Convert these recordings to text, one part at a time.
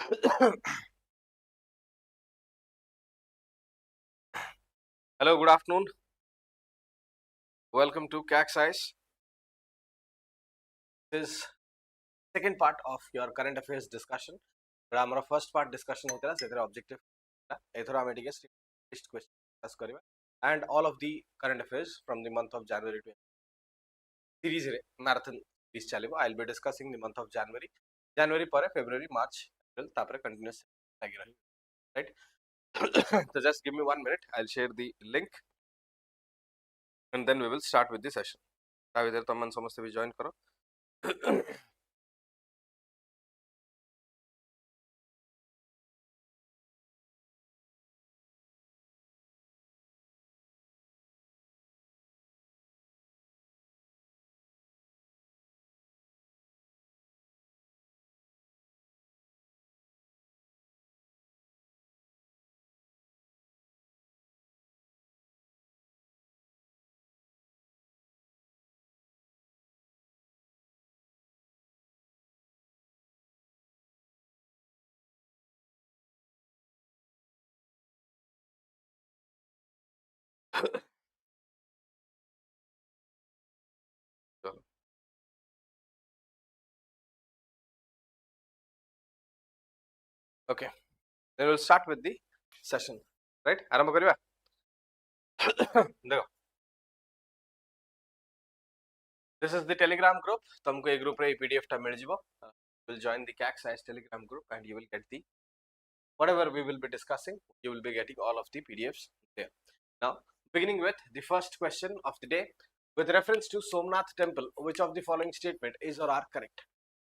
Hello, good afternoon. Welcome to CACSIS. This is second part of your current affairs discussion. Our first part discussion होता है objective एथर आमे टिके list question discuss करिवा and all of the current affairs from the month of January to series रे marathon series चलेबो. I will be discussing the month of January पर February, March, April तापर continuous लगी रही, right? So just give me 1 minute. I'll share the link and then we will start with the session. ता भीतर तमन समस्त भी join करो. Okay, then we'll start with the session, right? आरंभ करिवा. देखो, this is the Telegram group. तुमको एक group रे PDF टा मिल जिवो. Will join the CACSIS Telegram group and you will get the whatever we will be discussing. You will be getting all of the PDFs there. Now, beginning with the first question of the day, with reference to Somnath Temple, which of the following statement is or are correct?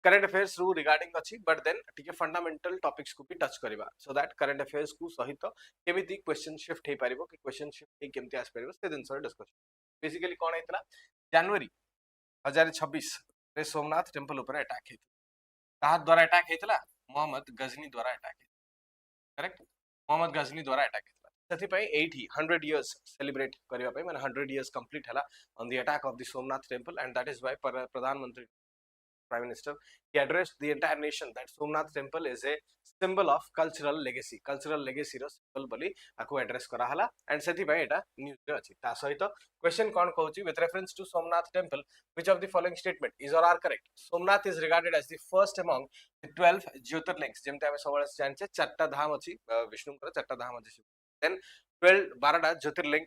Current affairs रू regarding अच्छी, but then ठीक है fundamental topics को भी touch करिवा, so that current affairs को सहित केमिति question shift हे परिबो कि question shift हे केमति आस परिबो से दिन सर discussion. Basically कौन हेतला January 2026 रे सोमनाथ टेम्पल ऊपर अटैक हेतला. कहा द्वारा अटैक हेतला? मोहम्मद गजनी द्वारा अटैक हेतला. करेक्ट? मोहम्मद गजनी द्वारा अटैक हेतला. सथि पई 100 years celebrate करिवा पई माने 100 years complete हला on the attack of the Somnath temple, and that is why प्रधानमंत्री Prime Minister, he addressed the entire nation that Somnath Temple is a symbol of cultural legacy. Cultural legacy row symbol बोली आको address करा हला, and सेति भाई एटा news रे अछि. ता सहित question कौन कहउची with reference to Somnath Temple, which of the following statement is or are correct? Somnath is regarded as the first among the 12 Jyotirlings. जेमते हमें सबले जानचे चारटा धाम अछि विष्णुଙ୍କର चारटा धाम अछि. Then 12 Jyotirling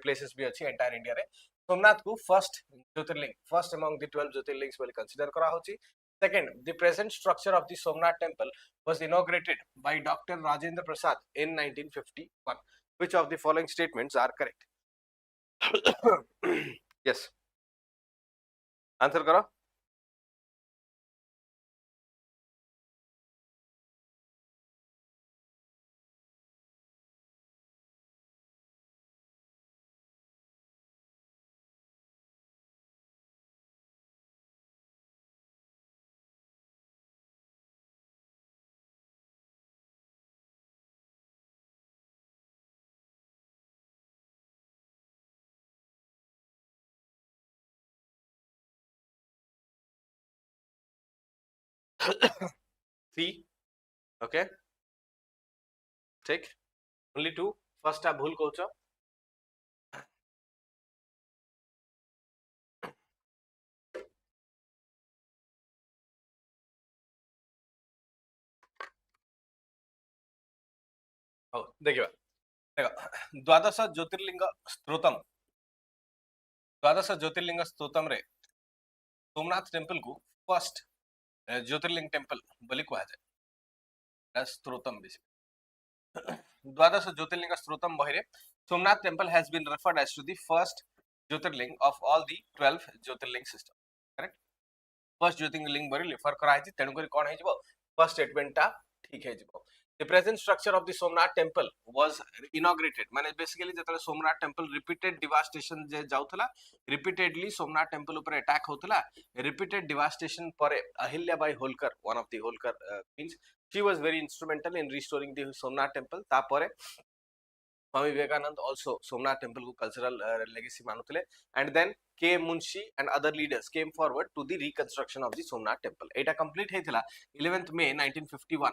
places भी अछि entire India रे. सोमनाथ को first Jyotirling, first among the 12 Jyotirlings will consider करा होची. Second, the present structure of the Somnath temple was inaugurated by Dr. Rajendra Prasad in 1951. Which of the following statements are correct? Yes. Answer करो. C. Okay. Take only two. First आप भूल कहउछ. देखिए देखो द्वादश ज्योतिर्लिंग स्तोत्रम रे सोमनाथ टेम्पल को first jyotirlinga temple बोली कहा जाए. स्तोत्रम द्वादश ज्योतिर्लिंग स्तोत्रम बहिरे Somnath temple has been referred as to the first jyotirlinga of all the 12 jyotirlinga system. Correct? First jyotirlinga बरी रेफर करा है तेणु करी कोन हे जिवो फर्स्ट स्टेटमेंट टा ठीक है जिवो. The present structure of the Somnath temple was inaugurated. माने बेसिकली जतले सोमनाथ टेम्पल रिपीटेड डिवास्टेशन जे जाउथला, रिपीटेडली सोमनाथ टेम्पल ऊपर अटैक होतला, रिपीटेड डिवास्टेशन परे Ahilya Bai Holkar, one of the Holkar means she was very instrumental in restoring the Somnath temple. ता परे Swami Vivekananda also Somnath temple को cultural legacy मानुतले, and then K. Munshi and other leaders came forward to the reconstruction of the Somnath temple. Etah complete हेतला 11th May 1951.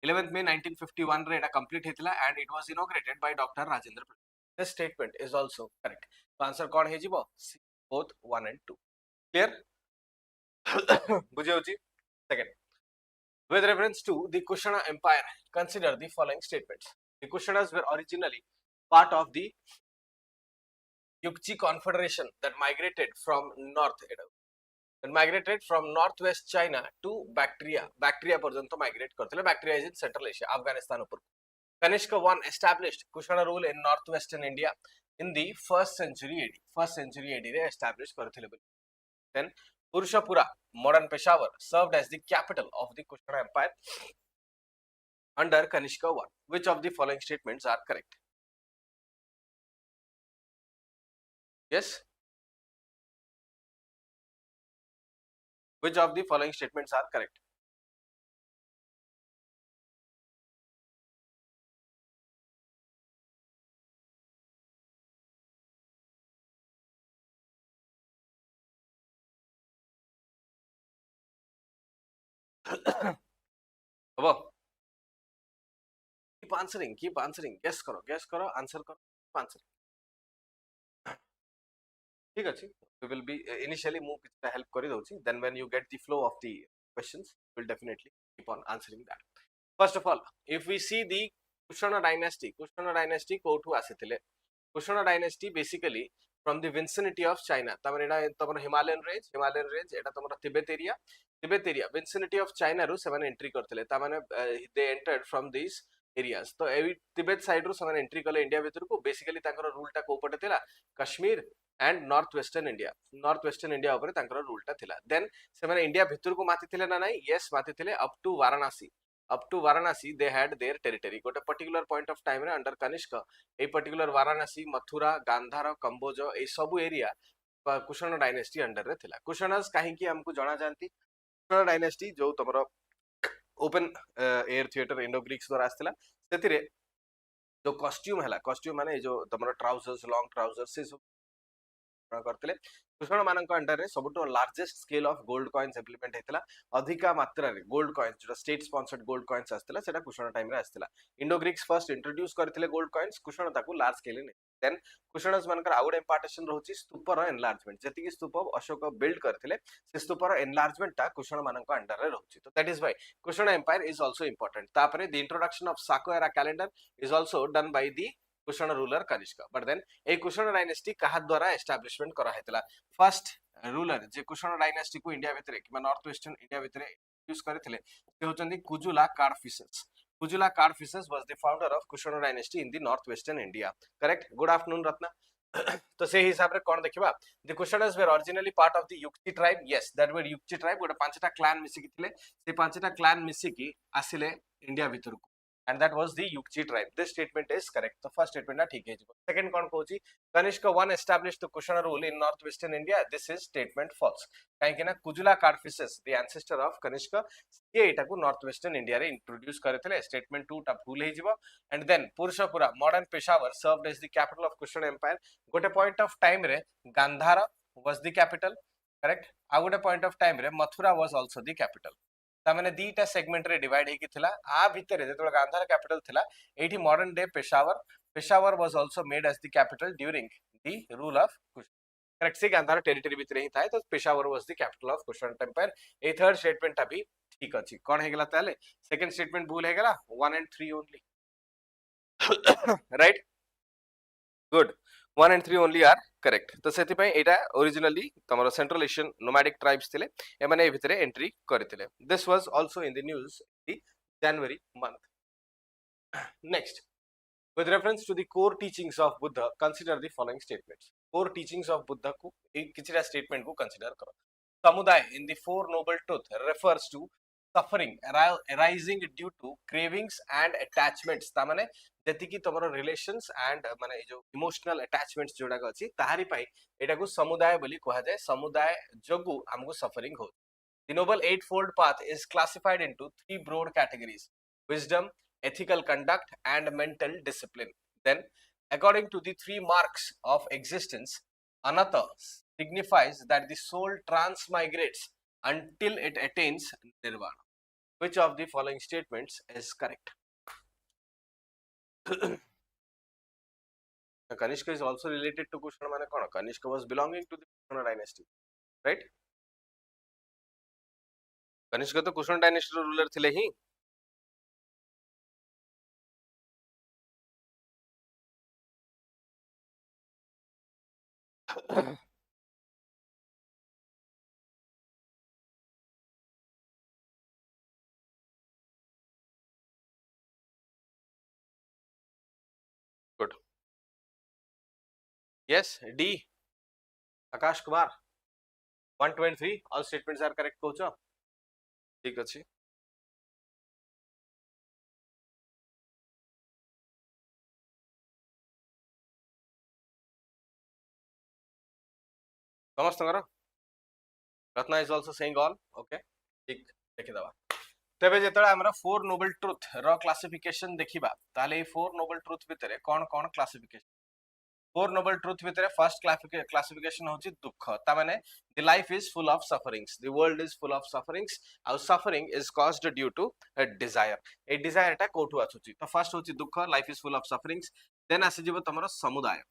11th May 1951 रे एटा complete हेतिला and it was inaugurated by Dr. Rajendra Prasad. This statement is also correct. So answer कौन हे जिवो? Both 1 and 2. Clear? बुझे होची? Second, with reference to the Kushana Empire, consider the following statements. The Kushanas were originally part of the Yukchi Confederation that migrated from northwest China to Bactria पर्यंत migrate करते. Bactria is in Central Asia, Afghanistan ऊपर. Kanishka I established Kushana rule in northwestern India in the first century AD. First century AD रे established करते. Then Purushapura, modern Peshawar, served as the capital of the Kushana Empire under Kanishka I. Which of the following statements are correct? Yes? Which of the following statements are correct? Keep answering, keep answering. Guess karo, answer karo, keep answering. ठीक अछि. We will be initially move help kari dochi. Then when you get the flow of the questions, we will definitely keep on answering that. First of all, if we see the Kushana dynasty kouthu asithile? Kushana dynasty basically from the vicinity of China. Tamar Himalayan range, eta tamara Tibet area, vicinity of China ru semane entry kartile. Tamane they entered from these areas. So every Tibet side ru semane entry kale India bhitarku. Basically tankara rule ta koupate thila Kashmir and northwestern India upare tankara rule ta thila. Then semane India bhitarku mati thile na nai? Yes, mati thile up to Varanasi. Up to Varanasi they had their territory. Got a particular point of time under Kanishka, a particular Varanasi, Mathura, Gandhara, Kamboja, a sabu area Kushana dynasty under रे थिला. Kushanas काहेकि हमको जाना जानती Kushana dynasty जो तमरो open air theater Indo Greeks द्वारा आस्थिला सेतिरे जो costume माने जो तमरो trousers long trousers से सब करथिले कुशण मानक अंडर रे सबटो largest scale of gold coins implement हेतला अधिका मात्रा रे गोल्ड कॉइन्स जो स्टेट स्पॉन्सर्ड गोल्ड कॉइन्स आस्थिला सेटा कुशण टाइम रे आस्थिला इंडो ग्रीक्स फर्स्ट इंट्रोड्यूस करथिले गोल्ड कॉइन्स कुशण ताकू लार्ज स्केल ने देन कुशणस मानकर आउट इंपार्टेशन रहउची स्तूपर एनलार्जमेंट जति कि स्तूप अशोक बिल्ड करथिले से स्तूपर एनलार्जमेंट ता कुशण मानक अंडर रे रहउची तो that is why Kushan empire is also important तापरे the introduction of Saka era calendar is also done by the Kushan ruler Kanishka but then ए कुशण डायनेस्टी कहा द्वारा एस्टैब्लिशमेंट करा हेतला फर्स्ट रूलर जे कुशण डायनेस्टी को इंडिया भितरे कि नॉर्थ वेस्टर्न इंडिया भितरे यूज करथिले से होचंदी Kujula कार्डफिसेस was the founder of Kushana dynasty in the northwestern India. Correct? Good afternoon, Ratna. तो से हिसाब रे कोन देखिबा the Kushanas were originally part of the Yukchi tribe. Yes, that were Yukchi tribe. गोटे पांचटा clan मिसिकी थिले से पांचटा क्लान मिसिकी आसिले इंडिया भितर को and that was the Yukchi tribe. This statement is correct. The first statement na ठीक है जी. Second कौन कहूची Kanishka I established the Kushana rule in northwestern India. This is statement false. काहे कि ना Kujula कार्डफिसेस the ancestor of Kanishka ये एटा को northwestern India रे introduce करथिले. Statement 2 टा भूल हे जिवो and then Purushapura modern Peshawar served as the capital of Kushana empire. गोटे point of time रे Gandhara was the capital. Correct? आ गोटे point of time रे Mathura was also the capital. तामने दीटा सेगमेंट रे डिवाइड हेकी थिला आ भितरे जेतोल गांधार कैपिटल थिला एठी modern day Peshawar was also made as the capital during the rule of Kush correct से गांधार टेरिटरी भितरे ही थाए तो Peshawar was the capital of Kushan empire ए थर्ड स्टेटमेंट अभी ठीक अछि कोन हे गेला ताले सेकंड स्टेटमेंट भूल हे गेला 1 and 3 only right good 1 and 3 only are correct तो सेति पय एटा ओरिजिनली तमरो सेंट्रल एशियन नोमैडिक ट्राइब्स थिले ए माने ए भितरे एंट्री करथिले this was also in the news in January month next with reference to the core teachings of Buddha consider the following statements core teachings of Buddha को एक किछरा statement को consider करो समुदाय in the four noble truth refers to suffering arising due to cravings and attachments ता माने जति कि तमरो relations and माने जो इमोशनल अटैचमेंट्स जोडा अछि ताहारी पई एटा को समुदाय बोली कहा जाय समुदाय जोगु हमको सफरिंग हो the noble eightfold path is classified into three broad categories wisdom ethical conduct and mental discipline then according to the three marks of existence anata signifies that the soul transmigrates until it attains nirvana which of the following statements is correct? Kanishka is also related to Kushana mane kono? Kanishka was belonging to the Kushana dynasty, right? Kanishka to Kushana dynasty ruler thile hi. Good. Yes, D. Akash Kumar. 123. All statements are correct, coach. ठीक अच्छी. समस्त Ratna is also saying all. Okay. ठीक देखिदवा. तेबे जेतळे हमरा four noble truth रो classification देखिबा ताले ए फोर नोबल ट्रुथ भितरे कोन कोन क्लासिफिकेशन फोर नोबल ट्रुथ भितरे फर्स्ट क्लासिफिकेशन होची दुख ता माने the life is full of sufferings the world is full of sufferings आउ suffering is caused due to a desire ए डिजायर टा कोठु आछुची तो फर्स्ट होची दुख life is full of sufferings then आसी जीव तमरो समुदाय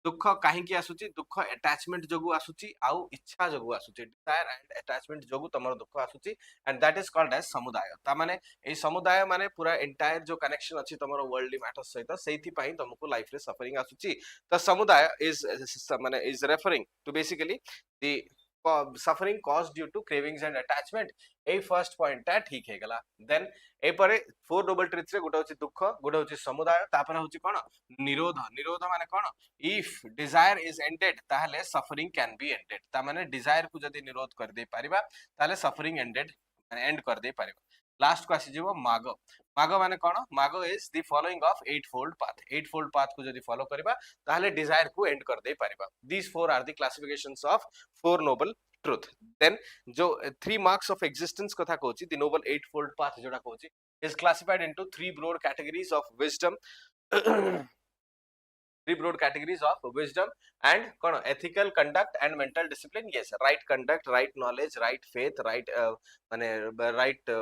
दुख कहीं आसुची दुख अटैचमेंट जोगु आसुची आउ इच्छा जोगु आसुची डिजायर एंड अटैचमेंट जोगु तमरो दुख आसुची and that is called as समुदाय ता माने ए समुदाय माने पूरा एंटायर जो कनेक्शन अछि तमरो वर्ल्डली मैटर्स सहित सेठी पई तुमको लाइफ रे सफरिंग आसुची तो समुदाय इज माने is referring to basically the suffering caused due to cravings and attachment a first point ता ठीक हे गला देन ए परे फोर डबल ट्रिथ रे गोटे होची दुख गोटे होची समुदाय तापर होची कोन निरोध निरोध माने कोन इफ डिजायर इज एंडेड ताहले सफरिंग कैन बी एंडेड ता माने डिजायर को जदी निरोध कर दे परिबा ताहले सफरिंग एंडेड माने एंड कर दे परिबा लास्ट को आसी जीवो माग माग माने कोन माग is the following of eight fold path को जदी फॉलो करबा ताहले डिजायर को एंड कर दे परिबा these four are the classifications of four noble truth then जो 3 marks of existence कथा कहूची the noble eightfold path जोड़ा कहूची is classified into three broad categories of wisdom three broad categories of wisdom and kono ethical conduct and mental discipline yes right conduct right knowledge right faith right माने right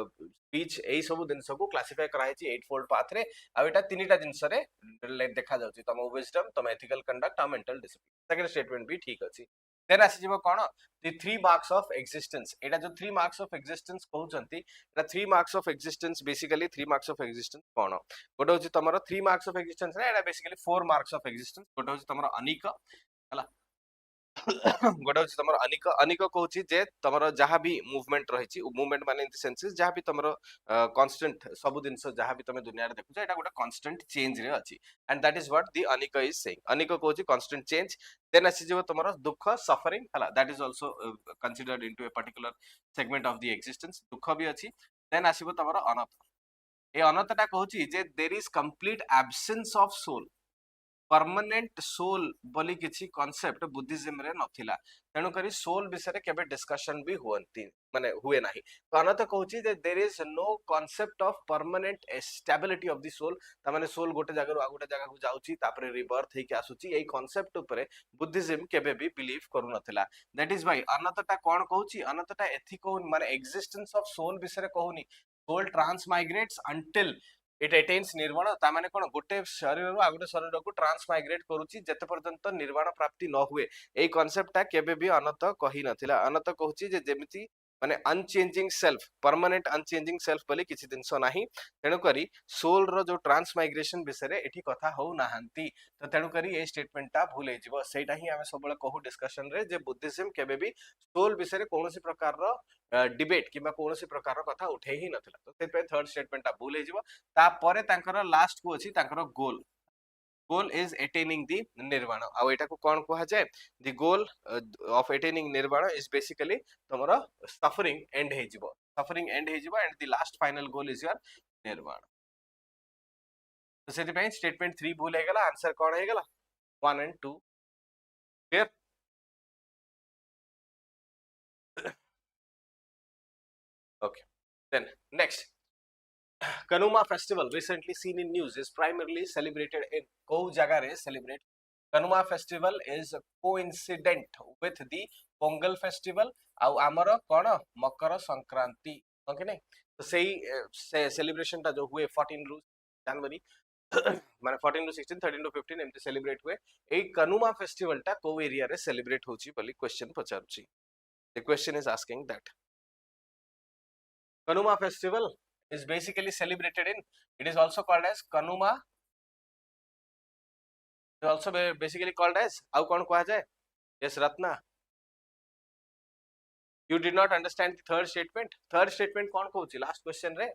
speech एई सब दिन सब classify करा छि eight fold path रे आ एटा तीनटा जिंस रे देखा जाउछि तम विजडम तम एथिकल कंडक्ट आ मेंटल डिसिप्लिन सेकंड स्टेटमेंट भी ठीक अछि देन आसी जीवो कोन the 3 marks of existence एटा जो 3 marks of existence कहउचंती Etah 3 marks of existence basically 3 marks of existence कोन गोटे होची तमरो 3 marks of existence रे एटा बेसिकली 4 marks of existence गोटे होची तमरो अनिक हला गोटे होची तमरो अनिक अनिक कहउची जे तमरो जहा भी मूवमेंट रहिची मूवमेंट माने इन द सेंसेस जहा भी तमरो कांस्टेंट सब दिनस जहा भी तमे दुनिया रे देखुछ एटा गोटे कांस्टेंट चेंज रे अछि and that is what the anicca is saying anicca कहउची कांस्टेंट चेंज देन आसी जेबो तमरो दुख सफरिंग हला that is also considered into a particular segment of the existence दुख भी अछि देन आसीबो तमरो अनंत ए अनंतटा कहउची जे there is complete absence of soul permanent soul बोली किछि कांसेप्ट बुद्धिज्म रे नथिला तेनु करी सोल विषय केबे डिस्कशन भी होंती माने हुए नाही तो अनंत कहउची जे there is no concept of permanent stability of the soul त माने सोल गोटे जगह रु आ गोटे जगह को जाउची तापरे रिबर्थ हे के आसुची एई कांसेप्ट ऊपर बुद्धिज्म केबे भी बिलीव करू नथिला दैट इज व्हाई अनंतटा कोन कहउची अनंतटा एथिको माने एक्जिस्टेंस ऑफ सोल विषय कहउनी सोल ट्रांसमाइग्रेट्स अंटिल इट अटेन्स निर्वाण ता माने कोन गोटे शरीर रु आ गोटे शरीर को ट्रांसमाइग्रेट करूची जते पर्यंत निर्वाण प्राप्ति न हुए एई कांसेप्ट ता केबे भी अनंत कहि नथिला अनंत कहूची जे जेमिति माने unchanging self permanent unchanging self बोली किछि दिनसो नाही तेनु करी सोल रो जो ट्रांसमाइग्रेशन विषय एठी कथा हो नाहंती तो तेनु करी ए स्टेटमेंट ता भूल हेजिवो सेटा ही हमें सबले कहू डिस्कशन रे जे बुद्धिज्म केबे भी सोल विषय कोनोसी प्रकार रो डिबेट किबा कोनोसी प्रकार रो कथा उठे ही नथिला तो से पे थर्ड स्टेटमेंट ता भूल हेजिवो ता परे तांकर लास्ट को अछि तांकर गोल इज अटेनिंग द निर्वाण आ एटा को कोन कहै जाय द गोल ऑफ अटेनिंग निर्वाण इज बेसिकली तमरो सफरिंग एंड हे जिवो and the last final goal is your निर्वाण तो सेति पे स्टेटमेंट 3 भूल हे गेला आंसर कोन हे गेला 1 and 2 clear okay then next Kanuma festival recently seen in news is primarily celebrated in को जगह रे celebrate Kanuma festival is coincident with the Pongal festival आउ आमर कोन मकर संक्रांति ओके नहीं तो सही सेलिब्रेशन टा जो हुए 14 रु जनवरी माने 14 टू 16 13 टू 15 एमती सेलिब्रेट हुए ए कनुमा फेस्टिवल टा को एरिया रे सेलिब्रेट होची बोली क्वेश्चन पचारुची the question is asking that Kanuma festival is basically celebrated in, it is also called as Kanuma, it is also basically called as how kon kuha jaye. Yes Ratna, you did not understand the third statement kon kohuchi last question re.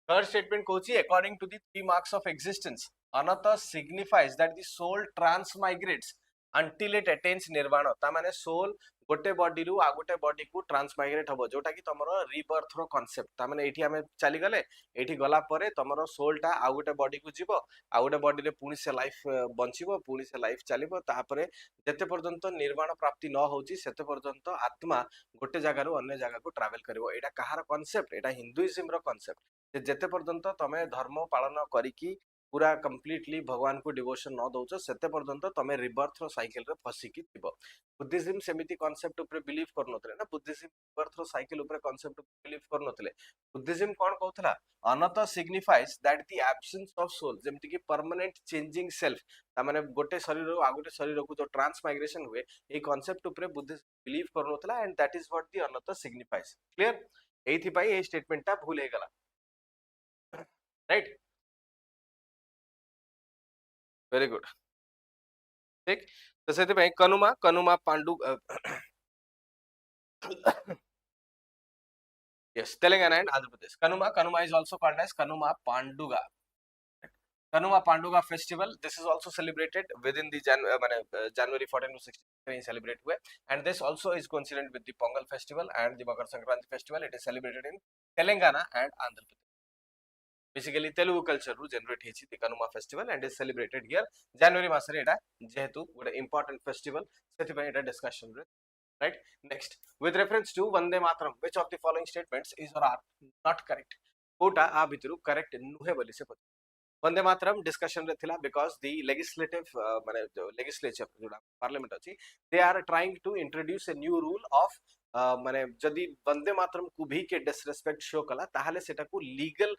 Third statement kohuchi according to the 3 marks of existence anata signifies that the soul transmigrates until it attains nirvana ta mane soul गोटे body रु आ गोटे body को ट्रांसमाइग्रेट हबो जोटा कि तमरो rebirth रो concept ता माने एठी हमें चली गले एठी गला परे तमरो सोल टा आ गोटे बॉडी को जीवो आ गोटे बॉडी रे पुनी से लाइफ बंचिबो पुनी से लाइफ चलीबो ता परे जते पर्यंत निर्वाण प्राप्ति न होची सेते पर्यंत आत्मा गोटे जगह रु अन्य जगह को ट्रैवल करबो एटा कहार कांसेप्ट एटा हिंदुइज्म रो कांसेप्ट जते पर्यंत तमे धर्म पालन करिकी पूरा कंप्लीटली भगवान को डिवोशन न दउछ सेते पर्यंत तमे रिबर्थ रो साइकिल रे फसिकी थिबो बुद्धिज्म सेमिति कांसेप्ट ऊपर बिलीव करनथले ना बुद्धिज्म बर्थ रो साइकिल ऊपर कांसेप्ट ऊपर बिलीव करनथले बुद्धिज्म कोन कहउथला anatta signifies that the absence of soul जेमति कि परमानेंट चेंजिंग सेल्फ ता माने गोटे शरीर रो आ गोटे शरीर को जो ट्रांसमाइग्रेशन हुए ए कांसेप्ट ऊपर बुद्धिज्म बिलीव करनथला and that is what the anatta signifies clear एथि पई ए स्टेटमेंट ता भूल हे गला राइट वेरी गुड ठीक तो सेति पई कनुमा कनुमा Pandu yes Telangana and Andhra Pradesh Kanuma is also called as Kanuma Panduga. Kanuma Panduga festival this is also celebrated within the January 14 to 16 celebrate हुए and this also is coincident with the Pongal festival and the Makar Sankranti festival. It is celebrated in Telangana and Andhra Pradesh. Basically Telugu culture ru generate hechi the Kanuma festival and is celebrated here January masare eta jehetu gote important festival sethi pai eta discussion re right. Next with reference to Vande Mataram which of the following statements is or are not correct कोटा आ भितरु correct नुहे बोली से Vande Mataram discussion रे थिला because the legislative माने legislature जोडा पार्लियामेंट अछि they are trying to introduce a new rule of माने जदी वंदे मातरम को भी के डिसरेस्पेक्ट शो कला ताहाले सेटा को लीगल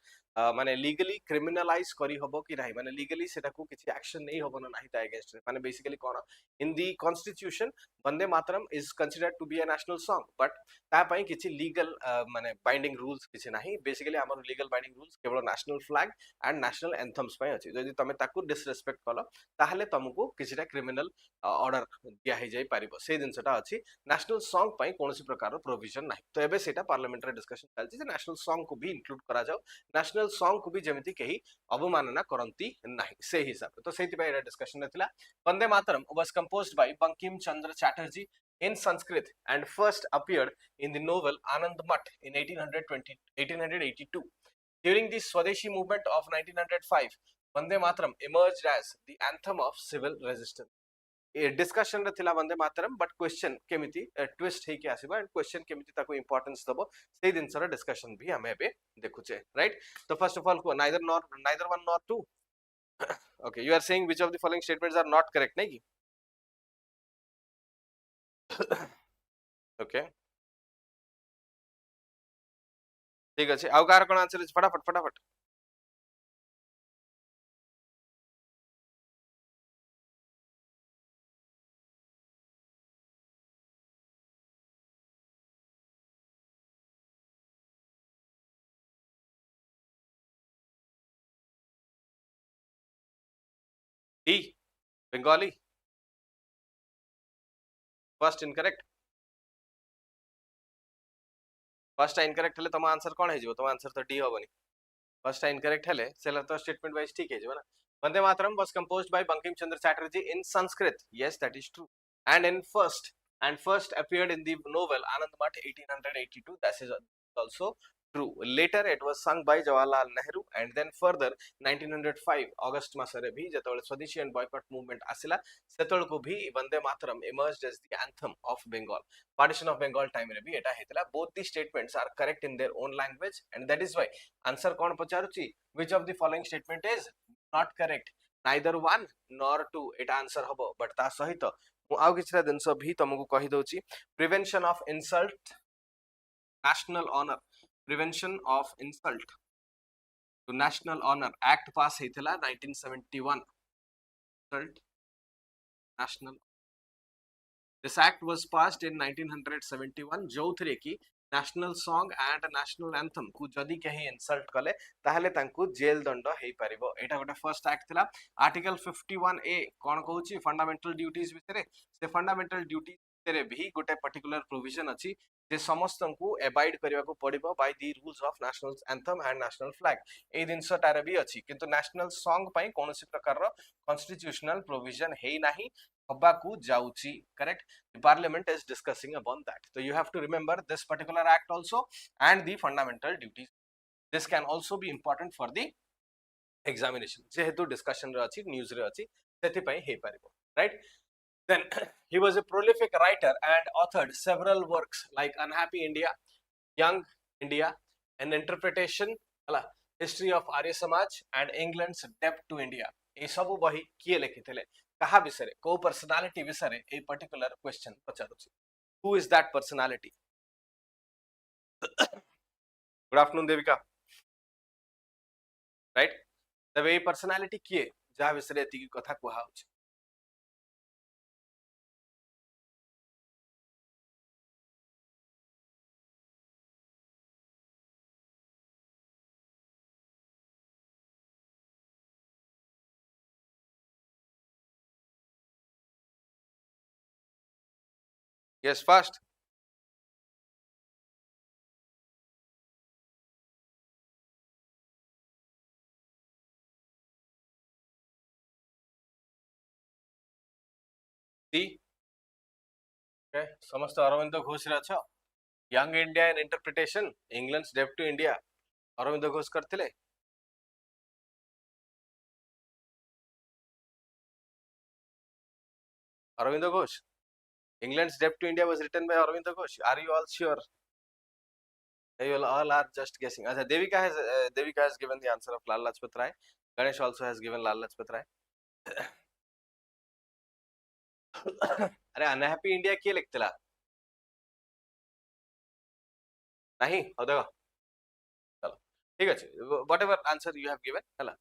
माने लीगली क्रिमिनलाइज करी हबो कि नाही माने लीगली सेटा को किछि एक्शन नहीं हबो ना नाही ता अगेंस्ट माने बेसिकली कोन in the constitution Vande Mataram is considered to be a national song but ता पई किछि लीगल माने बाइंडिंग रूल्स किछि नाही बेसिकली हमर लीगल बाइंडिंग रूल्स केवल national flag and national anthems पई अछि जदि तमे ताकू डिसरेस्पेक्ट कलो ताहाले तुमको किछिटा क्रिमिनल ऑर्डर दिया हे जाई पारिबो से दिनसटा अछि नेशनल सॉन्ग पई कोनोसी प्रकार रो प्रोविजन नाही तो एबे सेटा पार्लियामेंट रे डिस्कशन चलछि जे नेशनल सॉन्ग को भी इंक्लूड करा जाओ नेशनल सॉन्ग को भी जेमिति कही अवमानना करंती नाही से हिसाब तो सेति पई एटा डिस्कशन थिला Vande Mataram was composed by Bankim Chandra Chatterjee in Sanskrit and first appeared in the novel Anand Math in 1882. During the Swadeshi movement of 1905, Vande Mataram emerged as the anthem of civil resistance. A discussion रे थिला वंदे मातरम but question केमिति twist हे के आसीबा and question केमिति ताको importance दबो से दिन sir discussion भी हमें बे देखुचे राइट. तो फर्स्ट ऑफ ऑल को neither one nor two. Okay, you are saying which of the following statements are not correct नहीं की ओके ठीक अछि आउ कार कोन आंसर फटाफट फटाफट D Bengali first incorrect first incorrect हेले तम आंसर कोन हे जिवो तम आंसर तो डी होबनी फर्स्ट इनकरेक्ट हेले सेला तो स्टेटमेंट वाइज ठीक है ना. Vande Mataram was composed by Bankim Chandra Chatterjee in Sanskrit. Yes, that is true. And first appeared in the novel Anand Math 1882. That is also true. Later it was sung by Jawaharlal Nehru and then further 1905 August masare bhi jetole Swadeshi and boycott movement asila setol ko bhi Vande Mataram emerged as the anthem of Bengal. Partition of Bengal time re bhi eta hetila. Both the statements are correct in their own language and that is why answer kon pacharuchi which of the following statement is not correct. Neither one nor two it answer habo but ta sahito mu au kichra dinso bhi tuमको कहि दोची prevention of insult national honor, prevention of insult to national honor act pass heitila 1971. Insult national, this act was passed in 1971 जोउथिरे की national song and national anthem ku jodi kehi insult kale tahale tanku jail danda hei paribo. Eta gote first act thila. Article 51A kon kohuchi fundamental duties bisare, se fundamental duties bisare bhi gote particular provision अछि जे समस्तंकु abide करबाको पड़िबो by the rules of national anthem and national flag. ए जिनस टारे भी अछि किंतु नेशनल सॉन्ग पई कोनोसी प्रकार रो कॉन्स्टिट्यूशनल प्रोविजन हेई नाही हबाकू जाउची. Correct. The parliament is discussing upon that, so you have to remember this particular act also and the fundamental duties. This can also be important for the examination जेहेतु discussion रे अछि, news रे अछि, सेति पई हे परिबो. Right. Then he was a prolific writer and authored several works like Unhappy India, Young India, An Interpretation, History of Arya Samaj and England's Debt to India. ए सब बही किए लिखिथिले कहा विषय को पर्सनालिटी विषय ए पर्टिकुलर क्वेश्चन पचारुछि. Who is that personality? Good afternoon Devika. Right. तबे ए पर्सनालिटी किए जहा विषय एति की कथा कुहा होछि. Yes, fast. See. Okay. समस्त अरविंद घोष रे अछ. Young India and Interpretation, England's Debt to India. Arvind Ghosh करथिले. Arvind Ghosh. England's Debt to India was written by Arvind Ghosh. Are you all sure? You all are just guessing. Achha, Devika has given the answer of Lal Lajpat Rai. Ganesh also has given Lal Lajpat Rai. अरे unhappy India किए लिखतिला नहीं हो देखो चलो ठीक अछि. Whatever answer you have given हला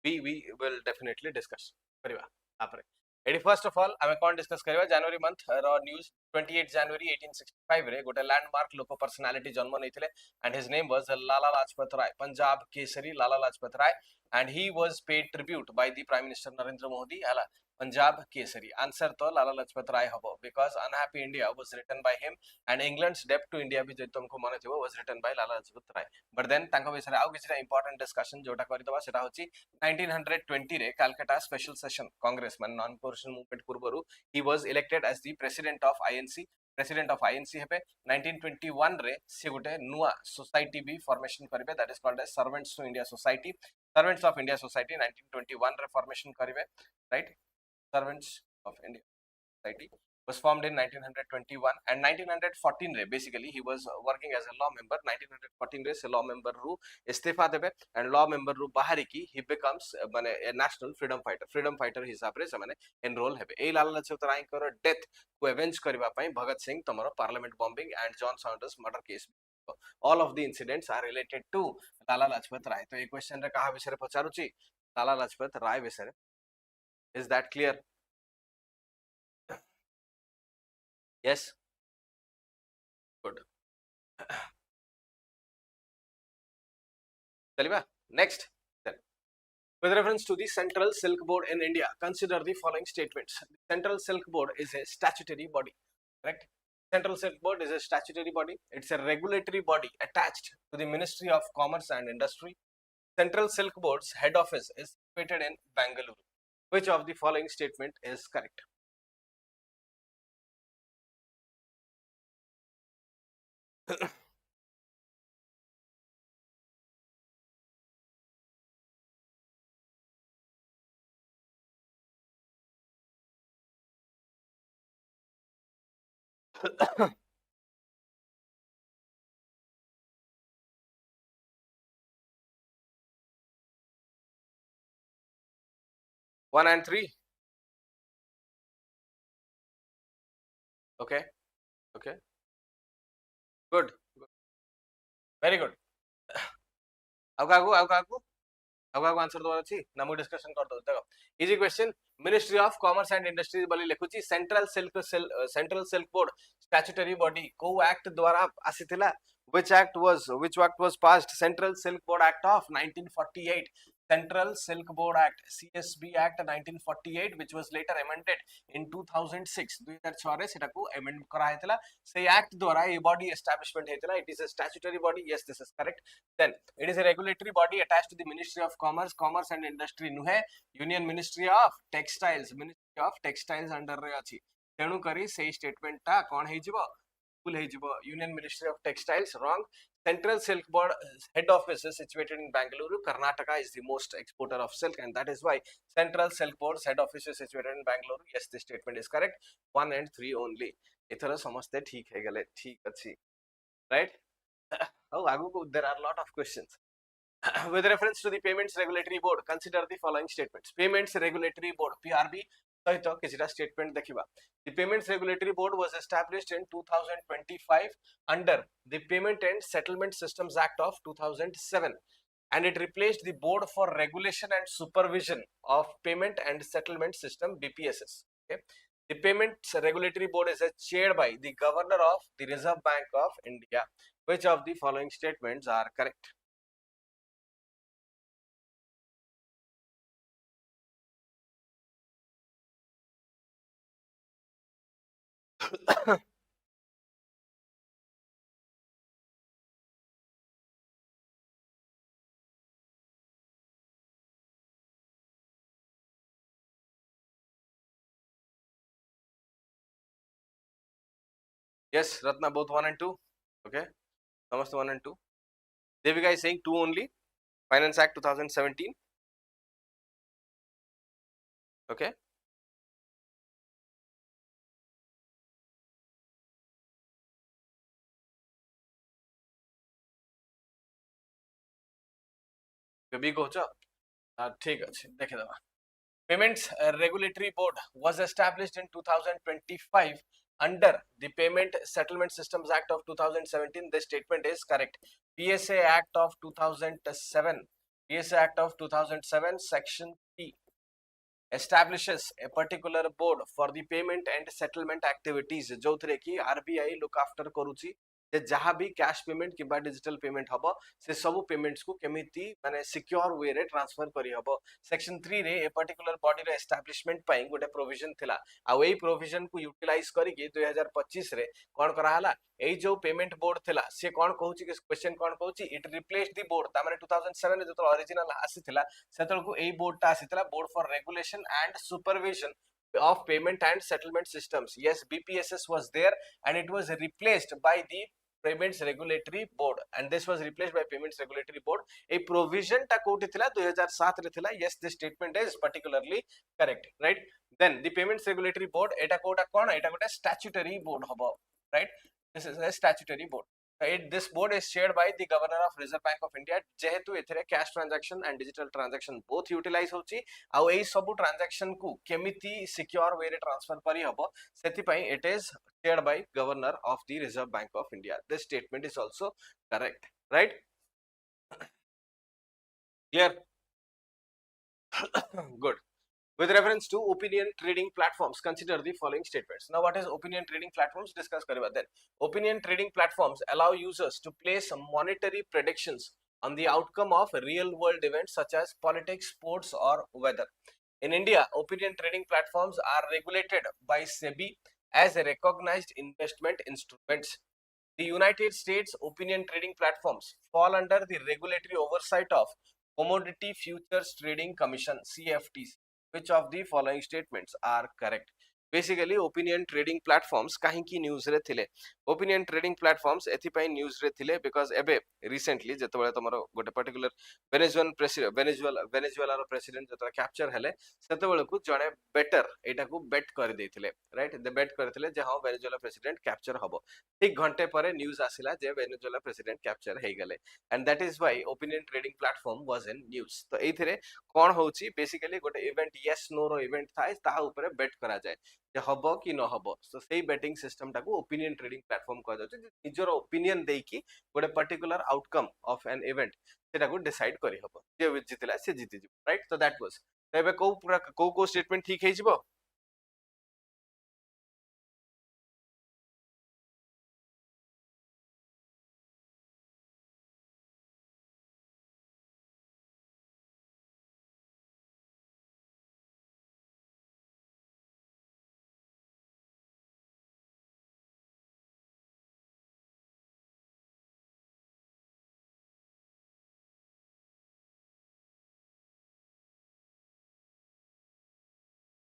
we will definitely discuss करिवा आपरे. एडी फर्स्ट ऑफ ऑल आमे कोन डिस्कस करबा जनवरी मंथ रो न्यूज़ 28 जनवरी 1865 रे गोटे लैंडमार्क लोको पर्सनालिटी जन्म नैथिले and his name was Lala Lajpat Rai, Punjab Kesari Lala Lajpat Rai, and he was paid tribute by the Prime Minister Narendra Modi. hala Punjab Kesari answer to Lala Lajpat Rai habo because Unhappy India was written by him and England's Debt to India भी जो तुमको मने थिबो was written by Lala Lajpat Rai. But then तांको विषय आउ किछटा important discussion जोटा करि दबा सेटा होची 1920 रे Calcutta special session Congress man non coercion movement पूर्वरु he was elected as the president of INC. President of INC हेबे 1921 रे से गोटे नुआ सोसाइटी भी फॉर्मेशन करबे that is called as servants to India society. Servants of India society 1921 रे formation करबे. Right. Servants of India society was formed in 1921 and 1914 re basically he was working as a law member. 1914 re se law member ru istifa debe and law member ru bahari ki he becomes mane a national freedom fighter hisab re semane enroll hebe. ei Lala Lajpat Rai kor death को avenge करिबा पई Bhagat Singh तमरो parliament bombing and John Saunders murder case. all of the incidents are related to Lala Lajpat Rai. तो ए question रे कहा विषय पचारुची Lala Lajpat Rai विषय. is that clear? Yes. Good. Next. Then, with reference to the Central Silk Board in India, consider the following statements. The Central Silk Board is a statutory body. Correct. Central Silk Board is a statutory body. It's a regulatory body attached to the Ministry of Commerce and Industry. Central Silk Board's head office is situated in Bangalore. Which of the following statement is correct? One and three. Okay. Okay. Good. Very good आगु answer दवा अछि ना मु discussion कर दो देखो easy question ministry of commerce and industries बोली लिखुची central silk board statutory body को एक्ट द्वारा आसीथिला which act was passed Central Silk Board Act of 1948 Central Silk Board Act CSB Act 1948 which was later amended in 2006 2006 रे सेटा को amend करा हेतला से act द्वारा ये body establishment हेतला it is a statutory body yes this is correct then it is a regulatory body attached to the Ministry of Commerce and Industry नुहे Union Ministry of Textiles under रे अछि तेणु करी से statement ता कोन हे जिवो full हे जिवो Union Ministry of Textiles wrong Central Silk Board head office is situated in Bangalore. Karnataka is the most exporter of silk, and that is why Central Silk Board's head office is situated in Bangalore. Yes, this statement is correct. 1 and 3 only. Ether समझते ठीक है गले ठीक अच्छी right? Oh, आगु there are a lot of questions. With reference to the Payments Regulatory Board, consider the following statements. Payments Regulatory Board (PRB) सहित किछटा statement देखिबा. The Payments Regulatory Board was established in 2025 under the Payment and Settlement Systems Act of 2007 and it replaced the Board for Regulation and Supervision of Payment and Settlement System BPSS. Okay. The Payments Regulatory Board is chaired by the Governor of the Reserve Bank of India. Which of the following statements are correct? Yes, Ratna, both 1 and 2. Okay, almost 1 and 2. Devika is saying 2 only. Finance Act 2017. Okay. कभी कोचा ठीक है देखे दवा Payments Regulatory Board was established in 2025 under the Payment Settlement Systems Act of 2017. This statement is correct. PSA Act of 2007 PSA Act of 2007 Section 3 establishes a particular board for the payment and settlement activities जो थरे की RBI look after करूची जे जहाँ भी cash payment किबा digital payment हबो से सब payments को केमिति माने सिक्योर वे रे ट्रांसफर करी हबो सेक्शन 3 रे ए पर्टिकुलर बॉडी रे एस्टैब्लिशमेंट पई गोटे प्रोविजन थिला आ एई प्रोविजन को यूटिलाइज करी के 2025 रे कोन करा हला एई जो पेमेंट बोर्ड थिला से कोन कहूची कि क्वेश्चन कोन कहूची इट रिप्लेस्ड द बोर्ड ता माने 2007 रे जो ओरिजिनल आसीथिला सेतल को एई बोर्ड ता आसीथिला board for regulation and supervision of payment and settlement systems. Yes, BPSS was there and it was replaced by the Payments Regulatory Board and this was replaced by Payments Regulatory Board. A provision ta koti thila 2007 re thila. Yes, this statement is particularly correct, right? Then the Payments Regulatory Board eta kota kona eta kota statutory board hobo, right? This is a statutory board. This board is chaired by the Governor of Reserve Bank of India. जेहेतु एथिरे cash transaction and digital transaction both utilize होची आउ एई सबु transaction को केमिति secure way रे transfer करी हबो सेति पई it is chaired by Governor of the Reserve Bank of India. This statement is also correct, right? Clear? Good. With reference to opinion trading platforms, consider the following statements. Now, what is opinion trading platforms? Discuss kariba then. Opinion trading platforms allow users to place monetary predictions on the outcome of real-world events such as politics, sports, or weather. In India, opinion trading platforms are regulated by SEBI as recognized investment instruments. The United States opinion trading platforms fall under the regulatory oversight of Commodity Futures Trading Commission (CFTC). Which of the following statements are correct? Basically, opinion trading platforms kahinki news re thile. Opinion trading platforms ethipai news re thile because ebe recently jetobale tomaro gote particular Venezuela ro president jetobale capture hele setobale ku jane better eta ku bet kari deithile, right? The bet karithile je ha Venezuela president capture hobo. ठीक घंटे परे news आसिला जे Venezuela president capture हे गले and that is why opinion trading platform was in news तो एथिरे कोन होची basically गोटे event yes no रो event थाए ता ऊपर बेट करा जाय जे हबो कि न हबो तो सेही बेटिंग सिस्टम टाको ओपिनियन ट्रेडिंग प्लेटफॉर्म कह जाउछ निजर ओपिनियन देकी गोटे particular outcome of an event सेटा को डिसाइड करि हबो जे जितला से जीति जिवो राइट तो दैट वाज तो एबे को स्टेटमेंट ठीक हे जिवो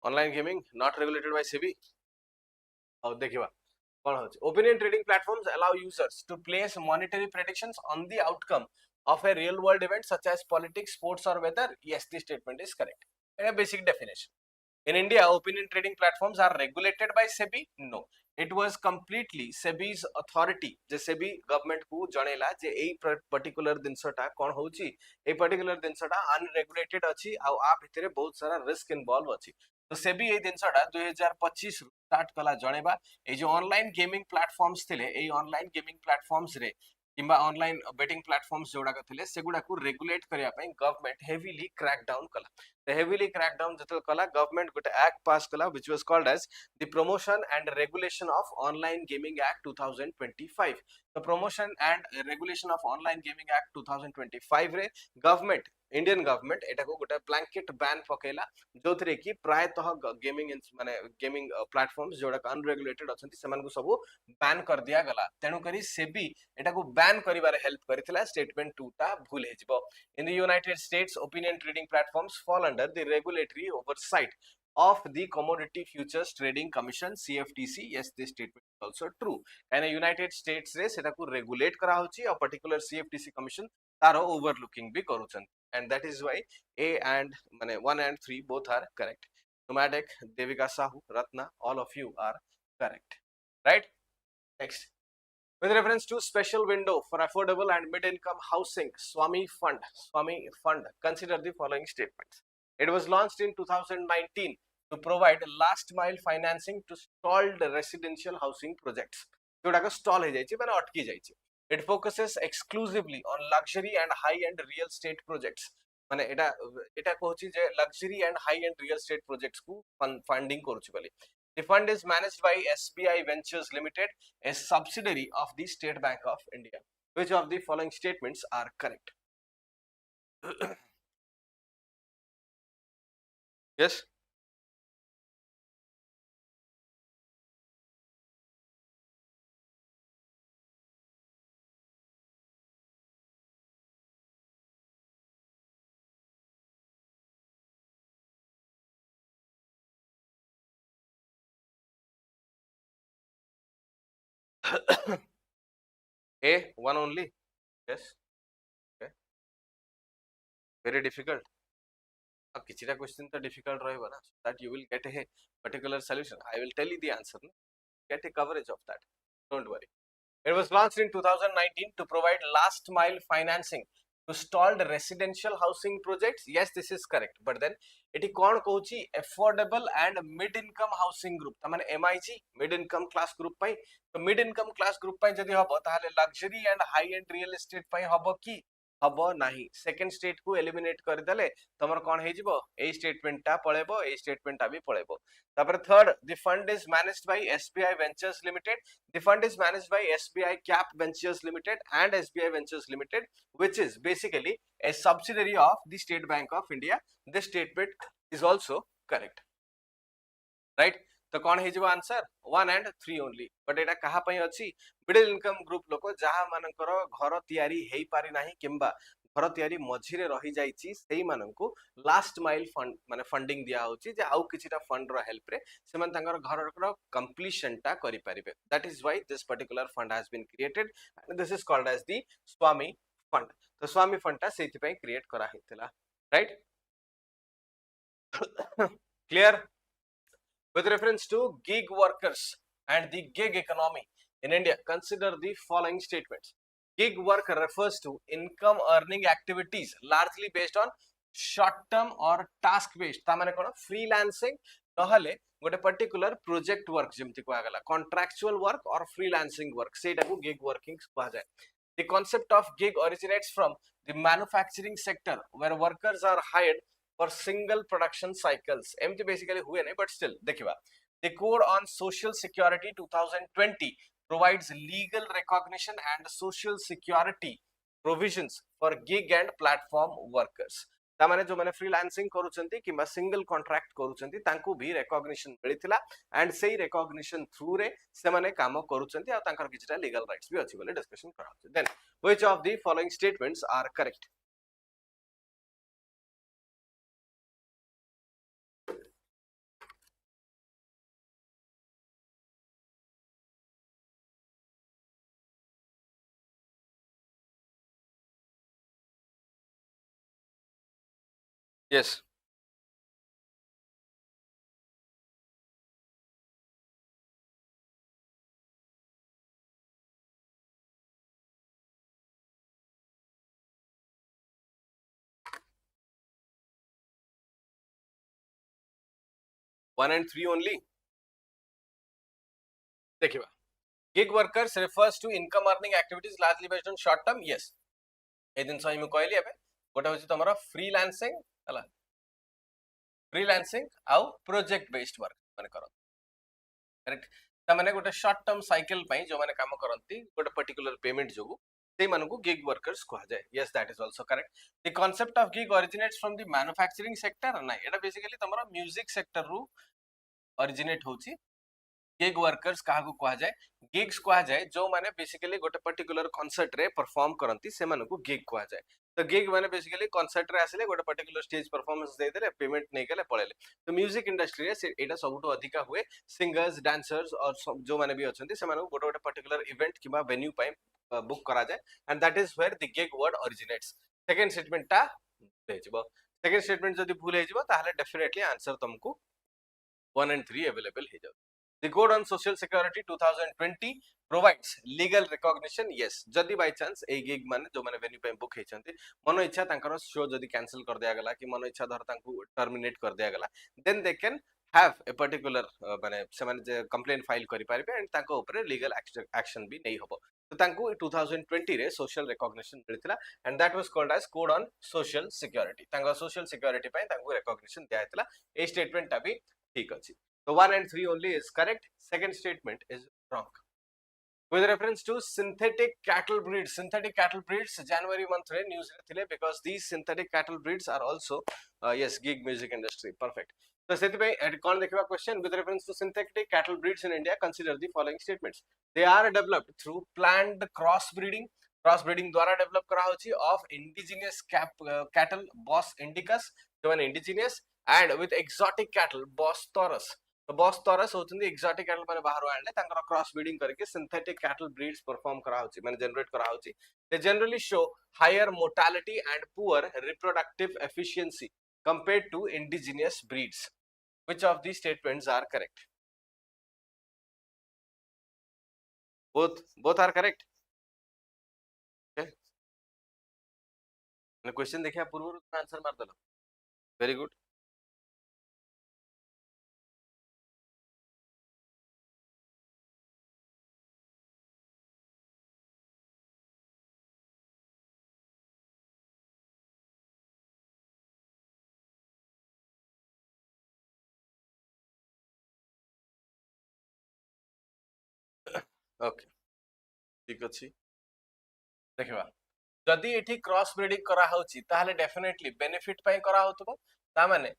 online gaming not regulated by SEBI और देखिबा कौन होची opinion trading platforms allow users to place monetary predictions on the outcome of a real world event such as politics sports or weather yes the statement is correct a basic definition. In India, opinion trading platforms are regulated by SEBI? No. It was completely SEBI's authority. J SEBI government को जणेला जे एई particular जिनसटा कोन होची ए particular जिनसटा unregulated अछि आ आ भितरे बहुत सारा risk involve अछि तो SEBI ए जिनसटा 2025 start कला जणेबा ए जो ऑनलाइन गेमिंग प्लेटफॉर्म्स थिले ए ऑनलाइन गेमिंग प्लेटफॉर्म्स रे किंबा ऑनलाइन बेटिंग प्लेटफॉर्म्स जोड़ा थिले सेगुडा को रेगुलेट करिया पई गवर्नमेंट हेवीली क्रैक डाउन कला the heavily cracked down jete kala government got act pass kala which was called as the promotion and regulation of online gaming act 2025 the promotion and regulation of online gaming act 2025 रे government Indian government एटा को गोटे blanket ban पकेला जोथरे कि प्राय तह gaming माने gaming platforms जोडा unregulated अछंती सेमान को सब बैन कर दिया गला तेनु करी सेबी एटा को बैन करिवारे हेल्प करथिला स्टेटमेंट 2 ता भूल हे जिवो in the United States opinion trading platforms fall under the regulatory oversight of the Commodity Futures Trading Commission CFTC yes this statement is also true and United States रे सेटा को regulate करा होची a particular CFTC commission taro overlooking भी करूछन and that is why A and माने 1 and 3 both are correct nomadic devika sahu ratna all of you are correct right next with reference to special window for affordable and mid-income housing, Swami Fund, consider the following statements. It was launched in 2019 to provide last-mile financing to stalled residential housing projects. जोड़ाको stall हो जाइए माने अटकी जाइए. It focuses exclusively on luxury and high-end real estate projects. माने एटा कहूची जे luxury and high-end real estate projects को funding करूची बोली. The fund is managed by SBI Ventures Limited, a subsidiary of the State Bank of India. Which of the following statements are correct? Yes. A, one only. Yes. Okay. Very difficult. किसी question तो difficult रहेगा ना, so that you will get a particular solution. I will tell you the answer. Get a coverage of that. Don't worry. It was launched in 2019 to provide last mile financing to stalled residential housing projects. Yes, this is correct. But then it कौन कहूची affordable and mid income housing group तमाने MIG mid income class group पाई तो mid income class group पाई जदि हबो ताहाले luxury and high end real estate पाई हबो की हबो नाही second state को eliminate कर देले तमर कोन हे जिवो ए स्टेटमेंट ता पळेबो ए स्टेटमेंट ता भी पळेबो तापर third the fund is managed by SBI Ventures Limited. The fund is managed by SBI Cap Ventures Limited and SBI Ventures Limited, which is basically a subsidiary of the State Bank of India. This statement is also correct. Right? तो कौन है जो answer 1 and 3 only. But एटा कहा पई अछि middle income group लोक जहा मानकर घर तयारी हेई पारि नाही किंबा घर तयारी मझिरे रही जाईची सेही माननकु लास्ट माइल फंड माने फंडिंग दिया होची जे आउ किछिटा फंड रो हेल्प रे सेमान तांगर घर रो कंप्लीशन टा करि परिबे that is why this particular fund has been created and this is called as the Swami fund तो स्वामी फंड टा सेति पई क्रिएट करा हितला right clear with reference to gig workers and the gig economy in India, consider the following statements. Gig work refers to income earning activities largely based on short term or task based. ता माने कोन freelancing नहले गोटे particular project work जेमती कहा गला contractual work और freelancing work सेटा को gig working कहा जाए. The concept of gig originates from the manufacturing sector where workers are hired for single production cycles. एमती बेसिकली हुए नहीं but still देखिबा. The Code on Social Security 2020 provides legal recognition and social security provisions for gig and platform workers. तामाने जो माने freelancing करूचंती किबा single contract करूचंती तांकू भी recognition मिलिथिला and सेही recognition through रे से माने काम करूचंती आ तांकर किछटा लीगल राइट्स भी अछि बोले डिस्कशन करा होचे. Then which of the following statements are correct? Yes. One and three only. देखिए gig workers refers to income earning activities largely based on short term. Yes. ए दिन सही मैं कहली एबे गोटे होची तमरा फ्रीलांसिंग हला फ्रीलांसिंग आउ प्रोजेक्ट बेस्ड वर्क माने करो. करेक्ट. ता माने गोटे शॉर्ट टर्म साइकिल पई जो माने काम करंती गोटे पर्टिकुलर पेमेंट जोगु से मानको गिग वर्कर्स कहा जाए. Yes that is also correct. The concept of gig originates from the manufacturing sector. ना एटा बेसिकली तमरा म्यूजिक सेक्टर रु ओरिजिनेट होची. गिग वर्कर्स काहाकू कहा जाए? गिग्स कहा जाए जो माने बेसिकली गोटे पर्टिकुलर कॉन्सर्ट रे परफॉर्म करंती से मानको गिग कहा जाए. तो गिग माने बेसिकली कॉन्सर्ट रे आसिले गोटे पर्टिकुलर स्टेज परफॉर्मेंस दे देले पेमेंट नै गेले पळेले. तो म्यूजिक इंडस्ट्री रे एटा सबटो अधिका हुए. सिंगर्स डांसर्स और जो माने भी अछंती से मानको गोटे गोटे पर्टिकुलर इवेंट किबा वेन्यू पय बुक करा जाए and that is where the gig word originates. Second statement ता भेजबो. सेकंड स्टेटमेंट जदी भूल हे जिवो ताहले डेफिनेटली आंसर तुमको 1 and 3 अवेलेबल हे जाउ. The Code on Social Security 2020 provides legal recognition. Yes, जदि by chance ए गिग माने जो माने वेन्यू पे बुक हेचंती मनो इच्छा तांकर शो जदि कैंसिल कर दिया गला कि मनो इच्छा धर तांकू टर्मिनेट कर दिया गला then they can have a particular माने से माने जे कंप्लेंट फाइल करि पारिबे एंड तांको ऊपर लीगल एक्शन भी नै होबो. तो तांकू 2020 रे सोशल रिकॉग्निशन मिलथिला and that was called as code on social security. तांको सोशल सिक्योरिटी पय तांकू रिकॉग्निशन दिया हेतला. ए स्टेटमेंट ता भी ठीक अछि. So 1 and 3 only is correct. Second statement is wrong. With reference to synthetic cattle breeds, January month re news thile because these synthetic cattle breeds are also yes gig music industry. Perfect. So seti pe kon dekhiba question with reference to synthetic cattle breeds in India. Consider the following statements. They are developed through planned crossbreeding. Crossbreeding द्वारा develop करा होची of indigenous cattle Bos indicus, जो है indigenous, and with exotic cattle Bos taurus. तो Bos taurus होचंदी exotic cattle माने बाहर आले तांकर क्रॉस ब्रीडिंग करके सिंथेटिक कैटल ब्रीड्स परफॉर्म करा होची माने जनरेट करा होची. They generally show higher mortality and poor reproductive efficiency compared to indigenous breeds. Which of these statements are correct? Both are correct. Okay. ने क्वेश्चन देखिया पूर्व answer मार देलो. Very good. ओके ठीक अछि. देखिबा जदि एठी क्रॉस ब्रीडिंग करा होची ताहले डेफिनेटली बेनिफिट पय करा होतबो. ता माने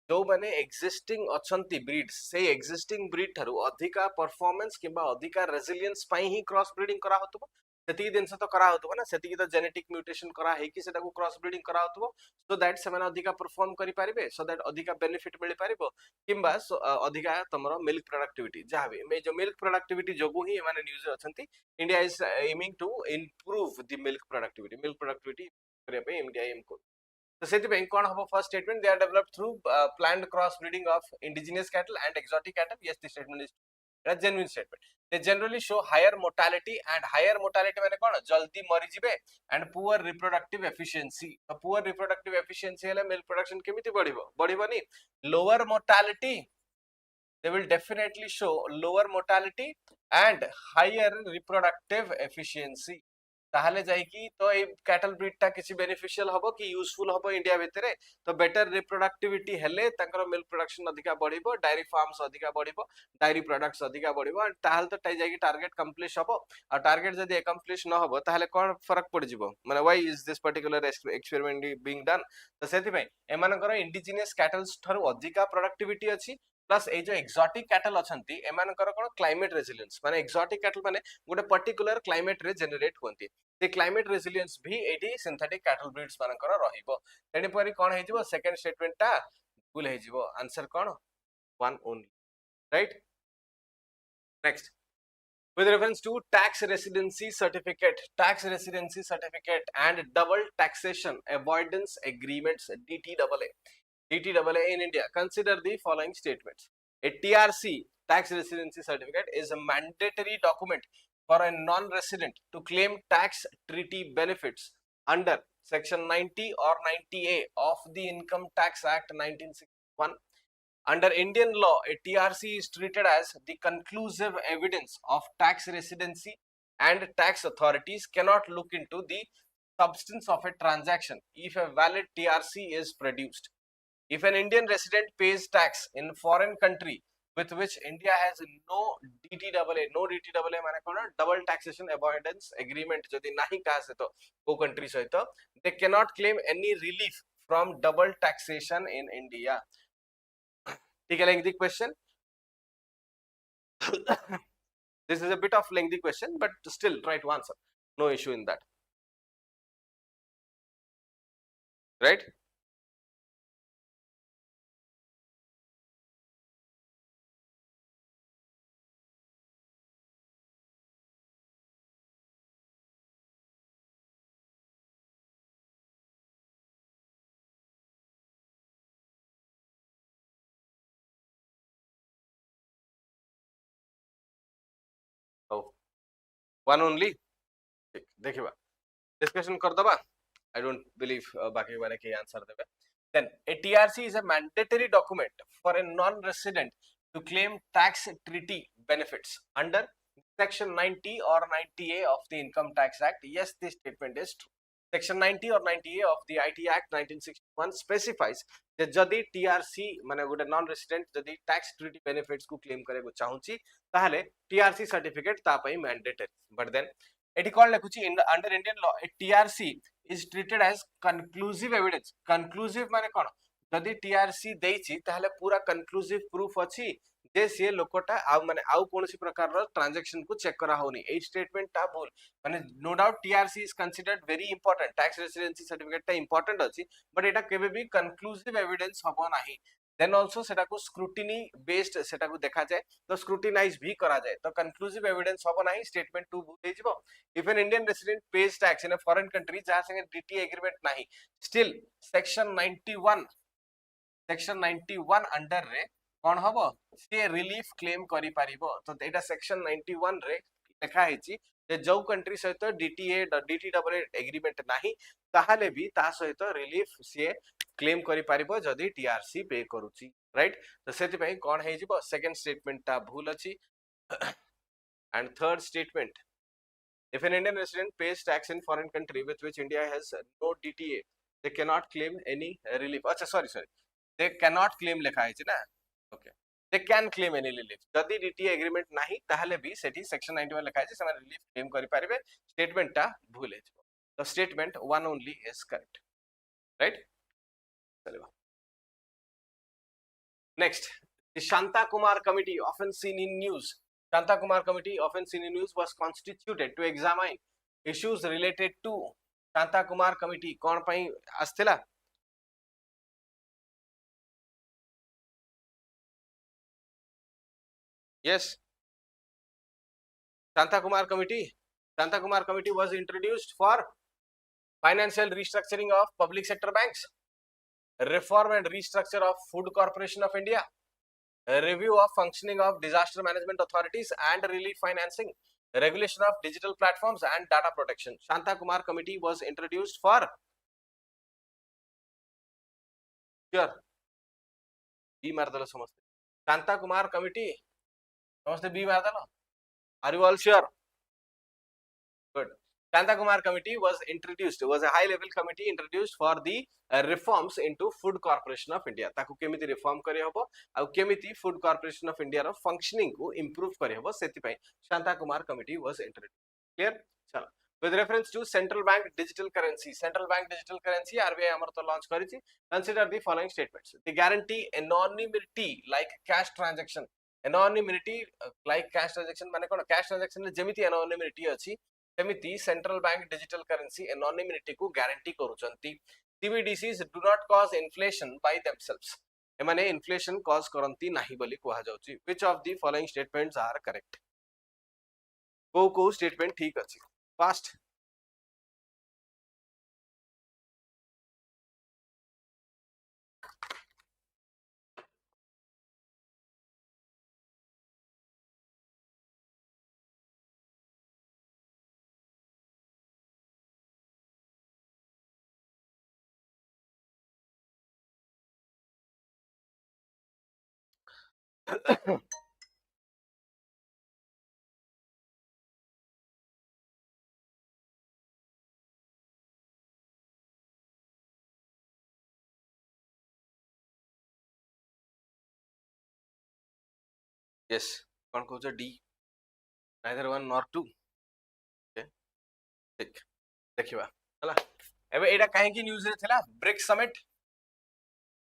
जो माने एक्जिस्टिंग अछंती ब्रीड्स से एक्जिस्टिंग ब्रीड थारु अधिका परफॉर्मेंस किबा अधिका रेजिलियंस पय ही क्रॉस ब्रीडिंग करा होतबो. सेती दिन से तो करा होतबो ना सेती तो जेनेटिक म्यूटेशन करा हे कि सेटा को क्रॉस ब्रीडिंग करा होतबो सो दैट से माने अधिका परफॉर्म करि पारिबे सो दैट अधिका बेनिफिट मिलि पारिबो किबा अधिका तमरो मिल्क प्रोडक्टिविटी जाबे मे जो मिल्क प्रोडक्टिविटी जोगु ही माने news अछंती. India is aiming to improve the milk productivity. Milk productivity करिया पे India aim को. तो सेति पे कोन हबो first statement. They are developed through planned cross breeding of indigenous cattle and exotic cattle. Yes, this statement is a genuine statement. They generally show higher mortality and higher mortality माने कोन जल्दी मरि जिबे and poor reproductive efficiency. तो poor reproductive efficiency हेले milk production केमिति बढ़िबो बढ़िबो नि. Lower mortality they will definitely show lower mortality and higher reproductive efficiency. ताहले जाइकी तो ए cattle breed टा किसी बेनिफिशियल हबो कि यूजफुल हबो इंडिया भितरे तो बेटर रिप्रोडक्टिविटी हेले तांकर मिल्क प्रोडक्शन अधिका बढ़िबो डायरी फार्म्स अधिका बढ़िबो डायरी प्रोडक्ट्स अधिका बढ़िबो ताहले तो टाइ जाइकी टारगेट कंप्लीट हबो आ टारगेट जदी अकम्प्लीट न हबो ताहले कोन फरक पड़ जिवो माने why is this particular experiment being done तो सेति पय एमानकर इंडिजिनियस कैटल्स थारु अधिका प्रोडक्टिविटी अछि प्लस ए जो एक्सोटिक कैटल अछंती एमानकर कोन क्लाइमेट रेजिलियंस माने एक्सोटिक कैटल माने गोटे पर्टिकुलर क्लाइमेट रे जनरेट होंती the climate resilience भी एडी synthetic cattle breeds मानकर रहिबो तेनी परी कोन हे जिवो सेकंड स्टेटमेंट टा भूल हे जिवो answer cone one only right next with reference to tax residency certificate and double taxation avoidance agreements DTAA in India, consider the following statements. A TRC, tax residency certificate, is a mandatory document for a non-resident to claim tax treaty benefits under section 90 or 90A of the Income Tax Act 1961. Under Indian law, a TRC is treated as the conclusive evidence of tax residency, and tax authorities cannot look into the substance of a transaction if a valid TRC is produced. If an Indian resident pays tax in foreign country with which India has no DTAA माने कोन double taxation avoidance agreement जदि नाही का सहित को country सहित they cannot claim any relief from double taxation in India. ठीक है, lengthy question. This is a bit of lengthy question, but still try to answer. No issue in that. Right? Oh, one only. देखिए बा discussion कर दबा. I don't believe बाकी वाले के answer देबे. Then a TRC is a mandatory document for a non-resident to claim tax treaty benefits under section 90 or 90A of the Income Tax Act. Yes, this statement is true. Section 90 or 90A of the IT Act 1961 specifies that जदि TRC माने गोटे non resident जदि tax treaty benefits को claim करे को चाहूची ताहले TRC certificate ता पई मैंडेटरी. बट देन एटी कोन लिखुची under Indian law a TRC is treated as conclusive evidence. Conclusive माने कोन जदि TRC देइची ताहले पूरा conclusive proof अछि जे से लोकटा आ माने आउ कोनसी प्रकार रो ट्रांजैक्शन को चेक करा होनी. ए स्टेटमेंट ता भूल माने no doubt TRC is considered very important. Tax residency certificate ता इंपोर्टेंट अछि बट एटा केबे भी कंक्लूसिव एविडेंस हबो नाही. देन आल्सो सेटा को स्क्रूटिनी बेस्ड सेटा को देखा जाए तो स्क्रूटिनाइज भी करा जाए तो कंक्लूसिव एविडेंस हबो नाही. स्टेटमेंट 2 भूल हे जिवो. If an Indian resident page tax in a foreign country जहां संगे डीटी एग्रीमेंट नाही स्टिल सेक्शन 91 अंडर रे कोन हबो से रिलीफ क्लेम करि पारिबो. तो एटा सेक्शन 91 रे लिखा हेची जे जो कंट्री सहित DTAA एग्रीमेंट नाही ताहाले भी ता सहित रिलीफ से क्लेम करि पारिबो जदि TRC पे करूची. राइट तो सेति पई कोन हे जिवो सेकंड स्टेटमेंट ता भूल अछि. And third statement, if an Indian resident pays tax in foreign country with which India has no DTA, they cannot claim any relief. अच्छा sorry, they cannot claim लिखा है ना. Okay, they can claim any relief. जदि DTA agreement नहीं ताहले भी सेठी section 91 लिखा है सेमान relief claim करि पारिबे. स्टेटमेंट टा भूल है. तो statement 1 only is correct. Right? चलिए. Next, the Shanta Kumar committee often seen in news. Shanta Kumar committee often seen in news was constituted to examine issues related to Shanta Kumar committee. कौन पाई आस्थिला? Yes. Shanta Kumar committee was introduced for financial restructuring of public sector banks, reform and restructure of Food Corporation of India, a review of functioning of disaster management authorities and relief financing, regulation of digital platforms and data protection. Shanta Kumar committee was introduced for sure. ई मार दलो समझते Shanta Kumar committee समस्त बी मारदल are you all sure good Shanta Kumar committee was a high level committee introduced for the reforms into food corporation of india ताकू केमिति reform करे हबो आ केमिति फूड कॉर्पोरेशन ऑफ इंडिया रो फंक्शनिंग को इंप्रूव करे हबो सेति पई Shanta Kumar committee was introduced clear चलो with reference to central bank digital currency RBI amar to launch karichi consider the following statements they guarantee anonymity like cash transaction anonymity like cash transaction माने कोन cash transaction रे जेमिति anonymity अछि सेमिति central bank digital currency anonymity को guarantee करूचंती CBDCs do not cause inflation by themselves एमाने inflation cause करंती नाही बोली कहा जाउची which of the following statements are correct को स्टेटमेंट ठीक अछि फास्ट यस कोन कहउछ D neither one nor two okay ठीक देखिबा हला एबे एडा काहे की न्यूज़ रे थला BRICS summit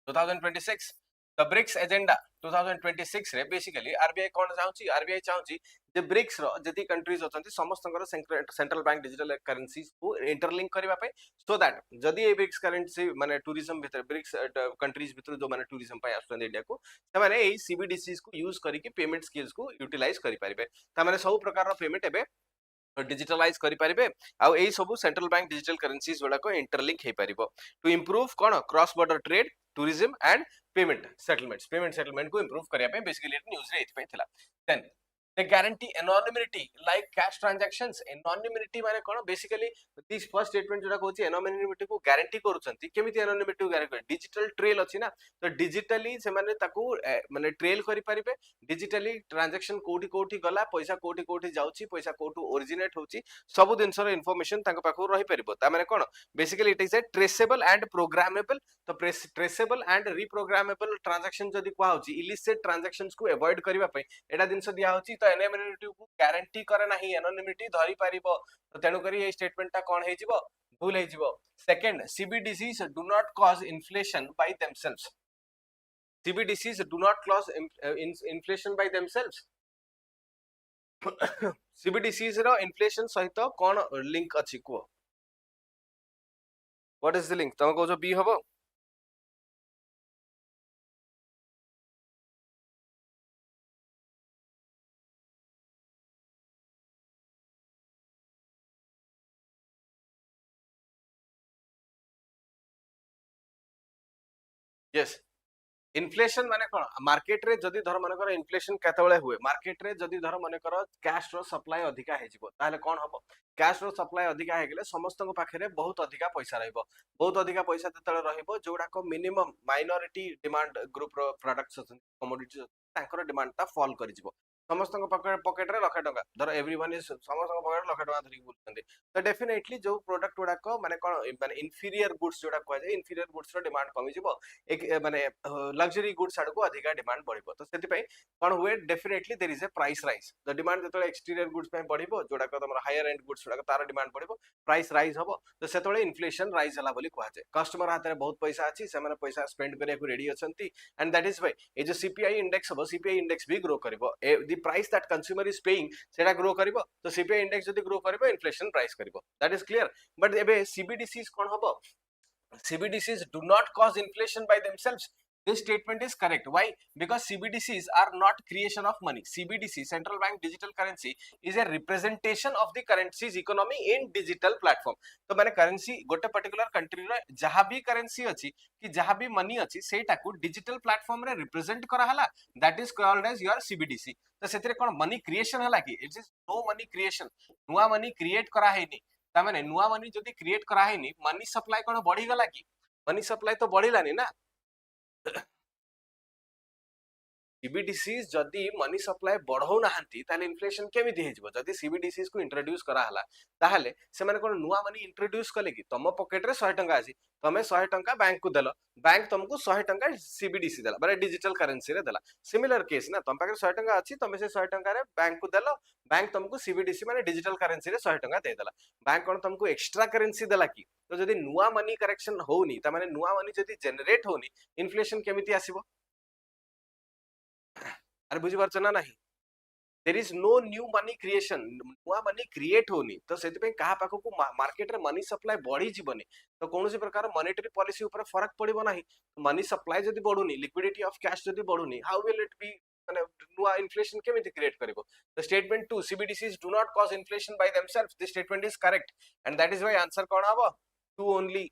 2026 the BRICS agenda 2026 रे बेसिकली आरबीआई कोन चाहूची आरबीआई चाहूची जे ब्रिक्स रो जति कंट्रीज होचंती समस्तंकर सेंट्रल बैंक डिजिटल करेंसीज को इंटरलिंक करबा पे सो दैट जदि ए ब्रिक्स करेंसी माने टूरिज्म भीतर ब्रिक्स कंट्रीज भीतर जो माने टूरिज्म पे आछन इंडिया को त माने ए सीबीडीसीज को यूज करी के पेमेंट स्किल्स को यूटिलाइज करि परिबे त माने सब प्रकार रो पेमेंट एबे डिजिटलाइज करि परिबे आ एई सब सेंट्रल बैंक डिजिटल करेंसीज वाला को इंटरलिंक हे परिबो टू इंप्रूव कोन cross border trade tourism and payment settlement को इंप्रूव करिया पे बेसिकली न्यूज़ रे इथपे थिला then they guarantee anonymity like cash transactions anonymity माने कोन बेसिकली दिस फर्स्ट स्टेटमेंट जोडा कहूची anonymity को गारंटी करूचंती केमिति anonymity को गारंटी डिजिटल ट्रेल अछि ना तो डिजिटली से माने ताकू माने ट्रेल करि परिबे डिजिटली ट्रांजैक्शन कोठी कोठी गला पैसा कोठी कोठी जाउची पैसा कोठू ओरिजिनेट होची सब दिनसर इन्फॉर्मेशन तांको पाखु रहि परिबो ता माने कोन basically it is a traceable and programmable तो ट्रेसेबल एंड रिप्रोग्रामेबल ट्रांजैक्शन जदी कोहा होची इलिसिट ट्रांजैक्शंस को अवॉइड करबा पे एडा दिनस दिया होची तो एनोनिमिटी को गारंटी करे नाही एनोनिमिटी धरि परिबो तो तेनु करी ए स्टेटमेंटटा कोन हे जिवो भूल हे जिवो second CBDCs do not cause inflation by themselves CBDCs do not cause inflation by themselves. CBDCs रो inflation सहित कोन लिंक अछि को What is the link? तम को जो B हबो yes इन्फ्लेशन माने कोन मार्केट रे जदी धर माने कर इन्फ्लेशन केतबेले हुए मार्केट रे जदी धर माने कर कैश रो सप्लाई अधिका हे जिवो ताले कोन हबो कैश रो सप्लाई अधिका हे गेले समस्त को पाखरे बहुत अधिका पैसा रहइबो बहुत अधिका पैसा ततले रहइबो जोडा को मिनिमम माइनॉरिटी डिमांड ग्रुप रो प्रोडक्ट्स कमोडिटीज तांकर डिमांड ता फॉल करि जिवो समस्त को पॉकेट रे लाख टका धर एवरीवन इज समस्त को पॉकेट लाख टका धरि बुलछन्ते तो डेफिनेटली जो प्रोडक्ट गुडा को माने कोन माने इंफीरियर गुड्स जोडा को जाय इंफीरियर गुड्स रो डिमांड कमी जिवो एक माने लग्जरी गुड्स आड़ को अधिका डिमांड बढ़िबो तो सेति पई कोन हुए definitely there is a price rise the demand जतले एक्सटीरियर गुड्स पे बढ़िबो जोडा को तमर हायर एंड गुड्स जोडा तार डिमांड बढ़िबो प्राइस राइज हबो तो सेतले इन्फ्लेशन राइज हला बोली कहै छै कस्टमर हाथ रे बहुत पैसा अछि से माने पैसा स्पेंड करे को रेडी अछंती एंड दैट इज व्हाई ए जो सीपीआई इंडेक्स हबो सीपीआई इंडेक्स भी ग्रो करबो the price that consumer is paying सेटा ग्रो करबो तो सीपीआई इंडेक्स जदी ग्रो करबो इन्फ्लेशन प्राइस करबो दैट इज क्लियर बट एबे सीबीडीसीज कोन हबो CBDCs do not cause inflation by themselves. This statement is correct. Why? Because CBDCs are not creation of money. CBDC, Central Bank Digital Currency, is a representation of the currency's economy in digital platform. तो मैंने currency गोटे particular country रे जहाँ भी currency अच्छी कि जहाँ भी money अच्छी सेटा को digital platform रे represent करा हला that is called as your CBDC. तो सेतरे कौन money creation हला कि it is no money creation. नुआ money create करा है नहीं तामाने नुआ मनी जदी क्रिएट करा हैनी मनी सप्लाई कोन बढ़ी गला कि मनी सप्लाई तो बढ़िलानी ना CBDCs जदि मनी सप्लाई बढ़ाऊ नाहंती ताले इन्फ्लेशन केमिति हेजिबो जदि CBDCs को इंट्रोड्यूस करा हला ताहले से माने कोन नुवा मनी इंट्रोड्यूस कले कि तम पॉकेट रे 100 टंका आसी तमे 100 टंका बैंक को देलो बैंक तुमको 100 टंका CBDC देला माने डिजिटल करेंसी रे देला सिमिलर केस ना तम पाखे 100 टंका अछि तमे से 100 टंका रे बैंक को देलो बैंक तुमको CBDC माने डिजिटल करेंसी रे 100 टंका दे देला बैंक कोन तुमको एक्स्ट्रा करेंसी देला कि तो जदि नुवा मनी करेक्शन होउनी ता माने नुवा मनी जदि जनरेट होउनी इन्फ्लेशन केमिति आसीबो अरे बुझी पारछ ना नाही there is no new money creation नुआ मनी क्रिएट होनी तो सेति पे कहा पाखो को मार्केट रे मनी सप्लाई बढ़ी जीवनी तो कोनोसी प्रकार मॉनेटरी पॉलिसी ऊपर फरक पड़िबो नाही मनी सप्लाई जदी बढ़ुनी लिक्विडिटी ऑफ कैश जदी बढ़ुनी हाउ विल इट बी माने नुआ इन्फ्लेशन केमिति क्रिएट करिवो the statement 2 CBDCs do not cause inflation by themselves this statement is correct and that is why answer कोन हबो 2 ओनली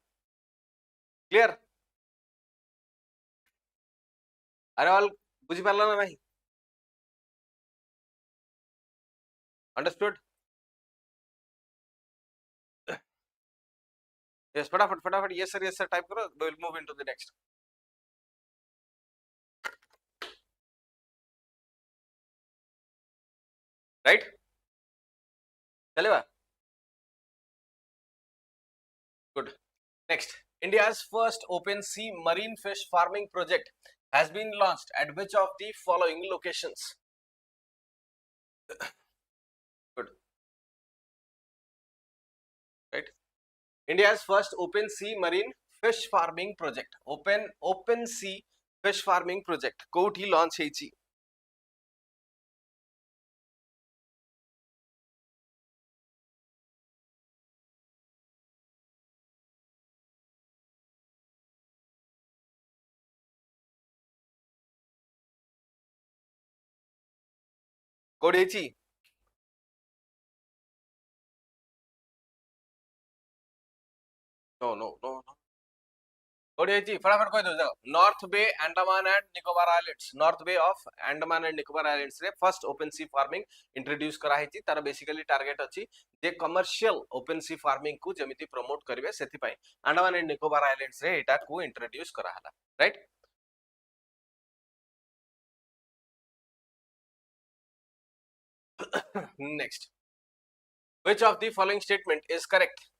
क्लियर अरे ऑल बुझी पारला ना नाही अंडरस्टूड yes फटाफट yes sir type करो we will move into the next right चलेगा good next India's first open sea marine fish farming project has been launched at which of the following locations good right India's first open sea marine fish farming project open sea fish farming project कोठी launch हेची कोठी हेची no ओडियाची फटाफट कह दो North Bay Andaman and Nicobar islands North Bay of Andaman and Nicobar islands रे first open sea farming introduce करा हेची तार बेसिकली टारगेट अछि जे कमर्शियल ओपन सी फार्मिंग को जेमिति प्रमोट करिवे सेति पई अंडमान एंड निकोबार आइलैंड्स रे एटा को इंट्रोड्यूस करा हला right next which of the following statement is correct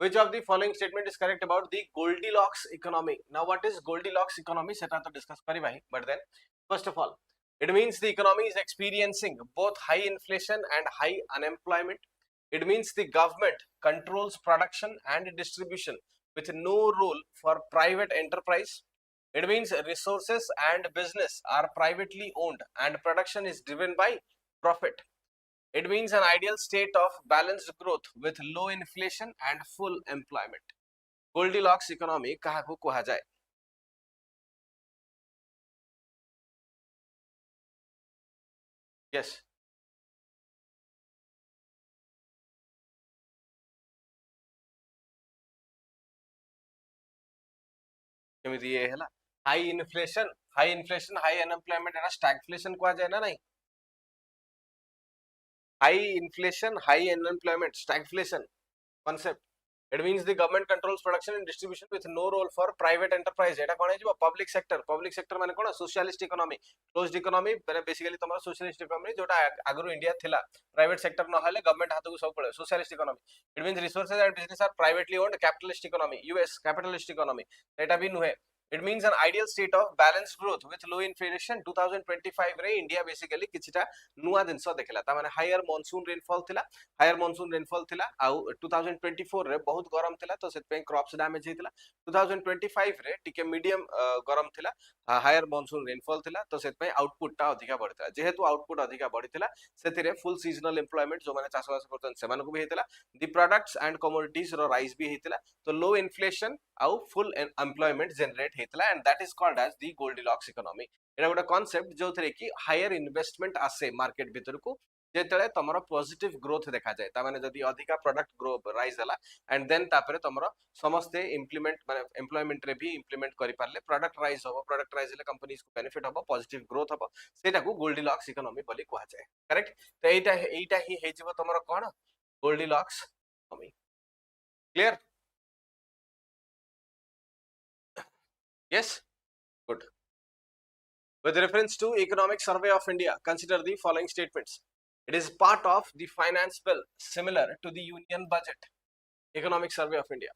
Which of the following statement is correct about the Goldilocks economy? Now, what is Goldilocks economy? Seta to discuss kariba hi. But then, first of all, it means the economy is experiencing both high inflation and high unemployment. It means the government controls production and distribution with no role for private enterprise. It means resources and business are privately owned and production is driven by profit. It means an ideal state of balanced growth with low inflation and full employment. Goldilocks economy kahaku kuha jaye? Yes. केमिति ये हैला high inflation high unemployment एटा stagflation कुआ जाए ना नहीं high inflation, high unemployment, stagflation concept. It means the government controls production and distribution with no role for private enterprise. Etah cone हेजिबो public sector माने कोन socialist economy, closed economy माने basically तमरा socialist economy जोटा आगरो India थिला private sector न हले government हाथ को सब पड़े socialist economy. It means resources and business are privately owned capitalist economy, US capitalist economy. एटा भी नुहे It means an ideal state of balanced growth with low inflation. 2025 रे इंडिया बेसिकली किछटा नुआ दिनस देखला ता माने हायर मॉनसून रेनफॉल थिला आउ 2024 रे बहुत गरम थिला तो सेत पे क्रॉप्स डैमेज हेतिला 2025 रे टिके मीडियम गरम थिला हायर मॉनसून रेनफॉल थिला तो सेत पे आउटपुट ता अधिका बढ़ितला जेहेतु आउटपुट अधिका बढ़ितला सेतिरे फुल सीजनल एम्प्लॉयमेंट जो माने चाषबास करतन से मानको भी हेतिला द प्रोडक्ट्स एंड कमोडिटीज रो राइज भी हेतिला तो लो इन्फ्लेशन आउ फुल एम्प्लॉयमेंट जनरेट हेतिला and that is called as the Goldilocks economy एटा गोटा कांसेप्ट जो थरे कि हायर इन्वेस्टमेंट आसे मार्केट भीतर को जेतले तमरो पॉजिटिव ग्रोथ देखा जाए ता माने जदी अधिका प्रोडक्ट ग्रो राइज हला एंड देन तापरे तमरो समस्त इंप्लीमेंट माने एम्प्लॉयमेंट रे भी इंप्लीमेंट करि पारले प्रोडक्ट राइज हेले कंपनीज को बेनिफिट हबो पॉजिटिव ग्रोथ हबो सेटा को गोल्डीलॉक्स इकोनॉमी बोली कहा जाए करेक्ट तो एटा ही हेजिबो तमरो कोन Goldilocks economy clear Yes, good. With reference to Economic Survey of India, consider the following statements. It is part of the finance bill similar to the union budget. Economic Survey of India.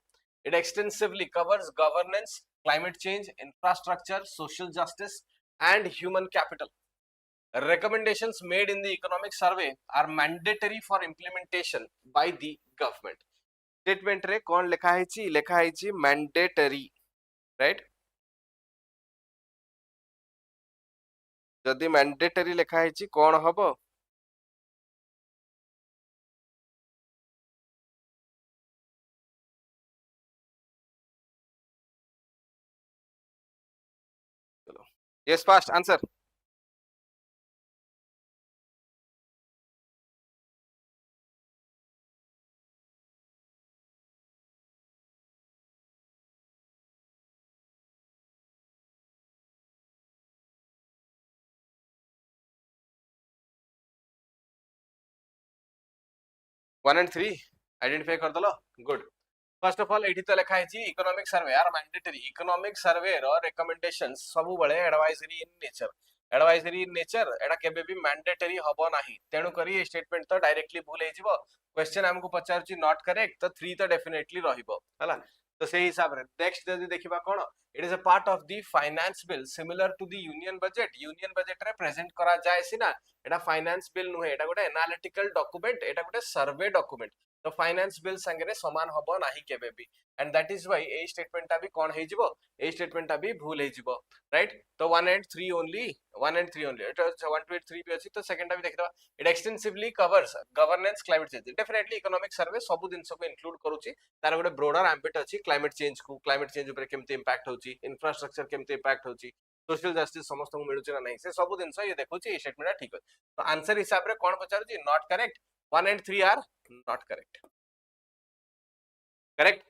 It extensively covers governance, climate change, infrastructure, social justice, and human capital. Recommendations made in the economic survey are mandatory for implementation by the government. Statement रे कौन लिखा है ची mandatory, right? जदि mandatory लिखा है ची कौन हबो? Yes, fast answer. One and three identify कर दलो. Good. First of all, एठी तो लिखा है जी economic survey are mandatory. Economic survey रो रिकमेंडेशंस सब बळे advisory in nature. Advisory in nature एडा केबे भी मैंडेटरी हबो नाही. तेणु करी ए स्टेटमेंट तो डायरेक्टली भूल हे जिवो. क्वेश्चन हमको पचारची नॉट करेक्ट तो 3 तो डेफिनेटली रहिबो. हला तो सेही हिसाब रे नेक्स्ट जदी देखिबा कोन it is a part of the finance bill similar to the union budget रे प्रेजेंट करा जाय सिना एडा फाइनेंस बिल नुहे एडा गोटे एनालिटिकल डॉक्यूमेंट एडा गोटे सर्वे डॉक्यूमेंट तो फाइनेंस बिल संगे समान हबो नाही केबे भी and that is why A statement टा भी कोन हे जिवो ए स्टेटमेंट टा भी भूल हे जिवो राइट तो 1 and 3 only 1 and 3 only it 1 to 3 भी अछि तो सेकंड टा भी देखिबा it extensively covers governance climate change definitely economic survey सब दिन को इंक्लूड करूची तार गोटे ब्रोडर एम्बिट अछि क्लाइमेट चेंज ऊपर केमते इंपैक्ट होची इंफ्रास्ट्रक्चर केमते इंपैक्ट होची सोशल जस्टिस समस्त को मिलुची ना नहीं से सब दिन ये देखुची ए स्टेटमेंट ठीक अछि तो आंसर हिसाब रे कोन पचारुची not correct 1 and 3 are not correct. Correct.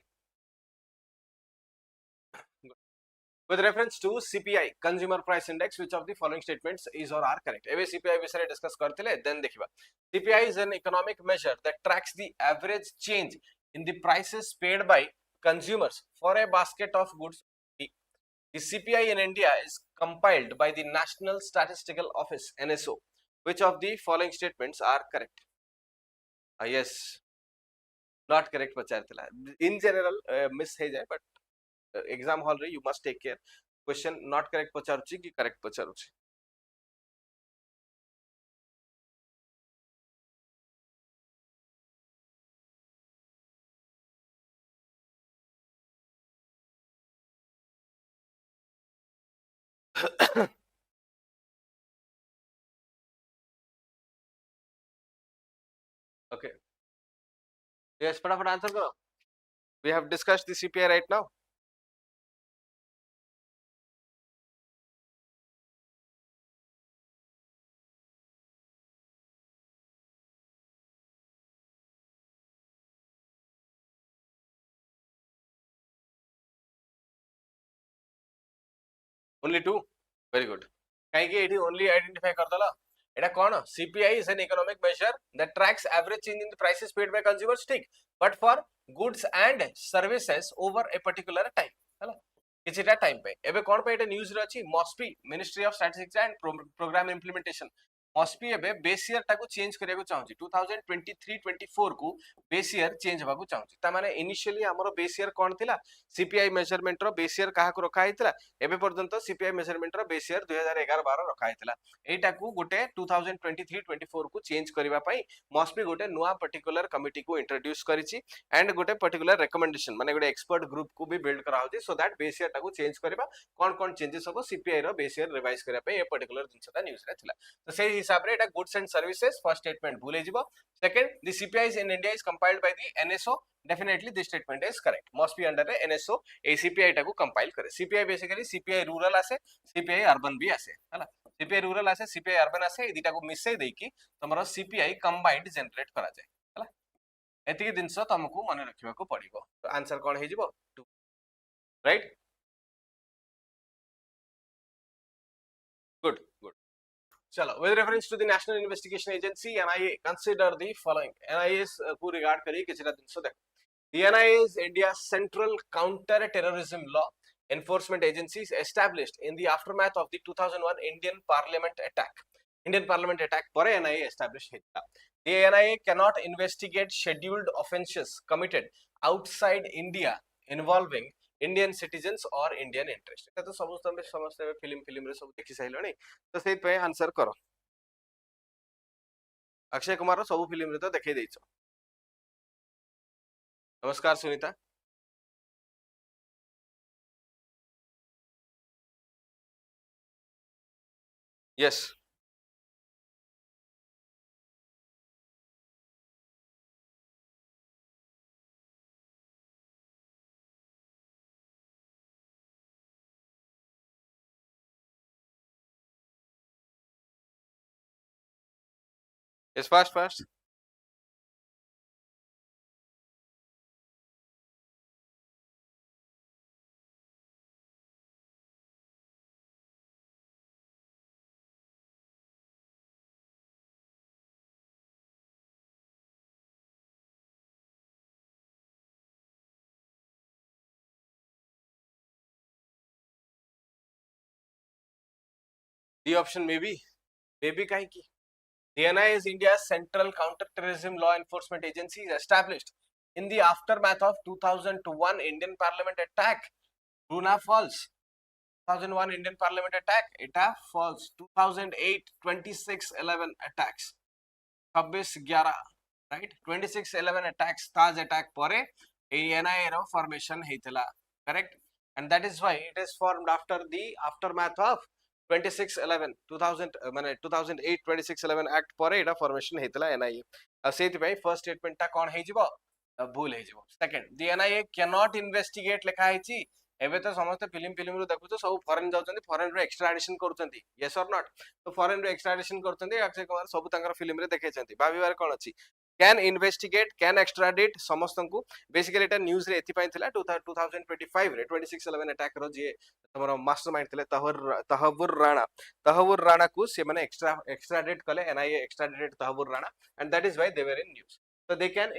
With reference to CPI, Consumer Price Index, which of the following statements is or are correct? एवे CPI विषय डिस्कस करते ले, then देखिबा. CPI is an economic measure that tracks the average change in the prices paid by consumers for a basket of goods. The CPI in India is compiled by the National Statistical Office (NSO). Which of the following statements are correct? Yes. Not correct पचारतला. In general, miss हे जाए, but exam hall रे you must take care. Question not correct पचारुची कि correct पचारुची. Okay. Yes, फटाफट answer करो. We have discussed the CPI right now. Only two. Very good. कहीं के एठी only identify कर दला. एटा कौन? CPI is an economic measure that tracks average change in the prices paid by consumers. ठीक. But for goods and services over a particular time. है ना? किसीटा time पे एबे कोन पे एटा न्यूज रे अछि MOSPI ministry of statistics and programme implementation MOSPI एबे base year टाको चेंज करिया को चाहूची 2023-24 को बेस ईयर चेंज होबा को चाहूची ता माने इनिशियली हमरो बेस ईयर कोन थिला सीपीआई मेजरमेंट रो बेस ईयर काहा को रखा हितला एबे पर्यंत सीपीआई मेजरमेंट रो बेस ईयर 2011-12 रखा हितला एटा को गोटे 2023-24 को चेंज करबा पई मॉस्पी गोटे नुवा पर्टिकुलर कमिटी को इंट्रोड्यूस करिछि एंड गोटे पर्टिकुलर रिकमेंडेशन माने गोटे एक्सपर्ट ग्रुप को भी बिल्ड करा होछि सो दैट बेस ईयर टाको चेंज करबा कोन चेंजेस होबो सीपीआई रो बेस ईयर रिवाइज करबा पई ए पर्टिकुलर जिंसटा न्यूज रे थिला तो से हिसाब रे एटा goods and services first statement भूले जिवो second the CPI in India is compiled by the NSO definitely this statement is correct must be under the NSO ACPI टाको कंपाइल करे CPI बेसिकली CPI रूरल आसे CPI urban भी आसे हला CPI rural आसे CPI urban आसे ए दिटा को मिसै देई कि तमरो CPI कंबाइंड जनरेट करा जाय हला एतिके दिनस तुमको मन रखिबा को पड़िबो तो आंसर कोन हे जिवो 2 राइट गुड गुड चलो with reference to the National Investigation Agency NIA consider the following NIA को रिगार्ड करी किछरा दिन सो देख the NIA is India's central counter terrorism law enforcement agencies established in the aftermath of the 2001 Indian Parliament attack. Indian Parliament attack ପରେ NIA established ହେଇଥିଲା. The NIA cannot investigate scheduled offences committed outside India involving Indian citizens or Indian interest. এটা ତ ସମସ୍ତେ film ରେ ସବୁ ଦେଖି ସାରିଲଣି, ତ ସେଇପାଇଁ ଆନ୍ସର କର. अक्षय कुमार सब फिल्म रे तो देखै दैछ. नमस्कार Sunita. Yes. Yes, fast. The option may be kahi ki. The NIA is India's central counter-terrorism law enforcement agency established in the aftermath of 2001 Indian Parliament attack. True na false? 2001 Indian Parliament attack. Eta false. 2008 26/11 attacks. 26/11, right? 26/11 attacks, Taj attack pore NIA ro formation heitila, correct? And that is why it is formed after the aftermath of 26/11 2000 माने 2008 26/11 act परे एटा formation हेतला NIA. सेति भाई first statement ता कोन हे जिवो भूल हे जिवो. Second, the NIA cannot investigate लेखा हेची. एबे तो समस्त फिल्म रो देखु तो सब फॉरेन जाउचंदी, फॉरेन रो एक्सट्राडिशन करूचंदी. Yes or not? तो फॉरेन रो एक्सट्राडिशन करूचंदी. अक्षय कुमार सब तांकर फिल्म रे देखेचंदी. भाबीबार कोन अछि, can investigate, can extradite समस्तंकु. बेसिकली एटा न्यूज रे एथि पई थिला 2025 रे 26/11 अटैक रो जे तमरो मास्टरमाइंड थिले तहवुर राणा को से माने एक्स्ट्राडेट कले. NIA extradited तहवुर Rana, and that is why they were in news. So they can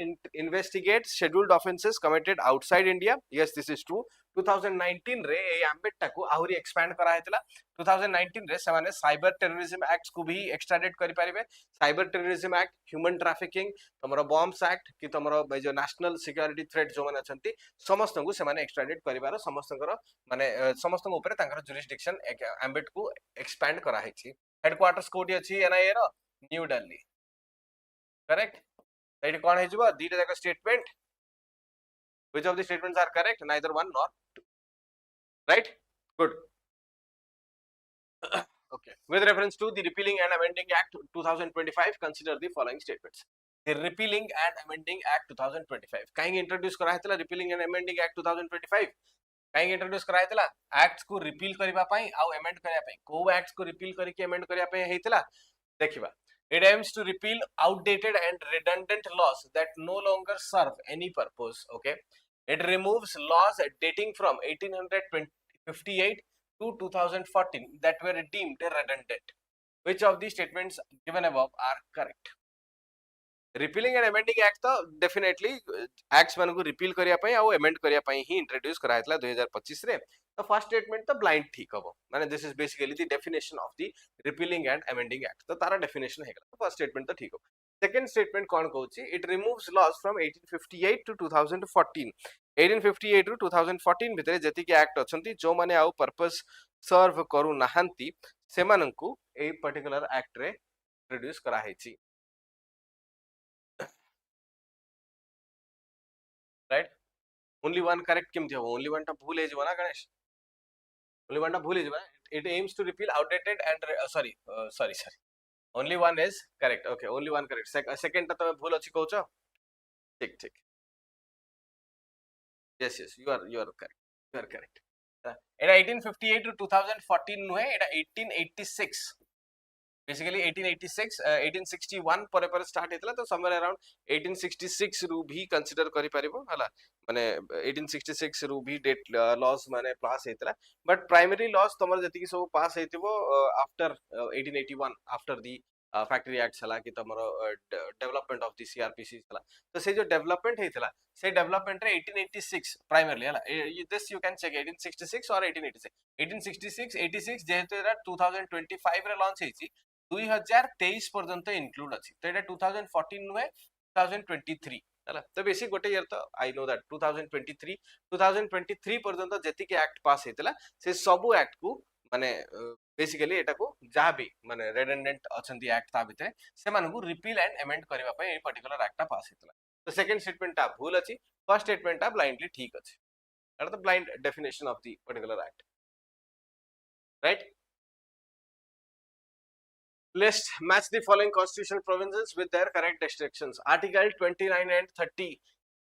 investigate scheduled offences committed outside India. Yes, this is true. 2019 रे ए एम्बिट टाको आहुरी एक्सपैंड करा हेतला. 2019 रे से माने साइबर टेररिज्म एक्ट्स को भी एक्स्ट्राडिट करि परिबे. Cyber terrorism act, human trafficking, तमरो बॉम्ब्स एक्ट कि तमरो जो नेशनल सिक्योरिटी थ्रेट जो माने अछंती समस्त को से माने एक्स्ट्राडिट करिवार समस्तकर माने समस्त ऊपर तांकर जुरिसडिक्शन एम्बिट को एक्सपैंड करा हेछि. हेडक्वार्टर्स कोठी अछि NIA रो न्यू दिल्ली, करेक्ट? एठी कोन हे जिवो दीटा जाक statement. Which of the statements are correct? Neither one nor two. Right? Good. Okay. With reference to the Repealing and Amending Act 2025, consider the following statements. The Repealing and Amending Act 2025. कहीं introduce करा हेतला Repealing and Amending Act 2025. कहीं introduce करा हेतला acts को repeal करिबा पई आ amend करिया पई. को acts को repeal करि के amend करिया पई हेतला देखिबा. It aims to repeal outdated and redundant laws that no longer serve any purpose. Okay. It removes laws dating from 1858 to 2014 that were deemed redundant. Which of these statements given above are correct? Repealing and Amending Act तो definitely acts मान को repeal करिया पई आ amend करिया पई ही introduce करा हेतला 2025 रे. तो first statement तो blind ठीक हबो. माने this is basically the definition of the Repealing and Amending Act. तो तारा definition हेगला. तो first statement तो ठीक हो. Second statement कौन कहउची? It removes laws from 1858 to 2014. 1858 ରୁ 2014 भितरे जति के एक्ट अछंती जो माने आउ पर्पस सर्व करू नाहंती सेमानंकु ए पर्टिकुलर एक्ट रे इंट्रोड्यूस करा हेची. राइट? ओनली वन करेक्ट केमथि हो? ओनली वन टा भूल हे जबो ना गणेश. ओनली वन टा भूल हे जबो. It aims to repeal outdated and sorry. Only one is correct. Okay, only one correct. Second टा तमे भूल अछि कहउछो. ठीक. Yes, you are correct. You are correct. Eta 1858 to 2014 नुहे, एटा 1886. Basically 1886 1861 पर स्टार्ट हेतला. तो somewhere around 1866 रु भी कंसीडर करि परिबो हला. माने 1866 रु भी डेट लॉस माने पास हेतला. बट प्राइमरी लॉस तमर जति कि सब पास हेतिबो after 1881 after the factory act हला कि तमरो डेवलपमेंट ऑफ द सीआरपीसी हला तो से जो डेवलपमेंट हेतला से डेवलपमेंट रे 1886 प्राइमरली हला दिस यू कैन चेक 1866 और 1886 1866 86 जेहेतु एरा 2025 रे लॉन्च हेची 2023 पर्यंत इंक्लूड अछि तो एटा 2014 नुहे 2023 हला तो बेसिक गोटे ईयर तो आई नो दैट 2023 पर्यंत जेतिक एक्ट पास हेतला से सब एक्ट को माने बेसिकली एटा को जहाँ भी माने रेडेंडेंट अछंती एक्ट ता भितरे से मानकु रिपील एंड अमेंड करबा पय ए पर्टिकुलर एक्ट ता पास हेतला तो सेकंड स्टेटमेंट ता भूल अछि फर्स्ट स्टेटमेंट ता ब्लाइंडली ठीक अछि एटा तो blind definition of the particular act right List match the following constitutional provisions with their correct restrictions. Article 29 and 30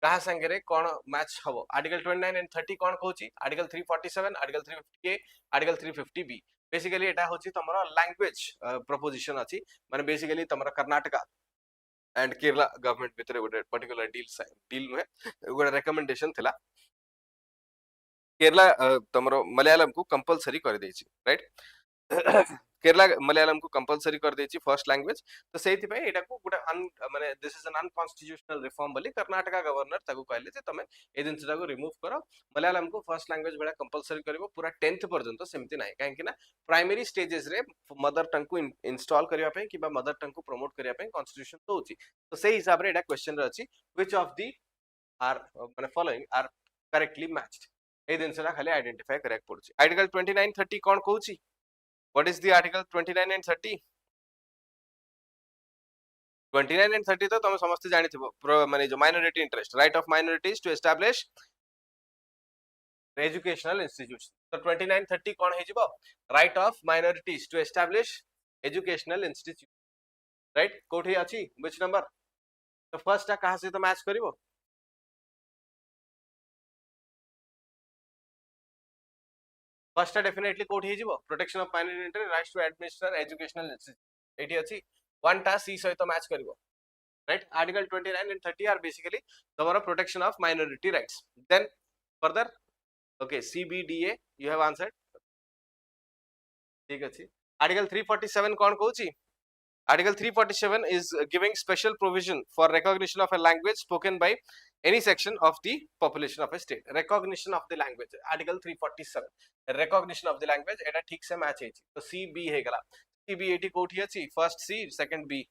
कहा संगे कौन मैच हम आर्टिकल 29 एंड 30 कौन कहूची article 347 article 350 article 350 B basically एटा होची तमरा लैंग्वेज प्रोपोजिशन अछि माने बेसिकली तमरा कर्नाटका एंड केरला गवर्नमेंट भितर गोटे पर्टिकुलर डील में गोटे रिकमेंडेशन थिला केरला तमरो मलयालम को कंपलसरी कर देछि राइट केरला मलयालम को कंपलसरी कर देछि फर्स्ट लैंग्वेज तो सेति पे एटा को गुटा माने this is an unconstitutional reform बोली कर्नाटका गवर्नर ताको कहले जे तमे ए दिन को रिमूव करो मलयालम को फर्स्ट लैंग्वेज बेला कंपलसरी करबो पूरा 10th पर्यंत सेमति नाही काहे कि ना प्राइमरी स्टेजेस रे मदर टंग को इंस्टॉल करिया पे कि मदर टंग को प्रमोट करिया पे कॉन्स्टिट्यूशन दोछि तो सेही हिसाब रे एटा क्वेश्चन रे अछि व्हिच ऑफ द आर माने फॉलोइंग आर करेक्टली मैच्ड ए दिन खाली आइडेंटिफाई करेक्ट पड़छि आर्टिकल 29 30 कोन कहूछि What is the article 29 and 30? 29 and 30 तो तुम समझते जानी थी माने जो minority interest right of minorities to establish educational institution तो 29 30 कोन हे जिवो right of minorities to establish educational institution right कोठी अछि व्हिच नंबर तो फर्स्ट टा कहां से तो मैच करिवो फर्स्ट डेफिनेटली कोठी हे जिवो protection of minority interest rights to administer educational institution एठी अछि वन टा सी सहित मैच करिवो right article 29 and 30 are basically the protection of minority rights then further okay cbda you have answered ठीक अछि article 347 cone कहूची article 347 is giving special provision for recognition of a language spoken by any section of the population of a state recognition of the language article 347 recognition of the language एटा ठीक से match हेची तो cb हे गला cb एटी कोठी अछि first c second b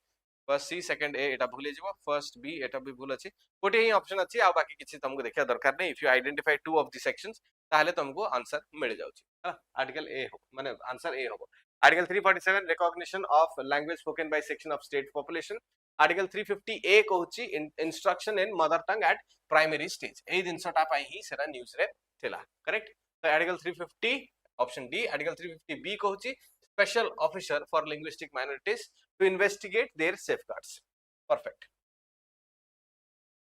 first C second A एटा भूले जिवो फर्स्ट बी एटा भी भूल अछि कोटे ही ऑप्शन अछि आ बाकी किछि तुमको देखिया दरकार नै if you identify two of the sections ताहले तुमको आंसर मिल जाउछि आर्टिकल ए हो माने आंसर ए हो article 347 recognition of language spoken by section of state population article 350 ए कहउछि instruction in mother tongue at primary stage ए दिनसटा पाई ही सेरा न्यूज रे थिला करेक्ट तो article 350 option D article 350 B कहउछि special officer for linguistic minorities to investigate their safeguards. Perfect.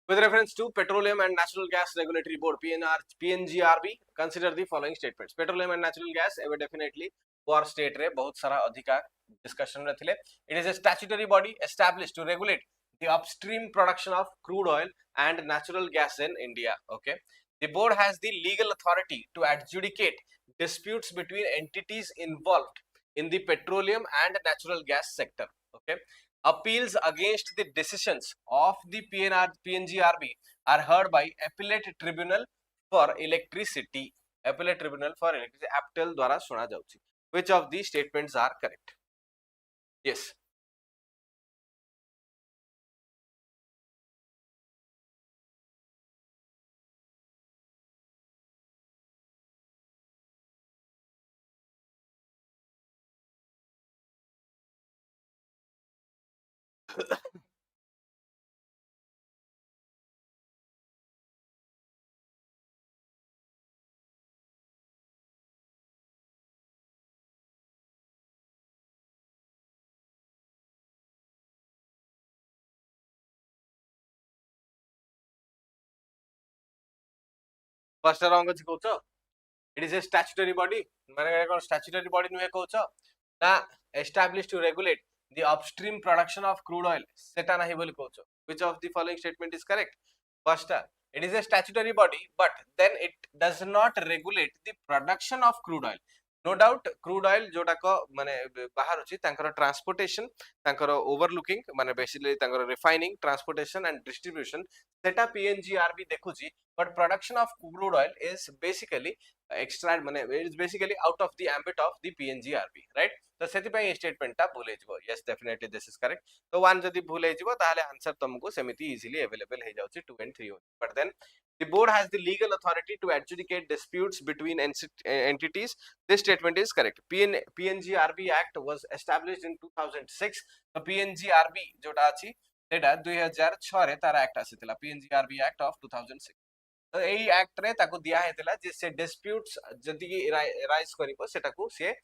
With reference to Petroleum and Natural Gas Regulatory Board PNGRB, consider the following statements. Petroleum and Natural Gas ever definitely for state रे बहुत सारा अधिकार discussion रे थिले. It is a statutory body established to regulate the upstream production of crude oil and natural gas in India. Okay. The board has the legal authority to adjudicate disputes between entities involved in the petroleum and natural gas sector. Okay, appeals against the decisions of the PNGRB are heard by appellate tribunal for electricity. Appellate tribunal for electricity appel द्वारा सुना जाउछि. Which of these statements are correct? Yes. First wrong अछि कहउछ it is a statutory body माने कोन statutory body नुहे कहउछ ना established to regulate the upstream production of crude oil सेटा नाही बोली कहउछ which of the following statement is correct first it is a statutory body but then it does not regulate the production of crude oil no doubt crude oil जोटाक माने बाहर अछि तांकर transportation तांकर overlooking माने बेसिकली तांकर refining transportation and distribution सेटा PNGRB देखुची but production of crude oil is basically extract माने is basically out of the ambit of the PNGRB right तो सेति पई स्टेटमेंट ता भूल हेजबो yes definitely this is correct तो वन जदी भूल हेजबो ताले आंसर तुमको सेमिति इजीली अवेलेबल हे जाउची 2 and 3 but then the board has the legal authority to adjudicate disputes between entities. This statement is correct. PNGRB Act was established in 2006. The PNGRB जोटा अछि सेटा 2006 रे तार एक्ट आसीतला PNGRB Act of 2006. तो एई act रे ताको दिया हेतला जे से डिस्प्यूट्स जदी की राइज करिवो सेटाको से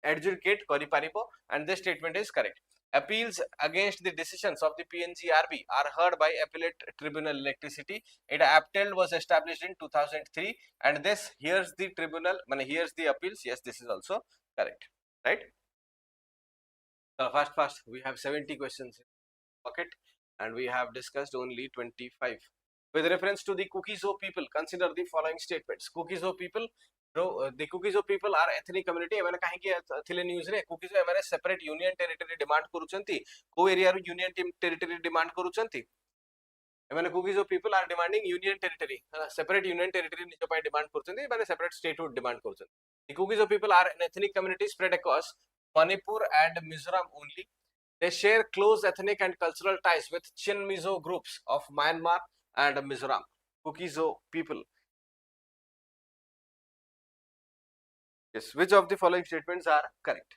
adjudicate करि पारिबो and this statement is correct. Appeals against the decisions of the PNGRB are heard by Appellate Tribunal Electricity. It APTEL was established in 2003 and this here's the tribunal, here's the appeals. Yes, this is also correct, right? So first we have 70 questions in the pocket and we have discussed only 25. With reference to the Kukizo people, consider the following statements. Kukizo people, the Kukizo people are ethnic community. एमाने काहे कि थिले news रे Kukizo एमाने separate union territory demand करूचंती को area रो union territory demand करूचंती एमाने Kukizo people are demanding union territory separate union territory निज पाई डिमांड करूचंती एमाने सेपरेट स्टेटहुड डिमांड करूचंती the Kukizo people are an ethnic community spread across Manipur and Mizoram only. They share close ethnic and cultural ties with Chin Mizo groups of Myanmar and Mizoram. Kukizo people. Yes, which of the following statements are correct?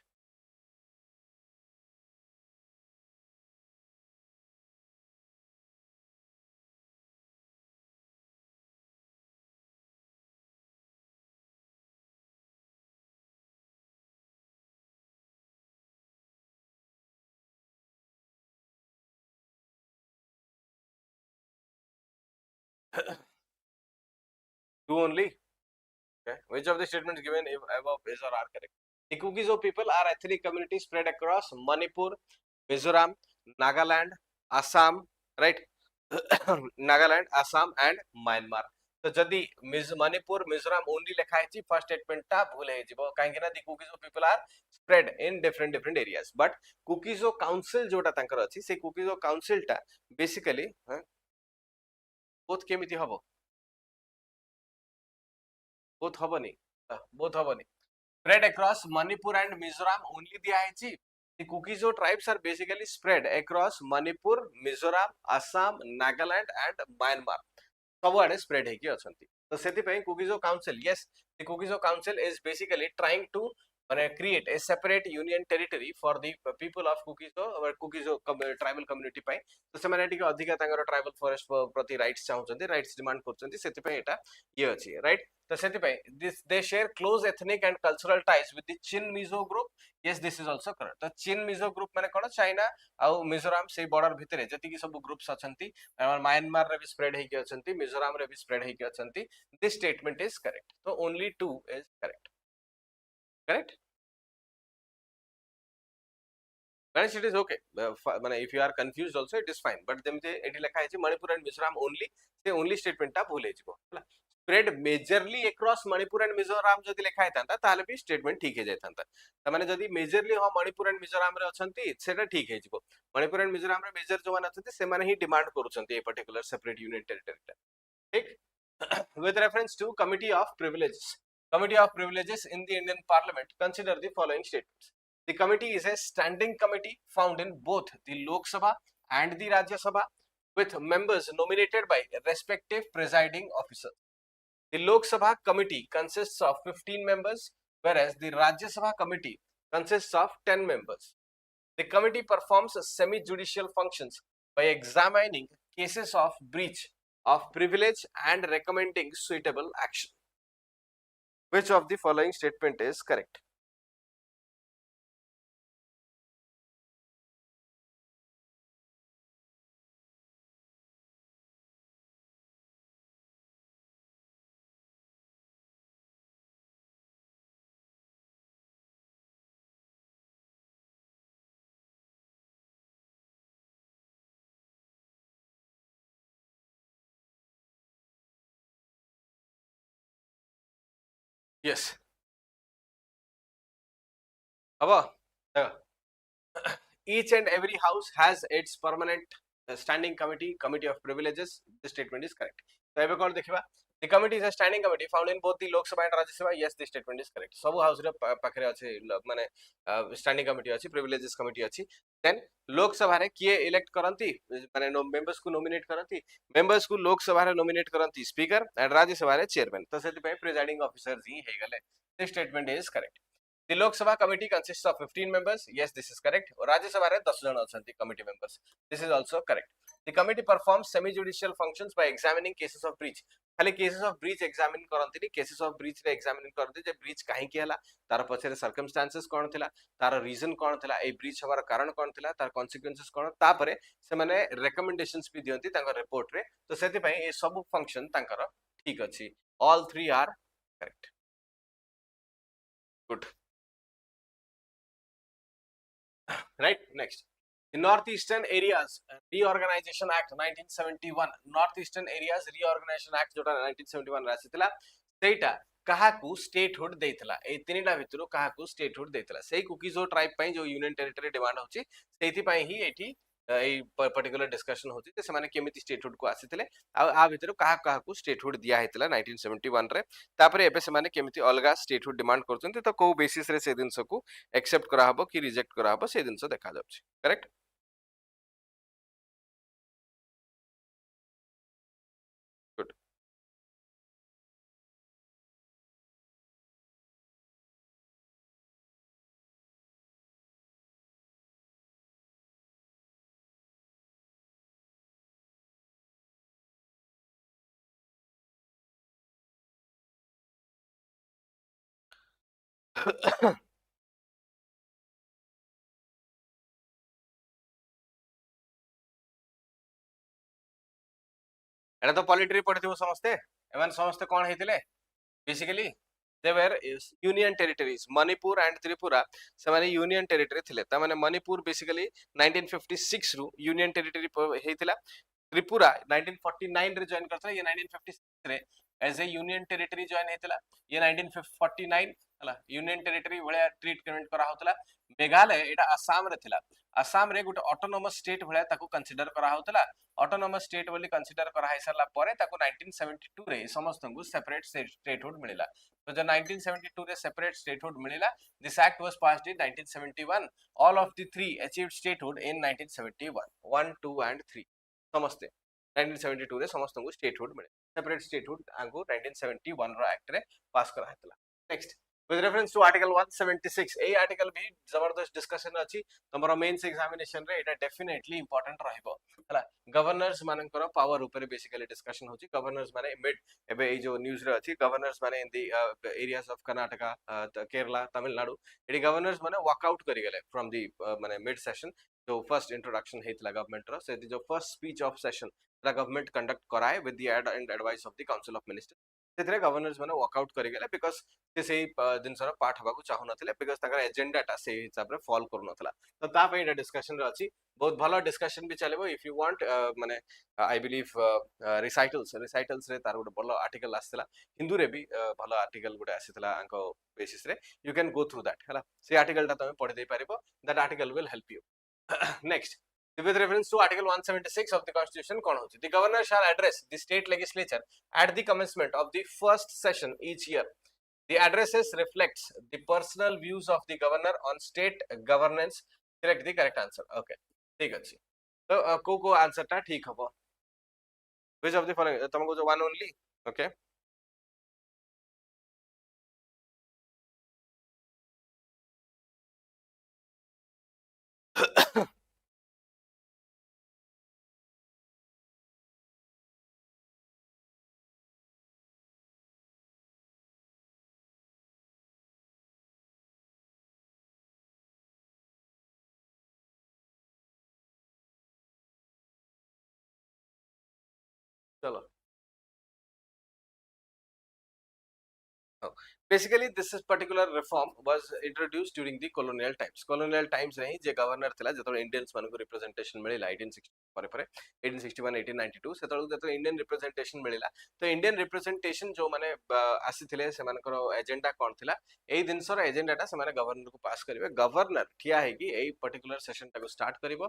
Two only. Okay. Which of the statements given above is or are correct? The Kukizo people are ethnic communities spread across Manipur, Mizoram, Nagaland, Assam, right? Nagaland, Assam, and Myanmar. तो जदि Manipur Mizoram only लिखा है first statement टा भूल है जीवो काहे ना the Kukizo people are spread in different areas but Kukizo council जोटा तांकर अछि से कुकीजो काउंसिल टा बेसिकली बोथ केमिति हबो बोथ हबनी बोथ हबनी spread across Manipur and Mizoram only दिया है जी the Kukizo tribes are basically spread across Manipur, Mizoram, Assam, Nagaland and Myanmar सबुआडे स्प्रेड है कि अछंती तो सेति पई Kukizo council yes the Kukizo council is basically trying to माने create a separate union territory for the people of Kukizo और Kukizo tribal community पई तो सेमाने टिके अधिका तांगर ट्राइबल फॉरेस्ट प्रति राइट्स चाहउचंती राइट्स डिमांड करचंती सेति पई एटा ये अछि राइट तो सेति पई this they share close ethnic and cultural ties with the chin Mizo group yes this is also correct तो चिन मिजो ग्रुप माने कोन चाइना आ मिजोराम से बॉर्डर भितरे जति कि सब ग्रुप्स अछंती म्यांमार रे भी स्प्रेड है कि अछंती मिजोराम रे भी स्प्रेड है कि अछंती दिस स्टेटमेंट इज करेक्ट तो only 2 is correct correct Ganesh, it is okay. If you are confused also, it is fine. But them it lekha hai Manipur and Mizoram only. The only statement ta bhule jibo. Spread majorly across Manipur and Mizoram जदि lekha हेतंता ताले भी statement ठीक हे जायतंता. तमाने जदि majorly हो Manipur and Mizoram रे अछंती सेटा ठीक हे जिवो. Manipur and Mizoram रे major जो मान अछंती से माने ही demand करूछंती ए particular separate union territory. ठीक? With reference to Committee of Privileges. Committee of Privileges in the Indian Parliament consider the following statements. The committee is a standing committee found in both the Lok Sabha and the Rajya Sabha with members nominated by respective presiding officers. The Lok Sabha committee consists of 15 members, whereas the Rajya Sabha committee consists of 10 members. The committee performs semi-judicial functions by examining cases of breach of privilege and recommending suitable action. Which of the following statement is correct? Yes. हबो each and every house has its permanent standing committee of privileges. This statement is correct. तो एबे कोन देखिबा, the committee is a standing committee found in both the Lok Sabha and Rajya Sabha. Yes, this statement is correct. सब house रे पाखरे अछि माने standing committee अछि, privileges committee अछि. देन लोक सभा रे किए इलेक्ट करंती माने मेंबर्स को नॉमिनेट करंती, मेंबर्स को लोक सभा रे नॉमिनेट करंती स्पीकर एंड राज्य सभा रे चेयरमैन. तो सेति पे प्रिजाइडिंग ऑफिसर ही हे गले. This statement is correct. The Lok Sabha committee consists of 15 members. Yes, this is correct. Rajya Sabha re 10 jana achanti committee members. This is also correct. The committee performs semi-judicial functions by examining cases of breach. खाली cases of breach examine करंती, cases of breach रे examine करंती जे breach काहे की हला, तार पछरे circumstances कोन थिला, तार reason कोन थिला, ए breach हवार कारण कोन थिला, तार consequences कोन, तापरे से माने recommendations भी दियंती तांकर report रे. तो सेति पई ए सब function तांकर ठीक अछि. All three are correct. Good. Right, next. The Northeastern Areas Reorganization Act 1971. Northeastern Areas Reorganization Act जोटा 1971 रासितला सेटा काहाकू स्टेटहुड देइतला. ए तीनटा भितरु काहाकू स्टेटहुड देइतला. सेही कुकीजो ट्राइब पई जो यूनियन टेरिटरी डिमांड होची सेति पई ही एठी ए पर्टिकुलर डिस्कशन होची जे से माने केमिति स्टेटहुड को आसीतले आ भितरु काहाकू स्टेटहुड दिया हेतला 1971 रे. तापरे एबे से माने केमिति अलगा स्टेटहुड डिमांड करचंती तो को बेसिस रे से दिनस को एक्सेप्ट करा हबो कि रिजेक्ट करा हबो से दिनस देखा जाउची. करेक्ट. गुड. एटा तो पॉलिटी पढ़िथिबो समस्ते. एमान समस्ते कोन हेतिले basically they were union territories. Manipur and Tripura से माने union territory थिले. ता माने मणिपुर बेसिकली 1956 रु union territory हेतिला. त्रिपुरा 1949 रे जॉइन करथला. ये 1956 रे as a union territory join हेतला. ये 1949 हला यूनियन टेरिटरी भले ट्रीटमेंट करा होतला. मेघालय एटा असम रे थिला. असम रे गुटे ऑटोनोमस स्टेट भले ताको कंसीडर करा होतला. ऑटोनोमस स्टेट बोली कंसीडर करा हैसला परे ताको 1972 रे समस्त को सेपरेट स्टेटहुड मिलिला. तो जो 1972 रे सेपरेट स्टेटहुड मिलिला. This act was passed in 1971. All of the three achieved statehood in 1971. 1, 2 and 3 समस्ते 1972 रे समस्त को स्टेटहुड मिले. सेपरेट स्टेटहुड आगु 1971 रो एक्ट रे पास करा हेतला. Next with reference to article 176 ए आर्टिकल भी जबरदस्त डिस्कशन अछि. तमरो मेंस एग्जामिनेशन रे एटा डेफिनेटली इंपोर्टेंट रहइबो हला. गवर्नर्स मानकर पावर ऊपर बेसिकली डिस्कशन होची. गवर्नर्स माने मिड एबे ए जो न्यूज रे अछि गवर्नर्स माने in the areas of Karnataka, Kerala, Tamil Nadu एडी गवर्नर्स माने वॉकआउट करि गेले फ्रॉम दी माने मिड सेशन. जो फर्स्ट इंट्रोडक्शन हेतला गवर्नमेंट रो से जो first speech of session the government conduct कराए with the advice of the council of ministers. सेतरे गवर्नर्स माने वॉकआउट करि गेले बिकॉज़ से सेही जिनसर पाठ हबा को चाहु नथिले बिकॉज़ तकर एजेंडा टा से हिसाब रे फॉलो करू नथला. तो ता पे एटा डिस्कशन रे अछि. बहुत भलो डिस्कशन भी चलेबो. इफ यू वांट माने आई बिलीव रिसाइटल्स रे तार गोटे भलो आर्टिकल आसला. हिंदू रे भी भलो आर्टिकल गोटे आसीतला अंको बेसिस रे. You can go through that हला. से आर्टिकल टा तमे पढि दे पारिबो. That article will help you. Next, with reference to Article 176 of the Constitution, the Governor shall address the state legislature at the commencement of the first session each year. The addresses reflects the personal views of the Governor on state governance. Select the correct answer. Okay, ठीक अछि. तो को answer टा ठीक हबो. Which of the following? तुमको जो one only. Okay. चलो. Basically, this is particular reform was introduced during the colonial times. Colonial times रही जे गवर्नर थिला जतो इंडियंस मानको रिप्रेजेंटेशन मिलिला 1860 ପରେ ପରେ 1861 1892 ସେତେବେଳକୁ ଯେତେବେଳେ ଇଣ୍ଡିଆନ୍ ରିପ୍ରେଜେଣ୍ଟେସନ ମିଳିଲା ତ ଇଣ୍ଡିଆନ୍ ରିପ୍ରେଜେଣ୍ଟେସନ ଯୋଉମାନେ ଆସିଥିଲେ ସେମାନଙ୍କର ଏଜେଣ୍ଡା କ'ଣ ଥିଲା ଏଇ ଜିନିଷର ଏଜେଣ୍ଡାଟା ସେମାନେ ଗଭର୍ଣ୍ଣରକୁ ପାସ୍ କରିବେ ଗଭର୍ଣ୍ଣର ଠିଆ ହେଇକି ଏଇ ପର୍ଟିକୁଲାର ସେସନଟାକୁ ଷ୍ଟାର୍ଟ କରିବ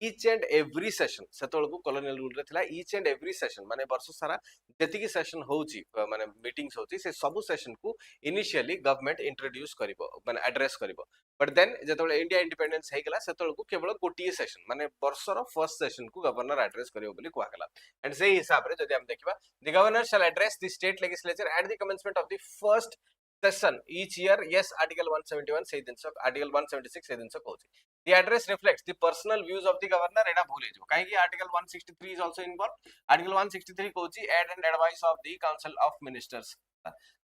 ଇଚ୍ ଆଣ୍ଡ ଏଭ୍ରି ସେସନ ସେତେବେଳକୁ କଲୋନିଆଲ ରୁଲରେ ଥିଲା ଇଚ୍ ଆଣ୍ଡ ଏଭ୍ରି ସେସନ ମାନେ ବର୍ଷ ସାରା ଯେତିକି ସେସନ ହଉଛି ମାନେ ମିଟିଂସ ହଉଛି ସେ ସବୁ ସେସନକୁ ଇନିशिয়ালি ଗଭର୍ଣ୍ଣମେଣ୍ଟ ଇଣ୍ଟ୍ରୋଡ୍ୟୁସ କରିବ ମାନେ ଆଡ୍ରେସ କରିବ बट देन ଯେତେବେଳେ ଇଣ୍ଡିଆ ଇଣ୍ଡିପେଣ୍ଡେନ୍ସ ହେଇଗଲା ସେତେବେଳକୁ କେବଳ ଗୋଟିଏ ସେସନ ମାନେ ବର୍ଷର ଫର୍ଷ୍ଟ ସେସନକୁ ଗଭର୍ଣ୍ଣର ଆଡ୍ରେସ କରିବ ବୋଲି କୁହାଗଲା ଏଣ୍ଡ ସେଇ ହିସାବରେ ଯଦି ଆମେ ଦେଖିବା ଦି governor shall address the state legislature at the commencement of the first session each year yes article 171 ସେଇ ଜିନିଷ article 176 ସେଇ ଜିନିଷ କହୁଛି the address reflects the personal views of the governor ଏଟା ଭୁଲ ହେଇଯିବ କାହିଁକି article 163 is also involved article 163 କହୁଛି aid and advice of the council of ministers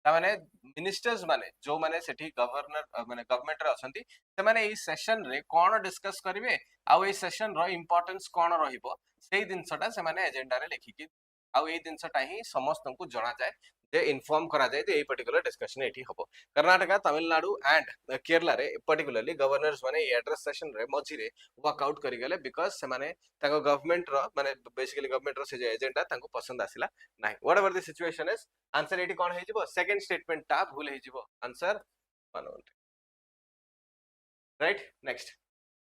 तामाने मिनिस्टर्स माने जो माने सेठी गवर्नर माने गवर्नमेंट रे अछंती से माने ई सेशन रे कोन डिस्कस करिवे आ ए सेशन रो इंपोर्टेंस कोन रहिबो सेही दिनसटा से माने एजेंडा रे लेखिकी आ ए दिनसटा ही समस्त को जणा जाय जे इन्फॉर्म करा जाय जे ए पर्टिकुलर डिस्कशन एठी हबो कर्नाटक तमिलनाडु एंड केरला रे पर्टिकुलरली गवर्नर्स माने एड्रेस सेशन रे मझी रे वर्कआउट करि गेले बिकॉज़ से माने ताको गवर्नमेंट रो माने बेसिकली गवर्नमेंट रो से जे एजेंडा ताको पसंद आसिला नाही whatever the situation is answer एटी कोन हेजिबो सेकंड स्टेटमेंट ता भूल हेजिबो answer 1 right next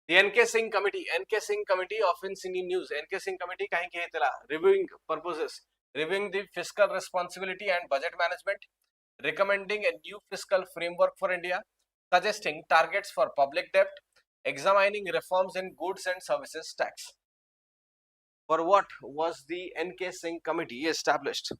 the NK Singh committee often seen in news NK Singh committee kahi ke hetela reviewing purposes reviewing the fiscal responsibility and budget management recommending a new fiscal framework for India suggesting targets for public debt examining reforms in goods and services tax for what was the NK Singh committee established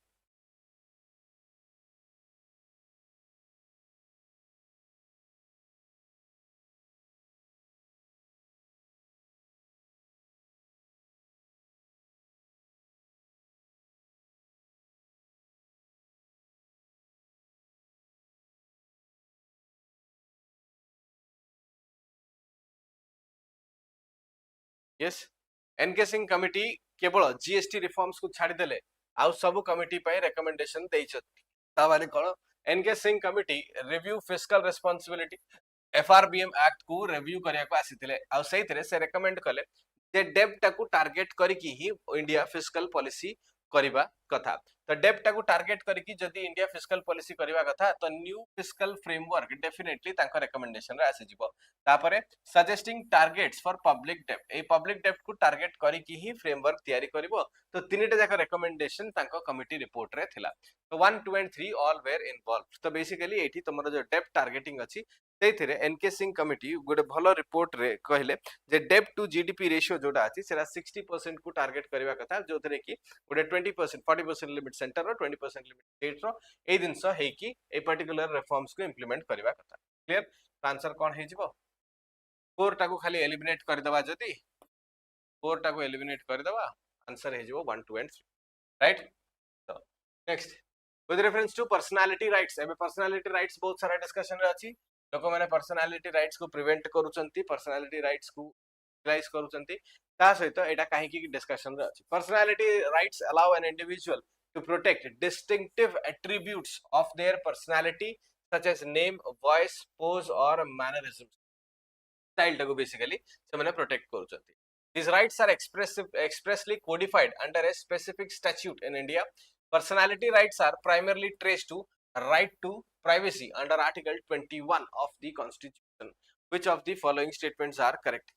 yes NK Singh committee केवल GST reforms को छाड़ी देले आउ सब committee पे recommendation देइछथि ता माने कोन NK Singh committee review fiscal responsibility FRBM act को रिव्यू करिया को आसीथिले आउ सेइथरे से रिकमेंड कले जे डेब्ट टाकू टारगेट करिकि ही इंडिया फिस्कल पॉलिसी करिबा कथा तो डेब्ट टाकू टारगेट करिकि जदी इंडिया फिस्कल पॉलिसी करिबा कथा तो न्यू फिस्कल फ्रेमवर्क डेफिनेटली तांको रिकमेंडेशन रे आसी जिवो तापरे सजेस्टिंग टारगेट्स फॉर पब्लिक डेब्ट ए पब्लिक डेब्ट को टारगेट करिकि ही फ्रेमवर्क तयारी करिवो तो तीनटा जाक रिकमेंडेशन तांको कमिटी रिपोर्ट रे थिला तो 1 2 एंड 3 ऑल वेयर इन्वॉल्वड तो बेसिकली एठी तमरो जो डेब्ट टारगेटिंग अछि सेथिरे एनके सिंह कमिटी गोटे भलो रिपोर्ट रे कहले जे डेब्ट टू जीडीपी रेशियो जोटा अछि सेरा 60% को टारगेट करबा कथा जोथरे कि गोटे 20% 40% लिमिट सेंटर रो 20% लिमिट स्टेट रो ए दिनस हे कि ए पर्टिकुलर रिफॉर्म्स को इंप्लीमेंट करबा कथा क्लियर आंसर कोन हे जिवो 4 टा को खाली एलिमिनेट कर दबा जदी 4 टा को एलिमिनेट कर दबा आंसर हे जिवो 1 2 एंड 3 राइट तो next with reference to personality rights एबे personality rights बहुत सारा डिस्कशन रे अछि लोक माने पर्सनालिटी राइट्स को प्रिवेंट करूचंती पर्सनालिटी राइट्स को यूटिलाइज करूचंती ता सहित एटा काहे की डिस्कशन रे अछि personality rights allow an individual to protect distinctive attributes of their personality such as name voice pose और मैनरिज्म स्टाइल टाको बेसिकली से माने प्रोटेक्ट करूचंती these rights are expressly codified under a specific statute in India personality rights are primarily traced to right to privacy under article 21 of the constitution which of the following statements are correct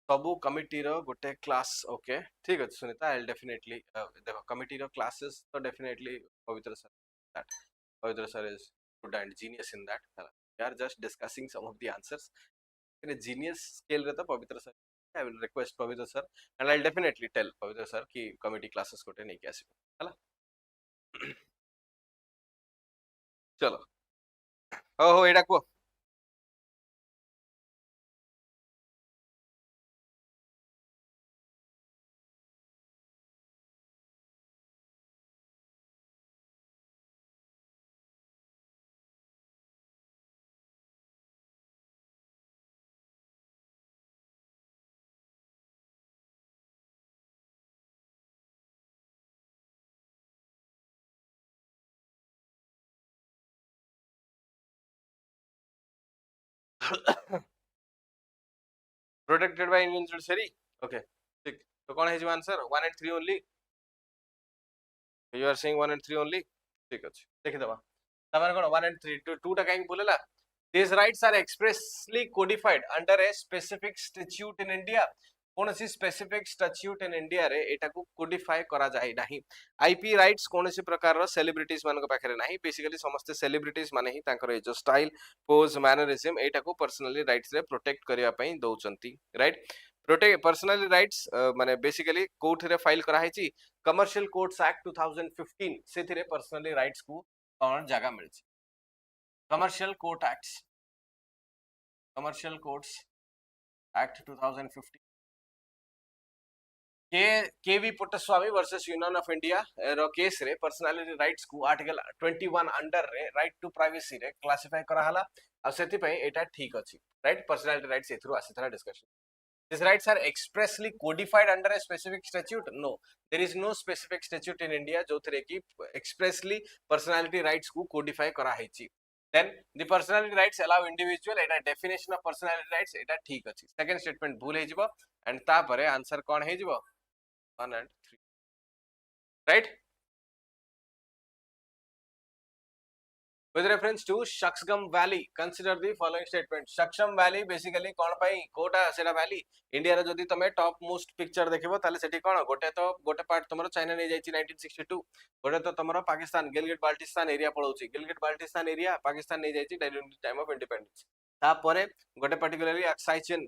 सबु committee रो गोटे class okay ठीक अछि Sunita I will definitely देखो committee रो classes तो definitely Pavitra sir that Pavitra sir is good and genius in that we are just discussing some of the answers in genius scale रे तो Pavitra sir I will request Pavitra sir and I will definitely tell Pavitra sir कि committee classes गोटे नै के आसीबो हला चलो हो एडा को protected by Indian judiciary. Okay, ठीक तो कौन है जो answer 1 and 3 only. You are saying 1 and 3 only. ठीक ଅଛି ଦେଖିଦବା तमर कोन 1 and 3 2 टा काई बोलेला. These rights are expressly codified under a specific statute in India. कौन सी स्पेसिफिक स्टैट्यूट इन इंडिया रे एटा को कोडिफाई करा जाय नाही. आईपी राइट्स कौन सी प्रकार रो सेलिब्रिटीज मान को पाखरे नाही. बेसिकली समस्त सेलिब्रिटीज माने ही तांकर ए जो स्टाइल पोज मैनरिज्म एटा को पर्सनली राइट्स रे प्रोटेक्ट करिया पई दउचंती. राइट प्रोटेक्ट पर्सनली राइट्स माने बेसिकली कोर्ट रे फाइल करा हैची कमर्शियल कोर्ट्स एक्ट 2015 सेथिरे पर्सनली राइट्स को कौन जगह मिलछि. Commercial court acts commercial courts act 2015 KV Puttaswamy versus union of India रो केस रे पर्सनालिटी राइट्स को आर्टिकल 21 अंडर रे राइट टू प्राइवेसी रे क्लासिफाई करा हला आ सेति पई एटा ठीक अछि. राइट पर्सनालिटी राइट्स एथरो आसीथरा discussion. These rights are expressly codified under a specific statute. No, there is no specific statute in India जो थरे की expressly personality rights को codify करा हैची. Then the personality rights allow individual Etah definition of personality rights एटा ठीक अछि. Second statement भूल हे जिवो and ता परे आंसर कोन हे जिवो 1 and 3. Right? With reference to Shaksgam Valley, consider the following statement. Shaksgam Valley basically कौन पाई कोटा सेटा वैली इंडिया रे जदी तमे टॉप मोस्ट पिक्चर देखिबो ताले सेठी कोन गोटे पार्ट तमरो चाइना नै जाईची 1962 गोटे तो तमरो पाकिस्तान गिलगिट बाल्टिस्तान एरिया पळौची गिलगिट बाल्टिस्तान एरिया पाकिस्तान नै जाईची during the time of independence. तापरे गोटे पर्टिकुलरली अक्साइचिन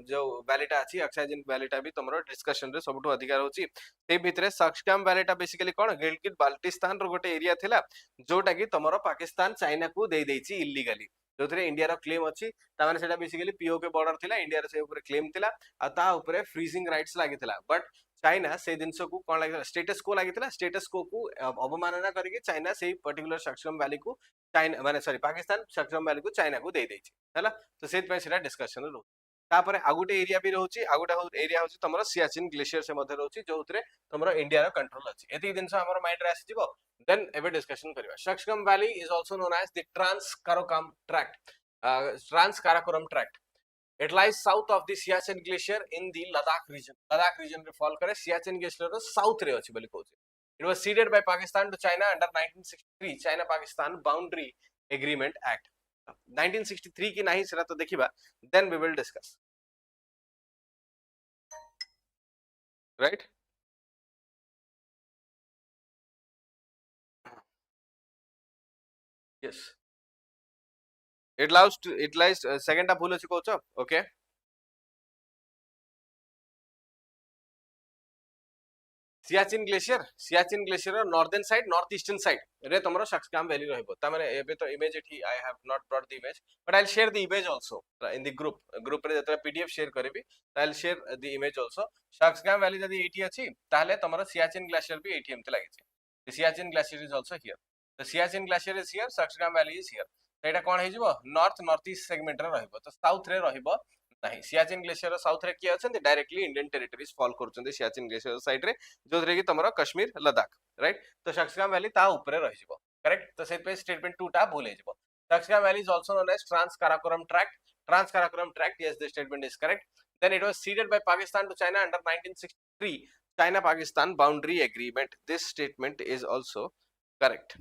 जो वैलीटा अछि अक्साइचिन वैलीटा भी तमरो डिस्कशन रे सबटु अधिकार होची. ते भितरे सक्सकाम वैलीटा बेसिकली कोन गिलगिट बाल्टिस्तान रो गोटे एरिया थिला जोटा कि तमरो पाकिस्तान चाइना को दे देछि इल्लीगली जो थरे इंडिया रो क्लेम अछि. ता माने सेटा बेसिकली पीओके बॉर्डर थिला इंडिया रे से ऊपर क्लेम थिला आ ता ऊपर फ्रीजिंग राइट्स लागिथिला. बट चाइना से दिन को कोन लागिथिला स्टेटस को लागिथिला. स्टेटस को अवमानना करके चाइना से पर्टिकुलर सक्सम वैली को चाइना माने सॉरी पाकिस्तान सक्सम वैली को चाइना को दे देछि हैला. तो सेत पे सेटा डिस्कशन रो तापर आगुटे एरिया भी रहउची आगुटे एरिया होची तमरो सियाचिन ग्लेशियर से मध्ये रहउची जो उतरे तमरो इंडिया रो कंट्रोल अछि. एती दिन से हमर माइंड रे आसी जिवो देन एबे डिस्कशन करबा. Shaksgam valley is also known as the trans Karakoram tract. It lies south of the Siachen Glacier in the Ladakh region. Ladakh region रे फॉल करे Siachen Glacier रो साउथ रे अछि बोली कहउची. It was ceded by Pakistan to China under 1963 China Pakistan Boundary Agreement Act. 1963 की नहीं सेरा तो देखिबा then we will discuss. Right? Yes. It lies second टा भूल अछि कहउछ. Okay. Siachen glacier northern side north eastern side रे तमरो सक्सकाम वैली रहबो. ता माने एबे तो इमेज एठी I have not brought the image but I will share the image also in the group रे जतरा पीडीएफ शेयर करबी I will share the image also. Shaksgam valley जदी एठी अछि ताले तमरो सियाचिन ग्लेशियर भी एटी एमते लागि छै. Siachen glacier is also here. The Siachen glacier is here Shaksgam valley is here. एटा कोन हे जिवो नॉर्थ ईस्ट सेगमेंट रे रहबो. तो साउथ रे रहबो नहीं. सियाचिन ग्लेशियर साउथ रे किया अछन डायरेक्टली इंडियन टेरिटरीज फॉल करछन सियाचिन ग्लेशियर साइड रे जो रे कि तमरो कश्मीर लद्दाख. राइट तो सक्सकाम वैली ता ऊपर रहि जिवो. करेक्ट. तो सेत पे स्टेटमेंट 2 टा भूल जिवो. Shaksgam valley is also known as trans Karakoram tract. Yes, the statement is correct. Then it was ceded by Pakistan to China under 1963 China Pakistan Boundary Agreement. This statement is also correct.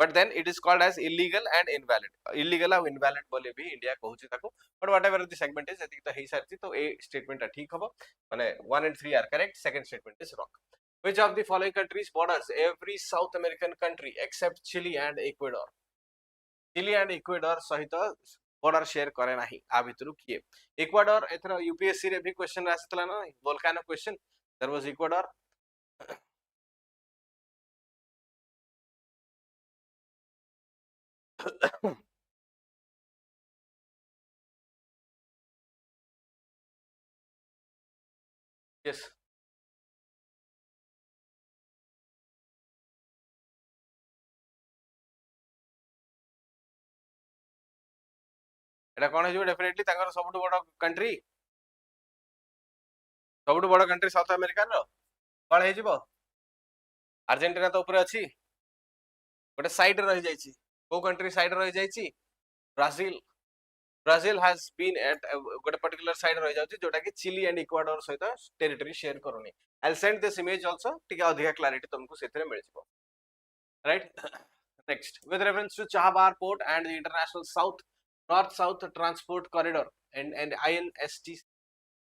But then it is called as illegal and invalid. Illegal और invalid बोले भी India कहूची ताको. But whatever the segment is, यदि तो है सारी तो ए statement टा ठीक होगा. माने 1 and 3 are correct. Second statement is wrong. Which of the following countries borders every South American country except Chile and Ecuador? Chile and Ecuador सहित border share करे नहीं. आ भितरु किए. Ecuador एथरा UPSC रे भी question आसीतला ना volcano question. There was Ecuador. Yes. एटा कोन हे definitely तांगर सबटु बड़ country south America रो कोन हे जिवो अर्जेंटीना तो ऊपर अछि गोटे साइड रहि जाईची. को कंट्री साइड रहि जाईची Brazil. Brazil has been at ଗୋଟେ particular side ରହି ଯାଉଛି ଯୋଉଟା କି ଚିଲି and Ecuador ସହିତ territory share କରୁନି. I'll send this image also, ଟିକେ ଅଧିକା clarity ତମକୁ ସେଥିରେ ମିଳିଯିବ. Right? Next, with reference to Chabahar port and the international north-south transport corridor and INST,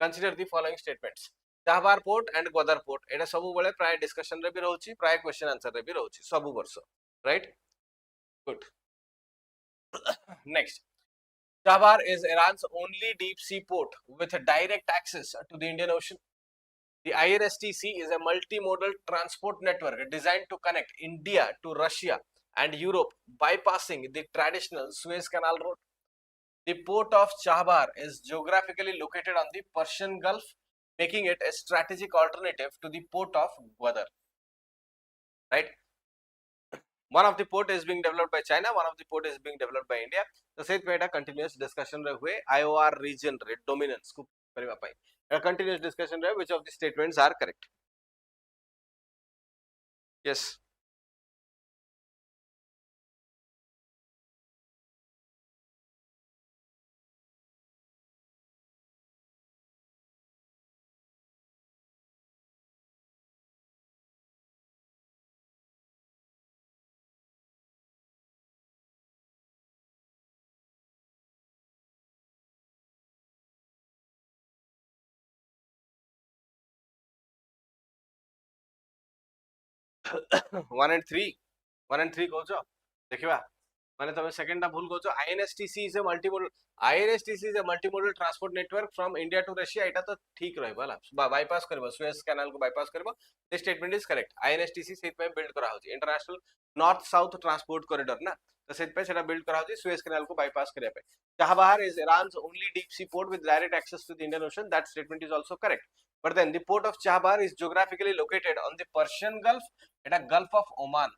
consider the following statements. Chabahar port and Gwadar port, ଏଟା ସବୁ ବେଳେ ପ୍ରାୟ discussion ରେ ବି ରହୁଛି, ପ୍ରାୟ question answer ରେ ବି ରହୁଛି ସବୁ ବର୍ଷ. Right? Good. Next, Chabahar is Iran's only deep sea port with direct access to the Indian Ocean. The IRSTC is a multimodal transport network designed to connect India to Russia and Europe, bypassing the traditional Suez Canal route. The port of Chabahar is geographically located on the Persian Gulf, making it a strategic alternative to the port of Gwadar. Right? One of the port is being developed by China, one of the port is being developed by India. तो set पे continuous discussion रहे हुए IOR region रे dominance को करवा पाए. A continuous discussion रहे which of the statements are correct. Yes. one and three कौच देखिबा माने तमे सेकंड टा भूल कौच INSTC is a multimodal transport network from India to Russia एटा तो ठीक रहबा ला बाईपास करबो सुएज कैनाल को बाईपास करबो this statement is correct INSTC set पे बिल्ड करा होची international north south transport corridor ना तो सेट पे सेटा बिल्ड करा होची सुएज कैनाल को बाईपास करे पे Chabahar is Iran's only deep sea port with direct access to the Indian Ocean. That statement is also correct. But then the port of Chabahar is geographically located on the Persian Gulf, at a Gulf of Oman.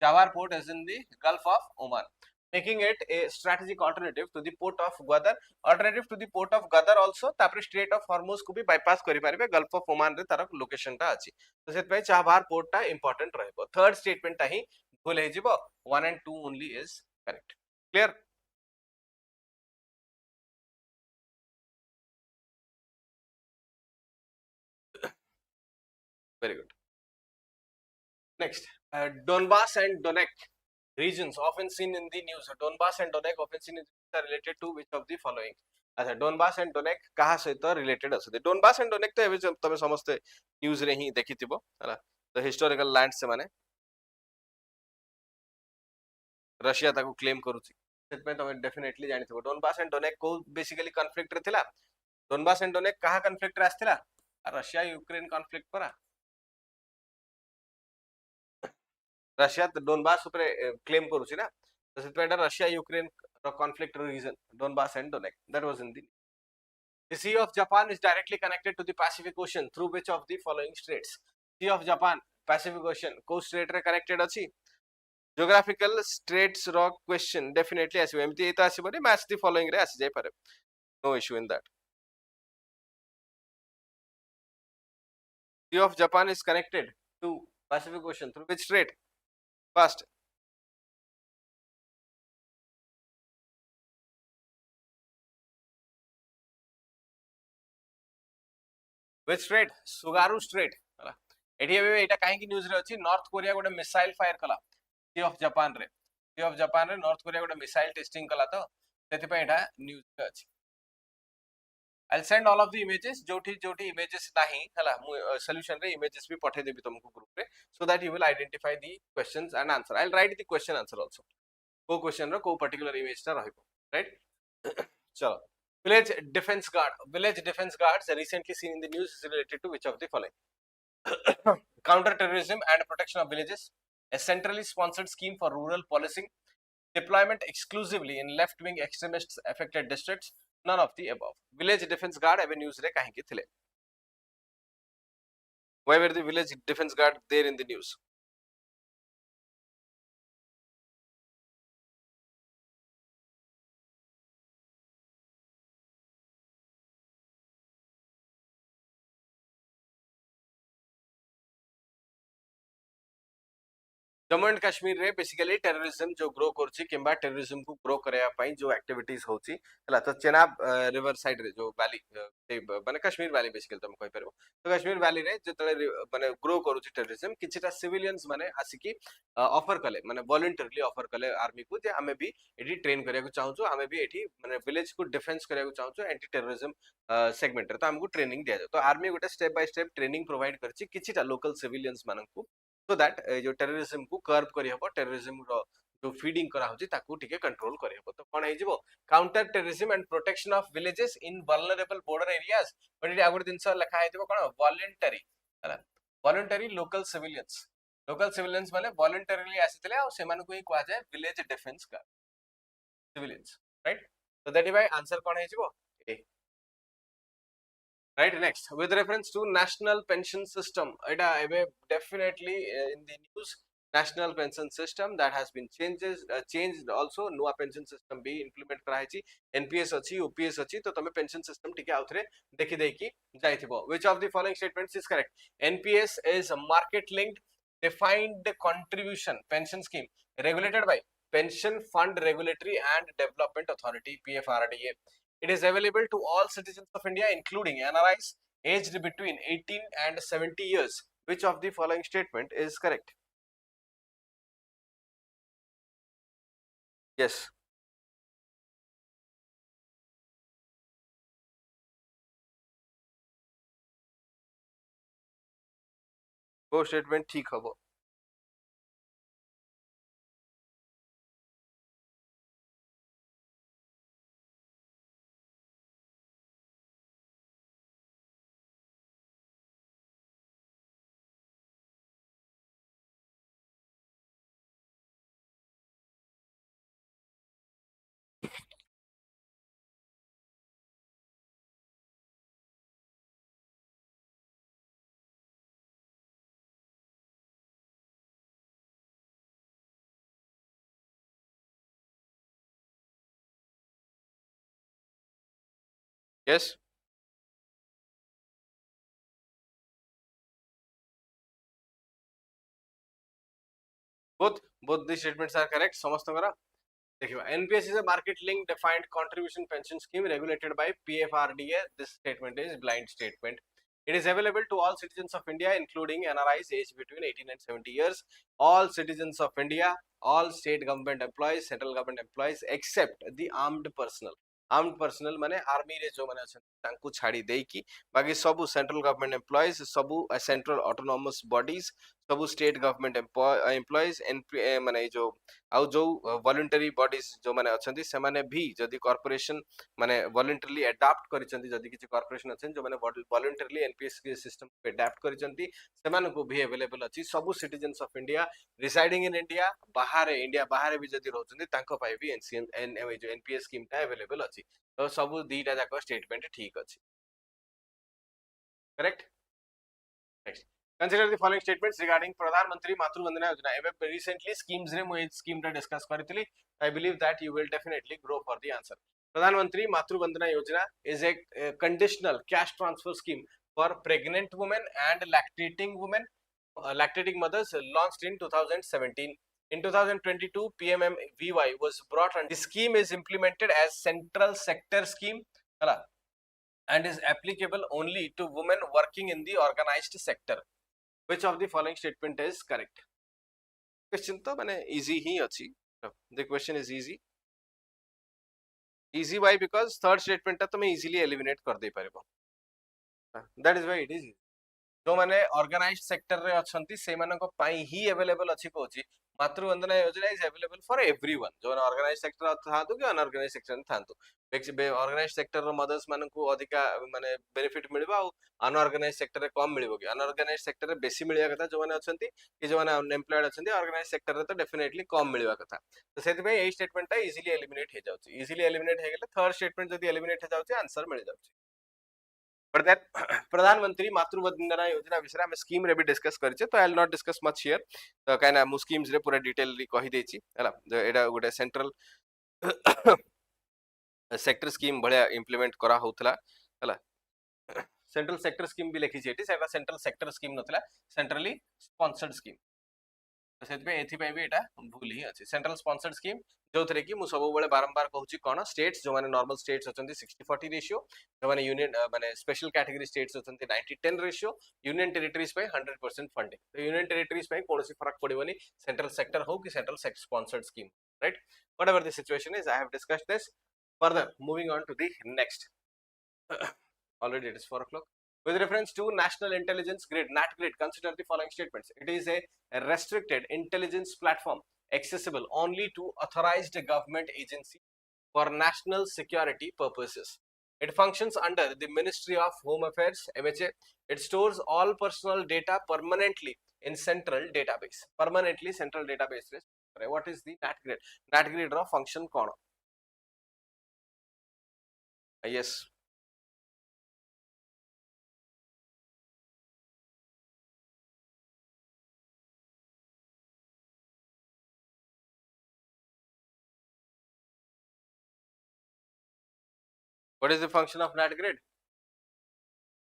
Chabahar port is in the Gulf of Oman, making it a strategic alternative to the port of Gwadar. Alternative to the port of Gwadar also, तापर Strait of Hormuz को भी bypass करी पारिबे Gulf of Oman रे तार location टा अछि. तो सेत पे Chabahar port टा important रहबो. Third statement टा ही भूल हे जिवो. 1 and 2 only is correct. Clear? Very good. Next, Donbass and Donetsk regions often seen in the news. Donbass and Donetsk often seen in the news are related to which of the following? अच्छा Donbass and Donetsk कहाँ सहित related असते? Donbass and Donetsk तो एवं तमे समस्ते news रे ही देखी थिबो, हला तो historical lands से माने रशिया ताको claim करूची. सेट पे तमे definitely जानी थिबो. Donbass and Donetsk को basically conflict रे थिला. Donbass and Donetsk कहाँ conflict रे आस्थिला? रशिया यूक्रेन conflict परा. रशिया डोनबास ऊपर क्लेम करूची ना तो सेटा Russia Ukraine conflict region Donbass and Donetsk that was in the Sea of Japan is directly connected to the Pacific Ocean through which of the following straits? Sea of Japan Pacific Ocean को strait रे connected अछि. Geographical straits rock question definitely आसीबो एमती एता आसीबो रे match the following रे आसी जाय पारे. No issue in that. Sea of Japan is connected to Pacific Ocean through which strait? Fast. Which strait? Sugaru Strait. एठी एबे एटा काहे की न्यूज रे अछि नॉर्थ कोरिया गोटे मिसाइल फायर कला सी ऑफ जापान रे नॉर्थ कोरिया गोटे मिसाइल टेस्टिंग कला तो सेति पे एटा न्यूज रे अछि. I'll send all of the images जोठी images नाही हला मु solution रे images भी पठे देबी तुमको ग्रुप रे so that you will identify the questions and answer. I'll write the question answer also. को question रो को particular image ता रहइबो, right? चलो village defense guards recently seen in the news is related to which of the following? Counter-terrorism and protection of villages, a centrally sponsored scheme for rural policing, deployment exclusively in left-wing extremists affected districts, none of the above. Village defense guard ever news re kahinki thile? Why were the village defense guard there in the news? Jammu and Kashmir रे basically terrorism जो grow करछि किंबा terrorism को grow करया पई जो activities होछि हला तो चेनाब रिवर साइड रे जो वैली माने काश्मीर वैली बेसिकली तुम कहि परबो तो काश्मीर वैली रे जतले माने ग्रो करूछि टेररिज्म किछिटा सिविलियंस माने आसिकी ऑफर कले माने वॉलंटरली ऑफर कले आर्मी को जे हमें भी एठी ट्रेन करिया को चाहू छु हमें भी एठी माने विलेज को डिफेंस करिया को चाहू छु एंटी टेररिज्म सेगमेंट रे तो हमको ट्रेनिंग दिया जाय तो आर्मी गोटे step by step training provide करछि किछिटा लोकल सिविलियंस माननकु सो दैट जो टेररिज्म को कर्व करी हबो टेररिज्म रो जो फीडिंग करा होची ताकू टिके कंट्रोल करी हबो तो कोन हे जिवो counter terrorism and protection of villages in vulnerable border areas but it आगुर दिन लिखा है कोन वॉलंटरी हला वॉलंटरी लोकल सिविलियंस माने वॉलंटरीली आसीतले आ सेमान को ही कहा जाय विलेज डिफेंस का सिविलियंस राइट तो दैट इज व्हाई आंसर कोन हे जिवो A right next with reference to national pension system it definitely in the news national pension system that has been changed also nua pension system be implement kara hai chi nps achi ops achi to tame pension system tike outhre dekhi deiki jaithibo which of the following statements is correct nps is a market linked defined contribution pension scheme regulated by pension fund regulatory and development authority pfrda. It is available to all citizens of India, including NRIs aged between 18 and 70 years. Which of the following statement is correct? Yes. वो statement ठीक हबो. Yes. Both the statements are correct. समस्त NPS is a market link defined contribution pension scheme regulated by PFRDA. This statement is blind statement. It is available to all citizens of India, including NRIs aged between 18 and 70 years. All citizens of India, all state government employees, central government employees, except the armed personnel. Armed personnel माने army रे जो माने अछन तांकु छाडी देकी बाकी सब central government employees सब central autonomous bodies सब state government employees माने जो आउ जो वॉलंटरी बॉडीज जो माने अछंती से माने भी जदी कॉर्पोरेशन माने वॉलंटरली अडॉप्ट करिसंती जदी किछि कॉर्पोरेशन अछन जो माने वॉलंटरली एनपीएस के सिस्टम पे अडॉप्ट करिसंती सेमान को भी अवेलेबल अछि सब citizens of India residing in India बाहर भी जदी रहउछंती तांको पाई भी एनसीएन एन जो एनपीएस स्कीम ता अवेलेबल अछि तो सब दीटा जाक स्टेटमेंट ठीक अछि correct next consider the following statements regarding pradhan mantri matru vandana yojana ebe recently schemes re mo scheme ta discuss karithili I believe that you will definitely grow for the answer pradhan mantri matru vandana yojana is a conditional cash transfer scheme for pregnant women and lactating mothers launched in 2017 in 2022 pmmvy was brought on the scheme is implemented as central sector scheme and is applicable only to women working in the organized sector. Which of the following statement is correct? Question तो माने easy ही अच्छी. The question is easy. Easy why because third statement टा तो मैं easily eliminate कर दे पारे बो. That is why it is easy. जो माने ऑर्गेनाइज्ड सेक्टर रे अछंती से मानको पाई ही अवेलेबल अछि कोची मातृ Vandana Yojana is available for everyone जो ऑर्गेनाइज्ड सेक्टर थांतु कि अनऑर्गेनाइज्ड सेक्टर थांतु ऑर्गेनाइज्ड सेक्टर रो मदर्स मानकु अधिका माने बेनिफिट मिलबा आ अनऑर्गेनाइज्ड सेक्टर रे कम मिलबो कि अनऑर्गेनाइज्ड सेक्टर रे बेसी मिलिया कथा जो माने अछंती कि जो माने अनएम्प्लॉयड अछंती ऑर्गेनाइज्ड सेक्टर रे तो डेफिनेटली कम मिलबा कथा तो सेति पे एई स्टेटमेंट ता इजीली एलिमिनेट हे जाउची इजीली एलिमिनेट हे गेले थर्ड स्टेटमेंट जदी एलिमिनेट हे जाउची आंसर मिल जाउची but that प्रधानमंत्री मातृ वंदना योजना विषय में स्कीम रे भी डिस्कस करछे तो I will not discuss much here तो काइना मु स्कीम्स रे पूरा डिटेल री कहि देछि हला एडा गोटे सेंट्रल सेक्टर स्कीम भलिया इंप्लीमेंट करा होतला हला सेंट्रल सेक्टर स्कीम भी लिखी छै सेटा सेंट्रल सेक्टर स्कीम नथला सेंट्रली स्पॉन्सर्ड स्कीम से भी एटा भूल ही अच्छी सेंट्रल स्पॉन्सर्ड स्कीम जो थे कि मु सब बेले बारंबार कहूँ कौन स्टेट्स जो माने नॉर्मल स्टेट्स अच्छा 60-40 रेशियो जो माने यूनियन माने स्पेशल कैटेगरी स्टेट्स अच्छा 90-10 रेशियो यूनियन टेरिटरीज पे 100% फंडिंग तो यूनियन टेरिटरीज पे कौन फरक पड़ोनी सेंट्रल सेक्टर हो कि central sponsored scheme right whatever the situation is I have discussed this further moving on to the next already it is 4 o'clock. With reference to National Intelligence Grid, NAT Grid, consider the following statements. It is a restricted intelligence platform accessible only to authorized government agency for national security purposes. It functions under the Ministry of Home Affairs, MHA. It stores all personal data permanently in central database. Permanently central database. What is the NAT Grid? NAT Grid ro function kono? Yes. What is the function of NAT Grid?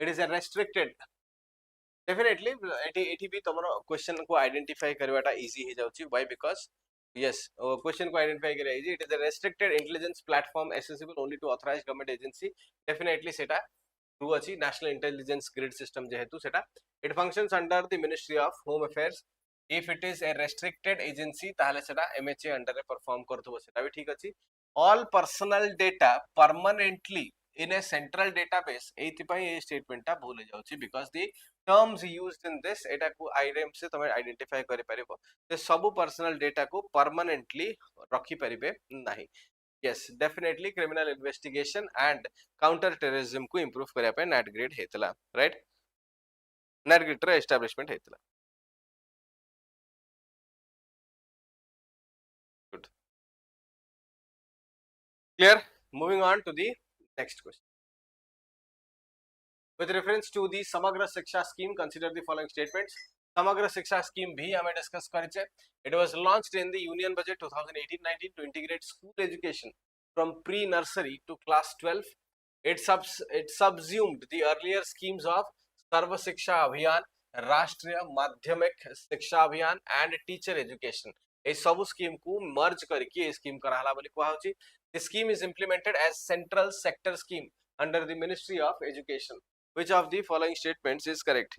It is a restricted. Definitely एटी भी तमरो question को identify करवाटा easy ही जाउची why because yes question को identify करिया easy it is a restricted intelligence platform accessible only to authorised government agency definitely सेटा ट्रू अछि नेशनल इंटेलिजेंस ग्रिड सिस्टम जेहेतु सेटा it functions under the ministry of home affairs if it is a restricted agency ताले सेटा MHA under रे perform करथबो सेटा भी ठीक अछि all personal data permanently in a central database एथि पई ए स्टेटमेंट ता भूल जाउची because the terms used in this एटा को आईडेम से तमे आइडेंटिफाई करि परिबो जे सब पर्सनल डेटा को परमानेंटली रखि परिबे नाही yes definitely criminal investigation and counter terrorism को इंप्रूव करिया पे नेट ग्रिड हेतला राइट नेट ग्रिड रे एस्टैब्लिशमेंट हेतला good clear moving on to the next question with reference to the samagra shiksha scheme consider the following statements samagra shiksha scheme bhi hame discuss kariche it was launched in the union budget 2018-19 to integrate school education from pre nursery to class 12 it subsumed the earlier schemes of sarva shiksha abhiyan rashtriya madhyamik shiksha abhiyan and teacher education ए सब scheme को मर्ज करके scheme कराला बोली कहौ छी the scheme is implemented as central sector scheme under the ministry of education. Which of the following statements is correct?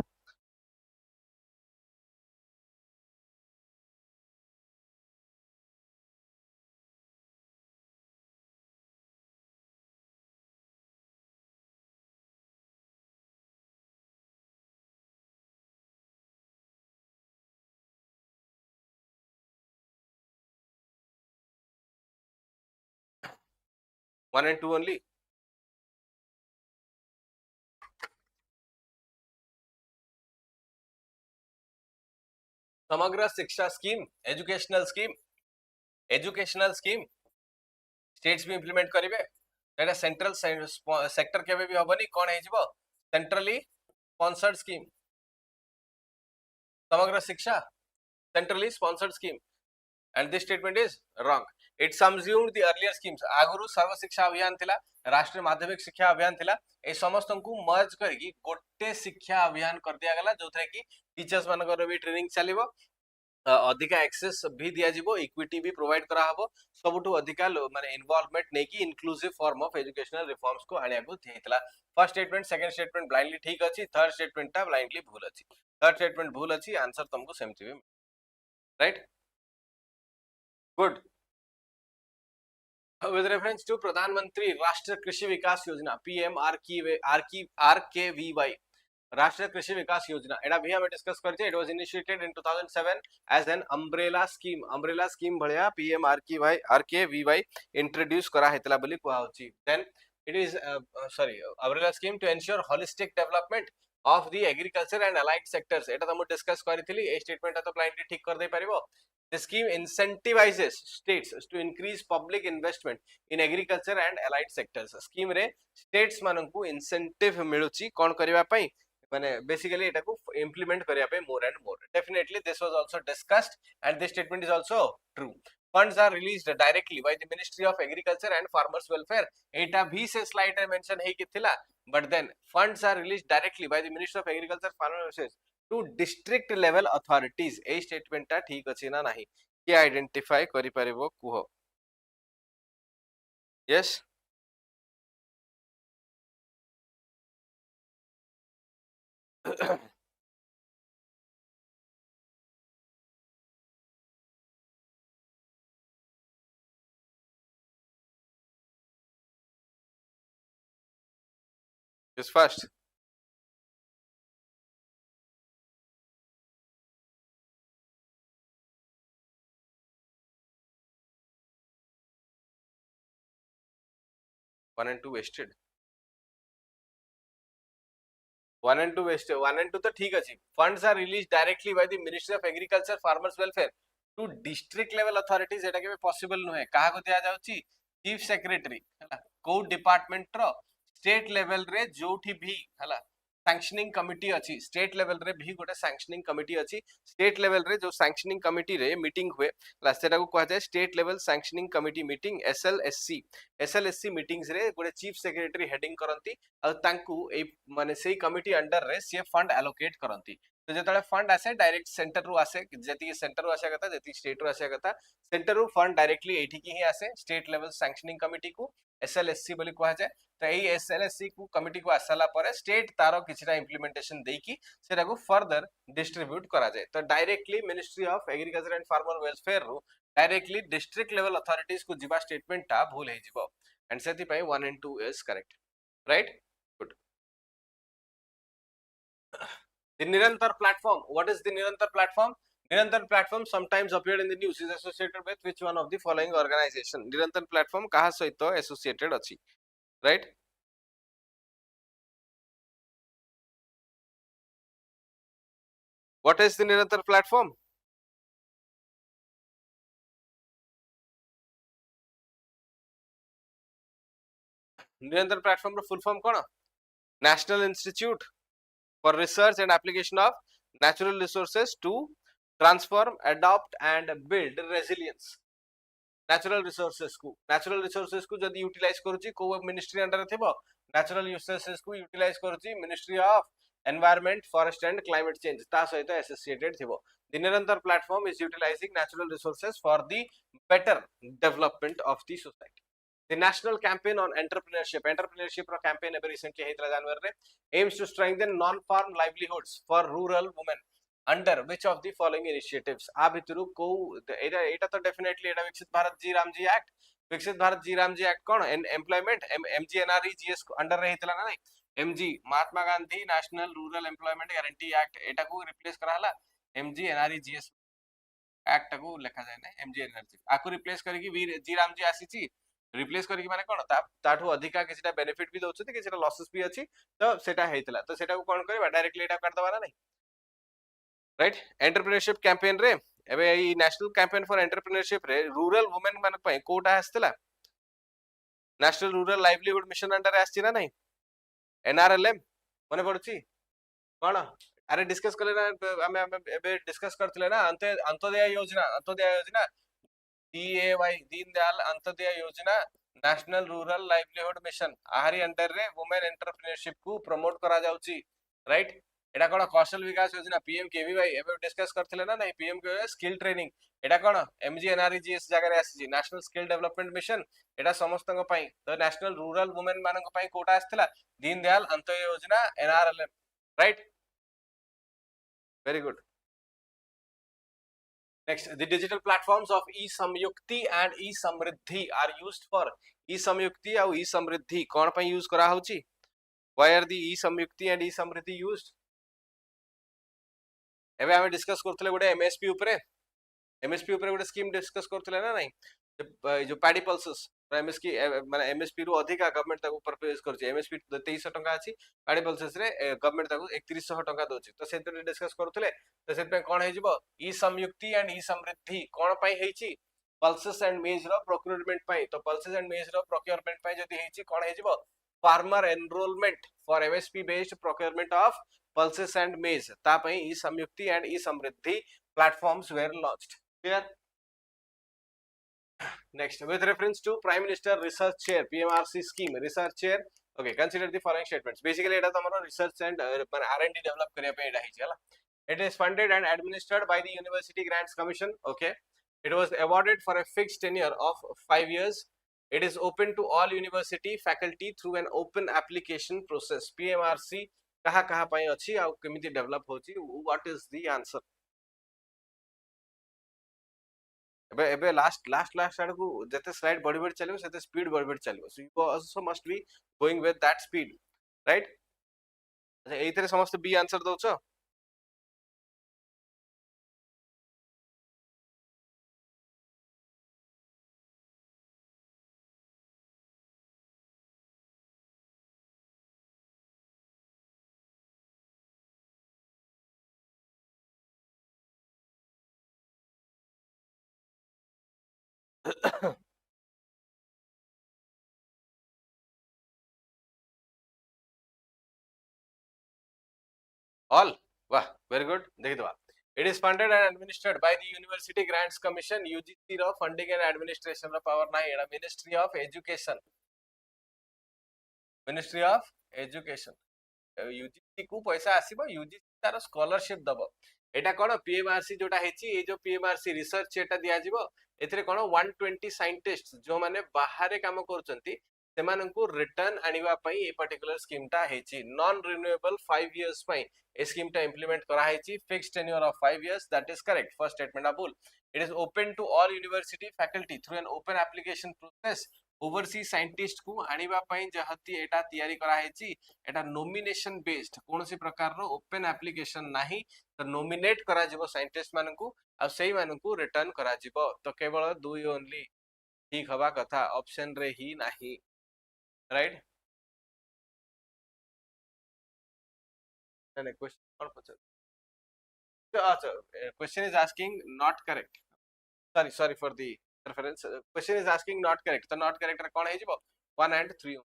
One and two only. Samagra Shiksha scheme, educational scheme, states भी implement करिवे एटा central sector केबे भी हबनी कोन हे जिवो centrally sponsored scheme समग्र शिक्षा centrally sponsored scheme and this statement is wrong it subsumed the earlier schemes आगुरु सर्व शिक्षा अभियान थिला राष्ट्रीय माध्यमिक शिक्षा अभियान थिला ए समस्त को मर्ज करके गोटे शिक्षा अभियान कर दिया गला जोथरे कि टीचर्स मानकर भी ट्रेनिंग चलिबो अधिका एक्सेस भी दिया जिवो इक्विटी भी प्रोवाइड करा हबो सबटु अधिका माने इन्वॉल्वमेंट नै कि inclusive form of educational reforms को आनिया को थेतला first statement second statement blindly ठीक अछि थर्ड स्टेटमेंट ता ब्लाइंडली भूल अछि थर्ड स्टेटमेंट भूल अछि आंसर तुमको सेमति भी right good with reference to Pradhan Mantri Rashtriya Krishi Vikas Yojana RKVY Rashtriya Krishi Vikas Yojana एटा भी हमें डिस्कस करते it was initiated in 2007 as an umbrella scheme भलिया RKVY introduce करा हेतला बोली कुआ होची then it is umbrella scheme to ensure holistic development of the agriculture and allied sectors एटा हम discuss करिथिली ए statement तो blindly ठीक कर दे परिबो The scheme incentivizes states to increase public investment in agriculture and allied sectors. Scheme रे states माननकु incentive मिलुची कोन करिवा पई माने basically एटा को implement करिया पे more and more. Definitely this was also discussed and this statement is also true. Funds are released directly by the Ministry of Agriculture and Farmers Welfare. एटा भी से slide रे mention हे कि थिला but then funds are released directly by the Ministry of Agriculture Farmers Welfare to district level authorities ए statement टा ठीक अछि ना नाही के आइडेंटिफाई करि परिबो कुहो yes is first 1 and 2 wasted 1 and 2 wasted 1 and 2 तो ठीक अछि funds are released directly by the Ministry of Agriculture Farmers Welfare to district level authorities एटा के पॉसिबल नुहे काहा को दिया जाउची चीफ सेक्रेटरी हला को डिपार्टमेंट रो स्टेट लेवल रे जोठी भी हला सैंक्शनिंग कमिटी अछि स्टेट लेवल रे भी गोटे सैंक्शनिंग कमिटी अछि स्टेट लेवल रे जो सैंक्शनिंग कमिटी रे मीटिंग हुए सेटा को कहा जाए state level sanctioning committee meeting SLSC meetings रे गोटे चीफ सेक्रेटरी हेडिंग करंती आ तांकू ए माने सेही कमिटी अंडर रे से फंड एलोकेट करंती तो जेतले फंड आसे डायरेक्ट सेंटर रु आसे जति सेंटर रु आसे कथा जति स्टेट रु आसे कथा सेंटर रु फंड डायरेक्टली एठी की ही आसे स्टेट लेवल सैंक्शनिंग कमिटी को एसएलएससी बोली कहा जाए तो यही एसएलएससी को कमिटी को आसाला पर स्टेट तारो किछटा इंप्लीमेंटेशन देकी सेटा को फर्दर डिस्ट्रीब्यूट करा जाए तो directly ministry of agriculture and farmer welfare रु डायरेक्टली डिस्ट्रिक्ट लेवल अथॉरिटीज को जिबा स्टेटमेंट ता भूल हे जिवो एंड सेति पई 1 and 2 is correct right good the nirantar platform what is the nirantar platform nirantar platform sometimes appeared in the news is associated with which one of the following organization nirantar platform kaha saito associated achi right what is the nirantar platform nirantar platform ro full form kona national institute for research and application of natural resources to transform adopt and build resilience natural resources को जदी utilise करूची को ministry under Thebo natural resources को utilise करूची ministry of environment forest and climate change ता सहित associated थिबो the nirantar platform is utilizing natural resources for the better development of the society the national campaign on entrepreneurship ro campaign ever recently heitla January re aims to strengthen non farm livelihoods for rural women under which of the following initiatives आ भितरु को एटा एटा तो definitely एटा Viksit Bharat G Ram G act कोन employment MGNREGS under रहितला ना नहीं MG Mahatma Gandhi national rural employment guarantee act एटा को replace कराला एमजीएनआरईजीएस एक्ट को लिखा जाय ना एमजीएनआरजी आको रिप्लेस करकी वीर जी राम जी आसीची रिप्लेस करकी माने कोन ताठू अधिका किछटा बेनिफिट भी दोछथि किछटा लॉसेस भी अछि तो सेटा हेतला तो सेटा को कोन करबा डायरेक्टली एटा कर दबा ना नहीं राइट एंटरप्रेन्योरशिप कैंपेन रे एबे ई नेशनल कैंपेन फॉर एंटरप्रेन्योरशिप रे रूरल वुमेन मान पई कोटा आस्तला national rural livelihood mission under आस्ती ना नहीं एनआरएलएम मने पड़ुची कोन अरे डिस्कस करले ना हमें एबे डिस्कस करथिले ना अंत्योदय योजना डीएवाई दीन दयाल अंत्योदय योजना नेशनल रूरल लाइवलीहुड मिशन आहारी अंडर रे वुमेन एंटरप्रेन्योरशिप को प्रमोट करा जाउची राइट एटा कोन कौशल विकास योजना पीएम केवीवाई एबे डिस्कस करथिले ना नहीं पीएम के स्किल ट्रेनिंग एटा कोन एमजीएनआरईजीएस जगह रे आसी नेशनल स्किल डेवलपमेंट मिशन एटा समस्तक पई तो नेशनल रूरल वुमेन मानक पई कोटा आस्तला दीन दयाल अंत्योदय योजना NRLM right very good next the digital platforms of e-samyukti and e-samriddhi are used for e-samyukti और e-samriddhi कोन पई यूज करा होची why are the e-samyukti and e-samriddhi used एबे हमें डिस्कस करथले गोटे एमएसपी ऊपर गोटे स्कीम डिस्कस करथले ना नहीं जो पैडी पल्सेस एमएसपी माने एमएसपी रु अधिका गवर्नमेंट ताको परचेज करछि एमएसपी 2300 टका अछि पैडी पल्सेस रे गवर्नमेंट ताको 3100 टका दोछि तो सेते डिस्कस करथले तो सेते पे कोन हे जिवो ई संयुक्ति एंड ई समृद्धि कोन पई हेछि पल्सेस एंड मेज रो प्रोक्यूरमेंट पई तो पल्सेस एंड मेज रो प्रोक्यूरमेंट पई जदी हेछि कोन हे जिवो farmer enrolment for MSP based procurement of pulses and maize ता पई e Samyukti and e Samridhi platforms were launched clear next with reference to prime minister research chair pmrc scheme research chair okay consider the following statements basically eta tomaro research and r&d develop kariya pe eta heichi hala It is funded and administered by the University Grants Commission. Okay. It was awarded for a fixed tenure of 5 years. It is open to all university faculty through an open application process. PMRC कहाँ कहाँ पाई अच्छी आउ केमिति develop होची, what is the answer? एबे last आड़ को जते स्लाइड बढ़ी बढ़ी चलियो सेते स्पीड बढ़ी बढ़ी चलियो, so you also must be going with that speed, right? अच्छा एइतरे समस्त बी आंसर दोछो. All, वाह, very good. देखि दवा. It is funded and administered by the University Grants Commission. UGC row funding and administration row power नाही, एडा Ministry of Education. Ministry of Education. UGC को पैसा आसीबो, UGC तार स्कॉलरशिप दबो. एटा कोन PMRC जोटा हेची, ए जो PMRC रिसर्च एटा दिया जिवो, एथरे कोन 120 साइंटिस्ट जो माने बाहरे काम करूचंती सेमानंकु रिटर्न आनिबा पई ए पर्टिकुलर स्कीम टा हेची. नॉन रिन्यूएबल 5 इयर्स पई ए स्कीम टा इंप्लीमेंट करा हेची. Fixed tenure of 5 years, that is correct. First statement आ भूल. It is open to all university faculty through an open application process. Overseas scientist को आनिबा पई जहती एटा तयारी करा हेची. एटा नॉमिनेशन बेस्ड, कोनोसी प्रकार रो ओपन एप्लीकेशन नाही, तो नॉमिनेट करा जिवो साइंटिस्ट माननकु आ सेही माननकु रिटर्न करा जिवो. तो केवल दुई ओनली ठीक हवा कथा, ऑप्शन रे ही नाही, राइट? नहीं क्वेश्चन और पूछो. अच्छा, question is asking not correct. Sorry for the reference. Question is asking not correct, तो नॉट करेक्ट रे कोन हे जिवो 1 and 3.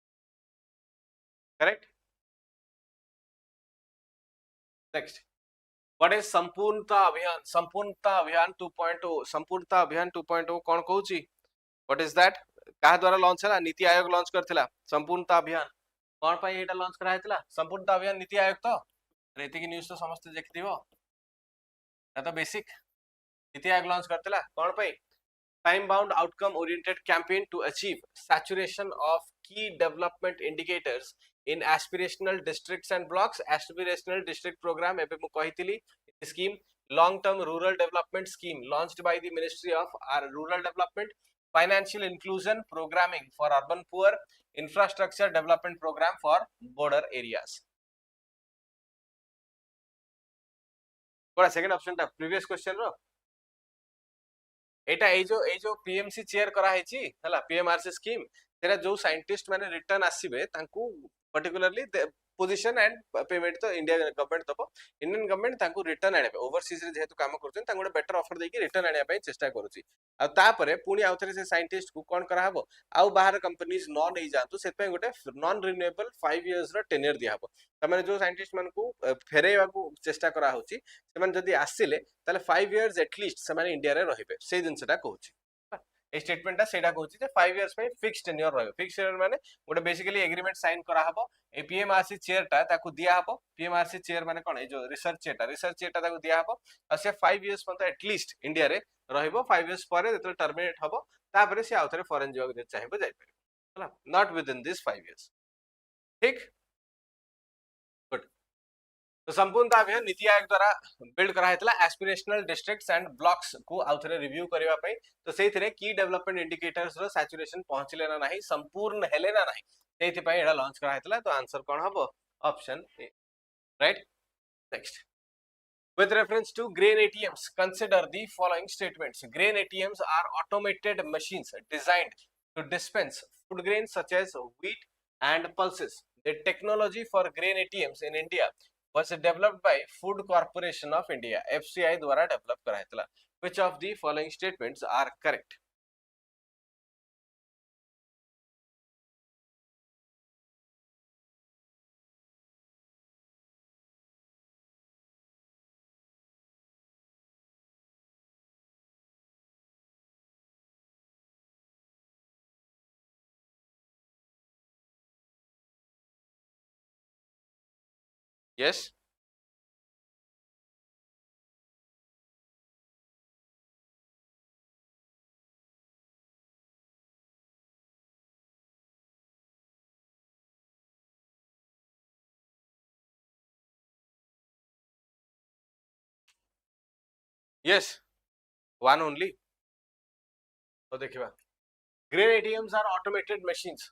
Correct. Next, what is Sampoornata Abhiyan? Sampoornata Abhiyan 2.0. Sampoornata Abhiyan 2.0 कोन कहूची? What is that? कहा द्वारा लॉन्च हला? नीति आयोग लॉन्च करथिला संपूर्णता अभियान. कोन पई एटा लॉन्च करा हेतला संपूर्णता अभियान? नीति आयोग तो रेती की न्यूज़ तो समस्त देखथिबो, ना तो बेसिक. नीति आयोग लॉन्च करथिला कोन पई? time bound outcome oriented campaign to achieve saturation of key development indicators in aspirational districts and blocks. Aspirational district program ebe mu kahitili scheme. Long term rural development scheme launched by the Ministry of Rural Development. Financial inclusion programming for urban poor. Infrastructure development program for border areas. Koda second option टा previous question रो एटा ए जो PMC chair करा हेची हला PMRC scheme तेरा जो scientist माने return आसीबे तांकू पर्टिकुलरली पोजीशन एंड पेमेंट तो इंडिया गवर्नमेंट दबो. इंडियन गवर्नमेंट तांकू रिटर्न आने पे ओवरसीज रे जेहेतु काम करछन तांको बेटर ऑफर देकी रिटर्न आने पे चेष्टा करूची. आ तापरे पुनी आउथरे से साइंटिस्ट को कोन करा हबो आउ बाहर कंपनीज न नै जानतु सेत पे गोटे नॉन रिन्यूएबल 5 इयर्स रो टेन्योर दिया हबो. तमाने जो साइंटिस्ट मान को फेरेवा को चेष्टा करा होची सेमान जदी आसिले ताले 5 इयर्स एटलीस्ट सेमाने इंडिया रे रहिबे. से दिनसटा कहूची ए स्टेटमेंट टा सेटा कहूची जे 5 इयर्स पे फिक्स्ड टेन्योर रहबे. फिक्स्ड टेन्योर माने गोटे बेसिकली एग्रीमेंट साइन करा हबो. ए पीएमआरसी चेयर टा ताकू दिया हबो. पीएमआरसी चेयर माने कोन ए जो रिसर्च चेयर टा ताकू दिया हबो आ से 5 इयर्स पन एटलीस्ट इंडिया रे रहइबो. 5 इयर्स परे जेतले टर्मिनेट हबो तापरे से आउथरे फॉरेन जॉब दे चाहिबो जाय पारे, हला not with in this 5 years. ठीक, गुड. तो संपूर्णता अभियान नीति आयोग द्वारा बिल्ड करा हेतला एस्पिरेशनल डिस्ट्रिक्ट्स एंड ब्लॉक्स को आउथरे रिव्यू करबा पई. तो सेथिरे की डेवलपमेंट इंडिकेटर्स रो सैचुरेशन पहुंचले ना नाही, संपूर्ण हेले ना नाही, सेथि पई एडा लॉन्च करा हेतला. तो आंसर कोन हबो? Option A, right. Next, with reference to grain ATMs, consider the following statements. Grain ATMs are automated machines designed to dispense food grains such as wheat and pulses. The technology for grain ATMs in India was developed by Food Corporation of India, FCI द्वारा develop करा हेतला. Which of the following statements are correct? Yes. yes, one only. तो देखिबा green ATMs are automated machines.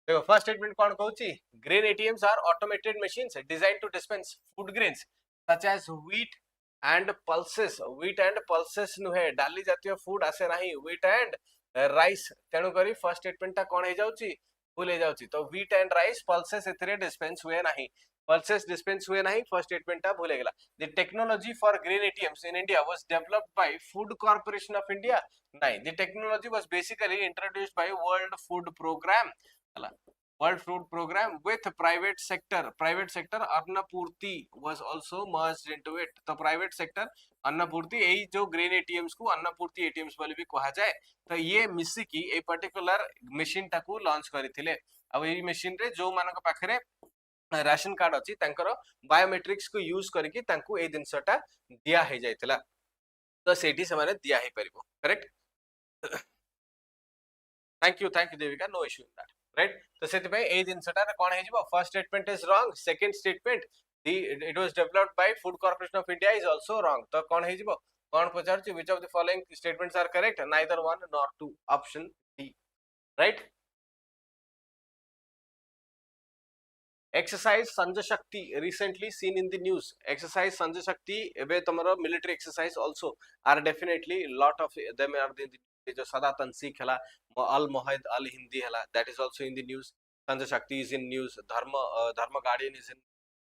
देखो फर्स्ट statement कौन कहूची grain ATMs are automated machines designed to dispense food grains such as wheat and pulses नुहे डाली जातीय food आसे नाही व्हीट एंड राइस तेणु करी फर्स्ट स्टेटमेंट ता कोन हे जाउची भूल हे जाउची तो व्हीट एंड राइस पल्सेस एथरे डिस्पेंस हुए नाही पल्सेस डिस्पेंस हुए नहीं फर्स्ट स्टेटमेंट ता भूल गेला the technology for grain ATMs in India was developed by Food corporation of India नहीं the technology was basically introduced by World Food Programme World Food Program with private sector Annapurti was also merged into it तो private sector Annapurti यही जो grain ATMs को Annapurti ATMs बोली भी कहा जाए तो ये मिसी की ए पर्टिकुलर मशीन टाकू लॉन्च करथिले अब एही मशीन रे जो मानक पाखरे राशन कार्ड अछि तांकर बायोमेट्रिक्स को यूज करके तांकू ए दिनसटा दिया हे जायतला तो सेठी से माने दिया हे परिबो correct thank you Devika no issue in that right तो सेति पे ए दिनसटा कोन हे जिवो first statement is wrong second statement the it was developed by Food corporation of India is also wrong तो कोन हे जिवो कोन पचार छि which of the following statements are correct neither one nor two option D right exercise Sanjay Shakti recently seen in the news exercise Sanjay शक्ति एबे तमरो military exercise also are definitely lot of them are in the जो सदातन सिख हला अल मोहिद अल हिंदी हला that is also in the news Sanjay शक्ति is in news Dharma Guardian is in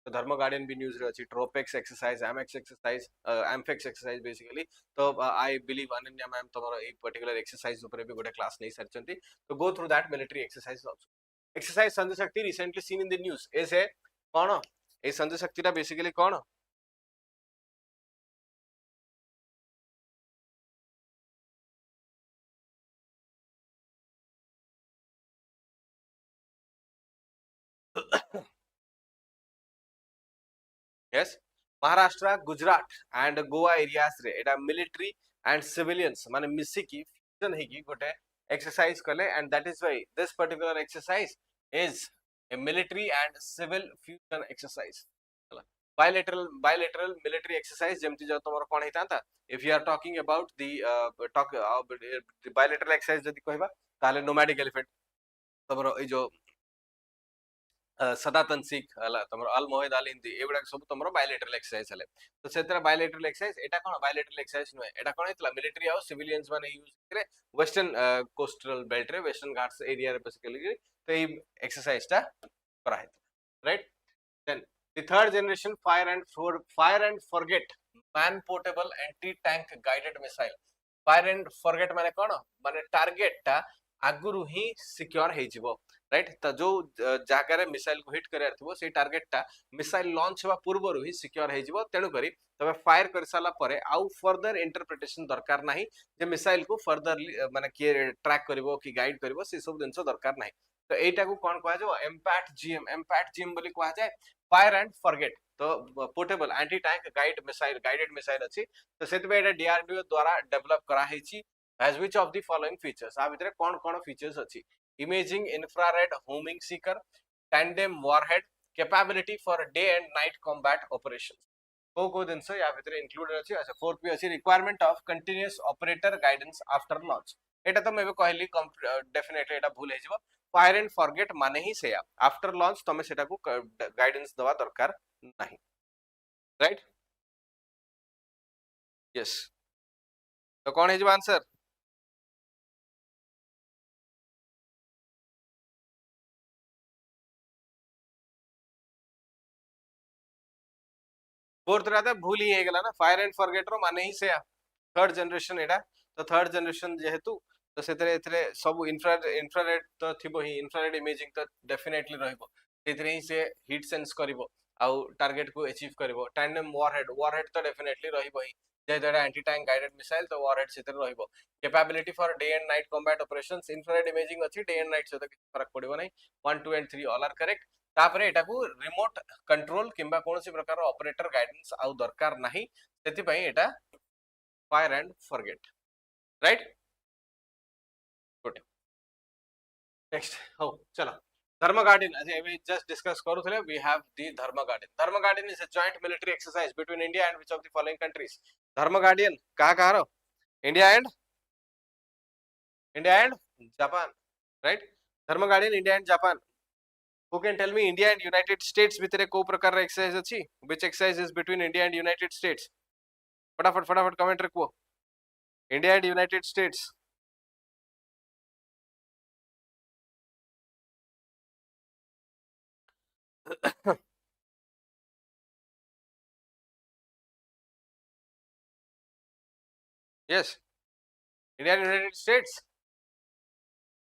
Dharma Guardian भी news रे अछि TROPEX exercise MX exercise AMPHEX exercise basically तो I believe Ananya ma'am तमरो एक पर्टिकुलर एक्सरसाइज ऊपर भी गोटे क्लास नै सरचंती तो go through that military exercise also exercise Sanjay Shakti recently seen in the news is a कौन ए संजय शक्ति टा बेसिकली कौन yes Maharashtra Gujarat and Goa areas रे एटा मिलिट्री एंड सिविलियंस माने मिसी की फ्यूजन हे की गोटे एक्सरसाइज कले and that is why this particular exercise is a military and civil fusion exercise bilateral military exercise जेमति जो तमरो कोन हेतांता if you are talking about the bilateral exercise जदि कहबा ताले nomadic elephant तमरो ए जो सदातन सिख हला तमरो अल मोहिद अल हिंदी एबडा सब तमरो बायलेटरल एक्सरसाइज हले तो सेतरा बायलेटरल एक्सरसाइज एटा कोन बायलेटरल एक्सरसाइज नुए एटा कोन हेतला मिलिट्री और सिविलियंस माने यूज करे वेस्टर्न कोस्टल बेल्ट रे वेस्टर्न घाट्स एरिया रे बेसिकली तो ए एक्सरसाइज टा करा हेत right then the third generation fire and forget man portable anti tank guided missile fire and forget माने कोन माने टारगेट टा आगुरु ही सिक्योर हे जिवो राइट त जो जागा रे मिसाइल को हिट करे थिबो से टारगेट टा मिसाइल लॉन्च होवा पूर्वरु ही सिक्योर हे जिवो तेनु करी तबे फायर कर साला परे आउ फर्दर इंटरप्रिटेशन दरकार नाही जे मिसाइल को फर्दर माने के ट्रैक करबो कि गाइड करबो से सब दिनसो दरकार नाही तो एटा को कोन कहै जो एम्पैट जीएम बोली कहै जाय फायर एंड फॉरगेट तो portable anti tank guided missile अछि तो सेतबे एटा डीआरडीओ द्वारा डेवलप करा हेछि as which of the following features आ भितरे कोन फीचर्स अछि imaging infrared homing Sikar tandem warhead capability for day and night combat operations को दिन से या भितरे इंक्लूडेड अछि अच्छा फोर्थ भी अछि requirement of continuous operator guidance after launch एटा तो मैं कहली डेफिनेटली एटा भूल हे जिवो फायर एंड फॉरगेट माने ही से आफ्टर लॉन्च तमे सेटा को गाइडेंस दवा दरकार नहीं राइट यस तो कौन है जो आंसर फोर्थ रहता भूल ही हेगला ना फायर एंड फॉरगेट रो माने ही से थर्ड जनरेशन एटा तो थर्ड जनरेशन जेहेतु तो सेतरे एतरे सब इंफ्रारेड तो थिबो ही इंफ्रारेड इमेजिंग तो डेफिनेटली रहइबो सेतरे ही से हीट सेंस करिवो आउ टारगेट को अचीव करिवो टैंडेम वॉरहेड तो डेफिनेटली रहइबो ही जे जडा एंटी टैंक गाइडेड मिसाइल तो वॉरहेड सेतरे रहइबो capability for day and night combat operations infrared imaging अछि डे एंड नाइट से तो फरक पड़िबो नै 1 2 एंड 3 ऑल आर करेक्ट तापरे एटा को रिमोट कंट्रोल किंबा कोनोसी प्रकार ऑपरेटर गाइडेंस आउ दरकार नाही सेति पई एटा fire and forget right good next हो चलो Dharma Guardian, as we just discussed, we have the Dharma Guardian. Dharma Guardian is a joint military exercise between India and which of the following countries? Dharma Guardian, कहाँ रहो? India and Japan, right? Dharma Guardian, India and Japan. Who can tell me India and United States ଭିତରେ କୋଉ ପ୍ରକାରର exercise ଅଛି? Which exercise is between India and United States? फटाफट comment रे कुह. India and United States. Yes, India and United States.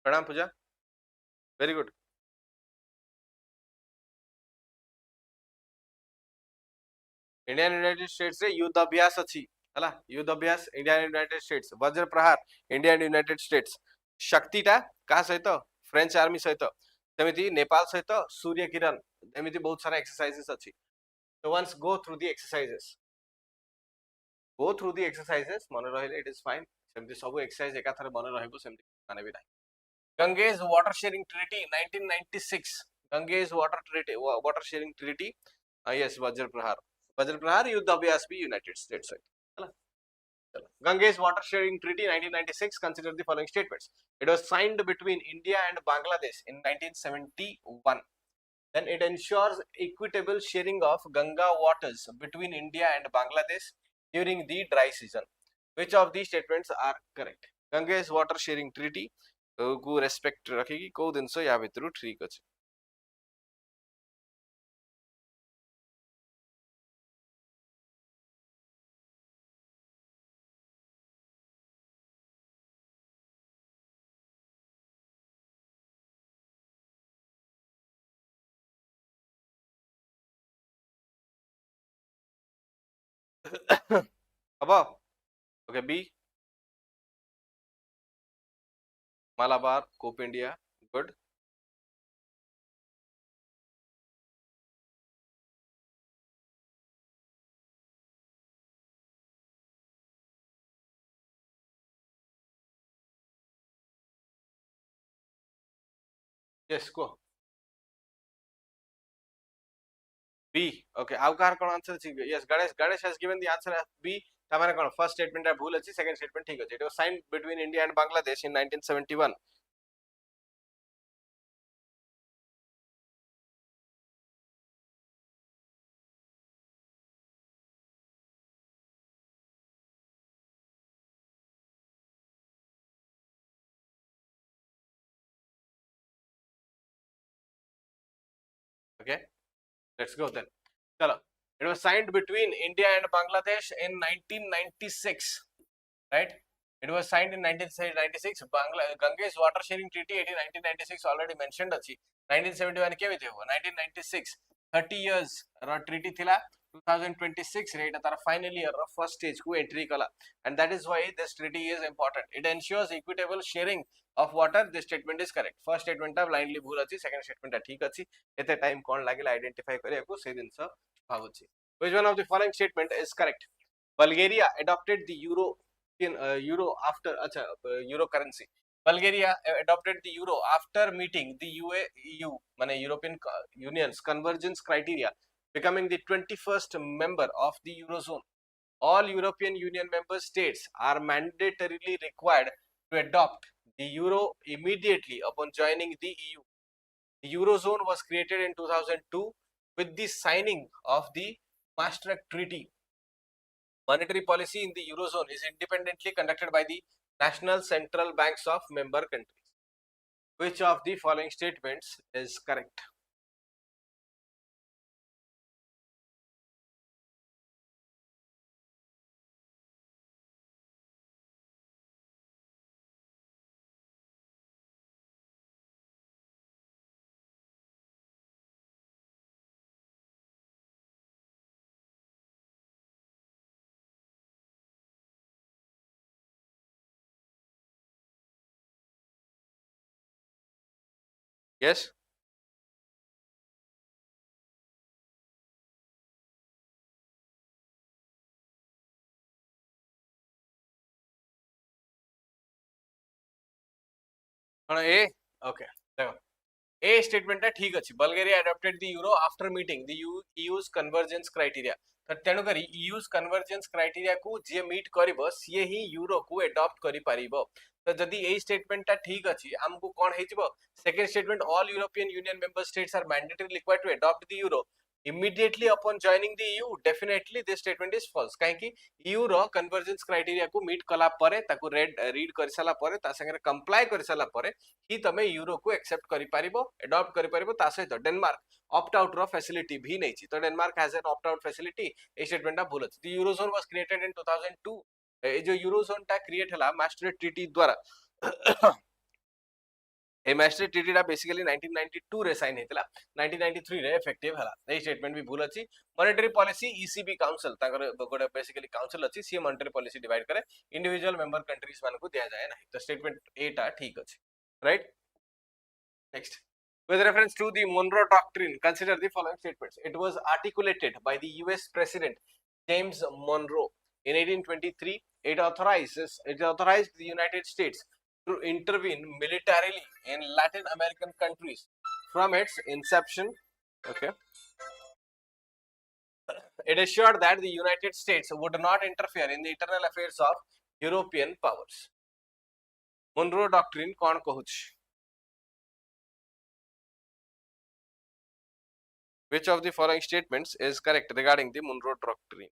Pranam Puja. Very good. India and United States रे युद्ध अभ्यास अछि हला युद्ध अभ्यास इंडिया एंड यूनाइटेड स्टेट्स वज्र प्रहार इंडिया एंड यूनाइटेड स्टेट्स शक्तिटा का सहित फ्रेंच आर्मी सहित सेमिति नेपाल सहित सूर्य किरण एमिति बहुत सारा एक्सरसाइजेस अछि so once go through the exercises मन रहिले it is fine सेमिति सब एक्सरसाइज एका थरे मन रहइबो सेमिति माने भी नाही Ganges water sharing treaty 1996 Ganges water sharing treaty yes वज्र प्रहार युद्ध अभ्यास भी यूनाइटेड स्टेट्स है Ganges water sharing treaty 1996 consider the following statements. It was signed between India and Bangladesh in 1971. Then it ensures equitable sharing of Ganga waters between India and Bangladesh during the dry season. Which of these statements are correct? Ganges water sharing treaty को respect रखेगी को दिन सो या भितरु ठीक अछि अब okay B Malabar Cope India good yes go B. Okay. Avkar kon answer chi. Yes, Ganesh has given the answer as B. Tamara kon first statement है भूल अच्छी second statement ठीक है. It was signed between India and Bangladesh in 1971. Okay. Let's go then. चलो. It was signed between India and Bangladesh in 1996. Right? It was signed in 1996. Ganges water sharing treaty 1996 already mentioned अछि. 1971 के विधि हुआ 1996 30 years रा treaty थिला 2026 रे तार final year रा first stage को entry कला and that is why this treaty is important. It ensures equitable sharing of water. This statement is correct. First statement ता blindly भूल अछि, second statement ता ठीक अछि. एते time कौन लागिला identify करे को से दिन से भावछि. Which one of the following statement is correct? Bulgaria adopted the euro after euro currency. Bulgaria adopted the euro after meeting the EU, European Union's convergence criteria, becoming the 21st member of the Eurozone. All European Union member states are mandatorily required to adopt the euro immediately upon joining the EU. The Eurozone was created in 2002 with the signing of the Maastricht Treaty. Monetary policy in the Eurozone is independently conducted by the national central banks of member countries. Which of the following statements is correct? Yes? A? Okay. A statement ठीक अच्छी Bulgaria adopted the euro after meeting the EU's convergence criteria तेणुक EU's convergence criteria को जी meet कर सी ही euro को adopt कर पारिबो तो जदि ए स्टेटमेंट ठीक अच्छी आमको कौन हो second statement all European Union member states are mandatory required to adopt the euro immediately upon joining the EU definitely this statement is false काहे EU रो कन्वर्जेंस क्राइटेरिया को मीट कला परे ताको रीड कर साला परे ता संगे कंप्लाई कर साला परे ही तमे यूरो को एक्सेप्ट करि पारिबो एडॉप्ट करि पारिबो ता सहित डेनमार्क ऑप्ट आउट रो फैसिलिटी भी नै छी तो Denmark has an opt out facility A statement ता भूल अछि the euro zone was created in 2002 ए जो यूरो जोन ता क्रिएट हला मास्ट्रिक्ट ट्रीटी द्वारा ए मैस्ट्रिक्ट ट्रीटी टा बेसिकली 1992 रे साइन हेतला 1993 रे इफेक्टिव हला ए स्टेटमेंट भी भूल अछि मॉनेटरी पॉलिसी ईसीबी काउंसिल ताकर गोटे बेसिकली काउंसिल अछि सी मॉनेटरी पॉलिसी डिवाइड करे इंडिविजुअल मेंबर कंट्रीज मान को दिया जाय नाही तो स्टेटमेंट ए टा ठीक अछि right next with reference to the Monroe Doctrine consider the following statements it was articulated by the US President James Monroe in 1823 it authorized the United States to intervene militarily in Latin American countries from its inception. Okay, it assured that the United States would not interfere in the internal affairs of European powers. Monroe Doctrine कौन कहूछ? Which of the following statements is correct regarding the Monroe Doctrine?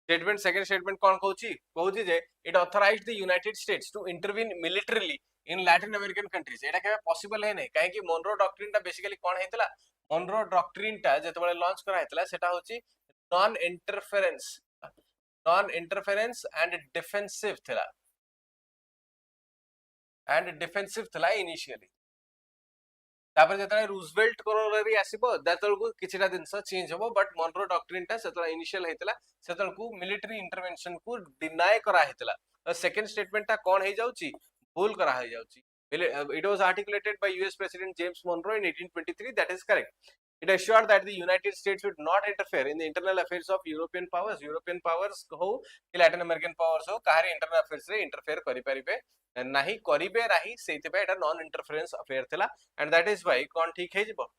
Statement second statement कौन कहूची जे it authorized the United States to intervene militarily in Latin American countries एटा केबे possible है नै काहे कि Monroe Doctrine टा basically कोन हेतला Monroe Doctrine टा जेतबेले launch करा हेतला सेटा होची non interference and defensive थिला इनिशियली तापर जेतले रूजवेल्ट कोरोलरी आसीबो दातलकू किछिटा दिनस चेंज होबो बट Monroe Doctrine टा सेतला इनिशियल हेतला सेतलकू मिलिटरी इंटरवेंशन को डिनाय करा हेतला सेकंड स्टेटमेंट टा कोन हे जाउची भूल करा हे जाउची it was articulated by US President James Monroe in 1823 that is correct it assured that the United States would not interfere in the internal affairs of European powers हो कि Latin American powers हो काहारी internal affairs रे interfere करि परिबे नाही करिबे राही सेतिबे एटा non interference affair थिला and that is why कौन ठीक है जिबो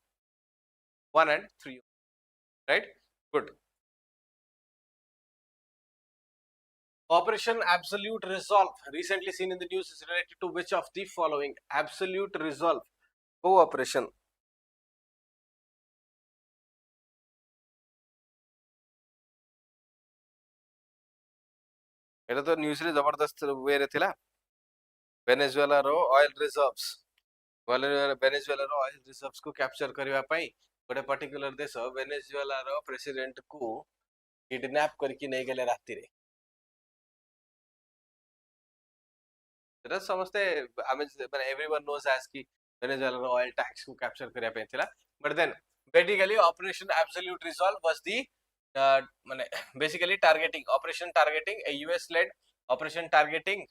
1 and 3 right good Operation Absolute Resolve recently seen in the news is related to which of the following Absolute Resolve cooperation एटा तो न्यूज रे जबरदस्त वे रे थिला वेनेजुएला रो ऑयल रिजर्व्स वेनेजुएला रो ऑयल रिजर्व्स को कैप्चर करबा पई गोटे पर्टिकुलर देश वेनेजुएला रो प्रेसिडेंट को किडनैप करके नै गेले राती रे सेटा समस्ते आमे माने एवरीवन नोज एज की वेनेजुएला रो ऑयल टैक्स को कैप्चर करबा पई थिला but then basically operation Absolute Resolve was the माने basically operation targeting a US led operation targeting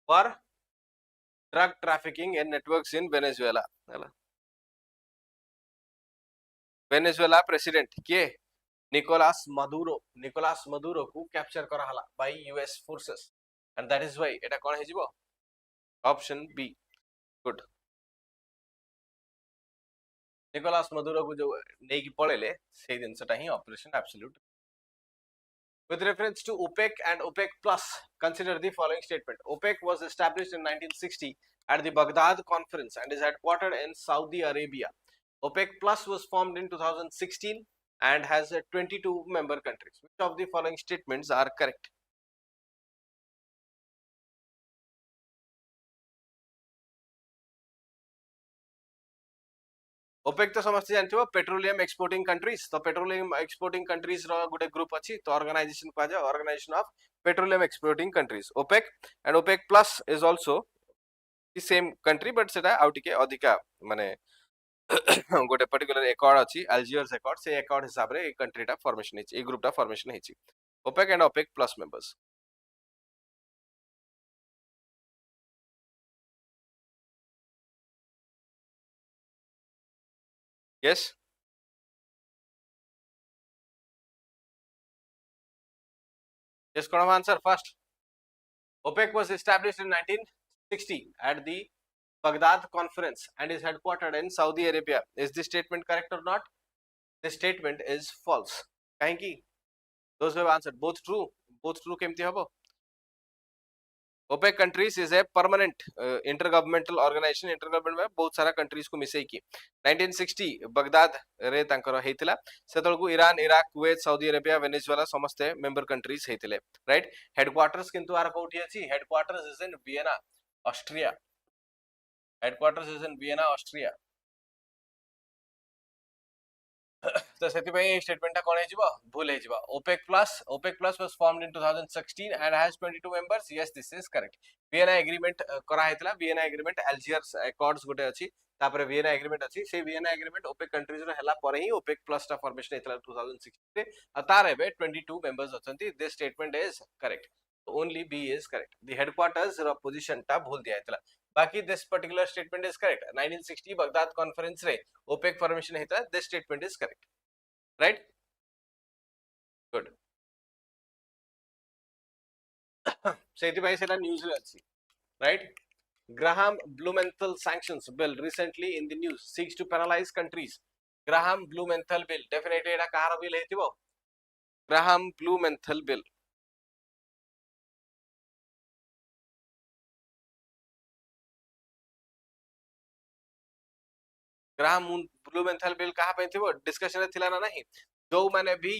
for drug trafficking and networks in Venezuela Venezuela president के Nicolas Maduro को capture करा हला by US forces and that is why एटा कोन हे जिवो option B good Nicolas Maduro को जो नै की पळेले सेही दिनसटा ही operation Absolute With reference to OPEC and OPEC Plus, consider the following statement. OPEC was established in 1960 at the Baghdad Conference and is headquartered in Saudi Arabia. OPEC Plus was formed in 2016 and has 22 member countries. Which of the following statements are correct? OPEC तो समझते जानथिबो petroleum exporting countries तो petroleum exporting countries रो गुटे group अछि तो organization पा जाय organization of petroleum exporting countries OPEC and OPEC plus is also the same country but सेटा आउटिके अधिका माने गोटे पर्टिकुलर एकॉर्ड अछि अल्जियर्स एकॉर्ड से एकॉर्ड हिसाब रे ए कंट्री टा फॉर्मेशन हेछि ए ग्रुप टा फॉर्मेशन हेछि OPEC and OPEC plus members yes yes कोन answer first OPEC was established in 1960 at the Baghdad Conference and is headquartered in Saudi Arabia. Is this statement correct or not? This statement is false. Kahinki? Those who have answered both true. Both true kemti habo? OPEC countries is a permanent intergovernmental organization. Intergovernment में बहुत सारा countries को मिसई की 1960 Baghdad रे तांकर हेतिला सेतलकू Iran Iraq Kuwait Saudi Arabia Venezuela समस्ते मेंबर कंट्रीज हेतिले राइट हेडक्वार्टर्स किंतु आर कोठी अछि headquarters is in Vienna Austria headquarters is in Vienna Austria तो सेतिपई स्टेटमेंट कोन हे जिवो भूल हे जिवो OPEC plus was formed in 2016 and has 22 members yes this is correct Vienna agreement करा हेतला Vienna agreement Algiers accords गोटे अछि तापर Vienna agreement अछि से Vienna agreement OPEC countries रो हला पर ही OPEC plus टा फॉर्मेशन हेतला 2016 रे तार एबे 22 members अछंती this statement is correct only B is correct the headquarters row position टा भूल दिया हेतला बाकी this particular statement is correct 1960 Baghdad conference रे OPEC formation हेतला this statement is correct right good सेतिपई सेला न्यूज रे अछि right Graham Blumenthal sanctions bill recently in the news seeks to paralyze countries Graham Blumenthal bill definitely एटा कार bill हेतिबो Graham Blumenthal bill Graham Blumenthal bill कहा पे थिबो डिस्कशन रे थिला ना नहीं जो माने भी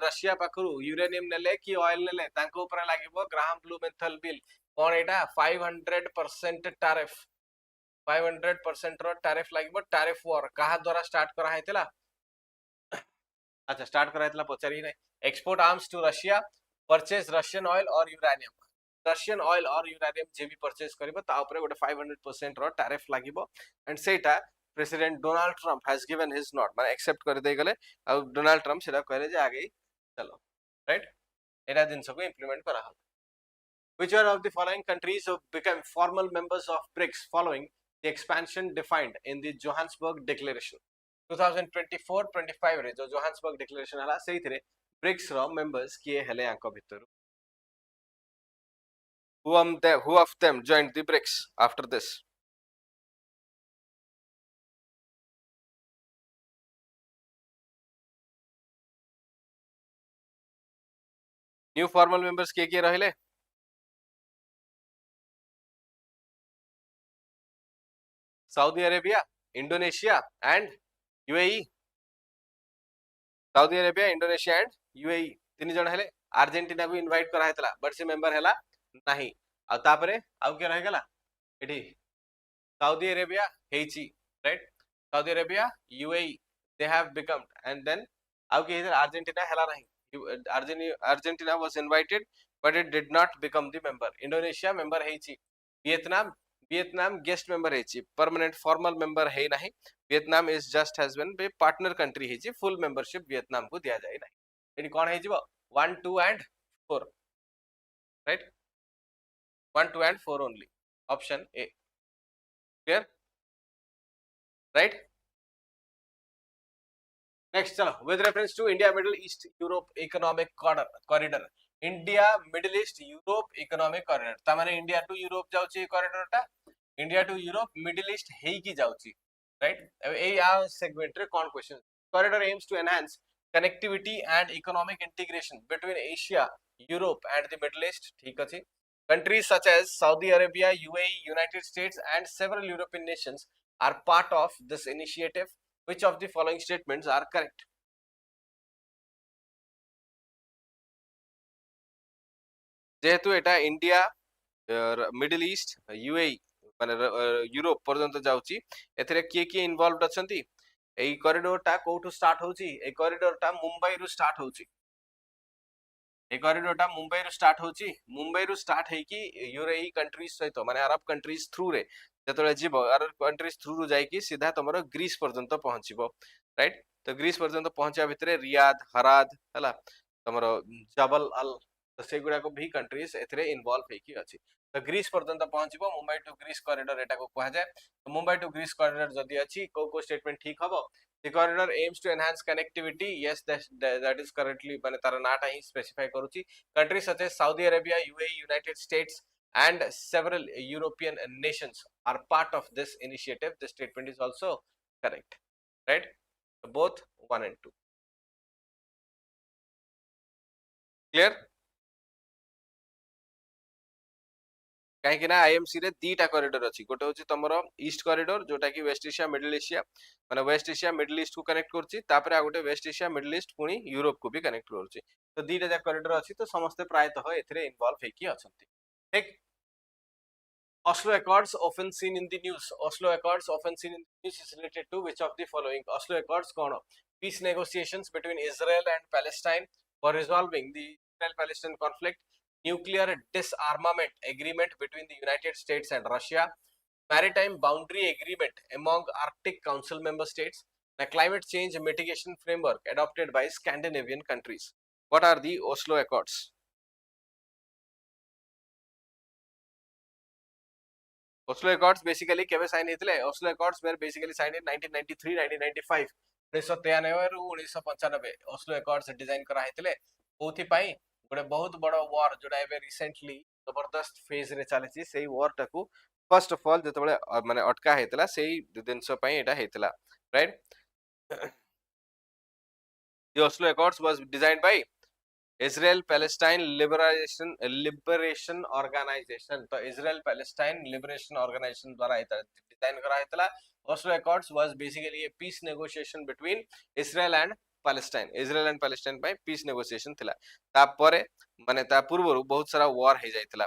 रशिया पाखरु यूरेनियम नेले कि ऑयल नेले तांको ऊपर लागिबो ग्राहम ब्लूमेंथल बिल कोन एटा 500% टैरिफ 500% रो टैरिफ लागिबो टैरिफ वॉर कहा द्वारा स्टार्ट करा हेतला अच्छा स्टार्ट करा हेतला पचारी नै export arms to Russia purchase Russian oil और यूरेनियम रशियन ऑयल और यूरेनियम जे भी परचेज करबो ता ऊपर गोटे 500% रो टैरिफ लागिबो एंड सेटा president Donald Trump has given his not माने एक्सेप्ट कर दे गले आ डोनाल्ड ट्रम्प सेटा कहले जे आगे चलो राइट एटा दिन सब इंप्लीमेंट करा हल which one of the following countries have become formal members of BRICS following the expansion defined in the Johannesburg declaration 2024-25 रे जो जोहान्सबर्ग डिक्लेरेशन हला सेही थरे ब्रिक्स रो मेंबर्स किए हेले आंको भितर who of them joined the BRICS after this new formal members किए रहिले Saudi Arabia, Indonesia and UAE. Saudi Arabia, Indonesia and UAE. तीन जन हेले अर्जेंटीना को इनवाइट करा हेतला बट से मेंबर हेला नाही आ तापरे आउ के रह गेला एठी Saudi Arabia हेची right Saudi Arabia UAE they have become and then आउ के इधर अर्जेंटीना हेला नाही Argentina was invited but it did not become the member Indonesia member हेची Vietnam guest member हेची permanent formal member है नहीं Vietnam is just has been be partner country हेची full membership Vietnam को दिया जाए नहीं एटी कौन है जीवो 1 2 and 4 right 1 2 and 4 only option A clear right next chalo with reference to India Middle East Europe economic corridor India Middle East Europe economic corridor ता माने India to Europe जाउची corridor टा India to Europe Middle East हेई की जाउची right ए आ segment रे कोन question corridor aims to enhance connectivity and economic integration between Asia Europe and the Middle East ठीक अछि countries such as Saudi Arabia UAE United States and several European nations are part of this initiative which of the following statements are correct जेहेतु एटा India middle east UAE माने Europe पर्यंत जाउची एथरे किए involved अछंती एई corridor टा कोठु start होची ए corridor टा मुंबई रु start होची ए कॉरिडोर टा मुंबई रु स्टार्ट होची मुंबई रु स्टार्ट हेकी यूएई कंट्रीज सहित माने अरब कंट्रीज थ्रू रे जतले जीव अदर कंट्रीज थ्रू रु जाई कि सीधा तमरो ग्रीस पर्यंत पहुंचीबो राइट तो ग्रीस पर्यंत पहुंचा भितरे रियाद हराद हला तमरो जबल अल तो से गुडा को भी कंट्रीज एथरे इन्वॉल्व हे की अछि तो ग्रीस पर्यंत पहुंचीबो मुंबई टू ग्रीस कॉरिडोर एटा को कहा जाय तो मुंबई टू ग्रीस कॉरिडोर जदी अछि को स्टेटमेंट ठीक हबो the corridor aims to enhance connectivity yes that is currently माने तार नाटा ही स्पेसिफाई करूची countries such as Saudi Arabia UAE United States and several European nations are part of this initiative. This statement is also correct, right? Both 1 and 2. Clear? कहीं ना IMC रे दीटा corridor अछि गोटे होची तमरो ईस्ट कॉरिडोर जोटा कि waste Asia middle Asia माने waste Asia middle east को कनेक्ट करछि तापर आ गोटे वेस्ट एशिया मिडिल ईस्ट पुनी यूरोप को भी कनेक्ट करछि तो दीटा जा कॉरिडोर अछि तो समस्त प्रायतः एथिरे इन्वॉल्व हेकी अछंती ठीक Oslo Accords often seen in the news. Oslo Accords often seen in the news is related to which of the following? Oslo Accords kono? Peace negotiations between Israel and Palestine for resolving the Israel-Palestine conflict. Nuclear disarmament agreement between the United States and Russia. Maritime boundary agreement among Arctic Council member states. A climate change mitigation framework adopted by Scandinavian countries. What are the Oslo Accords? Oslo Accords basically केवे sign हेतले Oslo Accords were basically signed in 1993 1995 1993 रु 1995 Oslo Accords design करा हेतले कोथि पई गोटे बहुत बड़ war जोडा एबे recently जबरदस्त फेज रे चलेछि सेही वॉर टाकू फर्स्ट ऑफ ऑल जतबे माने अटका हेतला सेही दिनसो पई एटा हेतला right The Oslo Accords was designed by Israel Palestine Liberation Organization तो Israel Palestine Liberation Organization द्वारा डिजाइन करा हेतला Oslo Accords was basically a peace negotiation between Israel and Palestine by peace negotiation थिला ता परे माने ता पूर्वरु बहुत सारा वॉर हे जाइतला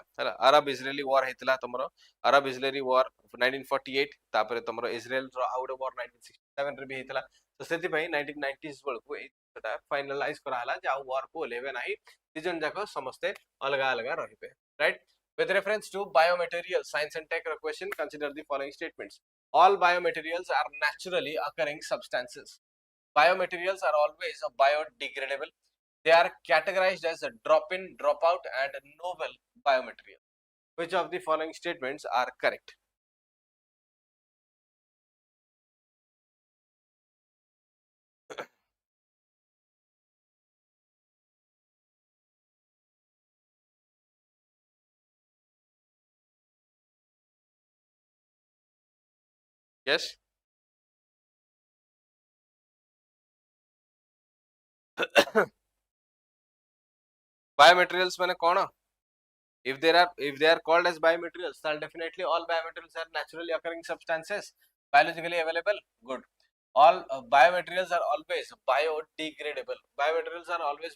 अरब इजरायली वॉर हेतला तमरो अरब इजरायली वॉर 1948 ता परे तमरो इजरायल रो आउट वॉर 1967 रे भी हेतला तो सेति पई 1990s बळकु एटा फाइनलाइज कराला जे आ वॉर को लेवे नाही दिजन जाको समस्ते अलगा अलगा रहिबे right with reference to biomaterials science and tech question consider the following statements all biomaterials are naturally occurring substances biomaterials are always biodegradable they are categorized as a drop in drop out and novel biomaterial which of the following statements are correct yes biomaterials माने कोन if they are called as biomaterials then definitely all biomaterials are naturally occurring substances biologically available good all biomaterials are always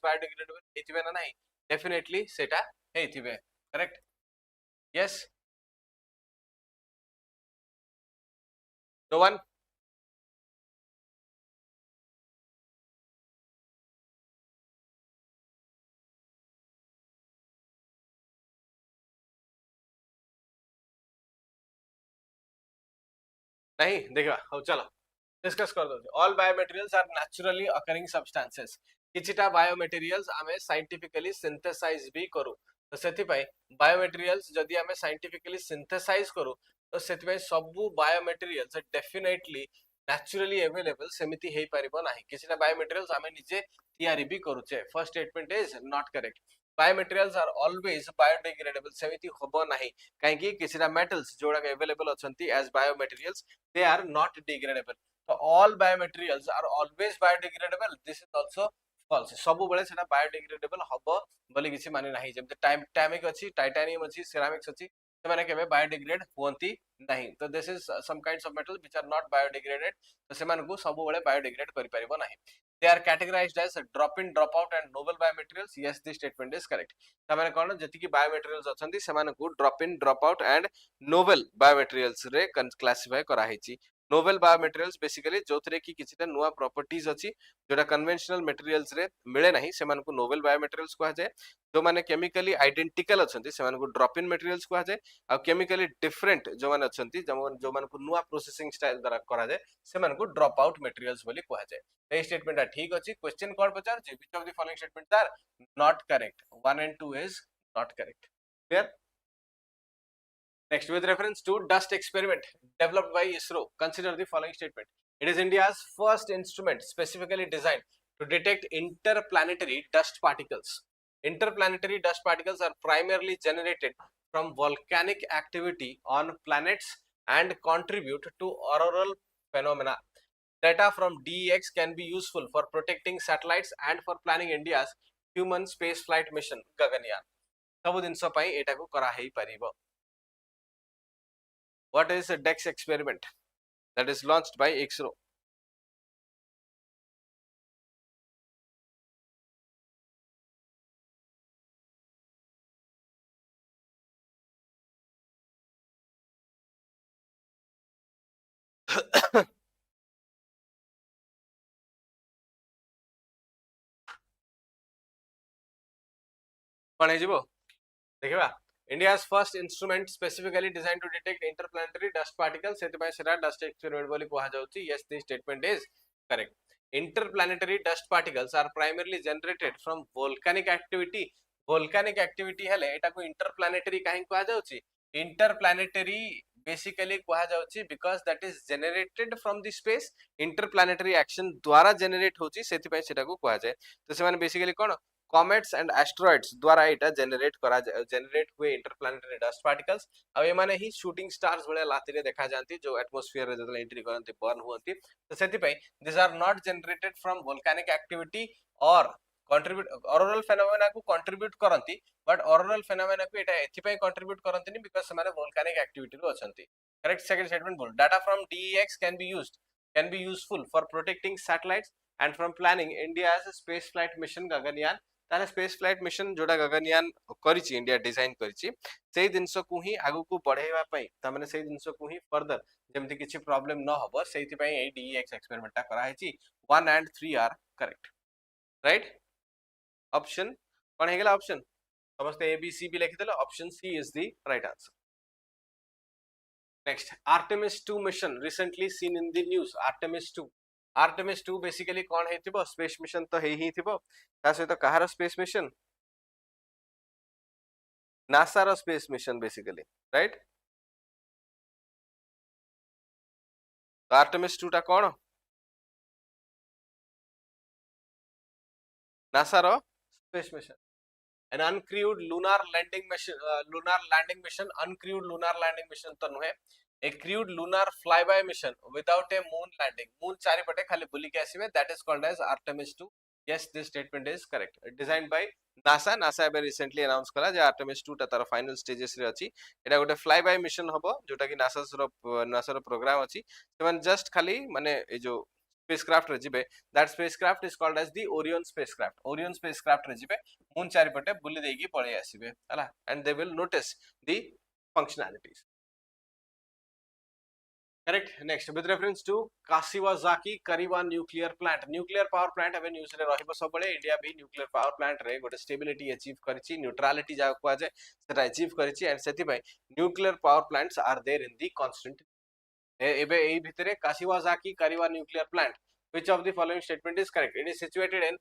biodegradable हेतिबे ना नहीं definitely सेटा हेतिबे correct yes no one नहीं देखा हो चलो discuss कर दो all biomaterials are naturally occurring substances किछिटा बायोमेटेरियल्स आमे साइंटिफिकली सिंथेसाइज भी करू तो सेति पई बायोमेटेरियल्स जदी आमे साइंटिफिकली सिंथेसाइज करू तो सेति पई सबु बायोमेटेरियल्स डेफिनेटली नेचुरली अवेलेबल सेमिति हेई परिबो नाही किछिटा बायोमेटेरियल्स आमे निजे तयारी भी करूचे first statement is not correct biomaterials are always biodegradable सेमिति होबो नाही काहे कि किछिटा मेटल्स जोडा अवेलेबल अछंती as biomaterials they are not degradable so all biomaterials are always biodegradable this is also false सब बेले सेटा biodegradable हबो बोली किछि माने नाही जेम टाइमिक अछि टाइटेनियम अछि सेरामिक्स अछि से माने केबे बायोडिग्रेड होंती नाही तो this is some kinds of metal which are not biodegraded तो से मानकु सब बेले बायोडिग्रेड करि परिबो नाही they are categorized as drop in drop out and novel biomaterials yes this statement is correct तमाने कोन जति कि बायोमेटेरियल्स अछंती से मानकु drop in drop out and novel biomaterials रे क्लासिफाई करा हेची नोवेल बायोमेटेरियल्स बेसिकली जो थरे कि किछिटा नुवा प्रॉपर्टीज अछि जोटा कन्वेंशनल मटेरियल्स रे मिले नाही से मानकु नोवेल बायोमेटेरियल्स कहा जाय जो माने केमिकली आइडेंटिकल अछंती से मानकु ड्रॉप इन मटेरियल्स कहा जाय आ केमिकली डिफरेंट जो माने अछंती जो मानकु नुवा प्रोसेसिंग स्टाइल द्वारा करा जाय से मानकु ड्रॉप आउट मटेरियल्स बोली कहा जाय ए स्टेटमेंट ठीक अछि क्वेश्चन कोड पचार जे which of the following statements are not correct 1 and 2 is not correct clear. Next, with reference to dust experiment developed by ISRO, consider the following statement. It is India's first instrument specifically designed to detect interplanetary dust particles. Interplanetary dust particles are primarily generated from volcanic activity on planets and contribute to auroral phenomena. Data from DEX can be useful for protecting satellites and for planning India's human space flight mission Gaganyaan. सब जिनस एटा को करा हेई परिबो. What is a DEX experiment that is launched by ISRO? कौन है जीवो देखिबा India's first instrument specifically designed to detect interplanetary dust particles सेतबा Sera dust experiment बोली कहा जाउची. Yes, this statement is correct. Interplanetary dust particles are primarily generated from volcanic activity. Volcanic activity हेले एटा को interplanetary काहे कहा जाउची. Interplanetary basically कहा जाउची because that is generated from the space. Interplanetary action द्वारा generate होची सेतिपय सेटा को कहा जाय. तो से माने basically cone comets and asteroids द्वारा एटा generate हुए interplanetary dust particles अब ये माने ही shooting stars भले लाती रे देखा जानती जो atmosphere रे जतले entry करंती burn हुअंती तो सेति पय these are not generated from volcanic activity or contribute auroral phenomena को contribute करंती but auroral phenomena को एटा एथि पय contribute करंती नि because माने volcanic activity रो अछंती. Correct. Second statement बोल data from DEX can be useful for protecting satellites and from planning India's space flight mission Gaganyaan. ताले space flight mission जोड़ा Gaganyaan करिछि India design करिछि सेही दिनसो को ही आगु को बढ़ेवा पई त माने सेही दिनसो को ही फर्दर जेमति किछि प्रॉब्लम न होबो सेही पई ए डीएक्स एक्सपेरिमेंट ता करा हेछि 1 and 3 are correct right. Option कोन हेगला ऑप्शन समस्त ए बी सी भी लिखि देलो option C is the right answer. Next, Artemis 2 mission recently seen in the news. Artemis 2. Artemis 2 basically कौन है थिबो स्पेस मिशन तो है ही थिबो ता सहित कहार स्पेस मिशन नासा रो स्पेस मिशन बेसिकली राइट. तो आर्टेमिस 2 टा कौन नासा रो space mission an uncrewed lunar landing mission uncrewed lunar landing mission तो नुहे a crewed lunar flyby mission without a moon landing moon चारि पटे खाली बुली के आसीबे that is called as Artemis 2. Yes, this statement is correct. Designed by NASA एबे recently announce कला जे Artemis 2 ता तार फाइनल स्टेजेस रे अछि. एटा गोटे फ्लाईबाय मिशन हबो जोटा कि नासा रो प्रोग्राम अछि सेमान जस्ट खाली माने ए जो spacecraft रे जिबे that spacecraft is called as the Orion spacecraft रे जिबे मून चारि पटे बुली देकी पळे आसीबे हला and they will notice the functionalities. Correct. Next, with reference to Kashiwazaki Kariwa nuclear power plant have news रे रहिबो सबले इंडिया भी nuclear power plant रे गोटे stability achieve करिछि neutrality जा को आजे सेटा achieve करिछि and सेति भाई nuclear power plants are there in the constant एबे एई भितरे Kashiwazaki Kariwa nuclear plant which of the following statement is correct. It is situated in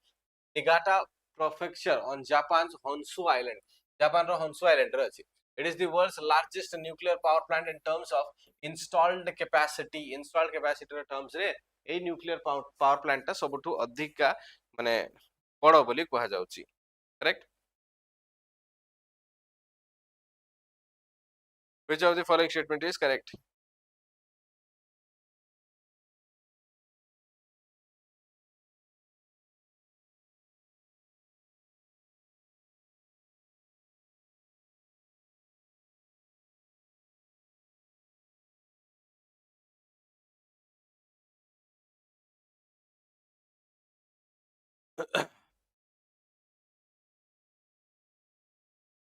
Niigata prefecture on Japan's Honshu Island. Japan ro Honshu Island रे अछि. It is the world's largest nuclear power plant in terms of installed capacity row terms रे ए nuclear power plant ता सबठु अधिका माने बड़ बोली कहा जाउची. Correct. Which of the following statement is correct?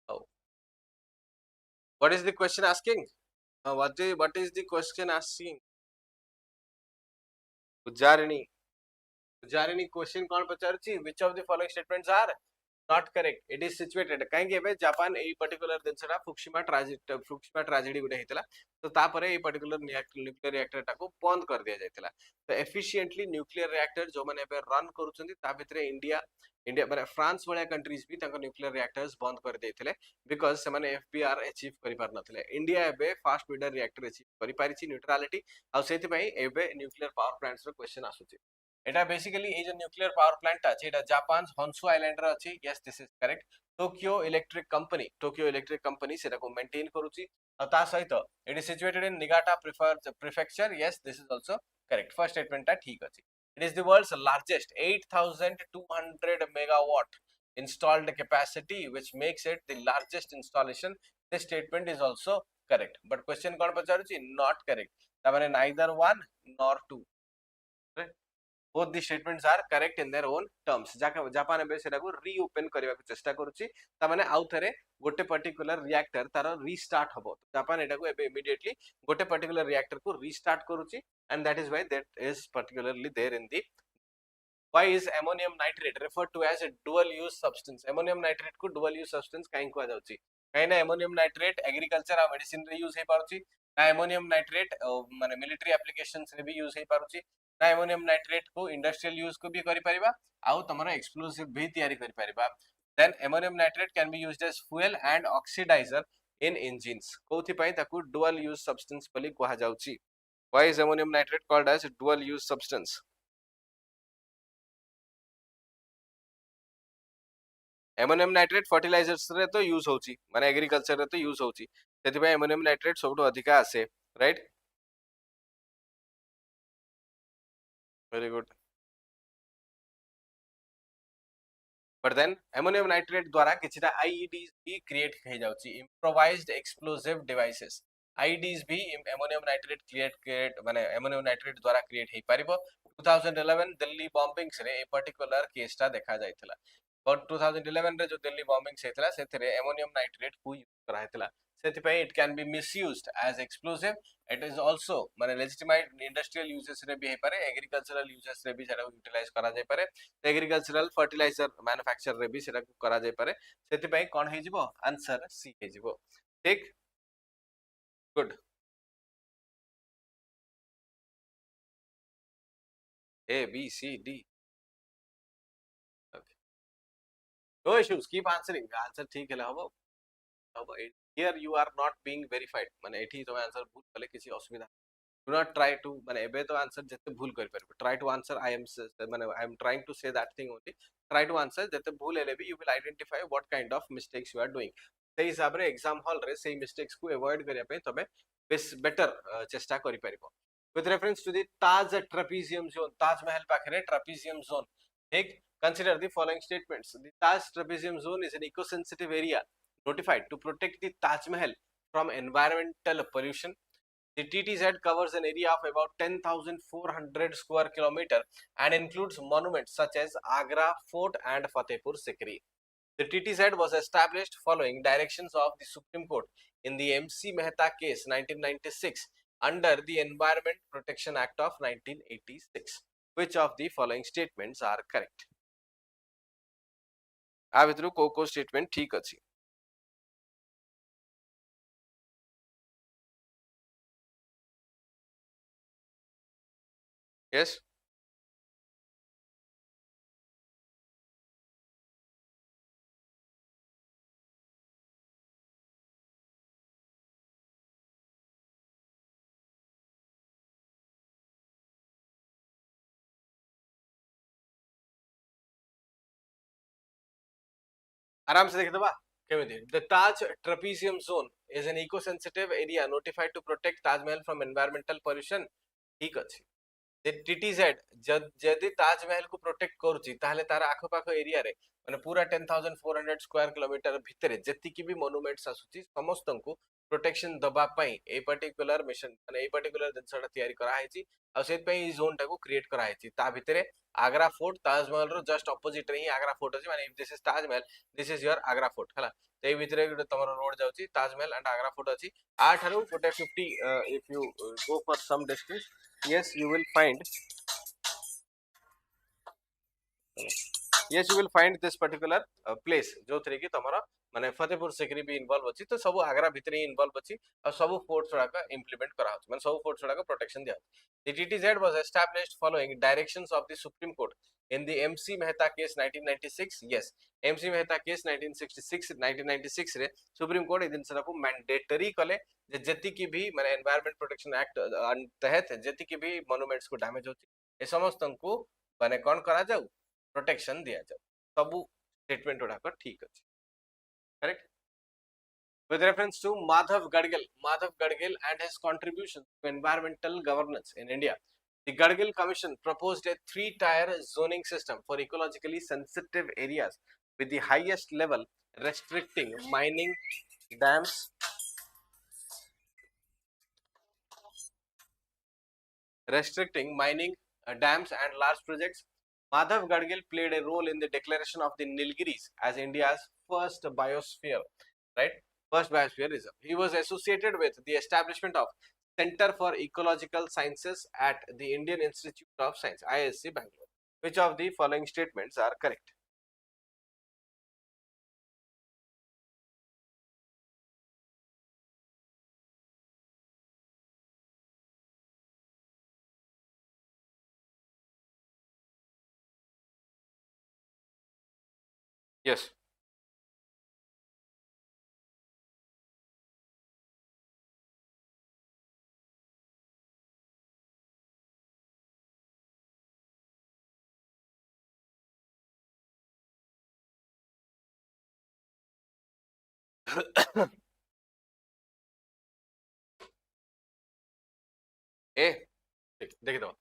Oh. What is the question asking? What is the question asking? Ujarini. Ujarini question कौन पचारुची? Which of the following statements are not correct? It is situated. कहीं के Japan ए particular जिनसा Fukushima tragedy गुटे हितला तो तापरे ए particular nuclear reactor टाको बंद कर दिया जायतिला तो एफिशिएंटली न्यूक्लियर रिएक्टर जो माने एबे रन करूछंती ता भितरे इंडिया माने फ्रांस वाला कंट्रीज भी ताको न्यूक्लियर रिएक्टर्स बंद कर देथिले बिकॉज़ से माने एफबीआर अचीव करि पार नथिले इंडिया एबे फास्ट ब्रीडर रिएक्टर अचीव करि पारिछि न्यूट्रलिटी आ सेति पई एबे न्यूक्लियर पावर प्लांट्स रो क्वेश्चन आसुछि एटा बेसिकली ए जो न्यूक्लियर पावर प्लांट अछि एटा जापान हॉन्शु आइलैंड रे अछि yes this is correct Tokyo electric company सेटा को मेंटेन करूची ता सहित it is situated in Niigata prefecture yes this is also correct first statement ता ठीक अछि it is the world's largest 8200 megawatt installed capacity which makes it the largest installation this statement is also correct but question कोन पचारुची not correct ता माने neither one nor two right? Both the statements are correct in their own terms Japan एबे सेटा को reopen करबा को चेष्टा करूची ता माने आउ थरे गोटे पर्टिकुलर रिएक्टर तार रीस्टार्ट हबो जापान एटा को एबे इमीडिएटली गोटे पर्टिकुलर रिएक्टर को रीस्टार्ट करूची and that is why that is particularly there in the why is ammonium nitrate referred to as a dual use substance ammonium nitrate को dual use substance काहे को जाउची काहे ना ammonium nitrate agriculture आ medicine रे use हे पारुची ना ammonium nitrate माने military applications रे भी यूज हे पारुची ना ammonium nitrate को इंडस्ट्रियल यूज को भी करि परिबा आउ तमरा एक्सप्लोसिव भी तयारी करि परिबा then ammonium nitrate can be used as fuel and oxidizer in engines कोथि पई ताकू dual use substance पली कहा जाउची why is ammonium nitrate called as a dual use substance ammonium nitrate fertilizers रे तो यूज होची माने एग्रीकल्चर रे तो यूज होची सेति पे एमोनियम नाइट्रेट सबटो अधिका आसे right very good but then ammonium nitrate द्वारा किछटा आईईडीज भी क्रिएट हे जाउची इम्प्रोवाइज्ड एक्सप्लोसिव डिवाइसेस आईईडीज भी एमोनियम नाइट्रेट क्रिएट माने एमोनियम नाइट्रेट द्वारा क्रिएट हे पारिबो 2011 दिल्ली बॉम्बिंग्स रे ए पर्टिकुलर केसटा देखा जायतिला बट 2011 रे जो दिल्ली बॉम्बिंग्स हेतला सेथरे एमोनियम नाइट्रेट को यूज करा हेतला सेति पे it can be misused as explosive it is also माने लेजिटिमेट इंडस्ट्रियल यूजेस रे भी हे पारे एग्रीकल्चरल यूजेस रे भी सेटा यूटिलाइज करा जाय पारे एग्रीकल्चरल फर्टिलाइजर मैन्युफैक्चर रे भी सेटा करा जाय पारे सेति पे कोन हे जिवो आंसर सी हे जिवो ठीक good A B C D okay no issues keep answering answer ठीक है हबो हबो here you are not being verified माने एठी तमे आंसर भूल कले किसी असुविधा do not try to माने एबे तो आंसर जते भूल कर परबे try to answer I am trying to say that thing only try to answer जते भूल हेले भी you will identify what kind of mistakes you are doing से हिसाब रे एग्जाम हॉल रे से मिस्टेक्स को अवॉइड करिया पे तबे बेटर चेष्टा करि परिबो with reference to the Taj trapezium zone Taj Mahal पाखरे trapezium zone ठीक consider the following statements the Taj trapezium zone is an eco-sensitive area notified to protect the Taj Mahal from environmental pollution the TTZ covers an area of about 10,400 square kilometer and includes monuments such as Agra Fort and Fatehpur Sikri. The TTZ was established following directions of the Supreme Court in the MC Mehta case 1996 under the Environment Protection Act of 1986. Which of the following statements are correct? आ भितरु को statement ठीक अछि yes आराम से देख दबा केमिति the Taj trapezium zone is an eco sensitive area notified to protect Taj Mahal from environmental pollution ठीक अछि TTZ जदि ताजमहल को प्रोटेक्ट करूची ताहले तार आखो पाखो एरिया रे माने पूरा 10,400 स्क्वायर किलोमीटर भितरे जति की भी मोनुमेंट्स आसुची समस्त को प्रोटेक्शन दबा पई ए पर्टिकुलर मिशन माने ए पर्टिकुलर जिनसटा तयारी करा हैची आ सेत पई ई जोन टा को क्रिएट करा हैची ता भितरे आगरा फोर्ट ताजमहल रो जस्ट ऑपोजिट रे ही आगरा फोर्ट अछि माने this is Taj Mahal this is your Agra fort हला ते भितरे गुटे तमरो रोड जाउची ताजमहल एंड आगरा फोर्ट अछि आ ठारू गुटे 50 if you go for some distance yes you will find yes you will find this particular place जो थरे की तमरा माने फतेहपुर सिकरी भी इन्वॉल्व अछि तो सब आगरा भितर ही इन्वॉल्व अछि और सब फोर्ट्स का इंप्लीमेंट करा होछि माने सब फोर्ट्स का प्रोटेक्शन दिया the TTZ was established following directions of the Supreme Court in the MC Mehta case 1996 yes MC Mehta case 1966 1996 रे सुप्रीम कोर्ट ए दिन सरा को मैंडेटरी कले जे जति की भी माने एनवायरनमेंट प्रोटेक्शन एक्ट तहत जति की भी मॉन्यूमेंट्स को डैमेज होछि ए समस्त को माने कोन करा जाऊ प्रोटेक्शन दिया जाऊ सब स्टेटमेंट उडा ठीक अछि correct with reference to Madhav Gadgil and his contribution to environmental governance in India. The Gadgil Commission proposed a three-tier zoning system for ecologically sensitive areas with the highest level restricting mining, dams, dams and large projects. Madhav Gadgil played a role in the declaration of the Nilgiris as India's first biosphere, right? First biosphere reserve. He was associated with the establishment of Center for Ecological Sciences at the Indian Institute of Science, ISC Bangalore. Which of the following statements are correct? Yes. A. देखिए तो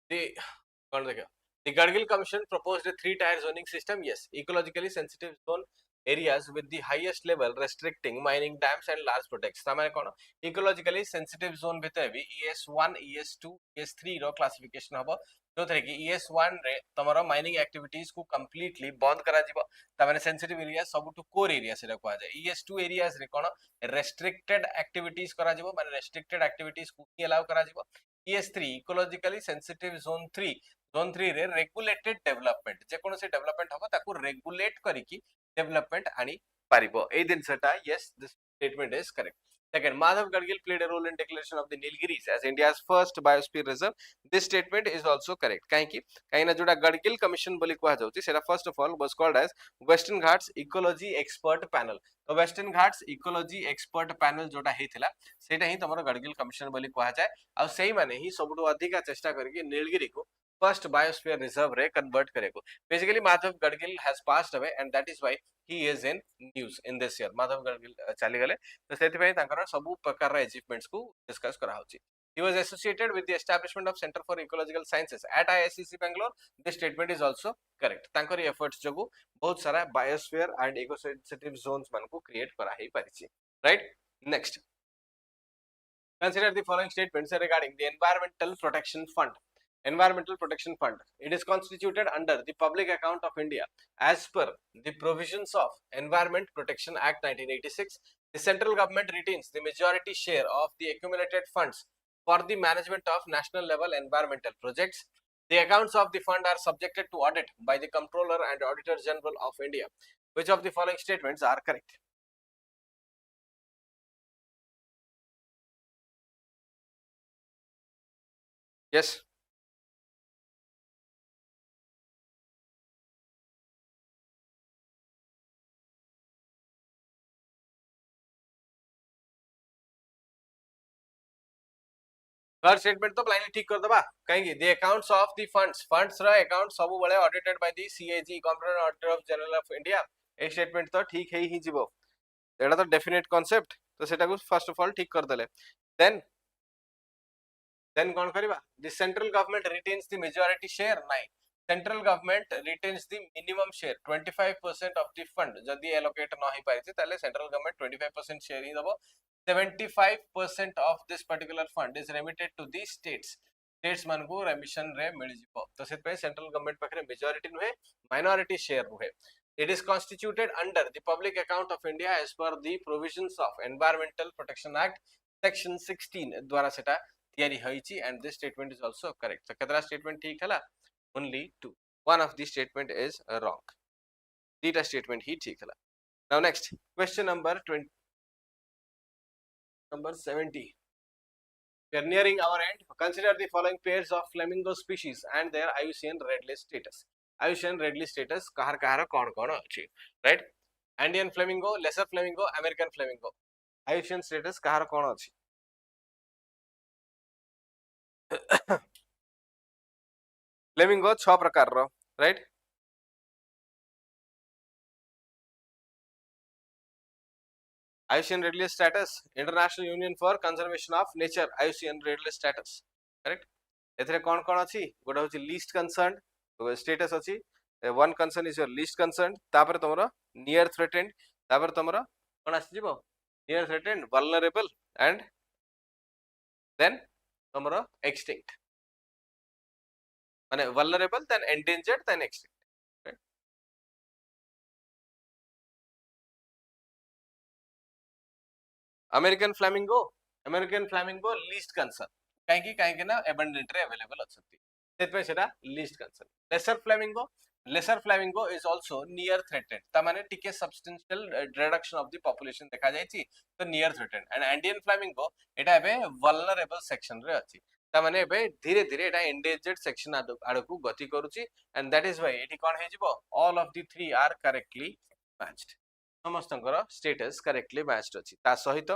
the the Gadgil Commission proposed a three-tier zoning system. Yes, ecologically sensitive zone areas with the highest level restricting mining, dams and large projects. तामाने कौन ecologically sensitive zone भितर भी ES1, ES2, ES3 रो classification हबो जो थे कि ES1 रे तमरो mining activities को completely बंद करा जिवो तामाने sensitive area सब टू core area से रखवा जाए ES2 areas रे कौन restricted activities करा जिवो माने restricted activities को ही allow करा जिवो ES3 ecologically sensitive zone 3 zone 3 रे रेगुलेटेड डेवलपमेंट जे कोन से डेवलपमेंट होबो ताको रेगुलेट करी की डेवलपमेंट आनी पारिबो ए दिन सेटा yes this statement is correct second Madhav Gadgil played a role in declaration of the Nilgiris as India's first biosphere reserve this statement is also correct काहे ना जोडा Gadgil commission बोली कुआ जाउची सेटा first of all was called as Western Ghats ecology expert panel तो Western Ghats ecology expert panel जोडा हेथिला सेटा ही तमरो Gadgil commission बोली कुआ जाय आ सेही माने ही सबटु अधिका चेष्टा करके नीलगिरी को first biosphere reserve रे convert करेगो basically Madhav Gadgil has passed away and that is why he is in news in this year Madhav Gadgil चली गले तो सेति पय तांकर सब प्रकार रे अचीवमेंट्स को डिस्कस करा होची he was associated with the establishment of Center for Ecological Sciences at ISCC Bangalore this statement is also correct तांकर efforts जगु बहुत सारा biosphere and eco-sensitive zones मान को create करा हे परिछि right next consider the following statements regarding the Environmental Protection Fund Environmental Protection Fund. It is constituted under the Public Account of India as per the provisions of Environment Protection Act 1986. The central government retains the majority share of the accumulated funds for the management of national level environmental projects. The accounts of the fund are subjected to audit by the Comptroller and Auditor General of India. Which of the following statements are correct? Yes. Third statement तो blindly ठीक कर दबा कहेंगे the accounts of the funds रा account सब बळे audited by the CAG comptroller auditor of general of India ए statement तो ठीक है ही जीवो एटा तो डेफिनेट कांसेप्ट तो सेटा को फर्स्ट ऑफ ऑल ठीक कर देले देन कोन करबा the central government retains the majority share नाही central government retains the minimum share 25% of the fund जदी एलोकेट न होई पारिছে তাহলে सेंट्रल गवर्नमेंट 25% शेयर ही दबो 75% of this particular fund is remitted to the states मान को रेमिशन रे मिल जिवो तो से पे सेंट्रल गवर्नमेंट पाखरे मेजॉरिटी नुहे माइनॉरिटी शेयर नुहे it is constituted under the public account of India as per the provisions of Environmental Protection Act section 16 द्वारा सेटा तयारी होईची and this statement is also correct तो केतरा स्टेटमेंट ठीक हला only two one of the statement is wrong. Dita statement ही ठीक है. Now next question number 20, number 70. We are nearing our end. Consider the following pairs of flamingo species and their IUCN red list status. IUCN red list status kahar kahar kon kon achi, right? Andean flamingo, lesser flamingo, American flamingo. IUCN status kahar kon achi. Flamingo 6 प्रकार रो, right? IUCN red list status, International Union for Conservation of Nature, IUCN red list status, correct? एथरे कौन कौन अछि गोटा होछि least concern status अछि one concern is your least concern तापर तमरो near threatened तापर तमरो कोन आसी जिवो near threatened vulnerable and then तमरो एक्सटिंक्ट माने vulnerable then endangered then extinct American flamingo least concern काहे ना एबंडेंट रे अवेलेबल अछती सेतपे सेटा least concern lesser flamingo is also near threatened ता माने टिके substantial reduction of the population देखा जायछि तो near threatened and Indian flamingo एटा एबे वल्नरेबल सेक्शन रे अछि ता माने एबे धीरे धीरे एटा एंडेंजर्ड सेक्शन आडकू गति करूछि एंड दैट इज व्हाई एटी कोन हे जिवो all of the three are correctly matched समस्तंकर स्टेटस करेक्टली मैच्ड अछि ता सहित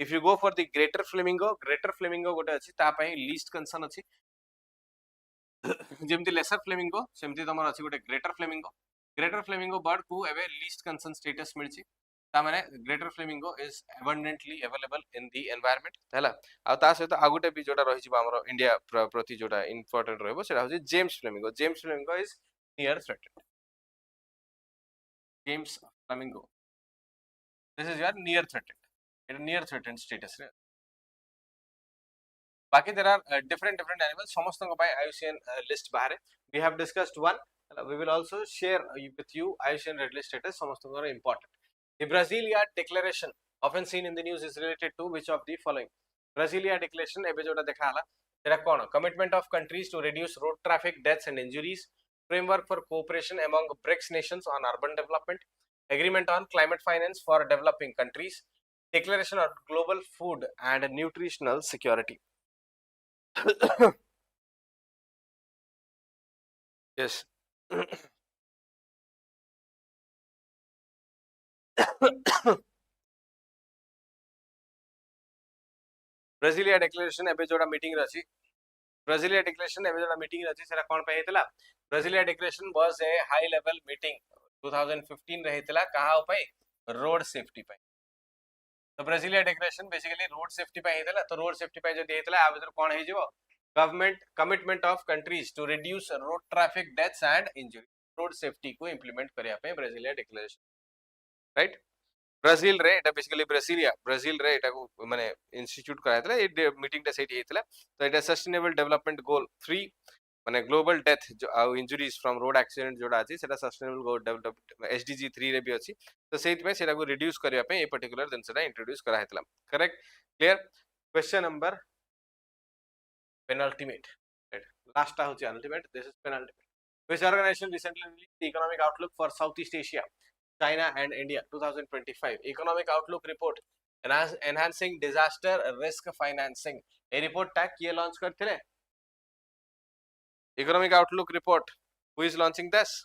if you go for the greater flamingo गोटे अछि ता पई लीस्ट कंसर्न अछि जेमती लेसर फ्लेमिंगो सेमती तमर अछि गोटे ग्रेटर फ्लेमिंगो बर्ड को एबे लीस्ट कंसर्न स्टेटस मिलछि ता माने greater flamingo is abundantly available in the environment हैला आ ता सहित आ गोटे भी जोटा रहि जिवो हमर इंडिया प्रति जोटा इंपोर्टेंट रहबो सेटा होछि James flamingo is near threatened James flamingo this is your near threatened status रे बाकी there are different animals समस्तन by IUCN list बाहर we have discussed one we will also share with you IUCN red list status समस्तन important the Brasilia declaration often seen in the news is related to which of the following Brasilia declaration एबे जोटा देखा हला सेटा कोन commitment of countries to reduce road traffic deaths and injuries framework for cooperation among BRICS nations on urban development agreement on climate finance for developing countries, declaration on global food and nutritional security. Yes. Brasilia declaration एबे जोड़ा meeting रछि Brasilia declaration एबे जोड़ा meeting रछि सेरा कोन पे हेतला Brasilia declaration was a high level meeting 2015 रहितला कहा पे road safety पे तो Brasilia declaration basically road safety पे हेतला तो रोड सेफ्टी पे जदी हेतला आ भीतर कोन हे जिवो government commitment of countries to reduce road traffic deaths and injury road safety को इंप्लीमेंट करिया पे Brasilia declaration राइट ब्राजील रे एटा बेसिकली ब्राजील रे एटा को माने इंस्टीट्यूट करायतला ए मीटिंग टा सेठी हेतला तो एटा सस्टेनेबल डेवलपमेंट गोल 3 माने ग्लोबल डेथ जो इंजुरीज फ्रॉम रोड एक्सीडेंट जोडा अछि सेटा सस्टेनेबल गोल डेवलप एसडीजी 3 रे भी अछि तो सेति पे सेटा को रिड्यूस करिया पे ए पर्टिकुलर दिन सेटा इंट्रोड्यूस करा हेतला correct clear question number penultimate right last ta hochi ultimate this is penultimate which organization recently released the economic outlook for Southeast Asia China and India 2025 economic outlook report enhancing disaster risk financing a report ta kiye launch karthile economic outlook report who is launching this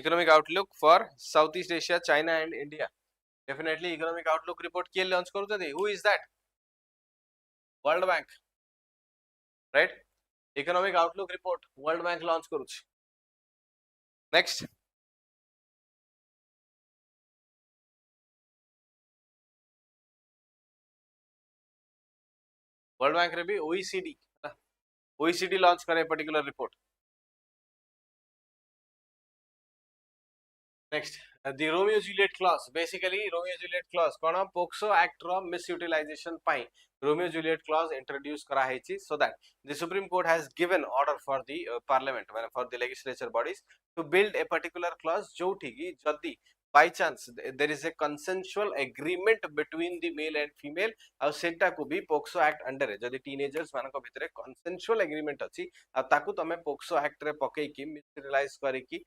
economic outlook for Southeast Asia China and India definitely economic outlook report kiye launch karuchati who is that World Bank right economic outlook report World Bank launch karuchi next World Bank रे भी OECD launch करे particular report next the Romeo Juliet clause basically Romeo Juliet clause कोन POCSO act रो misutilisation पाई Romeo Juliet clause introduced kara heichi so that the Supreme Court has given order for the parliament for the legislature bodies to build a particular clause joti ki jodi by chance there is a consensual agreement between the male and female ଆଉ ସେଟା को भी POCSO act under रे जदी teenagers मानको भितरे consensual agreement अछि आ ताकू तमे पोक्सो एक्ट रे पकई की मिसरियलाइज करी की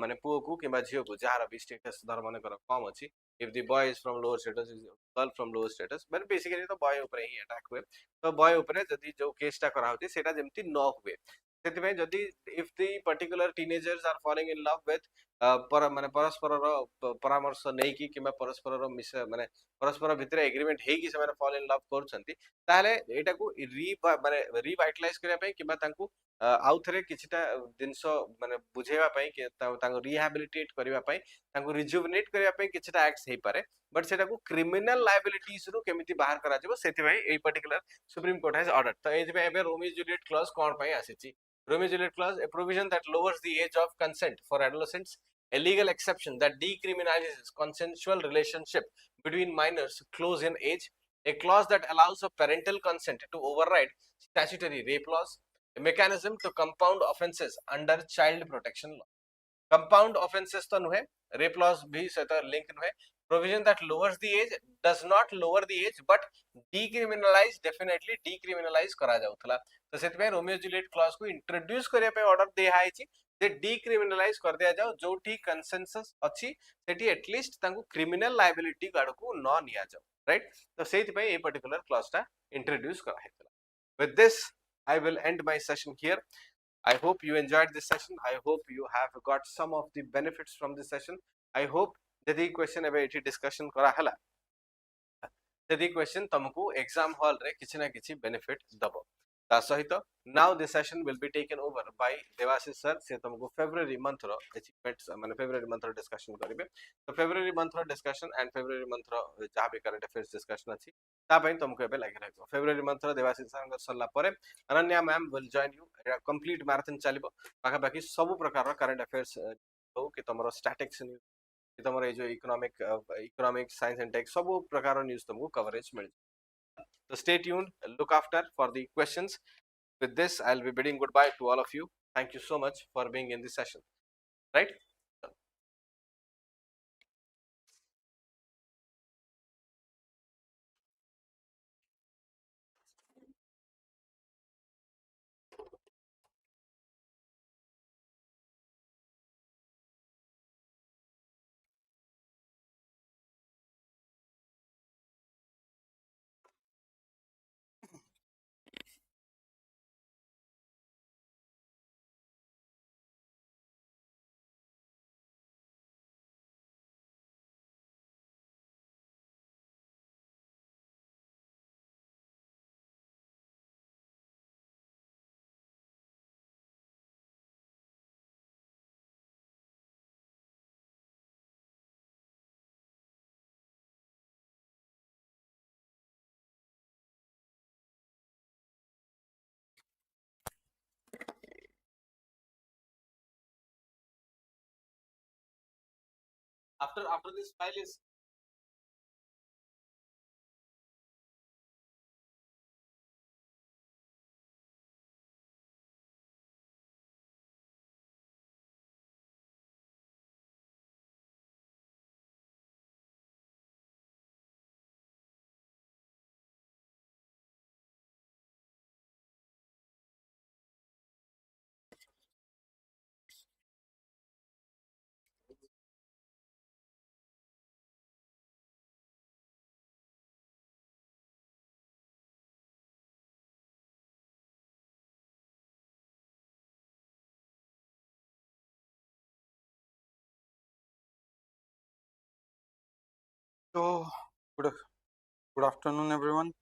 माने पुओ को किबा झियो को जहार भी स्टेटस धर्म कर कम अछि if the boy is from lower status is girl from lower status but basically तो boy ऊपर ही अटैक हुए तो boy ऊपर जदी जो केस टा करा होती सेटा जेमती न हुए सेति जदी if the particular teenagers are falling in love with पर माने परस्पर परामर्श नै की किबा परस्पर मिस माने परस्पर भितरे एग्रीमेंट हे की से माने फॉल इन लव करछंती ताले एटा को माने रिवाइटलाइज करिया पई किबा तांकू आउ थरे किछटा दिनसो माने बुझेवा पई कि तांको रिहैबिलिटेट करिवा पई तांको रिजुविनेट करिया पई किछटा एक्ट्स हे पारे बट सेटा को क्रिमिनल लायबिलिटीज रु केमिति बाहर करा जेबो सेति भाई a particular Supreme Court has order तो एज पे एबे रोमियो जूलियट क्लॉज कोन पई आसीची Romeo Juliet clause a provision that lowers the age of consent for adolescents, a legal exception that decriminalizes consensual relationship between minors close in age, a clause that allows of parental consent to override statutory rape laws, a mechanism to compound offences under child protection law. Compound offences तो नुहे, rape laws भी सहित link नुहे, provision that lowers the age does not lower the age but decriminalize definitely decriminalize करा जाउथला तो सेति पे Romeo Juliet clause को इंट्रोड्यूस करिया पे ऑर्डर दे हाइची जे डिक्रिमिनलाइज कर दिया जाओ जोठी कंसेंसस अछि सेठी एटलीस्ट तांको क्रिमिनल लायबिलिटी गाड को न निया जाओ राइट तो सेति पे ए पर्टिकुलर क्लॉज टा इंट्रोड्यूस करा हेतला with this I will end my session here. I hope you enjoyed this session. I hope you have got some of the benefits from this session. I hope जदि question एबे एठी discussion करा हला जदि question तुमको exam hall रे किछि ना किछि बेनिफिट दबो ता सहित now this session will be taken over by Debashish sir से तुमको फेब्रुअरी मंथ रो अचीवमेंट्स माने फेब्रुअरी मंथ रो डिस्कशन करिवे तो फेब्रुअरी मंथ रो डिस्कशन एंड फेब्रुअरी मंथ रो जहां भी करंट अफेयर्स डिस्कशन अछि ता पई तुमको एबे लागि रहबो फेब्रुअरी मंथ रो देवाशीष सर सरला परे Ananya ma'am will join you complete marathon चलिबो पाखा बाकी सब प्रकार रो करंट अफेयर्स हो कि तमरो स्टैटिक्स कि तमरो जो इकोनॉमिक साइंस एंड टेक सब प्रकार न्यूज़ तुमको coverage mill so stay tuned, look after for the questions. With this, I'll be bidding goodbye to all of you. Thank you so much for being in this session. Right? After this file is So, good, good afternoon, everyone.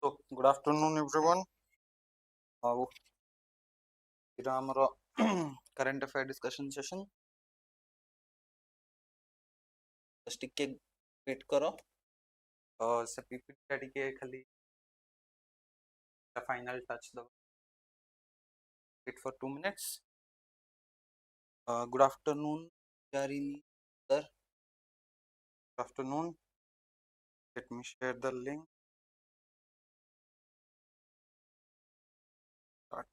So, good afternoon, everyone. Uh, current affair discussion session. Just ଟିକେ wait करो. से PPT ଟା ଟିକେ ଖାଲି final touch दो. Wait for 2 minutes. Good afternoon, Charini sir. Good afternoon. Let me share the link. Start.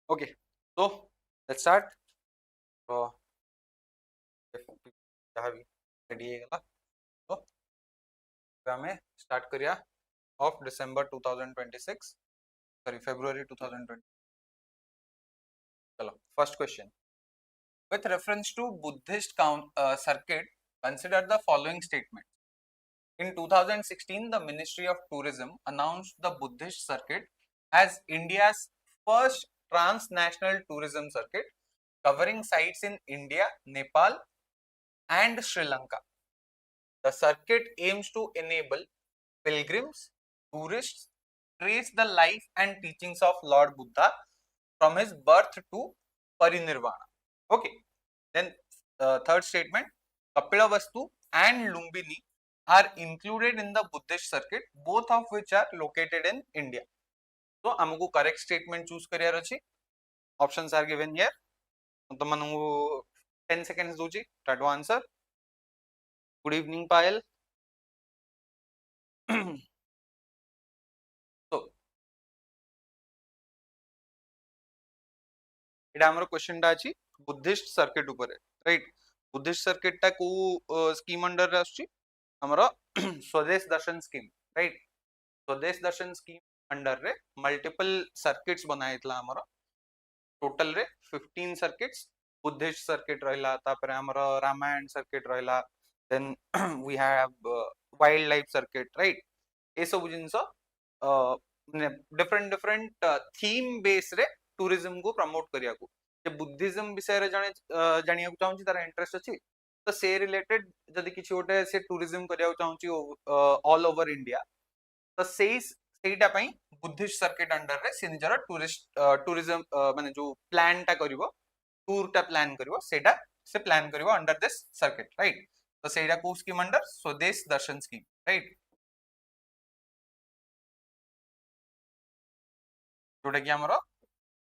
Okay. So let's start. Uh, ଯାହା ବି ready ହେଇଗଲା ତ ଆମେ start କରିବା of December 2026. Sorry, February 2020. चलो, first question. With reference to Buddhist circuit, consider the following statement. In 2016, the Ministry of Tourism announced the Buddhist circuit as India's first transnational tourism circuit covering sites in India, Nepal, and Sri Lanka. The circuit aims to enable pilgrims, tourists, trace the life and teachings of Lord Buddha from his birth to parinirvana. Okay. Then third statement, Kapilavastu and Lumbini are included in the Buddhist circuit, both of which are located in India. So आमको correct statement choose करियार अछि. Options are given here. तो Manu 10 seconds दूची. Try to answer. Good evening, Payal. So एटा हमर question टा अछि Buddhist circuit ऊपर, right. Buddhist circuit टा को scheme under रे आछि हमर स्वदेश दर्शन स्कीम, राइट. स्वदेश दर्शन स्कीम अंडर रे मल्टीपल सर्किट्स बनाइतला हमर. टोटल रे 15 सर्किट्स बुद्धिस्ट सर्किट रहला, तापर हमर रामायण सर्किट रहला, then we have wild life circuit, right. ए सब जिंस डिफरेंट डिफरेंट थीम बेस रे टूरिज्म को प्रमोट करिया को. जे बुद्धिज्म विषय रे जाने जानिया को चाहूची, तार इंटरेस्ट अछि तो से रिलेटेड जदि किछि ओटे से टूरिज्म करिया को चाहूची ऑल ओवर इंडिया, तो सेईटा पई बुद्धिस्ट सर्किट अंडर रे से निजर टूरिज्म माने जो प्लान टा करिवो, टूर टा प्लान करिवो, सेटा से प्लान करिवो अंडर दिस सर्किट, राइट. तो सेटा को स्कीम अंडर स्वदेश दर्शन स्कीम, राइट. जोटा कि हमरो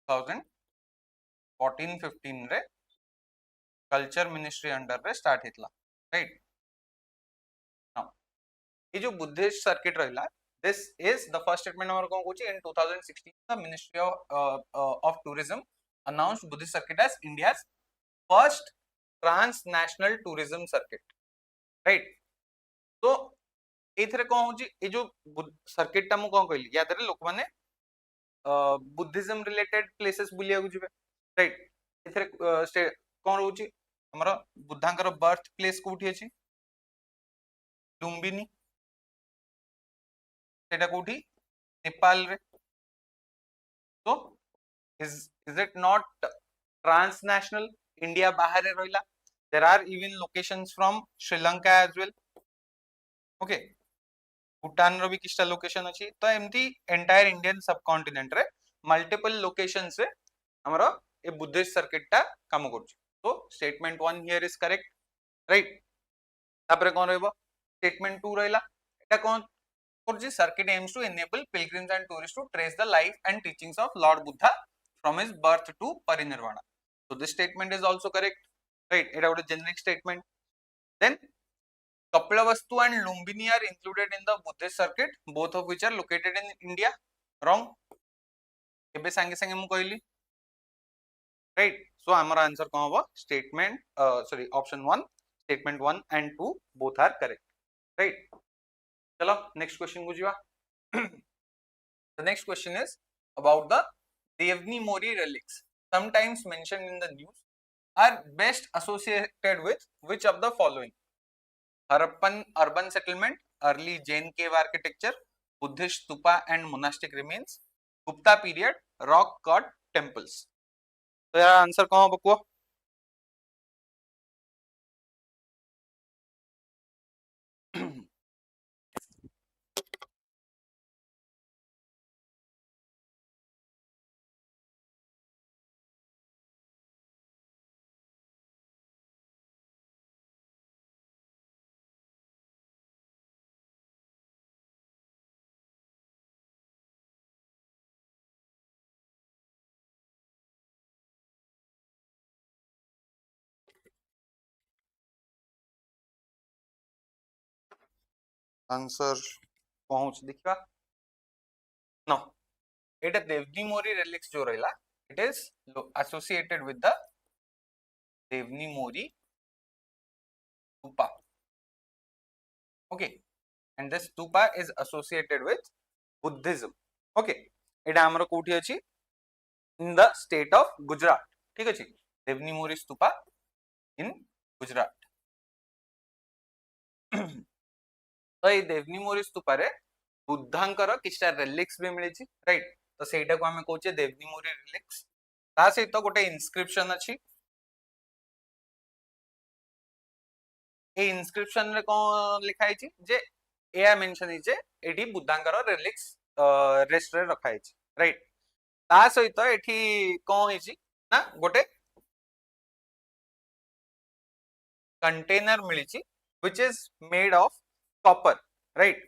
2014-15 रे कल्चर मिनिस्ट्री अंडर रे स्टार्ट हेतला, राइट. नाउ ये जो बुद्धिस्ट सर्किट रहला, this is the first statement हमर कोन Kochi. In 2016 the Ministry of Tourism announced Buddhist circuit as India's first transnational tourism circuit, right. तो एथरे कोन होची ए जो सर्किट टा मु कोन कहली, या दरे लोक माने बुद्धिज्म रिलेटेड प्लेसेस बुलिया को जिवे, राइट. एथरे कोन रहउची हमर बुद्धांकर बर्थ प्लेस कोठी अछि, लुम्बिनी. सेटा कोठी नेपाल रे. तो is it not transnational, India बाहर रे रहला. There are even locations from Sri Lanka as well. Okay, Bhutan रो भी किस्टा लोकेशन अछि तो एमती एंटायर इंडियन सबकॉन्टिनेंट रे मल्टीपल लोकेशंस रे हमरो ए बुद्धिस्ट सर्किट टा काम करछ. तो statement 1 here is correct, right. तापरे कोन रहबो स्टेटमेंट 2 रहला एटा कोन करछि circuit aims to enable pilgrims and tourists to trace the life and teachings of Lord Buddha from his birth to parinirvana. So this statement is also correct, right. Eta gote generic statement. Then Kapilavastu and Lumbini are included in the Buddhist circuit, both of which are located in India. Wrong. ଏବେ ସାଙ୍ଗେ ସାଙ୍ଗେ ମୁଁ କହିଲି, right. So our answer कौन होगा statement sorry option 1, statement 1 and 2 both are correct, right. चलो next question को जीवा. The next question is about the Devni Mori relics, sometimes mentioned in the news, are best associated with which of the following? Harappan urban settlement, early Jain cave architecture, Buddhist stupa and monastic remains, Gupta period, rock cut temples. तो यार answer कौन बकुआ? Answer पहुंच देखिबा no एटा देवनी मोरी relics जो रहला it is associated with the Devni Mori stupa. Okay, and this stupa is associated with Buddhism. Okay, एटा हमर कोठी अछि in the state of Gujarat. ठीक अछि, Devni Mori stupa in Gujarat. तो ये देवनी मोरी स्तूपा रे बुद्धांकर किछटा relics भी मिलिछि, राइट. तो सेटा को हमें कहूचे देवनी मोरी relics. ता सहित गोटे inscription अछि. ए inscription रे कोन लिखा हिछि जे एया मेंशन हिचे एठी बुद्धांकर relics रेस्ट रे रखा हिछि, राइट. ता सहित एठी कोन हिछि ना गोटे container मिलिछि which is made of copper, right.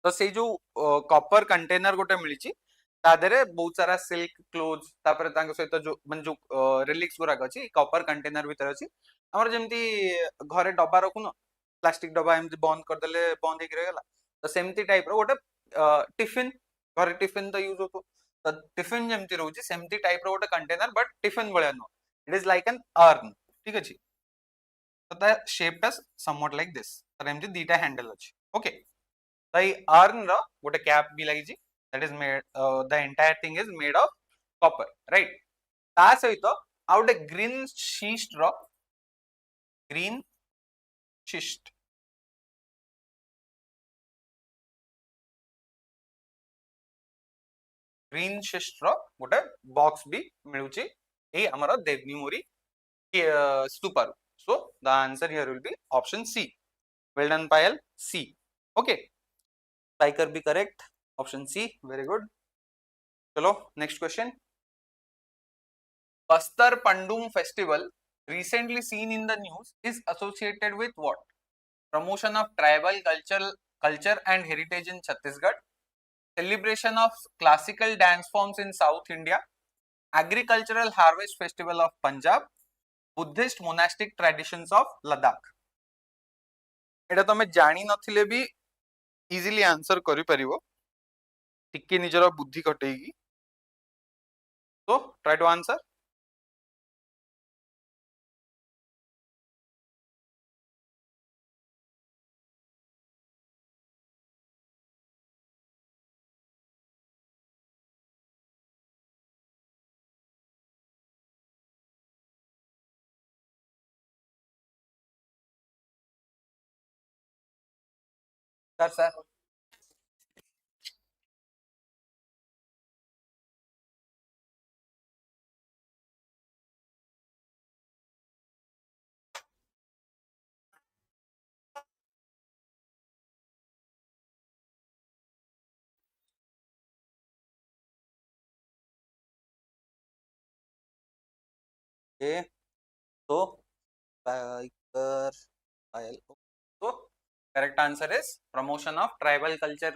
तो से जो कॉपर कंटेनर गोटे मिलिछि ता देरे बहुत सारा सिल्क क्लोथ्स तापर तांको सहित जो मन जो रिलिक्स गुरा अछि कॉपर कंटेनर भीतर अछि हमर जेमती घरे डब्बा रखुनो प्लास्टिक डब्बा एमती बंद कर देले बंद हे गिरगला तो सेमती टाइप रो गोटे टिफिन घरे टिफिन तो यूज होतो तो टिफिन जेमती रहउछि सेमती टाइप रो गोटे कंटेनर बट टिफिन भलिया no it is like an urn, ठीक अछि. तो the shape is somewhat like this तो एमती दीटा हैंडल अछि. ओके, तो ये अर्न रो गोटे कैप भी लागि छि that is made the entire thing is made of copper, right. ता सहित आ गोटे ग्रीन शिस्ट रो ग्रीन शिस्ट ग्रीन शिस्ट रो गोटे बॉक्स भी मिलुछि ए हमर देवनी मोरी stupa. So the answer here will be option C. Well done Payal, C. Okay, Tiger be correct, option C, very good. चलो next question. Bastar Pandum festival recently seen in the news is associated with what? Promotion of tribal culture and heritage in Chhattisgarh, celebration of classical dance forms in South India, agricultural harvest festival of Punjab, Buddhist monastic traditions of Ladakh. एटा तमे जानी नथिले भी easily answer करि परिबो टिके निजर बुद्धि कटेगी. तो try to answer. Sir Okay, so so correct answer is promotion of tribal culture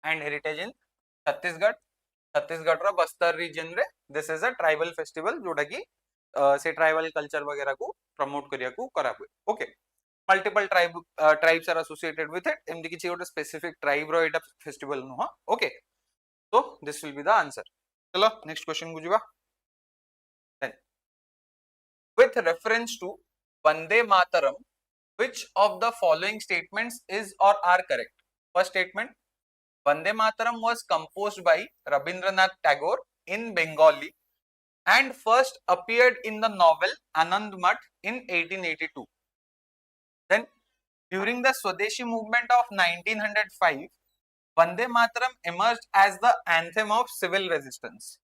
and heritage in Chhattisgarh. Chhattisgarh row Bastar reason रे this is a tribal festival जोटा की से ट्राइबल कल्चर वगैरह को प्रमोट करिया को करा हुए. Okay, multiple tribes are associated with it, एमती किछि गोटे स्पेसिफिक ट्राइब रो एटा फेस्टिवल नुह. Okay, so this will be the answer. चलो नेक्स्ट क्वेश्चन को जिवा. With reference to Vande Mataram, which of the following statements is or are correct? First statement, Vande Mataram was composed by Rabindranath Tagore in Bengali and first appeared in the novel Anand Math in 1882. Then, during the Swadeshi movement of 1905, Vande Mataram emerged as the anthem of civil resistance.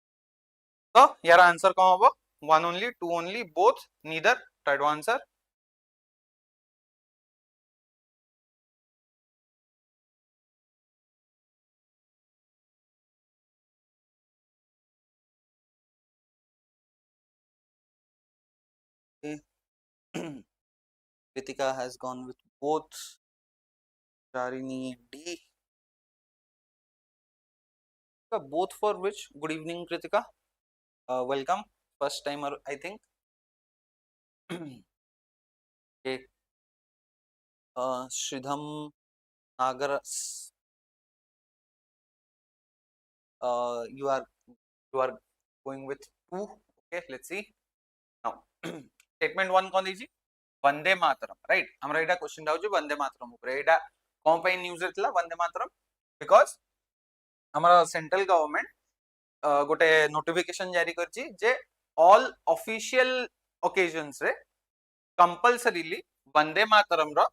So, your answer कौन होगा? One only, two only, both, neither. Third answer. Kritika has gone with both. Charini D. Both for which? Good evening, Kritika. Welcome. First timer, I think. Okay. Shridham Nagar. You are going with two. Okay, let's see. Now, statement one कौन दीजिए? Vande Mataram, right. हमरा एटा question डाउ जे वंदे मातरम ऊपर एटा कोन पे news रहतला Vande Mataram because हमरा central government गोटे notification जारी करछि जे ऑल ऑफिशियल ओकेजन्स रे compulsorily Vande Mataram row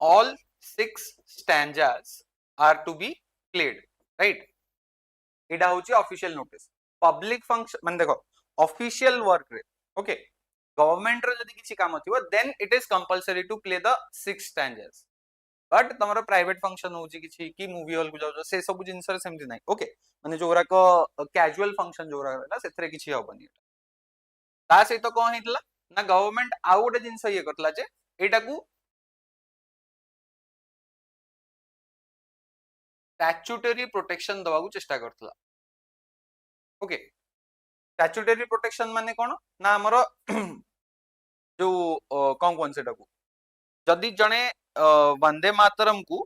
all 6 stanzas are to be played, right. एटा होची ऑफिशियल नोटिस. पब्लिक फंक्शन माने देखो ऑफिशियल वर्क रे ओके गवर्नमेंट रो जदी किछि काम थिबो then it is compulsory to play the 6 stanzas. But तमरो प्राइवेट फंक्शन होची किछि कि मूवी हॉल को जाउ से सब जिंसर सेमति नाही. ओके माने जोरा को कैजुअल फंक्शन जोरा ना सेथरे किछि होबनी. ता सहित कोन हितला ना गवर्नमेंट आउ गोटे जिंस ये करतला जे एटा को स्टैट्यूटरी प्रोटेक्शन दवा को चेष्टा करतला. ओके, स्टैट्यूटरी प्रोटेक्शन माने कोन ना हमरो जो कोन कोन सेटा को जदी जणे वंदे मातरम को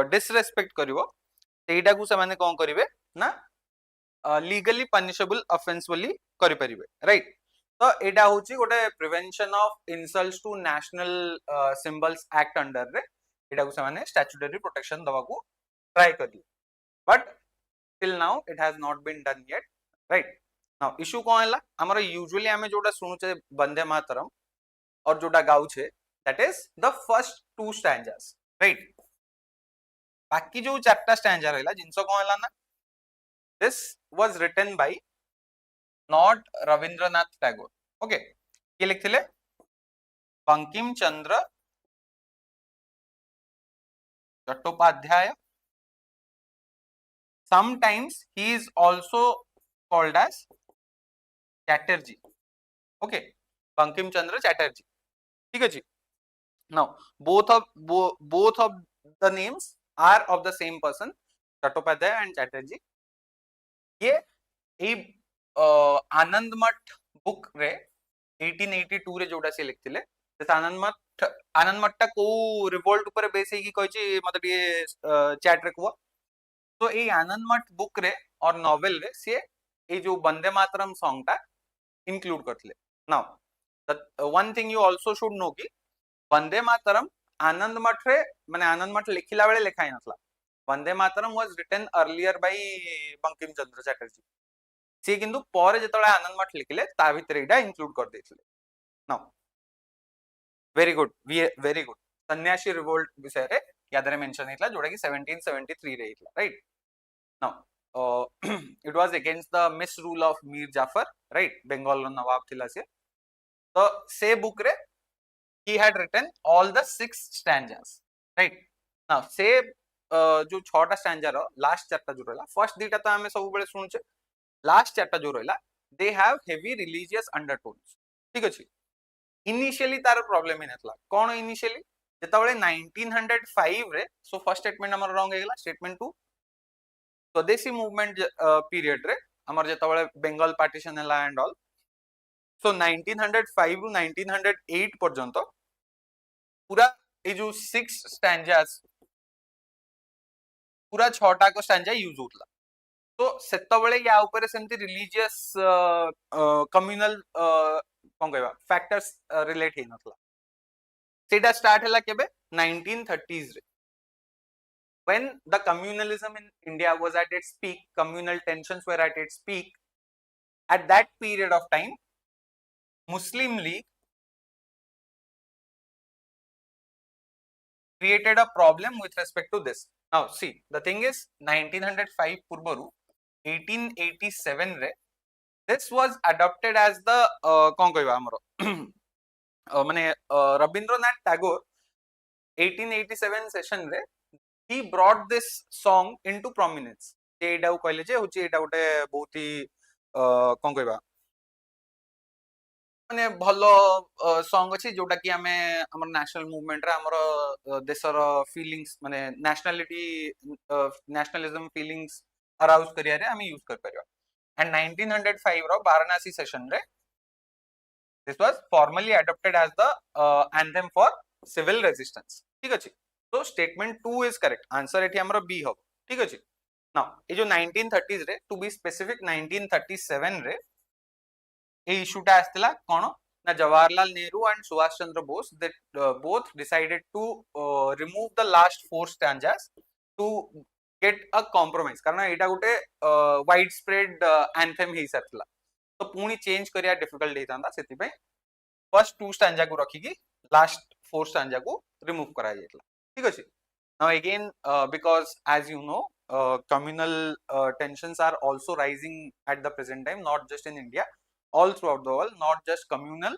डिसरेस्पेक्ट करिवो सेटा को से माने कोन करिवे ना लीगली पनिशेबल ऑफेंस बोली करि परिबे, राइट. तो एटा होची गोटे prevention of insults to national symbols act under रे एटा को से माने स्टैट्यूटरी प्रोटेक्शन दवा को ट्राई करियो. But till now it has not been done yet, right. Now issue कोन हला हमर यूजुअली हमें जोटा सुनुचे वंदे मातरम और जोटा गाउ छे that is the first 2 stanzas, right. बाकी जो चारटा स्टैंजा रहला जिंसो कोन हला ना this was written by not Rabindranath Tagore. Okay, के लिखथिले Bankim Chandra Chattopadhyay. sometimes he is also called as Chatterjee. Okay, Bankim Chandra Chatterjee. ठीक है जी. Now, both of the names are of the same person, Chattopadhyay and Chatterjee. ये आनंद मठ बुक रे 1882 रे जोड़ा से लिखथिले. आनंद मठ को रिवोल्ट ऊपर बेस है कि कहछि मतलब ये चैट रखबो. तो ए आनंद मठ बुक रे और नोवेल रे से ए जो वंदे मातरम सॉन्ग ता इंक्लूड करथिले. Now the one thing you also should know कि वंदे मातरम आनंद मठ रे माने आनंद मठ लिखिला बेले लिखाई नथला. Vande Mataram was written earlier by Bankim Chandra Chatterjee. से किंतु परे जेतळे आनंद मठ लिखिले ता भितर एटा इंक्लूड कर देथिले. Now very good, very good. Sannyasi revolt विषय रे याद रे मेंशन हेतला जोडा कि 1773 रे हेतला, right. Now it was against the misrule of Mir Jafar, right. Bengal रो नवाब थिला से. तो से बुक रे he had written all the 6 stanzas, right. now से जो 6टा स्टैंजा रो लास्ट चारटा जो रहला फर्स्ट दीटा तो हमें सब बेले सुनछे. लास्ट चारटा जो रहला they have heavy religious undertones. ठीक अछि. Initially तार problem ही नथला. कौन initially? जेतबळे 1905 रे, so first statement हमर wrong हेगला. Statement 2, स्वदेशी मूवमेंट period रे हमर जेतबळे बेंगल पार्टीशन हला and all. So 1905 रु 1908 पर्यंत पूरा ए जो 6 stanzas पूरा 6टा को स्टैंजा यूज होतला. तो सेतबळे या ऊपर सेमती रिलीजियस कम्युनल कोन कहबा फैक्टर्स रिलेट हे नथला. सेटा स्टार्ट हला केबे 1930s रे, when the communalism in India was at its peak, communal tensions were at its peak. At that period of time, Muslim League created a problem with respect to this. Now see, the thing is 1905 purbaru 1887 re this was adopted as the kon कहबा हमरो माने Rabindranath Tagore 1887 session re he brought this song into prominence. एटा कहले जे होची एटा गोटे बहुत ही kon कहबा माने भलो सॉन्ग अछि जोटा कि हमें हमर नेशनल मूवमेंट रे हमर देशर फीलिंग्स माने नेशनलिटी नेशनलिज्म फीलिंग्स अराउज करिया रे हम यूज कर परियो. एंड 1905 रो वाराणसी सेशन रे this was formally adopted as the anthem for civil resistance. ठीक अछि. So statement 2 is correct. Answer एठी हमर B हो. ठीक अछि. Now ए जो 1930s रे, to be specific 1937 रे ए इश्यूटा आस्तिला कोन ना Jawaharlal Nehru and Subhash Chandra Bose that both decided to remove the last 4 stanzas to get a compromise. कारण एटा गोटे widespread anthem हे सरतला. तो पुणी चेंज करिया डिफिकल्ट हेतांदा सेति पे फर्स्ट 2 स्टैंजा को रखी की लास्ट 4 स्टैंजा को रिमूव करा जायतला. ठीक अछि. Now again because as you know communal tensions are also rising at the present time, not just in India, all throughout the world, not just communal,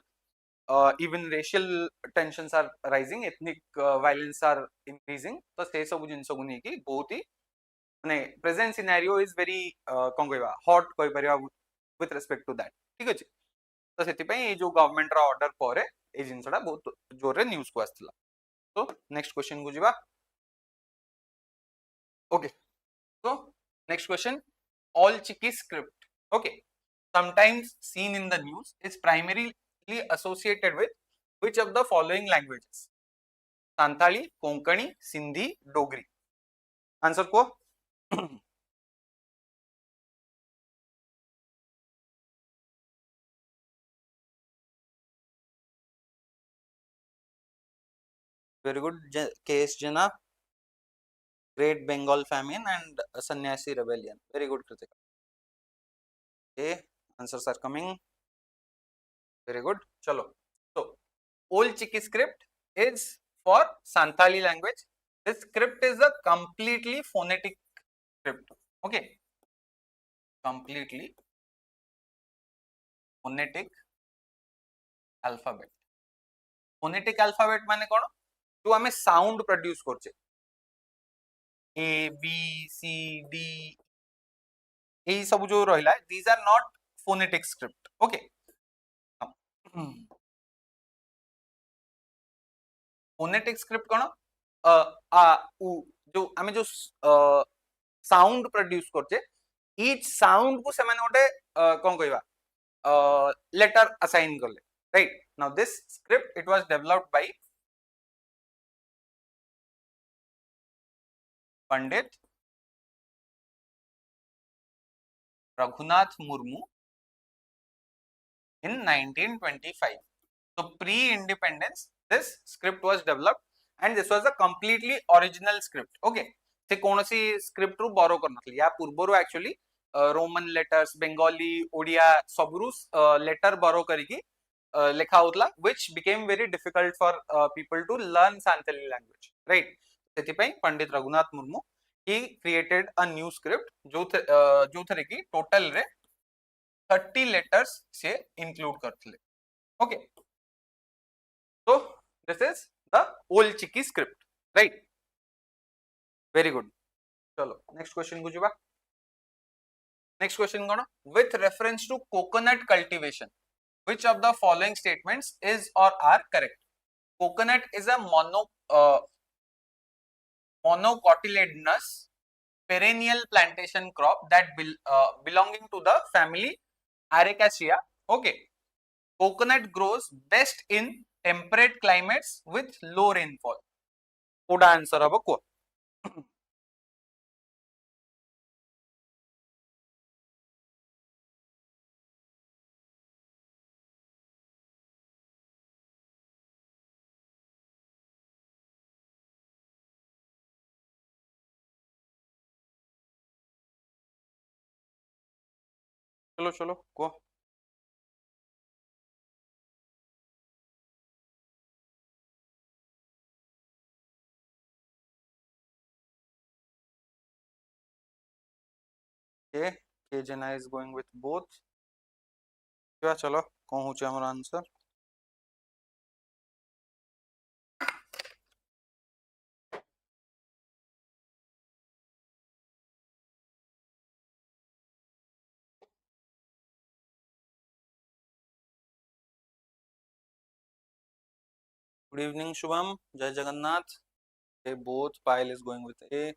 even racial tensions are rising, ethnic violence are increasing. तो से सब जिंस को नै कि बहुत ही माने present scenario is very कोन कहबा hot कहि परिया with respect to that. ठीक अछि. तो सेति पई ए जो गवर्नमेंट रा ऑर्डर परे ए जिंसडा बहुत जोर रे न्यूज़ को आस्तिला. तो नेक्स्ट क्वेश्चन को जिबा. Okay, so next question, Opsc script, okay, sometimes seen in the news, is primarily associated with which of the following languages? Santali, Konkani, Sindhi, Dogri. Answer को very good. KS Jana, Great Bengal Famine and Sannyasi Rebellion. Very good, Kritika. Okay, answers are coming. Very good. Chalo. So, Opsc script is for Santali language. This script is a completely phonetic script. Okay, completely phonetic alphabet. Phonetic alphabet माने कोन? जो हमें sound produce करछे A B C D ए सब जो रहिला, these are not phonetic script. Okay, phonetic script कोन आ उ जो हमें जो साउंड प्रोड्यूस करछे each sound को से माने ओटे कोन कहबा लेटर असाइन करले. Right, now this script it was developed by Pandit Raghunath Murmu in 1925. So pre-independence, this script was developed and this was a completely original script. Okay, से कौनसी script रू borrow करना या पूर्वरु actually Roman letters, Bengali, Odia सबरु letter borrow करिकी लिखा होतला, which became very difficult for people to learn Santali language. Right, सेतिपई Pandit Raghunath Murmu he created a new script जो थरे की total रे 30 letters से include करथले. Okay, so this is the Opsc script, right? Very good. चलो next question को जिबा. Next question kono? With reference to coconut cultivation, which of the following statements is or are correct? Coconut is a monocotyledonous perennial plantation crop that belonging to the family Arecaceae. Okay. Coconut grows best in temperate climates with low rainfall. Kuda answer habo ko. चलो चलो को. Okay, K Jena is going with both. क्या चलो कौन हो हमारा answer. Good evening, Shubham. Jai Jagannath. Okay, both. Pile is going with A.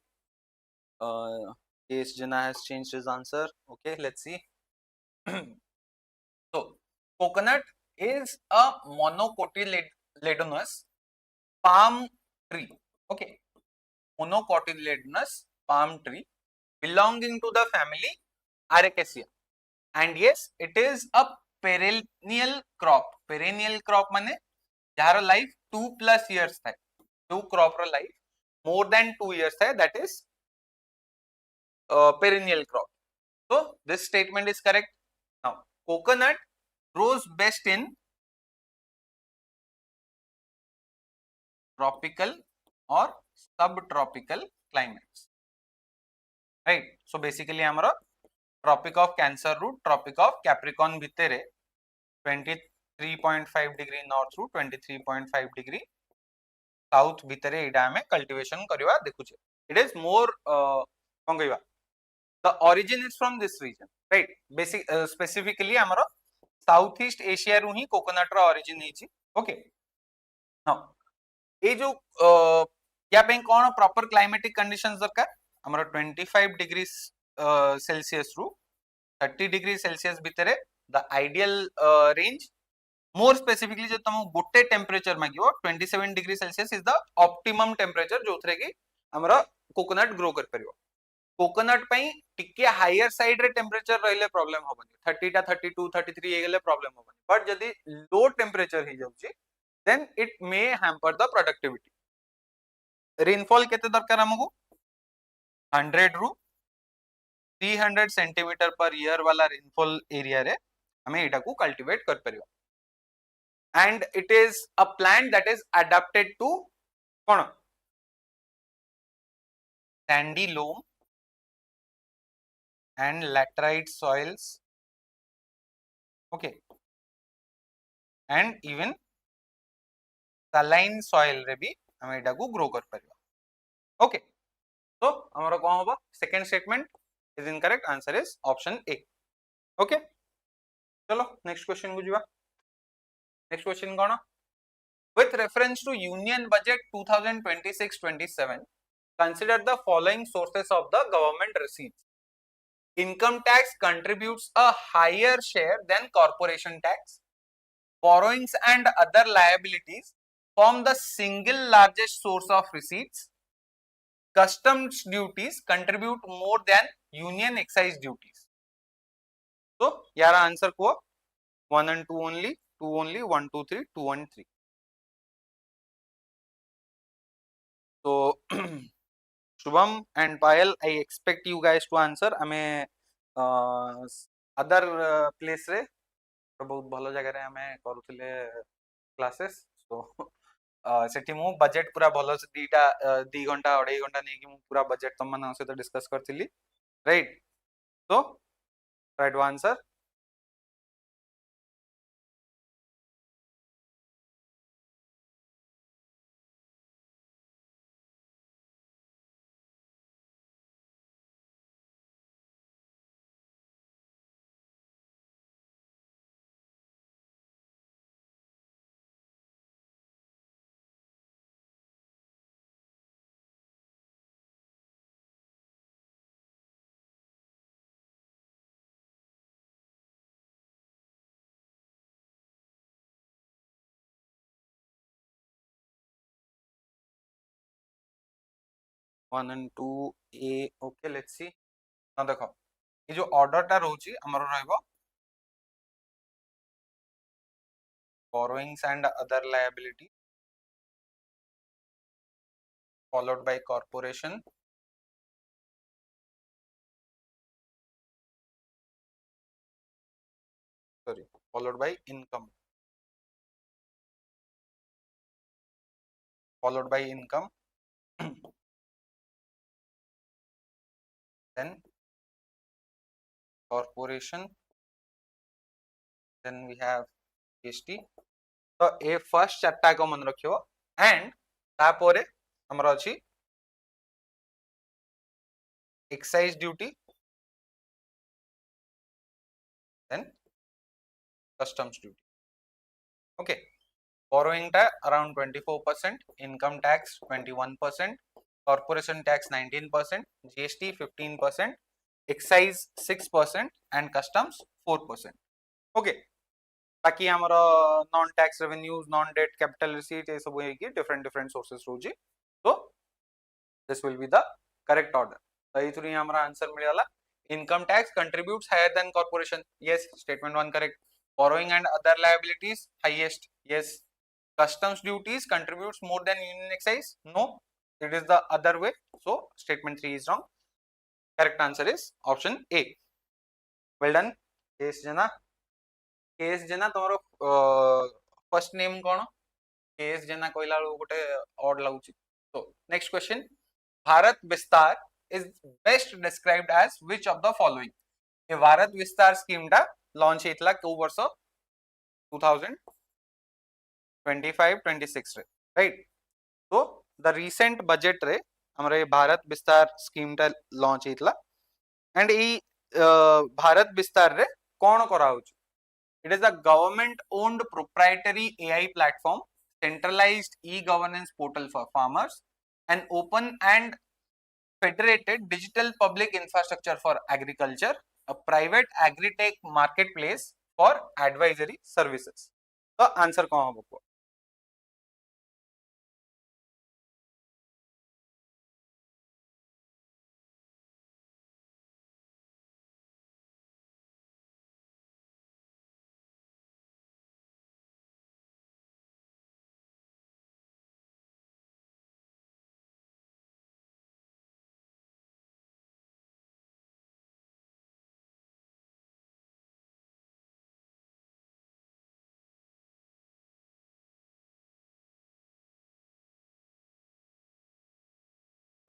Case Jena has changed his answer. Okay, let's see. So, coconut is a monocotyledonous palm tree. Okay, monocotyledonous palm tree belonging to the family Arecaceae. And yes, it is a perennial crop. Perennial crop माने jar life 2+ years है. Two crop life more than 2 years है. That is perennial crop. So this statement is correct. Now coconut grows best in tropical or subtropical climates. Right. So basically हमारा Tropic of Cancer route, Tropic of Capricorn भितरे 23.5 degree north through 23.5 degree south भितरे एटा हमें cultivation करिवा देखुचे. It is more कौन कहवा. The origin is from this region, right? Basic specifically हमारा Southeast Asia रू ही coconut रा origin है ची. Okay. Now ये जो क्या पे कौन proper climatic conditions दरकार हमारा 25 degrees Celsius रू 30 degree Celsius भितरे the ideal range. More specifically जो तुम गोटे टेम्परेचर मागियो 27 degree Celsius is the optimum temperature जो थरे कि हमरा कोकोनट ग्रो कर परियो. कोकोनट पई टिके हायर साइड रे टेम्परेचर रहले प्रॉब्लम होबनी. 30 टा 32 33 एगले प्रॉब्लम होबनी. बट जदी लो टेम्परेचर ही जाउची then it may hamper the productivity. Rainfall केते दरकार हमको 100 रु 300 सेंटीमीटर पर ईयर वाला रेनफॉल एरिया रे हमें एटा को कल्टीवेट कर परियो. And it is a plant that is adapted to sandy loam and laterite soils. Okay, and even saline soil रे भी हमें एटा को ग्रो कर परियो. Okay, so हमारा कौन होगा. Second statement is incorrect. Answer is option A. Okay, चलो next question को जीवा. Next question कौन. With reference to Union Budget 2026-27, consider the following sources of the government receipts. Income tax contributes a higher share than corporation tax. Borrowings and other liabilities form the single largest source of receipts. Customs duties contribute more than union excise duties. So, यारा answer को 1 and 2 only, 2 only, 1, 2, 3, 2 and 3. So, Shubham and Payal, I expect you guys to answer. हमें other place रे बहुत भल जगह रे हमें करूथिले classes. सो सेठी मु बजेट पूरा भल से 2 घंटा 2.5 घंटा नहीं कि मु पूरा बजेट तुम मान से डिस्कस करथिली. Right. So try to answer. 1 and 2A. Okay, let's see. Now देखो ये जो order टा रोची हमारा रहेगा borrowings and other liability followed by corporation followed by income then corporation, then we have GST. तो ए फर्स्ट चार्टा को मन रखियो एंड तापोरे हमर अछि excise duty then customs duty. Okay, borrowing टा around 24%, income tax 21%, corporation tax 19%, GST 15%, excise 6% and customs 4%. Okay, बाकी हमर non tax revenues, non debt capital receipt ए सब होई कि डिफरेंट डिफरेंट सोर्सेस रोजी. तो this will be the correct order. तो इथुरी हमरा आंसर मिलला. Income tax contributes higher than corporation. Yes, statement 1 correct. Borrowing and other liabilities highest. Yes. Customs duties contributes more than union excise. No, it is the other way. So statement 3 is wrong. Correct answer is option A. Well done. Case Jana tomorrow first name kono? Case Jana koila gote odd laguchi. So next question. Bharat Vistar is best described as which of the following? A Bharat Vistar scheme टा launch ହେଇଥିଲା କୋଉ ବର୍ଷ 2025-26 रे, right? So the recent budget रे हमरे भारत विस्तार scheme टा launch ହେଇଥିଲା and एई भारत विस्तार रे कोन करा होची? It is a government owned proprietary AI platform, centralized e-governance portal for farmers, an open and federated digital public infrastructure for agriculture, a private agri-tech marketplace for advisory services. तो answer कौन होगा?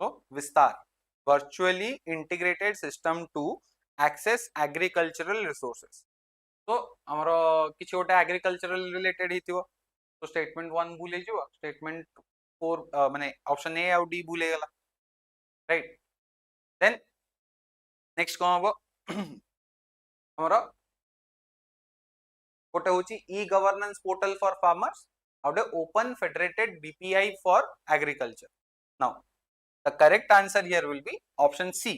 तो विस्तार, virtually integrated system to access agricultural resources. तो हमरो किछि ओटा agricultural related हिथिबो तो statement 1 भूले जिवो, statement 4 माने ऑप्शन ए और डी भूले गला, राइट? देन नेक्स्ट कोन हबो हमरो गोटे होची e governance portal for farmers और open federated BPI for agriculture. Now the correct answer here will be option C.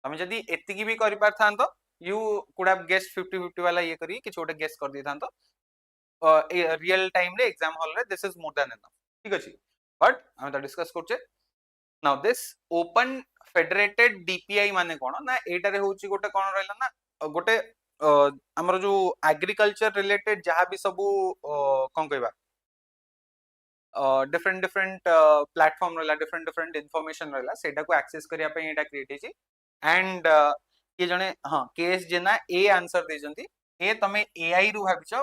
तमे जदी एतिकी भी करि पारथान तो यू कुड हैव गेस्ड 50-50 वाला ये करी कि छोटे गेस कर दिथान तो रियल टाइम रे एग्जाम हॉल रे this is more than enough. ठीक अछि, बट हम त डिस्कस करछे. Now this open federated DPI माने कोन ना एटा रे होची गोटे कोन रहला ना गोटे हमर जो एग्रीकल्चर रिलेटेड जहाँ भी सबू कौन कहबा डिफरेंट डिफरेंट प्लेटफॉर्म रहला, डिफरेंट डिफरेंट इन्फॉर्मेशन रहला सेटा को एक्सेस करिया पे एटा क्रिएट हेची. एंड ये जने हां केस जेना ए आंसर दे जंती ए तमे एआई रु भाबिचो,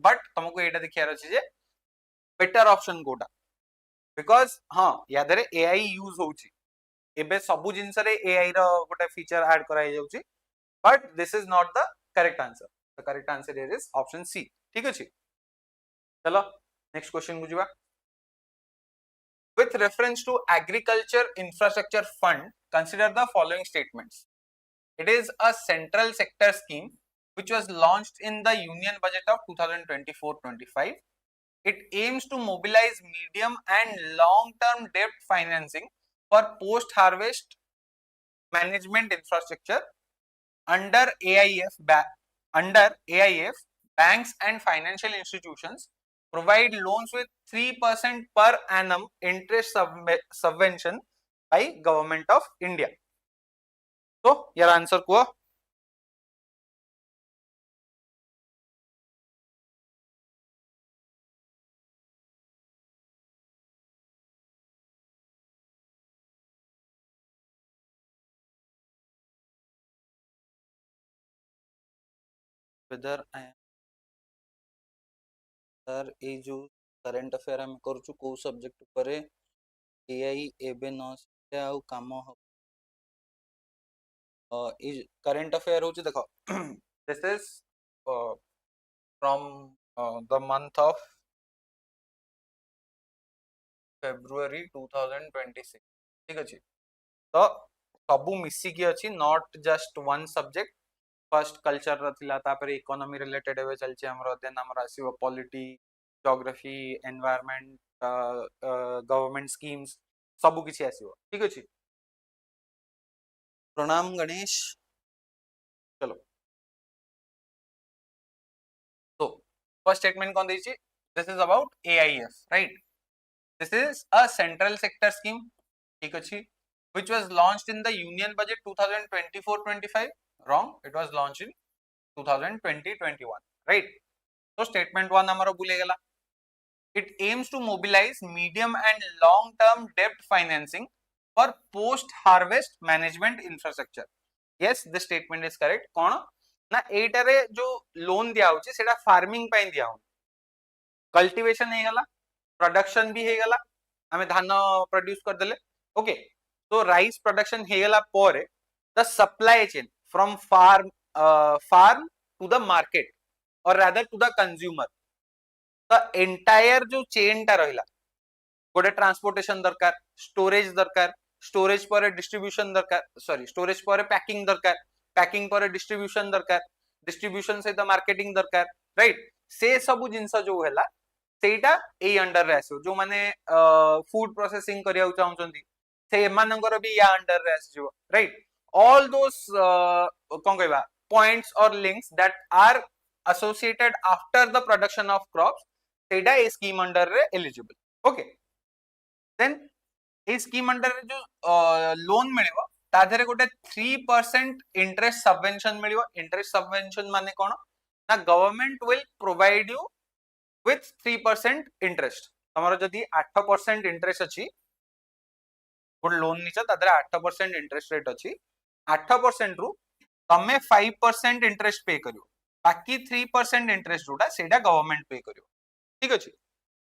बट तुमको एटा देखियार अछि जे बेटर ऑप्शन कोटा, बिकॉज हां या दरे एआई यूज होची एबे सबु जिंस रे एआई रो गोटे फीचर ऐड कराई जाउची, but this is not the correct answer. The correct answer here is option C. ठीक अछि, चलो next question बुझिबा. With reference to agriculture infrastructure fund, consider the following statements. It is a central sector scheme which was launched in the union budget of 2024-25. It aims to mobilize medium and long term debt financing for post harvest management infrastructure. Under AIF, banks and financial institutions provide loans with 3% per annum interest subvention by government of India. So यार answer को whether I am sir ए जो current affair हम करूछु को subject ऊपर AI एबे न से आउ काम हो इज करंट अफेयर होची देखो this is from the month of February 2026 ठीक अछि तो सबु मिसी की अछि not just one subject first culture रथिला तापर इकोनॉमी रिलेटेड एवे चलचे हमरो देन हमर आसीबो polity geography environment government schemes सबु किछि आसीबो ठीक अछि प्रणाम गणेश चलो तो फर्स्ट स्टेटमेंट कौन देछि this is about AIF right this is a central sector scheme ठीक अछि which was launched in the union budget 2024-25 wrong it was launched in 2020-21 right so statement 1 हमरो भूले गेला it aims to mobilize medium and long term debt financing for post harvest management infrastructure yes this statement is correct कोन ना एटारे जो loan दिया होची सेटा farming पे दिया हो कल्टीवेशन हे गला प्रोडक्शन भी हे गला हमें धान प्रोड्यूस कर देले ओके तो राइस प्रोडक्शन हे गला पोरे the supply chain from farm to the market और rather to the consumer the entire जो चेन टा रहिला गोटे ट्रांसपोर्टेशन दरकार स्टोरेज पर डिस्ट्रीब्यूशन दरकार सॉरी स्टोरेज पर पैकिंग दरकार पैकिंग पर डिस्ट्रीब्यूशन दरकार डिस्ट्रीब्यूशन सहित मार्केटिंग दरकार राइट से सब जिनस जो हैला सेटा ए अंडर रे आसो जो माने फूड प्रोसेसिंग करिया चाहउचंती से एमानंगर भी या अंडर रे आसो राइट ऑल दोस कोन कहबा पॉइंट्स और links that are associated after the production of crops सेटा ए स्कीम अंडर रे एलिजिबल ओके देन ए स्कीम अंडर रे जो लोन मिलिबो ता धरे गोटे 3% इंटरेस्ट सबवेंशन मिलिबो इंटरेस्ट सबवेंशन माने कोन ना government will provide you with 3% interest तमरो जदी 8% इंटरेस्ट अछि गोटे लोन निचा तादरे 8% इंटरेस्ट रेट अछि 8% रु तमे 5% इंटरेस्ट पे करियो बाकी 3% इंटरेस्ट जोटा सेटा गवर्नमेंट पे करियो ठीक अछि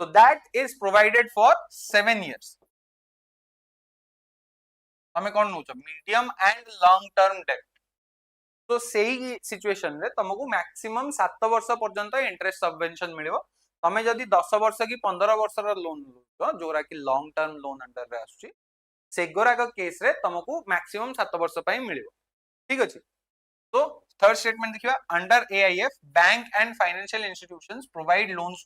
so that is provided for 7 years तमे कोन नउछ medium and long term debt तो सेही सिचुएशन रे तुमको मैक्सिमम 7 वर्ष पर्यंत इंटरेस्ट सबवेंशन मिलिबो तमे जदी 10 वर्ष की 15 वर्ष रा लोन लो जोरा की लॉन्ग टर्म लोन अंडर रे आछी सेगोरा का केस रे तुमको मैक्सिमम 7 वर्ष पई मिलिबो ठीक अछि तो थर्ड स्टेटमेंट देखिबा under AIF bank and financial institutions provide loans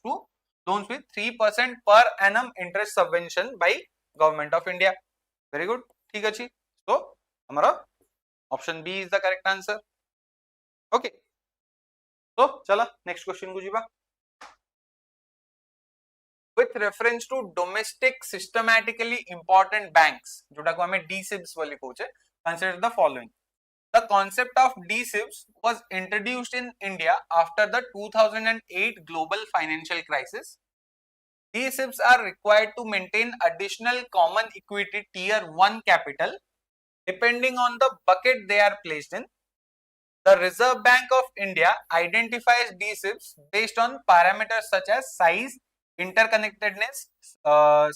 with 3% per annum interest subvention by government of India very good ठीक अछि तो हमारा option B is the correct answer okay तो चला नेक्स्ट क्वेश्चन को जीवा with reference to domestic systematically important banks जोटा को हमें DSIBs बोली कहूचे consider the following the concept of DSIBs was introduced in India after the 2008 global financial crisis DSIBs are required to maintain additional common equity tier 1 capital depending on the bucket they are placed in. The Reserve Bank of India identifies DSIBs based on parameters such as size, interconnectedness,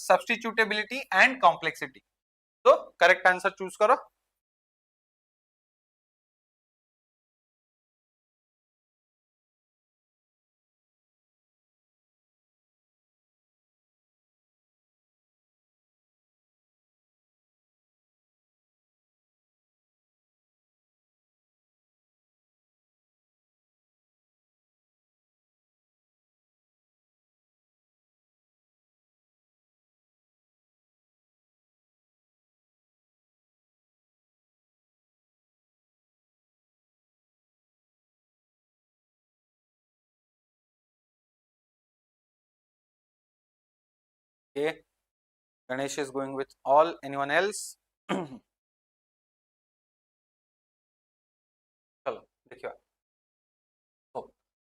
substitutability and complexity. So correct answer choose करो. Okay, Ganesh is going with all. Anyone else? चलो देखिए,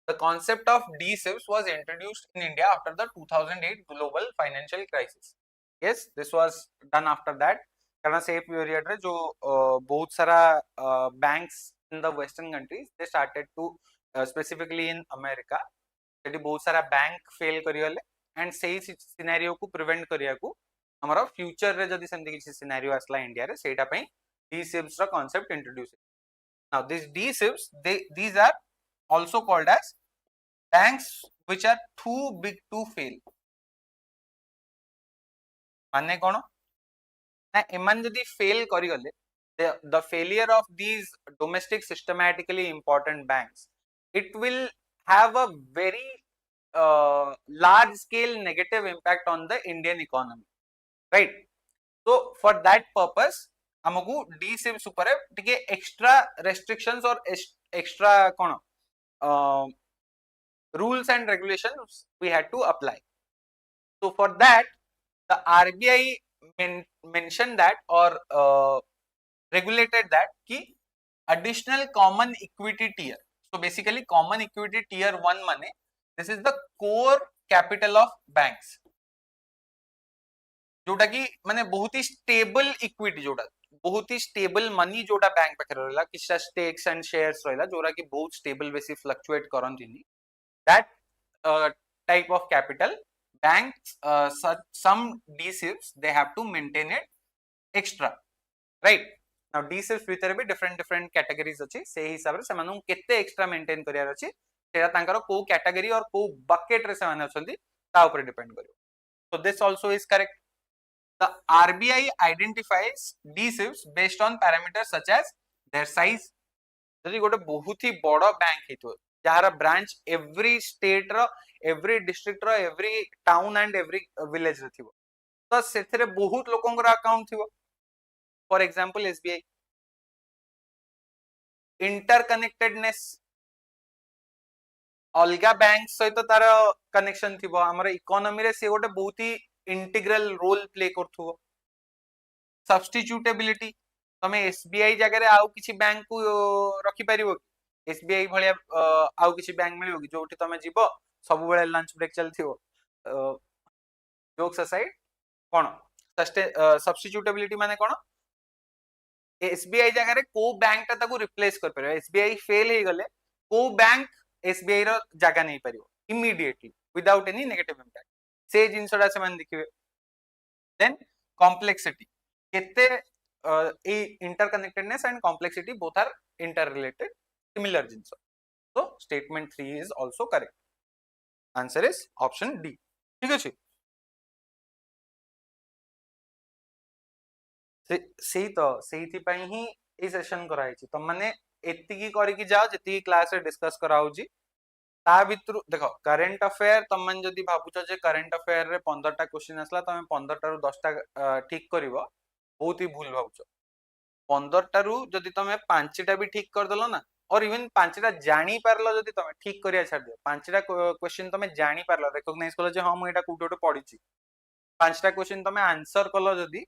the concept of D-SIBs was introduced in India after the 2008 global financial crisis. Yes, this was done after that. कारण से period रे जो बहुत सारा banks in the western countries they started to specifically in America सेठी बहुत सारा bank fail करिगले एंड सेही सिनेरियो को प्रिवेंट करिया को हमर फ्यूचर रे जदी सेमति किछि सिनेरियो आसला इंडिया रे सेटा पई डी सिब्स रा concept introduce. Now this D SIBs these are also called as banks which are too big to fail. माने कोन ना एमान जदी फेल करि गले the failure of these domestic systematically important banks, it will have a very large scale negative impact on the Indian economy, right? So for that purpose हमकु D SIBs ऊपर टिके एक्स्ट्रा रेस्ट्रिक्शंस और extra कोन rules and regulations we had to apply. So for that the RBI mentioned that or regulated that ki additional common equity tier. So basically common equity tier 1 money, this is the core capital of banks, जोटा कि माने बहुत ही stable equity जोटा बहुत ही stable money जोटा bank पाखे रहला किछटा stakes and shares रहला जोरा कि बहुत स्टेबल बेसी fluctuate करंतिनी, that type of capital banks some DSIBs they have to maintain it extra, right? Now DSIBs भितर भी different categories अछि से हिसाब रे सेमानु केते extra maintain करियार अछि सेटा तांकर को category और को bucket रे सेमाने अछंती ता ऊपर डिपेंड करियो. So this also is correct. The RBI identifies DSIBs based on parameters such as their size. जदि गोटे बहुत ही बड़ बैंक हेतो जहार ब्रांच एवरी स्टेट रो एवरी डिस्ट्रिक्ट रो every town and every village रे थिबो तो सेथरे बहुत लोकंकर अकाउंट थिबो. फॉर एग्जांपल एसबीआई इंटरकनेक्टेडनेस अलगा बैंक सहित तार कनेक्शन थिबो हमर इकोनॉमी रे से गोटे बहुत ही इंटीग्रल रोल प्ले करथुबो. सब्स्टिट्यूटेबिलिटी तमे एसबीआई जगह रे आउ किछि बैंक को रखि परिबो एसबीआई भलिया आउ किछि बैंक मिलिबो कि जोठी तमे जीवो सब बेले लंच ब्रेक चलथिबो. जोक्स असाइड कोन सब्स्टिट्यूटेबिलिटी माने कोन एसबीआई जगह रे को बैंक ता ताको रिप्लेस कर परिबो एसबीआई फेल हे गले को बैंक एसबीआई रो जगह नै परिबो immediately without any negative impact से जिंसडा से मान देखिबे. देन कॉम्प्लेक्सिटी केते interconnectedness and complexity both are interrelated similar jinso. So statement 3 is also correct. Answer is option D. ठीक अछि सेही तो सेही पई ही ए सेशन कराई छी त माने एतिकी करी कि जाओ जति क्लास रे डिस्कस कराउ छी ता भितरु देखो करंट अफेयर तमन जदी भाबुछ जे करंट अफेयर रे 15 टा क्वेश्चन आसला तमे 15 टा रु 10 टा ठीक करिवो बहुत ही भूल भाबुछ. 15 टा रु जदी तमे 5 टा भी ठीक कर देलो ना और इवन 5 टा जानी पारलो जदी तमे ठीक करिया छाड़ दियो 5 टा क्वेश्चन तमे जानी पारलो रिकॉग्नाइज कलो जे हां मु एटा कोठे कोठे पढी छी 5 टा क्वेश्चन तमे आंसर कलो जदी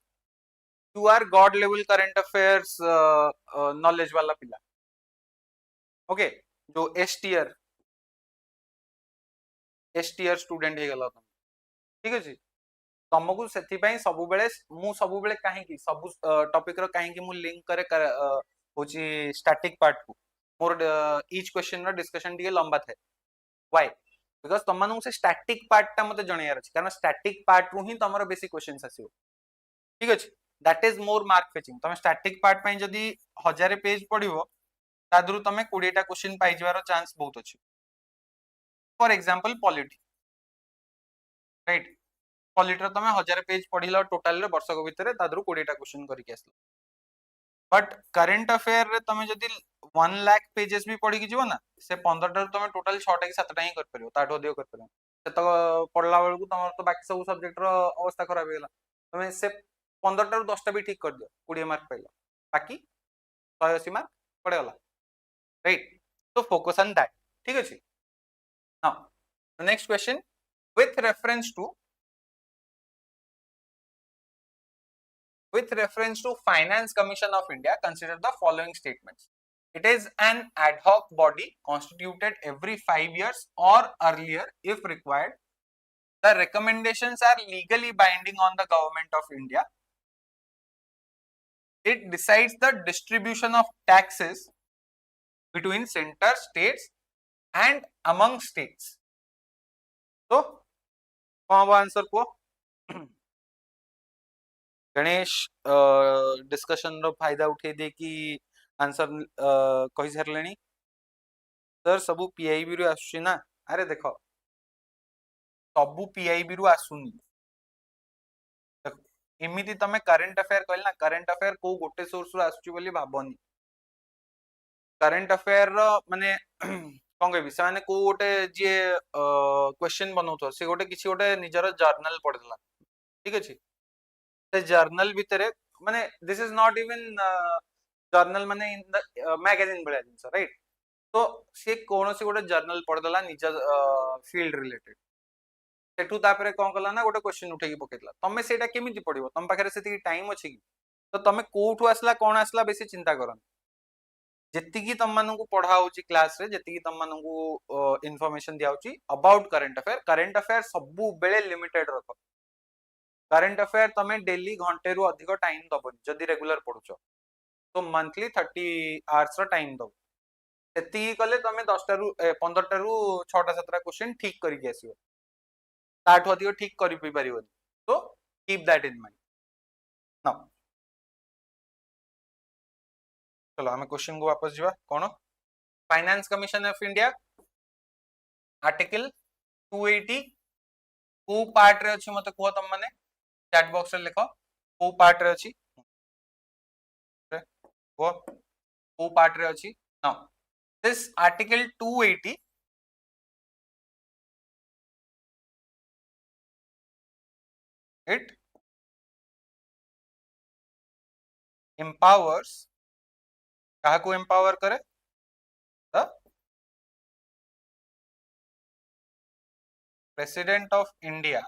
you are god level current affairs knowledge वाला पिला ओके जो एस टियर स्टूडेंट हे गलो तुम ठीक अछि तुमको सेथि पई सब बेले मु सब बेले काहे की सब टॉपिक रो काहे की मु लिंक करे होची स्टैटिक पार्ट को मोर ईच क्वेश्चन रो डिस्कशन दिए लंबा थे व्हाई बिकॉज़ तमनु से स्टैटिक पार्ट ता मते जणियार अछि कारण स्टैटिक पार्ट रु ही तमरो बेसी क्वेश्चंस आसीबो ठीक अछि that is more mark fetching तमे स्टैटिक पार्ट पई जदी 1000 पेज पढिबो तादरु तमे 20 टा क्वेश्चन पाइ जवार चांस बहुत अछि. For example polity right polity रो तमे 1000 पेज पढिलो टोटल रे वर्षक भितरे तादरु 20 टा क्वेश्चन करि के आसलो बट करंट अफेयर रे तमे जदी 1 लाख पेजेस भी पढि कि जीवो ना से 15 टा तमे टोटल 6 टा कि 7 टा ही कर परियो ताठो दियो कर परियो से तो पढला बेलकु तमर तो बाकी सब सब्जेक्ट रो अवस्था खराब गेला तमे से 15 टा रु 10 टा भी ठीक कर दियो 20 मार्क पाइलो बाकी 180 मार्क पड़ेगला राइट तो फोकस ऑन दैट ठीक अछि. Now the next question with with reference to Finance Commission of India, consider the following statements. It is an ad hoc body constituted every 5 years or earlier if required. The recommendations are legally binding on the government of India. It decides the distribution of taxes between center, states and among states. So, कौन वो answer को Ganesh discussion रो फायदा उठे दे कि answer कहि सारलेनी sir सबु PIB रु आसुची ना अरे देखो सबु पीआईबी रु आसुनी एमिति तमे करंट अफेयर कहल ना करंट अफेयर को गोटे सोर्स रु आसुची बोली भाबनी करंट अफेयर रो माने कौन कहबी से माने को गोटे जे क्वेश्चन बनौतो से गोटे किसी गोटे निजर जर्नल पढला ठीक अछि से जर्नल भितरे माने this is not even journal माने इन द मैगजीन बळा जिंस राइट तो से कोनोसी गोटे जर्नल पढदला निज फील्ड रिलेटेड सेठू तापरे कोन कला ना गोटे क्वेश्चन उठेकी पकेतला तमे सेटा केमिति पढिबो तम पाखरे सेति टाइम अछि कि तो तमे कोठू आसला कोन आसला बेसी चिंता करन जेतिकी तम माननकु पढा होची क्लास रे जेतिकी तम माननकु इन्फॉर्मेशन दिया होची अबाउट करंट अफेयर सबु बेले लिमिटेड रखो करंट अफेयर तमे डेली घंटे रु अधिक टाइम दबो जदी रेगुलर पढुचो तो मंथली 30 आवर्स रो टाइम दबो सेति कले तमे 10 टा रु 15 टा रु 6 टा 7 टा क्वेश्चन ठीक करिक आसीबो ताठो अधिक ठीक करि पई परिबो तो keep that in mind now चलो हमें क्वेश्चन को वापस जीवा कोन finance commission of India article 280 को पार्ट रे अछि मते को तम माने चैट बॉक्स रे लिखो को पार्ट रे अछि को पार्ट रे अछि now this article 280 it empowers कहा को एम्पावर करे द प्रेसिडेंट ऑफ इंडिया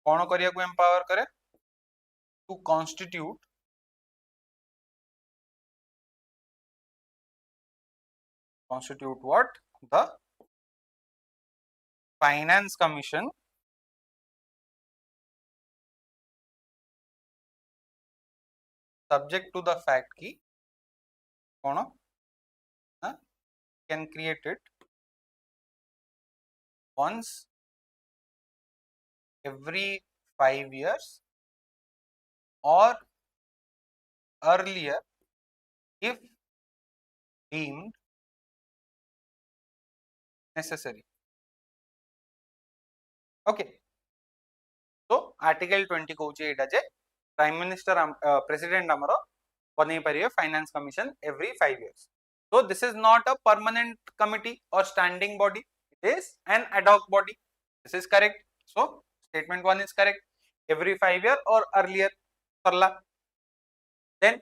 कौन करिया को एम्पावर करे to constitute what the finance commission subject to the fact ki कौन can create it once every 5 years or earlier if deemed necessary. Okay. So article 20 कहूची Etah J prime minister president हमरो बनै परिए finance commission every 5 years. So this is not a permanent committee or standing body, it is an ad hoc body. This is correct. So statement 1 is correct. Every 5 year or earlier करला. Then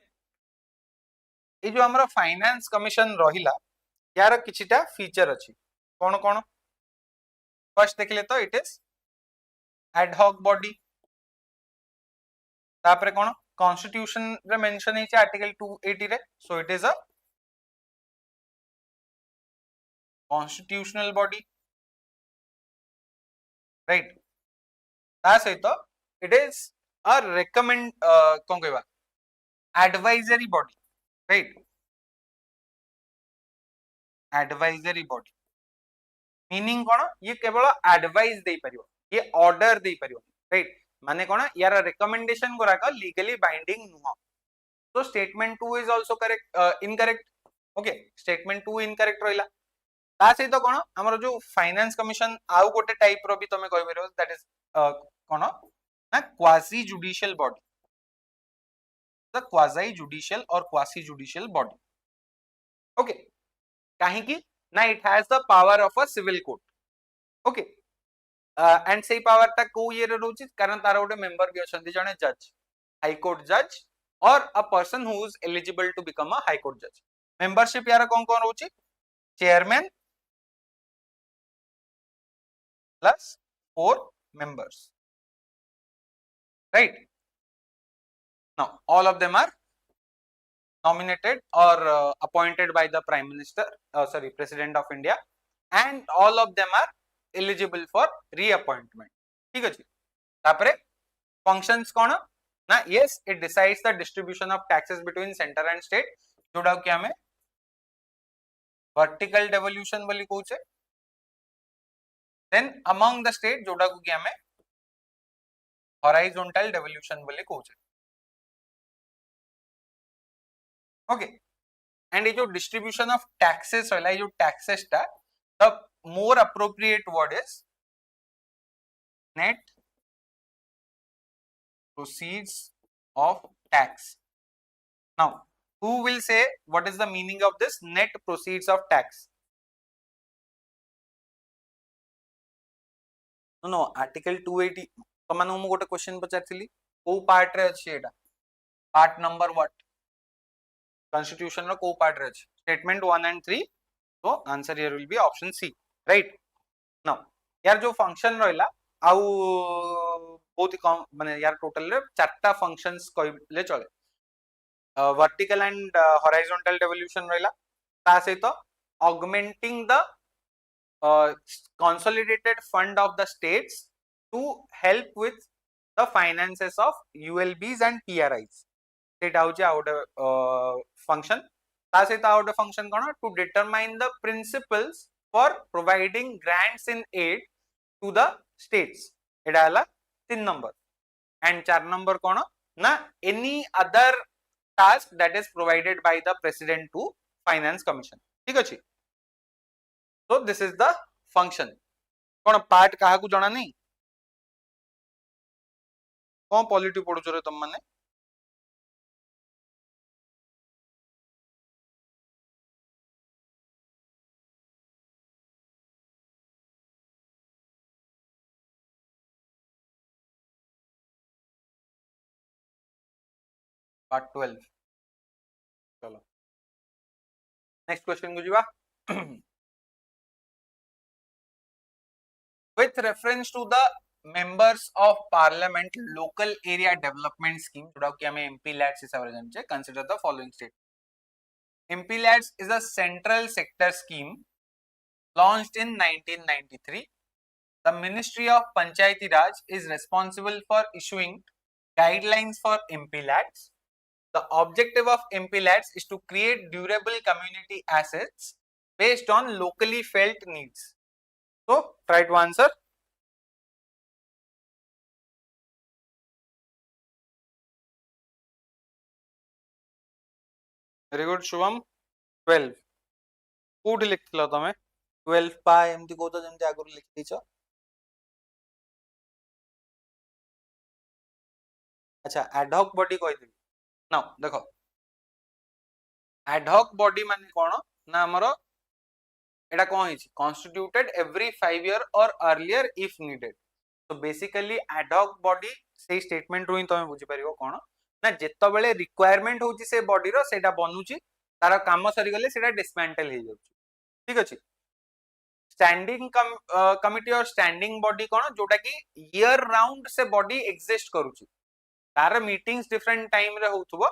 ए जो हमरा finance commission रहिला यार किछिटा feature अछि कौन कौन first देखले तो it is ad hoc body तापरे कौन कॉन्स्टिट्यूशन रे मेंशन है आर्टिकल 280 रे so it is a constitutional body right ता सहित इट इज अ रेकमेंड कोन कहबा advisory body right advisory body meaning कौन ये केवल एडवाइस दे परियो ये ऑर्डर दे परियो राइट माने कौन यार रिकमेंडेशन गुराक लीगली बाइंडिंग नुह तो statement 2 is also correct incorrect okay statement 2 incorrect रहिला ता सहित कौन हमर जो फाइनेंस कमिशन आउ गोटे टाइप रो भी तमे कहि परियो दैट इज कौन ना quasi judicial body the quasi judicial और क्वासी जुडिशियल बॉडी ओके काहे की ना it has the power of a civil court okay and से पावर ता को ये रहउची कारण तार गोटे मेंबर भी अछंती जने जज हाई कोर्ट जज और a person who is eligible to become a high court जज मेंबरशिप यार कौन कौन रहउची chairman plus 4 members right? Now, all of them are nominated or appointed by the Prime Minister, President of India, and all of them are eligible for reappointment. ठीक अछि. तापरे functions कौन ना? Yes, it decides the distribution of taxes between center and state, जोड़ा कि हमें vertical devolution बोली कहूचे. Then among the state जोड़ा कि हमें horizontal devolution बोली कहूचे. Okay. And ये जो distribution of taxes वाला ये जो taxes टा, the more appropriate word is net proceeds of tax. Now, who will say what is the meaning of this net proceeds of tax? No, article 280 तमनु मु गोटे question पचारथिली को part रे अछि एटा part number what constitution रो को part रे अछि statement 1 and 3 so answer here will be option C, right? Now यार जो फंक्शन रहला आउ बहुत कम माने यार टोटल रे चारटा फंक्शंस कहले चले वर्टिकल एंड हॉरिजॉन्टल डेवोल्यूशन रहला ता सहित augmenting the consolidated fund of the states to help with the finances of ULBs and PRIs. That is our function. ता सहित आउट फंक्शन कोन to determine the principles for providing grants in aid to the states. एटा हला 3 number and 4 number कोन ना any other task that is provided by the president to finance commission. ठीक अछि. So this is the function. कोन part काहा को जणा नहीं कोन पॉलिटी पढुछ रे तुम माने पार्ट 12. चलो नेक्स्ट क्वेश्चन को जीवा. With reference to the members of parliament local area development scheme, जोड़ा कि हमें MP LADS हिसाब से जानचे, consider the following state. MP LADS is a central sector scheme launched in 1993. The Ministry of Panchayati Raj is responsible for issuing guidelines for MP LADS. The objective of MP LADS is to create durable community assets based on locally felt needs. So try to answer. Very good, Shubham. 12 कोठी लिखथिला तमे 12 पा एमती को तो जेमती आगु लिख दिछ. अच्छा ad hoc body कहि दिबी. नाउ देखो एडहॉक बॉडी माने कोन ना हमरो एटा कोन हिची constituted every 5 year or earlier if needed. So basically ad hoc body से स्टेटमेंट रोई तमे बुझी परिबो कोन ना जेतो बेले रिक्वायरमेंट होची से बॉडी रो सेटा बनूची तार काम सरी गले सेटा डिसमेंटल हे जाउची. ठीक अछि. स्टैंडिंग कमिटी और स्टैंडिंग बॉडी कोन जोटा कि ईयर राउंड से बॉडी एग्जिस्ट करूची तार मीटिंग्स डिफरेंट टाइम रे होथुबो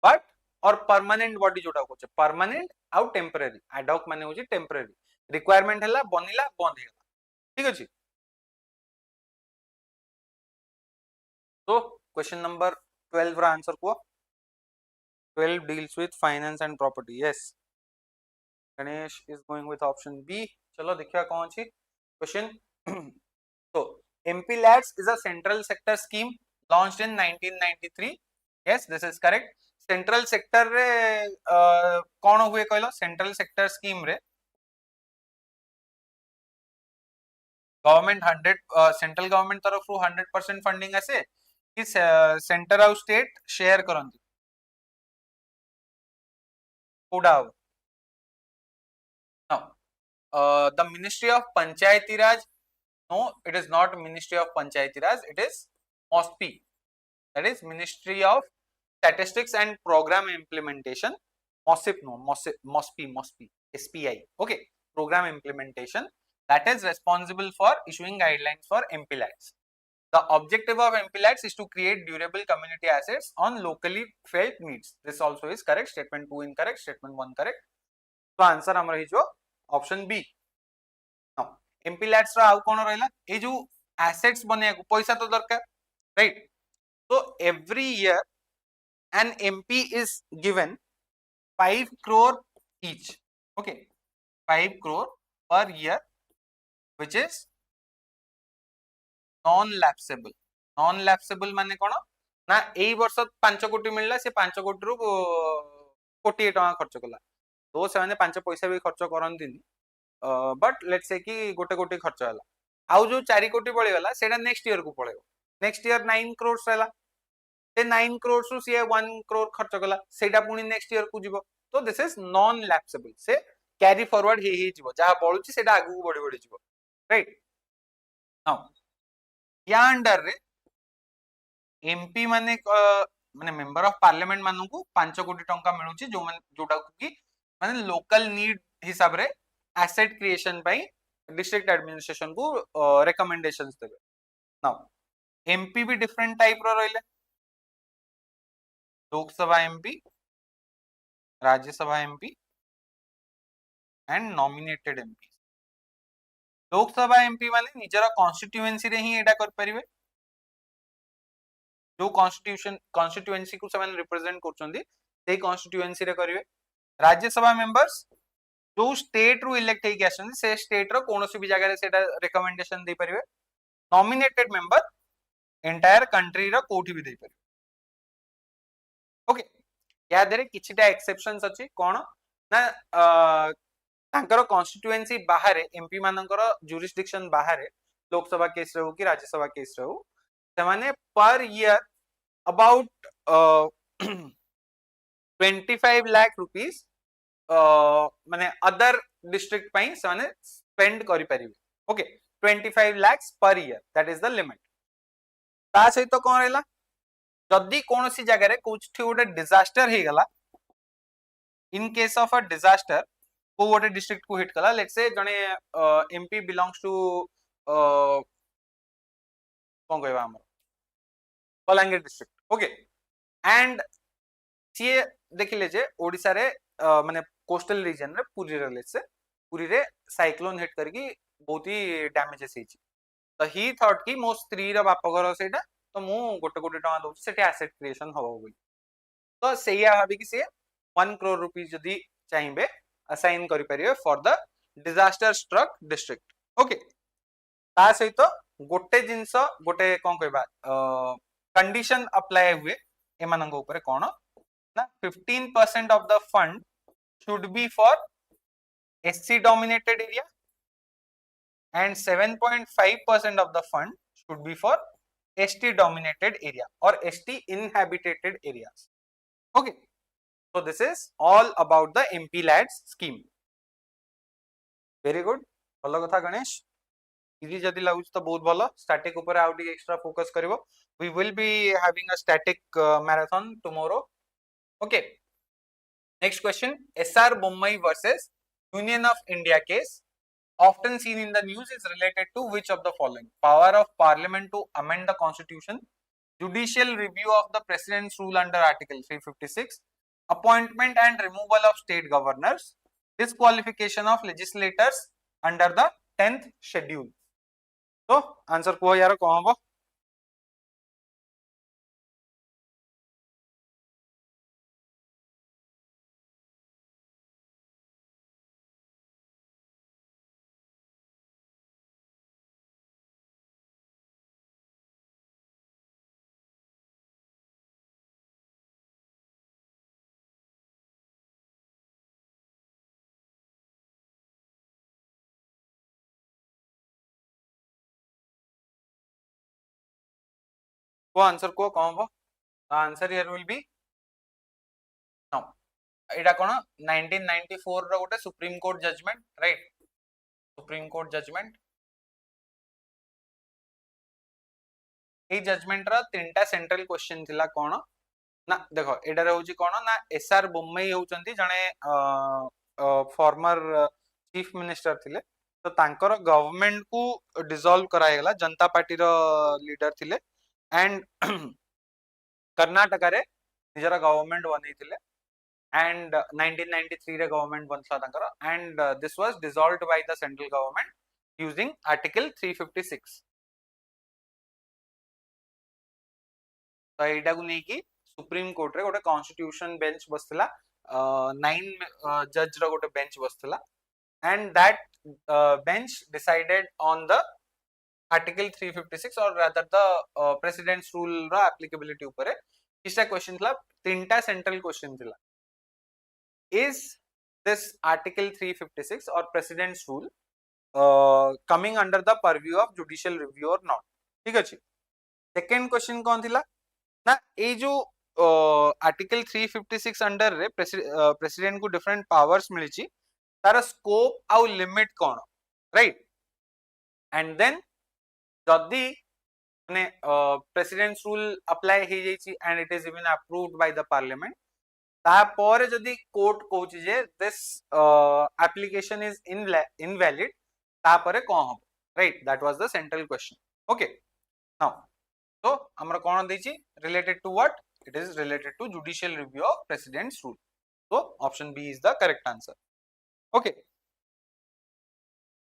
बट और परमानेंट बॉडी जोटा होचे परमानेंट आउ टेम्परेरी. एडहॉक माने होची टेम्परेरी रिक्वायरमेंट हला बनिला बंद हेला. ठीक अछि. तो क्वेश्चन नंबर 12 रा आंसर को 12 deals with finance and property. Yes, Ganesh is going with option B. चलो देखिया कौन छी क्वेश्चन. तो MP LADS is a central sector scheme launched in 1993. Yes, this is correct. Central sector रे कौन हुए कहलो सेंट्रल सेक्टर स्कीम रे गवर्नमेंट 100 सेंट्रल गवर्नमेंट तरफ रु 100% फंडिंग आसे कि सेंटर आउ स्टेट शेयर करंती कोडा. Now the Ministry of Panchayati Raj, no, it is not Ministry of Panchayati Raj, it is OSP, that is Ministry of Statistics and Program Implementation. MOSIP, no, MOSP, SPI. Okay, program implementation that is responsible for issuing guidelines for MP LADS. The objective of MPLADS is to create durable community assets on locally felt needs. This also is correct. Statement 2 incorrect. Statement 1 correct. So answer हमर ही जो option B. Now MPLADS रा आउ कोन रहला ए जो assets बने को पैसा तो दरकार, right? So every year an MP is given 5 crore each. Okay, 5 crore per year, which is non-lapsable. Non-lapsable माने कोन ना एई वर्ष 5 कोटी मिलला से 5 कोटी रु कोटी टका खर्च कला तो से माने 5 पैसा भी खर्च करंतिनी बट लेट्स से कि गोटे कोटी खर्च होला आउ जो 4 कोटी पळी गला सेटा नेक्स्ट ईयर को पळेबो नेक्स्ट ईयर 9 करोड़ रहला से 9 करोड़ सु से 1 करोड़ खर्च कला सेटा पुनी नेक्स्ट ईयर को जीवो तो दिस इज नॉन लैप्सेबल से कैरी फॉरवर्ड हे जीवो जहा बळुची सेटा आगु बढ़ी बढ़ी जीवो राइट नाउ या अंडर रे एमपी माने माने मेंबर ऑफ पार्लियामेंट मानु को 5 कोटी टंका मिलुची जो जोटा की माने लोकल नीड हिसाब रे एसेट क्रिएशन पई डिस्ट्रिक्ट एडमिनिस्ट्रेशन को रिकमेंडेशंस देबे नाउ एमपी भी डिफरेंट टाइप रो रहले Lok Sabha MP Rajya Sabha MP and nominated MP Lok Sabha MP माने निजरा कॉन्स्टिट्यूएंसी रे ही एडा कर परिबे जो कॉन्स्टिट्यूएंसी को समान रिप्रेजेंट करछंदी सेही कॉन्स्टिट्यूएंसी रे करिवे राज्यसभा मेंबर्स जो स्टेट रु इलेक्ट हेकि आछंदी से स्टेट रो कोनोसी भी जगह रे सेटा रिकमेंडेशन दे परिवे नॉमिनेटेड मेंबर एंटायर कंट्री रो कोठी भी दे परिवे ओके या देरे किछिटा एक्सेप्शंस अछि कोन ना तांकर कॉन्स्टिट्यूएंसी बाहर एमपी मानकर जुरिस्डिक्शन बाहर लोकसभा केस रे हो कि राज्यसभा केस रे हो सेमाने पर ईयर अबाउट 25 लाख रुपीस माने अदर डिस्ट्रिक्ट पई सेमाने स्पेंड करि परिबे ओके 25 लाख पर year that is the limit ता सहित कोन रहला जदी कोनोसी जगह रे कुछ गोटे डिजास्टर हे गला in case of a disaster को गोटे डिस्ट्रिक्ट को हिट कला लेट्स से जने एमपी बिलोंग्स टू कोन कहबा हम बलांगीर डिस्ट्रिक्ट ओके एंड सी देखिले जे ओडिसा रे माने कोस्टल रीजन रे पुरी रे लेट्स से पुरी रे साइक्लोन हिट करकी बहुत ही डैमेजेस हेची तो ही थॉट कि मो स्त्री रा बाप घर सेटा तो मु गोटे कोटी टका दउ सेटे एसेट क्रिएशन हबो बोली तो सेया भाबी कि से 1 करोड़ रुपीस जदी चाहिबे असाइन करि परिबे for the disaster struck district okay ता सहित गोटे जिंस गोटे कोन कहबा कंडीशन अप्लाई हुए एमानंग ऊपर कोन ना 15% of the fund should be for SC dominated area and 7.5% of the fund should be for ST dominated area or ST inhabited areas. Okay, so this is all about the MPLADS scheme. Very good. भलो कथा Ganesh easy जदी लागुच तो बहुत भलो static ऊपर आउ टी extra focus करिवो we will be having a static marathon tomorrow. Okay, next question SR Bommai versus Union of India case often seen in the news is related to which of the following? Power of Parliament to amend the Constitution, judicial review of the President's rule under Article 356, appointment and removal of state governors, disqualification of legislators under the 10th schedule. So, answer को यार कौन होगा? को answer को कौन होगा? The answer here will be no. एटा कोन 1994 रो गोटे supreme court judgement right supreme court judgement ए जजमेंट रा तीनटा सेंट्रल क्वेश्चन थिला कोन ना देखो एटा रे होची कोन ना एसआर बोम्मई होचंती जने फॉर्मर चीफ मिनिस्टर थिले तो तांकर गवर्नमेंट को डिसॉल्व करायगला जनता पार्टी रो लीडर थिले एंड कर्नाटक रे निजरा गवर्नमेंट बनैथिले and 1993 रे गवर्नमेंट बनला तांकर and this was dissolved by the central government using article 356 तो एटा को नै कि सुप्रीम कोर्ट रे गोटे कॉन्स्टिट्यूशन बेंच बसला 9 जज रो गोटे बेंच बसला and that bench decided on the article 356 or rather the president's rule row applicability ऊपर किसा क्वेश्चन थला तीनटा सेंट्रल क्वेश्चन थला is this article 356 or president's rule coming under the purview of judicial review or not ठीक अछि second question कोन थिला ना ए जो आर्टिकल 356 अंडर रे प्रेसिडेंट को डिफरेंट पावर्स मिली छी तार स्कोप आउ लिमिट कोन राइट एंड देन जदी माने प्रेसिडेंट्स रूल अप्लाई हे जाई छी and it is even approved by the parliament तापर जदी कोर्ट कहूची जे दिस एप्लीकेशन इज इनवैलिड तापर कोन हो right that was the central question okay now तो हमर कोन देछि related to what it is related to judicial review of presidents rule so option B is the correct answer okay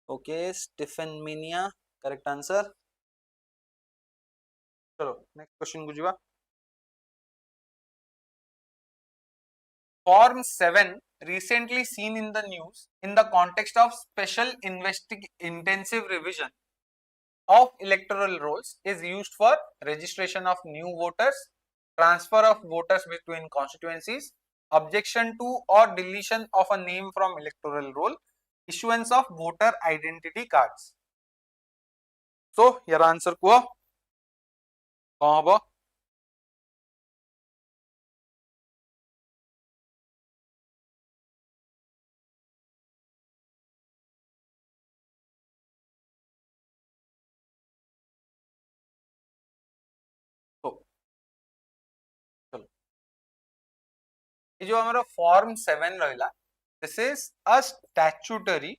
okay Stephen Minia correct answer चलो next question को जीवा Form 7 recently seen in the news in the context of special intensive revision of electoral rolls is used for registration of new voters, transfer of voters between constituencies, objection to or deletion of a name from electoral roll, issuance of voter identity cards. So, your answer ko habo? जो हमारा form 7 रहिला this is a statutory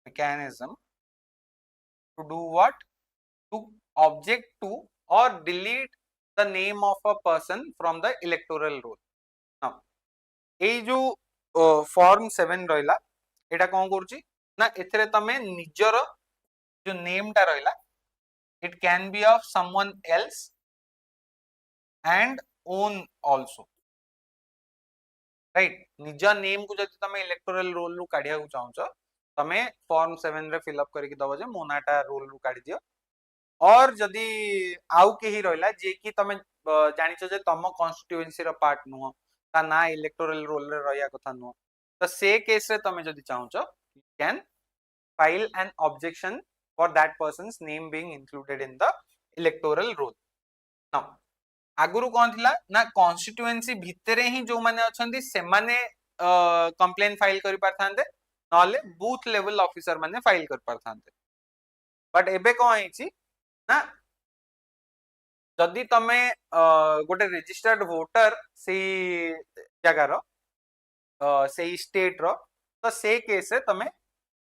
mechanism to do what to object to or delete the name of a person from the electoral roll now ए जो form 7 रहिला एटा कोन करूची ना एथरे तमे निजर जो नेम टा रहिला it can B of someone else and own also right निजा नेम को जति तमे इलेक्टोरल रोल रु काढिया को चाहौ तमे फॉर्म 7 रे फिल अप करके दबो जे मोनाटा रोल रु काढि दियो और जदी आउ केही रहला जे कि तमे जानिछो जे तम कॉन्स्टिट्यूएंसी रो पार्ट नुह ता ना इलेक्टोरल रोल रे रहया कथा नुह तो से केस रे तमे जदी चाहौ you can file an objection for that person's name being included in the electoral roll now आगुरु कौन थिला ना कॉन्स्टिट्यूएंसी भितरे ही जो माने अछंती से माने कंप्लेन फाइल करि पारथांते नले बूथ लेवल ऑफिसर माने फाइल कर पारथांते बट एबे कोन हिची ना जदी तमे गोटे रजिस्टर्ड वोटर से जगह रो से स्टेट रो तो से केस रे तमे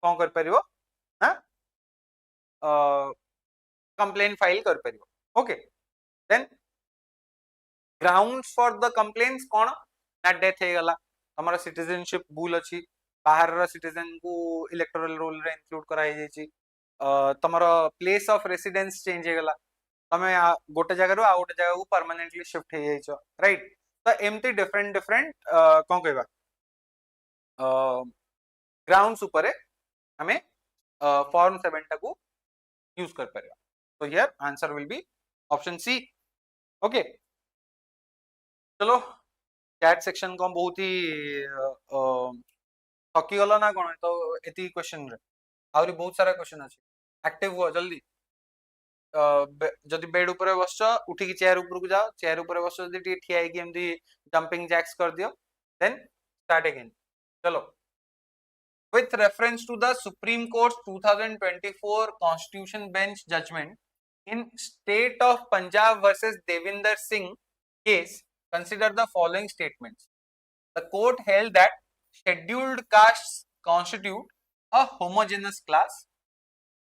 कोन कर परिवो ना कंप्लेन फाइल कर परिवो okay then grounds for the complaints कोन ना डेथ हे गला हमर सिटीजनशिप भूल अछि बाहर रो सिटीजन को इलेक्टोरल रोल रे इंक्लूड कराई जाई छी तमरो प्लेस ऑफ रेसिडेंस चेंज हे गला तमे गोटे जगह रो आ गोटे जगह को परमानेंटली शिफ्ट हे जाई छ राइट तो एमती डिफरेंट डिफरेंट कोन कहबा ग्राउंड्स ऊपर हमें फॉर्म 7 टा को यूज कर परिबा तो here answer will be option C okay चलो चैट सेक्शन को बहुत ही थकी गला ना कोन तो एती क्वेश्चन रे आउरी बहुत सारा क्वेश्चन अछि एक्टिव हो जल्दी जदी बेड ऊपर बसछ उठी की चेयर ऊपर को जाओ चेयर ऊपर बसछ जदी टी ठिया की एमदी जंपिंग जैक्स कर दियो देन स्टार्ट अगेन चलो with reference to the Supreme Court's 2024 Constitution Bench judgment in State of Punjab versus Devinder Singh case, consider the following statements. The court held that scheduled castes constitute a homogeneous class,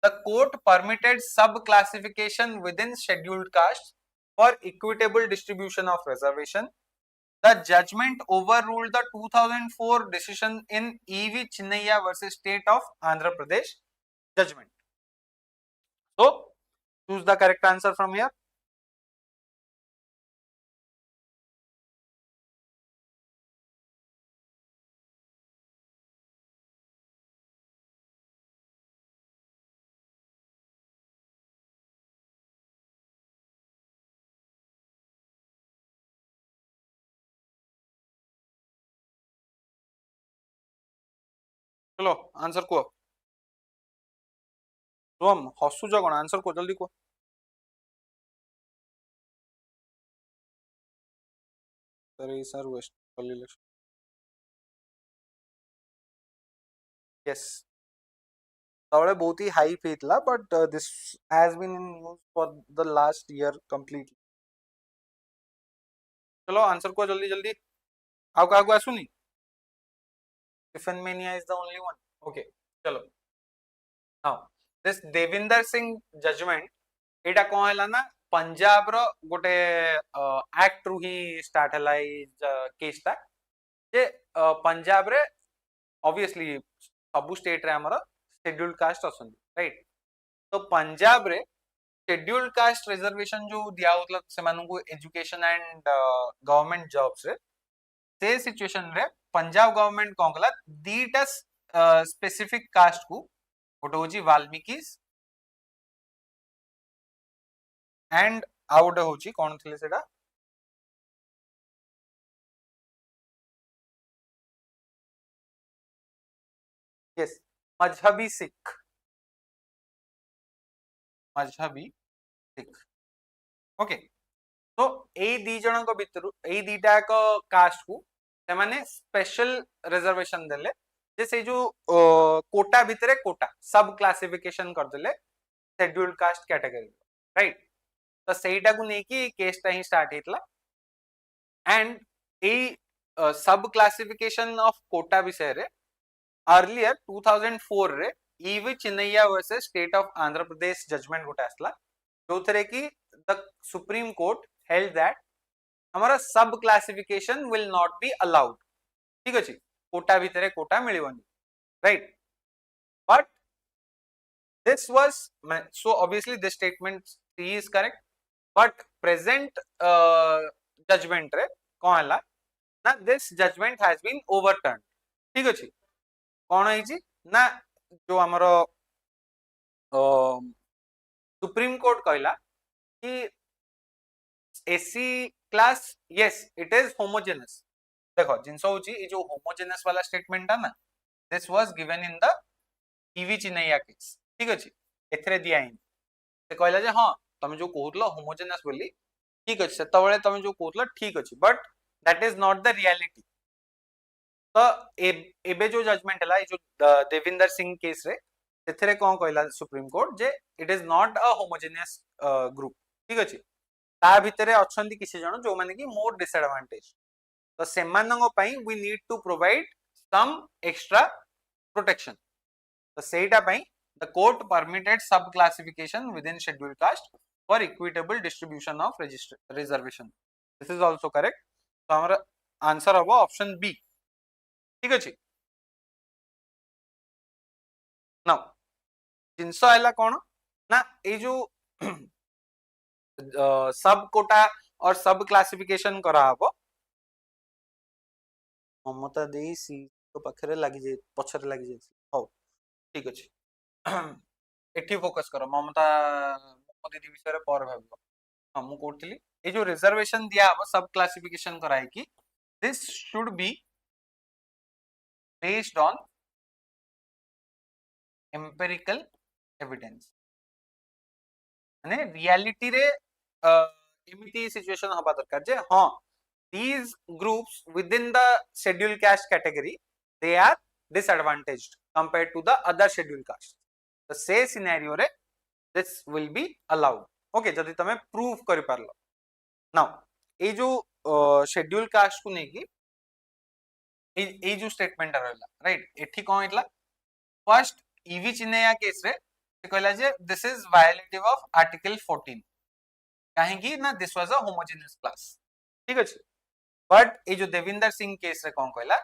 the court permitted sub-classification within scheduled castes for equitable distribution of reservation. The judgment overruled the 2004 decision in E.V. Chinnaiya versus State of Andhra Pradesh judgment. So, choose the correct answer from here. चलो answer को सोम हसुज कौन answer को जल्दी को sir waste election yes तबले बहुत ही hype हेतला but this has been in use for the last year completely चलो आंसर को जल्दी जल्दी आउ का आसुनी tiffin mania is the only one okay चलो हां दिस देविंदर सिंह जजमेंट एटा कोन हला ना पंजाब रो गोटे एक्ट रु ही स्टार्ट हला केस ता जे पंजाब रे ऑब्वियसली सब स्टेट रे हमर शेड्यूल्ड कास्ट असन राइट तो पंजाब रे शेड्यूल्ड कास्ट रिजर्वेशन जो दिया होतला सेमानु को एजुकेशन एंड गवर्नमेंट जॉब्स रे से सिचुएशन रे पंजाब गवर्नमेंट कोन कला दीटा स्पेसिफिक कास्ट को गोटे होची वाल्मीकिस एंड आउ गोटे होची कोन थिले सेटा यस मजहबी सिख ओके तो ए दी जन को भितर ए दीटा एक कास्ट को से माने स्पेशल रिजर्वेशन देले जे से जो कोटा भितरे कोटा सब क्लासिफिकेशन कर देले शेड्यूल्ड कास्ट कैटेगरी राइट तो सेटा को नै कि केस ता ही स्टार्ट हेतला एंड ए सब क्लासिफिकेशन ऑफ कोटा विषय रे अर्लियर 2004 रे EV Chinnaiah versus state of Andhra Pradesh judgement गोटे आसला जो थरे कि the supreme court held that हमारा sub classification will not be allowed ठीक अछि कोटा भितरे कोटा मिलिवनी right but this was so obviously this statement C is correct but present judgment रे कोन हला ना this judgment has been overturned ठीक अछि कोन है जी ना जो हमरो सुप्रीम कोर्ट कहला कि AC class yes it is homogeneous देखो जिनसो होची ए जो होमोजेनस वाला स्टेटमेंट है ना this was given in the EV Chinnaiah case ठीक अछि एथरे दिया इन से कहला जे हां तमे जो कहउतलो होमोजेनस बोली ठीक अछि सेतबेले तमे जो कहउतलो ठीक अछि but that is not the reality तो एबे जो जजमेंट हला जो देविंदर सिंह केस रे सेथरे कोन कहला supreme court J it is not a homogeneous group ठीक अछि ता भितरे अछंती किसी जण जो माने कि मोर डिसएडवांटेज तो सेमानंग पई we need to provide some extra protection तो सेटा पई the court permitted sub classification within scheduled caste for equitable distribution of reservation this is also correct तो हमर आंसर हबो ऑप्शन बी ठीक अछि नाउ जिनसो आइला कोन ना ए जो सब कोटा और सब क्लासिफिकेशन करा हबो ममता देई सी तो पाखरे लागि जे पछरे लागि जे हो ठीक अछि एठी फोकस करो ममता दीदी विषय पर भाबो हां मु कोठली ए जो रिजर्वेशन दिया हबो सब क्लासिफिकेशन कराई कि this should be based on empirical evidence माने रियलिटी रे एमिति सिचुएशन हबा दरकार जे हां these groups within the scheduled caste category they are disadvantaged compared to the other scheduled caste the say scenario re this will be allowed okay जदि तमे proof करि पारलो now ए जो scheduled caste को नेकी ए जो स्टेटमेंट रहला राइट एठी कोन हेतला first EV चिन्हैया case रे से कहला जे दिस इज वायोलेटिव ऑफ आर्टिकल 14 काहे कि ना this was a homogeneous class ठीक अछि बट ए जो देविंदर सिंह केस रे कोन कहला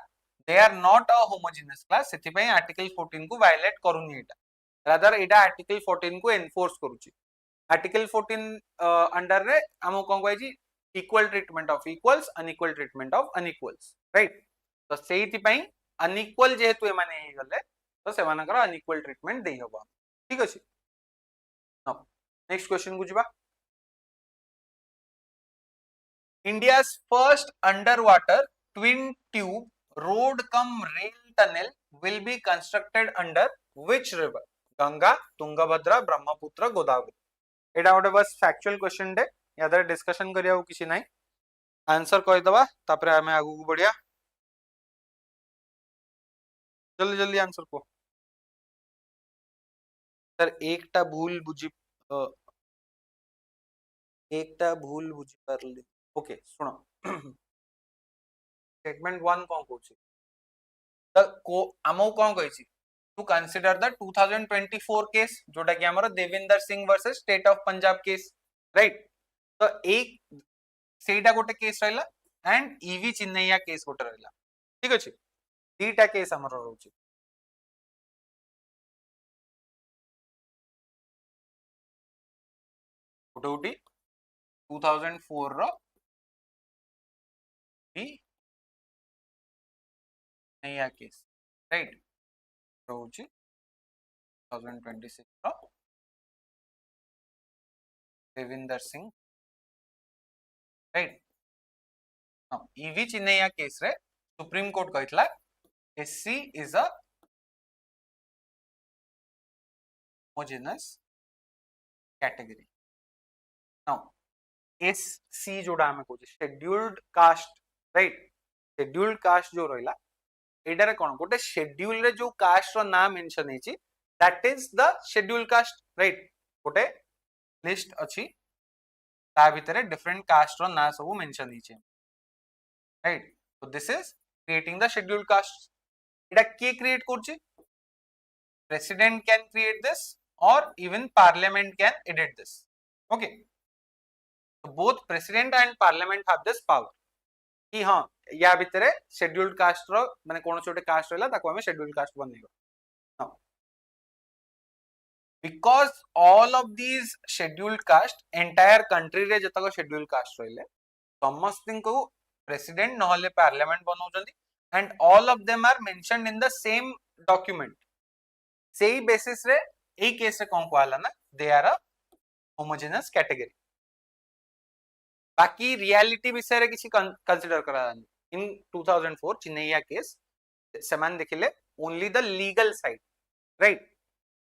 they are not a homogeneous class सेति पई आर्टिकल 14 को वायोलेट करूनी एटा रादर एटा आर्टिकल 14 को एनफोर्स करूची आर्टिकल 14 अंडर रे हम कोन कहै छी equal treatment of equals unequal treatment of unequals right तो सेति पई अनइक्वल जेहेतु ए माने हे गले तो से मानकर अनइक्वल ट्रीटमेंट देई हबो ठीक अछि नाउ नेक्स्ट क्वेश्चन को जिबा India's first underwater twin tube road cum rail tunnel will be constructed under which river? Ganga, Tungabhadra, Brahmaputra, Godavari. एटा गोटे बस फैक्चुअल क्वेश्चन डे यादर डिस्कशन करिया किसी नहीं आंसर कहि दबा तापरे हमें आगु को बढ़िया जल्दी जल्दी आंसर को सर एकटा भूल बुझी पारली ओके सुनो स्टेटमेंट 1 कोन कहूची त को हमो कोन कहै छी टू कंसीडर द 2024 केस जोटा कि हमर Devinder Singh versus state of Punjab case right तो एक सेटा गोटे केस रहला एंड ईवी चिन्नैया केस गोटे रहला ठीक अछि दीटा केस हमर रहउची गोटे उठी 2004 रो नैया केस राइट रहउची 2026 रो देविंदर सिंह राइट ईवी चिन्नैया केस रे सुप्रीम कोर्ट कहतला SC is a homogeneous category now SC जोड़ा हमें कहू scheduled caste right scheduled caste जो रहिला एटारे कोन गोटे शेड्यूल रे जो कास्ट रो नाम मेंशन हेची that is the schedule caste right गोटे लिस्ट अछि ता भितरे डिफरेंट कास्ट रो ना सब मेंशन हेची right so this is creating the scheduled caste एटा के क्रिएट करछि president can create this or even parliament can edit this okay so both president and parliament have this power कि हाँ या भितरे scheduled caste रो माने कोन छोटे cast रहला ताको हमें शेड्यूल्ड कास्ट बनेबो because all of these scheduled caste entire country रे जतक scheduled caste रहले समस्तिन को president नहले parliament बनौजंदी and all of them are mentioned in the same document सेही बेसिस रे एई केस रे कोन कहला ना they are a homogeneous category बाकी रियलिटी विषय रे किसी कंसीडर करा इन 2004 चिन्नैया केस समान देखिले only the legal side right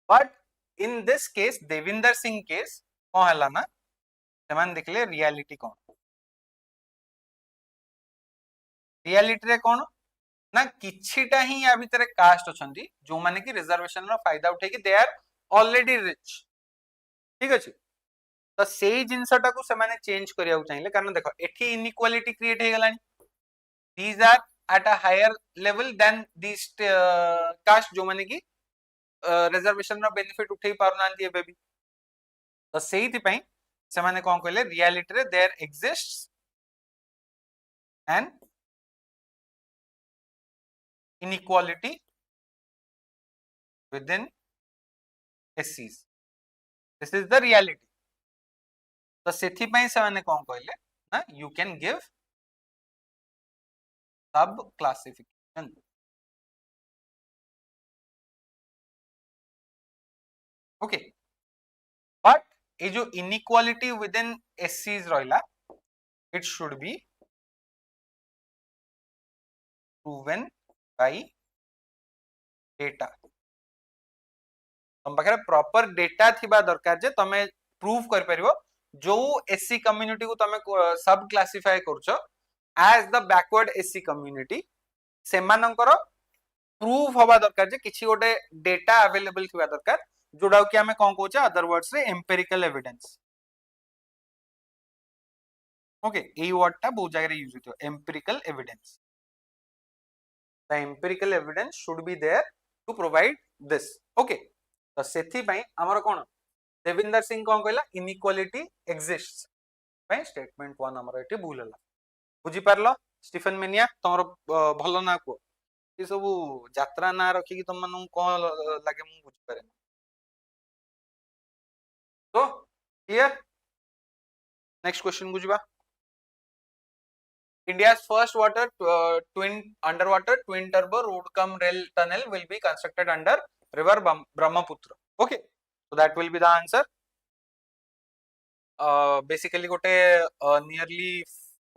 but in this case Devinder Singh case कोन हला ना समान देखिले रियलिटी कोन रियलिटी रे कोन ना किछिटा ही या भितरे कास्ट अछंती जो माने कि रिजर्वेशन रो फायदा उठे कि दे आर ऑलरेडी रिच ठीक अछि तो सेही जिंसटा को से माने चेंज करिया चाहिए कारण देखो एठी इनइक्वालिटी क्रिएट हे गलानी these are at a higher level than these caste जो माने कि रिजर्वेशन रो बेनिफिट उठेई पारुनांती एबे भी तो सेही पई से माने कोन कहले रियलिटी रे there exists an inequality within SCs this is the reality तो सेथि पई से माने कोन कहले ना you can give sub classification okay but ये जो inequality within SCs रहिला it should be proven by data तुम पाखे प्रॉपर डेटा थिबा दरकार जे तमे प्रूफ कर परिबो जो एससी कम्युनिटी को तमे सब क्लासिफाई करछो as the backward SC community सेमानकर प्रूफ होबा दरकार जे किछि गोटे डेटा अवेलेबल थिबा दरकार जोडा कि हमें कोन कहूचे अदर वर्ड्स रे empirical evidence okay a word टा बहुत जगह यूज होतो empirical evidence the empirical evidence should be there to provide this. Okay, तो सेथि पई हमर कोन देविंदर सिंह कोन कहला inequality exists पई स्टेटमेंट 1 हमर एटी भूल हला बुझी पारलो स्टीफन मेनिया तमरो भलो ना को ये सब यात्रा ना रखी कि तुम मन कोन लागे मु बुझी पारे तो क्लियर नेक्स्ट क्वेश्चन बुझिबा India's first underwater twin turbo road cum rail tunnel will be constructed under river Brahmaputra. Okay, so that will be the answer. Basically gote nearly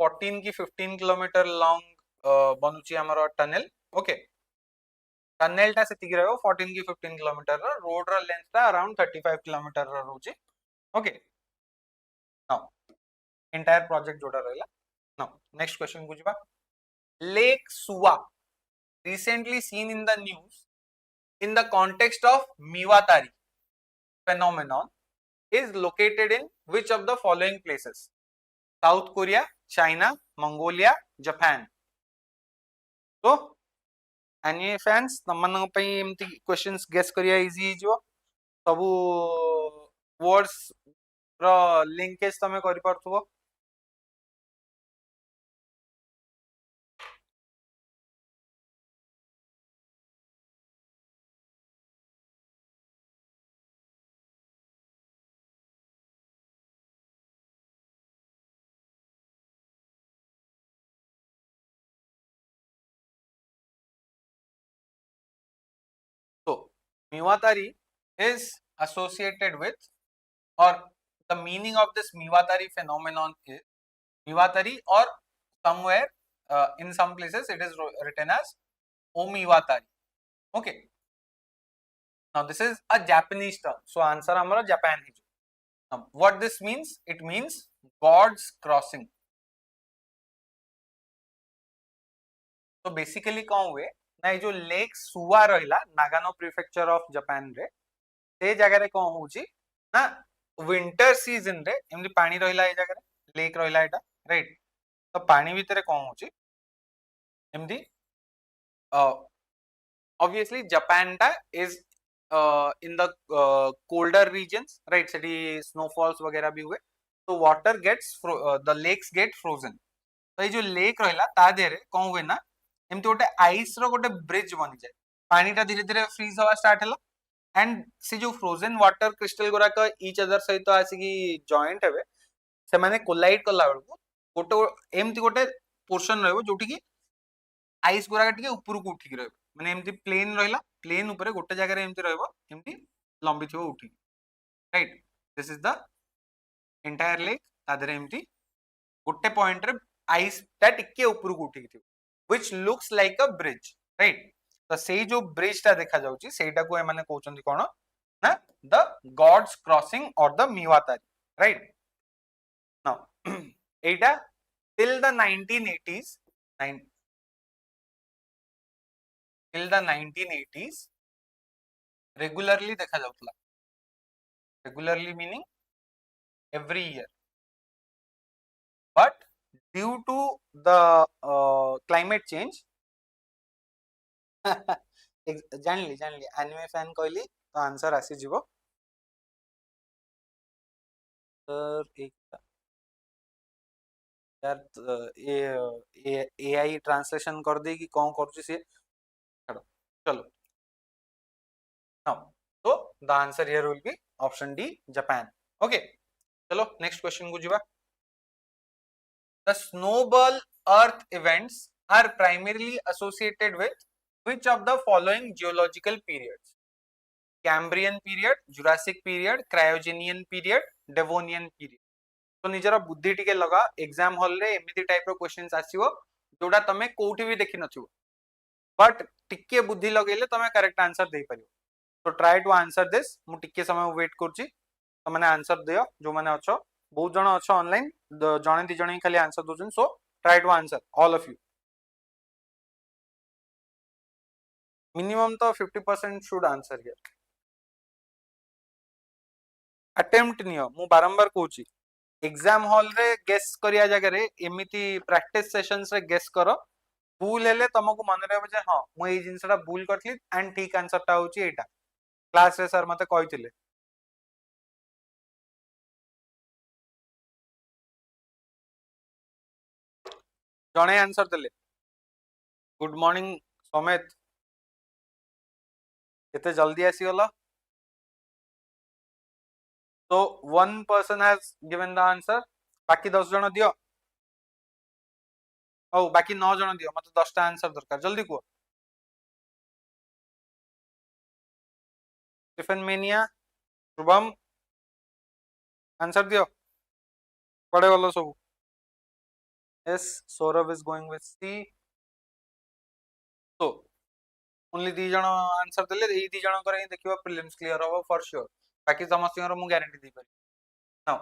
14 ki 15 kilometer long banuchi amara tunnel. Okay, tunnel ta seti gi 14 ki 15 kilometer road ra length ta around 35 kilometer roji. Okay, now entire project joda rahila. Now next question bujiba Lake Suwa recently seen in the news in the context of Miwatari phenomenon is located in which of the following places? South Korea, China, Mongolia, Japan. So, anime fans, तमन पई एमती questions guess करिया easy जो सबु words रो linkage तमे करि परथबो So, Miwatari is associated with or the meaning of this Miwatari phenomenon is Miwatari or somewhere in some places it is written as Omiwatari. Okay. Now this is a Japanese term. So answer हमारा Japan है. Now what this means? It means God's crossing. So basically कौन हुए ना ये जो lake सुवा रहिला Nagano prefecture of Japan रे से जगह रे कौन होची ना विंटर सीजन रे एमली पानी रहिला ए जगह रे लेक रहिला एटा राइट तो पानी भीतर कौन होची एमदी obviously Japan ta is in the colder regions right city snowfalls वगैरह भी हुए तो water gets the lakes get frozen तो ये जो लेक रहिला ता देरे कौन हुए ना एमती गोटे आइस रो गोटे ब्रिज बनी जाए पानी टा धीरे धीरे फ्रीज हवा स्टार्ट हला एंड से जो फ्रोजन वाटर क्रिस्टल गुरा का ईच अदर सहित आसिकी जॉइंट हेबे से माने कोलाइड कला बेलको गोटे एमती गोटे पोर्शन रहबो जोठी की आइस गुरा टिके ऊपर को उठी रहबो माने एमती प्लेन रहिला प्लेन ऊपर गोटे जगह रे एमती रहबो एमती लंबी थिबो उठी right this is the entire lake तादरे एमती गोटे पॉइंट रे आइस ता टिके ऊपर को उठी थिबो which looks like a bridge right तो सेई जो ब्रिज ता देखा जाउची सेटा को ए माने कहउचंदी कोन ना द गॉड्स क्रॉसिंग और the मिवातारी right now Etah till the 1980s till the 1980s regularly देखा जाउतला regularly meaning every year but due to the climate change जानली एनिमे फैन कहली तो आंसर आसी जीवो सर एक यार एआई ट्रांसलेशन कर दे कि कौन कर से चलो नाउ तो the answer here will be option D Japan okay चलो नेक्स्ट क्वेश्चन को जीवा the snowball earth events are primarily associated with which of the following geological periods Cambrian period Jurassic period Cryogenian period Devonian period तो निजरा बुद्धि टिके लगा exam hall रे एमिति type रो questions आसीबो जोडा तमे कोठी भी देखि नथिबो बट टिके बुद्धि लगेले तमे करेक्ट आंसर दे परियो तो ट्राई टू आंसर दिस मु टिके समय वेट करछि तो माने आंसर दियो जो माने अछो बहुत जण अछो ऑनलाइन जणे दि जणे खाली आंसर दोजन so try to answer all of you minimum तो 50% should answer here attempt नियो मु बारंबार कहूची एग्जाम हॉल रे गेस करिया जगह रे एमिति प्रैक्टिस सेशंस रे गेस करो भूल हेले तुमको मन रहबो जे हां मु एई जिंसटा भूल करथली एंड ठीक आंसर टा होची एटा क्लास रे सर मते कहिथिले जणे आंसर देले गुड मॉर्निंग समेत केते जल्दी आसी गलो तो one person has given the answer बाकी 10 जण दियो ओ बाकी 9 जण दियो मते 10 टा आंसर दरकार जल्दी को स्टीफन मेनिया शुभम आंसर दियो पड़े गलो सब yes Saurabh is going with C तो ओनली 2 जण आंसर देले एई 2 जण करे देखिबा प्रीलिम्स क्लियर होबो फॉर श्योर बाकी समस्त मु गारंटी दी पारि नाउ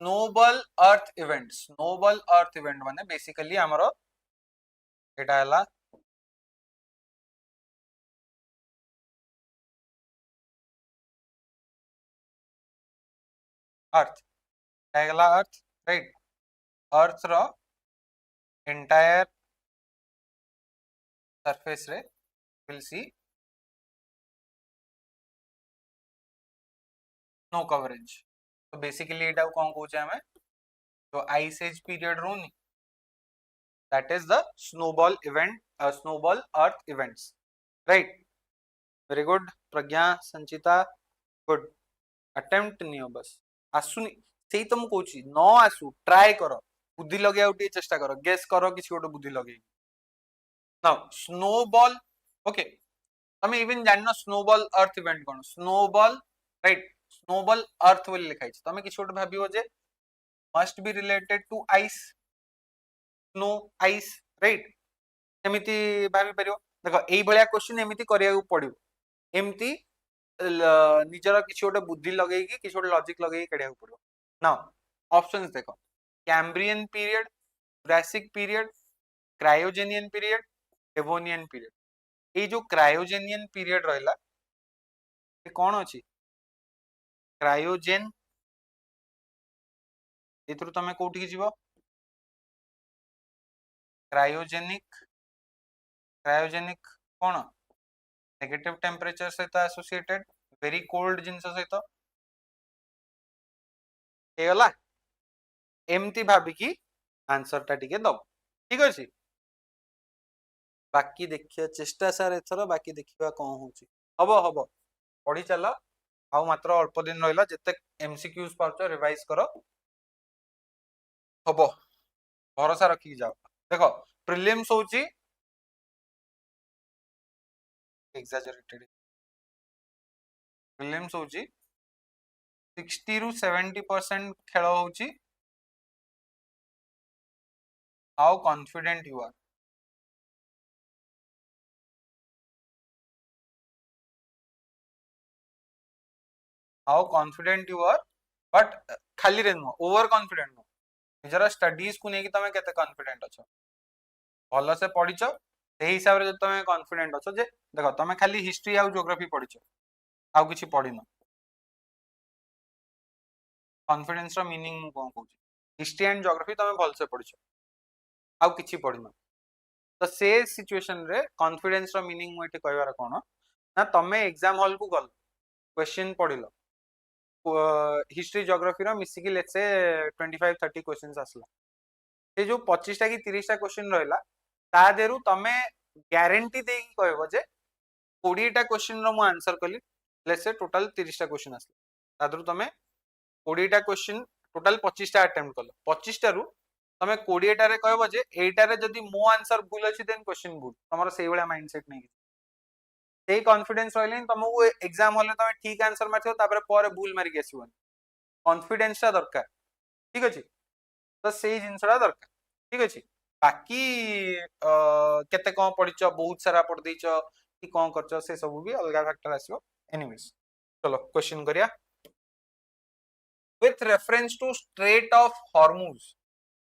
स्नोबॉल अर्थ इवेंट माने बेसिकली हमरो एटा हला अर्थ एगला अर्थ राइट अर्थ रो एंटायर सरफेस रे विल सी स्नो कवरेज तो बेसिकली एटा कोन कहूचे हमें तो आइस एज पीरियड रोनी that is the snowball earth events right very good Pragya Sanchita good attempt नियो बस आसुनी सेही तो मु कहूची न आसु ट्राई करो बुद्धि लगे उठी चेष्टा करो गेस करो किसी गोटे बुद्धि लगे नाउ स्नोबॉल ओके तमे इवन जाननो स्नोबॉल अर्थ इवेंट कोन स्नोबॉल राइट स्नोबॉल अर्थ बोली लिखाई छै तमे किसी गोटे भाबियो जे must be related to ice snow ice right एमिति भाबी परियो देखो एई भलिया क्वेश्चन एमिति करिया पड़ियो एमिति निजर किसी गोटे बुद्धि लगे किसी गोटे लॉजिक लगे करिया पड़ियो नाउ ऑप्शंस देखो Cambrian period Jurassic period Cryogenian period Devonian period ए जो क्रायोजेनियन पीरियड रहला ए कोन अछि क्रायोजेन एथुर तमे कोठी जीवो क्रायोजेनिक कोन नेगेटिव टेम्परेचर सहित एसोसिएटेड वेरी कोल्ड जिंस सहित हेगला एमती भाबिकी आंसर टा टिके दब ठीक अछि बाकी देखिया चेष्टा सार एथरो बाकी देखिबा कोन होची हबो हबो पढी चला आउ मात्र अल्प दिन रहला जते एमसीक्यूज पाउछ रिवाइज करो हबो भरोसा रखी जाओ देखो प्रीलिम्स होची एक्सैजरेटेड प्रीलिम्स होची 60 रु 70% खेल होची how confident you are how confident you are but खाली रे नो ओवर कॉन्फिडेंट नो निजर स्टडीज को नेकी तमे केते कॉन्फिडेंट अछो भलो से पढिचो सेही हिसाब रे तमे कॉन्फिडेंट अछो जे देखो तमे खाली हिस्ट्री आ ज्योग्राफी पढिचो आउ किछि पढिनो कॉन्फिडेंस रो मीनिंग मु कोन कहूची हिस्ट्री एंड ज्योग्राफी तमे भल से पढिचो आउ किछि पढिनो तो से सिचुएशन रे कॉन्फिडेंस रो मीनिंग मु एठी कहबार कोन ना तमे एग्जाम हॉल को गल क्वेश्चन पढिलो हिस्ट्री ज्योग्राफी रो मिसिकी लेट्स से 25-30 क्वेश्चंस आसला से जो 25 टा कि 30 टा क्वेश्चन रहला ता देरु तमे गारंटी दे कि कहबो जे 20 टा क्वेश्चन रो मु आंसर कली लेट्स से टोटल 30 टा क्वेश्चन आसला ता देरु तमे 20 टा क्वेश्चन टोटल 25 टा अटेम्प्ट कलो 25 टा रु तमे 20 टा रे कहबो जे एटा रे जदी मो आंसर भूल अछि देन क्वेश्चन भूल तमरो सेही वाला माइंडसेट नै सेही कॉन्फिडेंस रहले तमको एग्जाम होले तमे ठीक आंसर मारथियो तापर पर भूल मारि के आसीबो कॉन्फिडेंस ता दरकार ठीक अछि तो सेही जिंसडा दरकार ठीक अछि बाकी केते कोन पढिचो बहुत सारा पढ दैचो कि कोन करचो से सब भी अलगा फैक्टर आसीबो एनीवेज चलो क्वेश्चन करिया with reference to Strait of Hormuz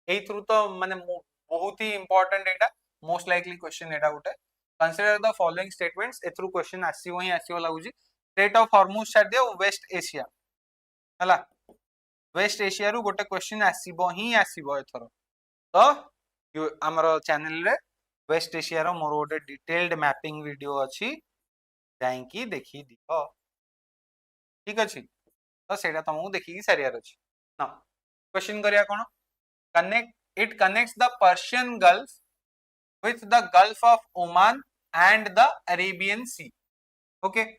एई थ्रू तो माने बहुत ही इंपोर्टेंट एटा मोस्ट लाइकली क्वेश्चन एटा उठे कंसीडर द फॉलोइंग स्टेटमेंट्स ए थ्रू क्वेश्चन आसीबो ही आसीबो लागुजी स्ट्रेट ऑफ हॉर्मुज छाड़ दियो वेस्ट एशिया हला वेस्ट एशिया रु गोटे क्वेश्चन आसीबो ही आसीबो एथरो तो हमर चैनल रे वेस्ट एशिया रो मोर गोटे डिटेल्ड मैपिंग वीडियो अच्छी जाइकी देखी दियो ठीक अच्छे तो सेटा तुमको देखिकी सारियार अच्छी ना क्वेश्चन करिया कोन connect it connects the Persian Gulf with the Gulf of Oman and the Arabian Sea. Okay,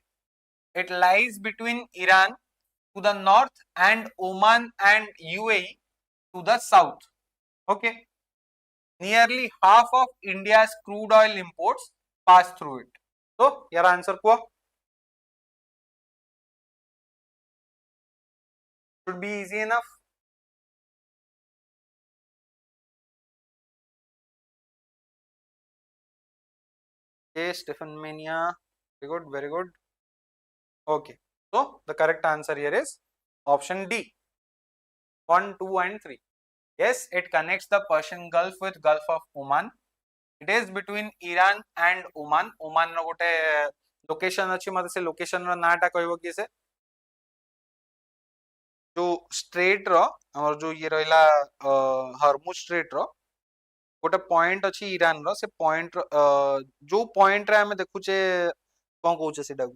it lies between Iran to the north and Oman and UAE to the south. Okay, nearly half of India's crude oil imports pass through it. So, your answer ko should be easy enough. Okay, Stephen Mania, very good, very good. Okay, so the correct answer here is option D. 1, 2 and 3. Yes, it connects the Persian Gulf with Gulf of Oman. It is between Iran and Oman. Oman रो गोटे location अच्छी मत से location रो नाटा कहबो कि से जो straight रो हमर जो ये रहला हरमुज स्ट्रेट रो गोटे पॉइंट अच्छी ईरान रो से पॉइंट जो पॉइंट रे हमें देखुचे कोन कहउचे सेटा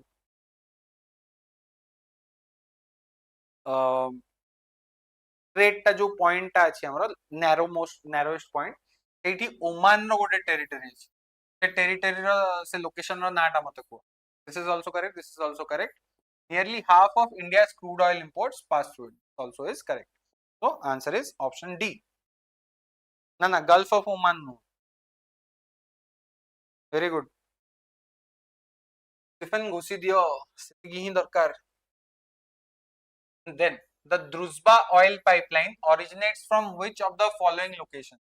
स्ट्रेट टा जो पॉइंट टा अछि हमर नैरोएस्ट पॉइंट एठी ओमान रो गोटे टेरिटरी अछि से टेरिटरी रो से लोकेशन रो नाटा मते को this is also correct this is also correct nearly half of India's crude oil imports pass through it also is correct so answer is option D na Gulf of Oman no very good Stephen घुसी दियो सेतिकी ही दरकार then the Druzhba oil pipeline originates from which of the following locations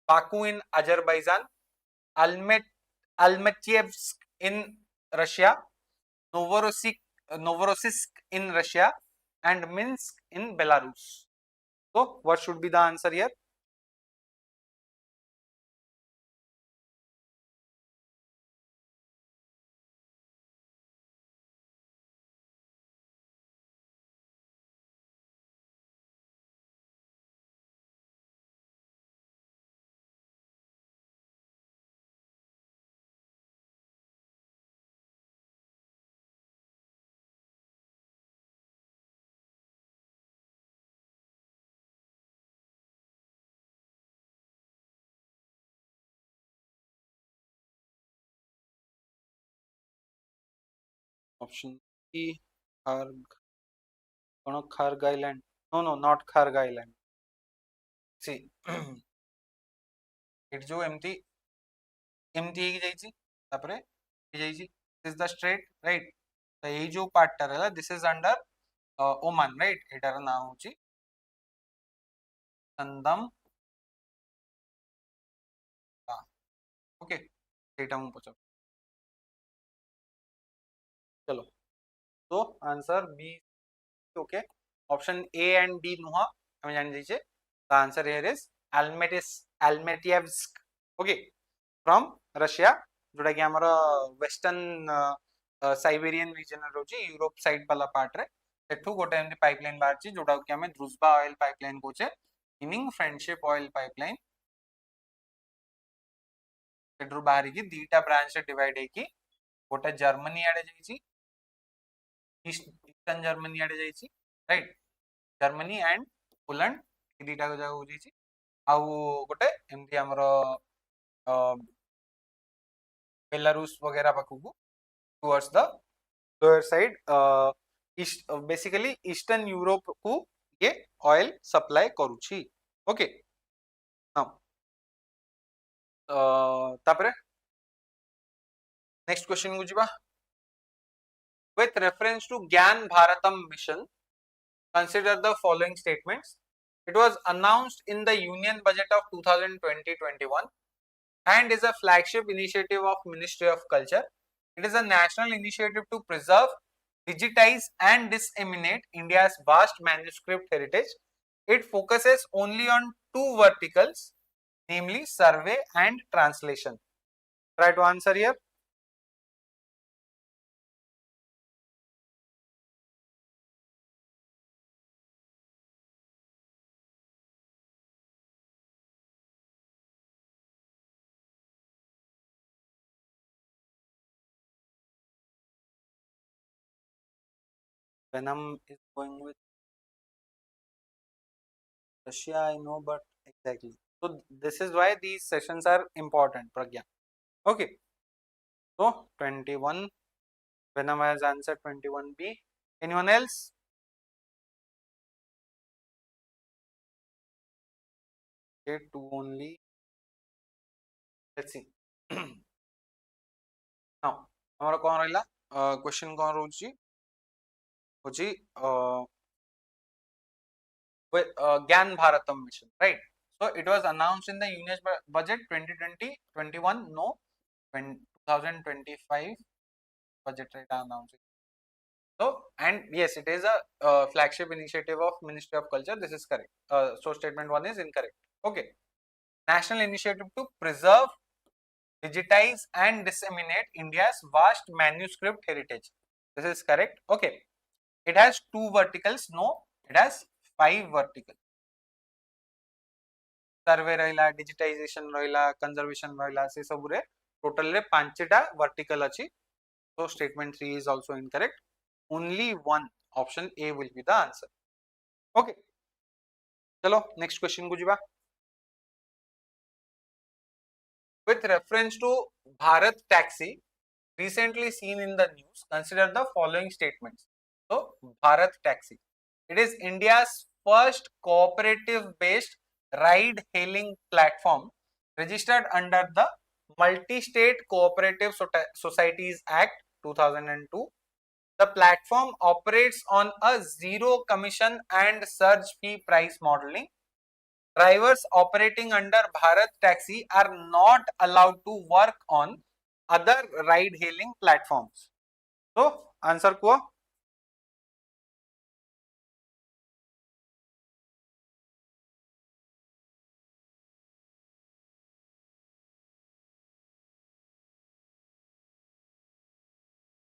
Baku in Azerbaijan Almatyevsk in Russia Novorossiysk in Russia and Minsk in Belarus. So, what should be the answer here? Option E, Kharg, no, Kharg Island. No, no, not Kharg Island. See, it जो एमती एमती ही जाइची तापरे जाइची this is the strait right तो ये जो part टा रहला this is under Oman right एटार नाम होची संदम ओके एटा मु पचार चलो तो answer B okay option A and D नुहा हमें जान दीजिए the answer here is Almatyevsk okay from Russia जोटा कि हमर वेस्टर्न साइबेरियन रीजन रोची यूरोप साइड वाला पार्ट रे सेठू गोटे एमती पाइपलाइन बाहरची जोटा कि हमें ध्रुजबा ऑयल पाइपलाइन कोचे मीनिंग फ्रेंडशिप ऑयल पाइपलाइन सेठू बाहरी की दीटा ब्रांच रे डिवाइड हेकी गोटे जर्मनी आडे जाईची ईस्टर्न जर्मनी आडे जाईची राइट जर्मनी एंड पोलैंड दीटा जगह हो जाईची आउ गोटे एमती हमर बेलारूस वगैरह पाखकू towards the lower side basically Eastern Europe को ये ऑयल सप्लाई करूची ओके तापरे नेक्स्ट क्वेश्चन को जिबा with reference to Gyan Bharatam mission consider the following statements it was announced in the union budget of 2020-21 and is a flagship initiative of Ministry of Culture. It is a national initiative to preserve, digitize and disseminate India's vast manuscript heritage. It focuses only on two verticals, namely survey and translation. Try to answer here. Venom is going with Russia, I know, but exactly. So this is why these sessions are important, Pragya. Okay. So 21. Venom has answered 21B. Anyone else? Okay, two only. Let's see. now, ଆମର କଣ ରହିଲା question କଣ ରହୁଛି ହଉଛି Gyan Bharatam mission, right? So it was announced in the Union budget 2020-21. No, 2025 budget right announced. So, and yes, it is a flagship initiative of Ministry of Culture. This is correct. So statement 1 is incorrect. Okay. National initiative to preserve, digitize and disseminate India's vast manuscript heritage. This is correct. Okay. It has 2 verticals. No, it has 5 verticals. Survey ରହିଲା, digitization ରହିଲା, conservation ରହିଲା, ସେ ସବୁରେ total ରେ 5ଟା vertical ଅଛି. So statement 3 is also incorrect. Only one, option A will be the answer. Okay. चलो next question को ଯିବା. With reference to Bharat taxi recently seen in the news, consider the following statements. So Bharat taxi, it is India's first cooperative based ride hailing platform registered under the Multi-State Cooperative Societies Act 2002. The platform operates on a zero commission and surge fee price modeling. Drivers operating under Bharat Taxi are not allowed to work on other ride hailing platforms. So, answer को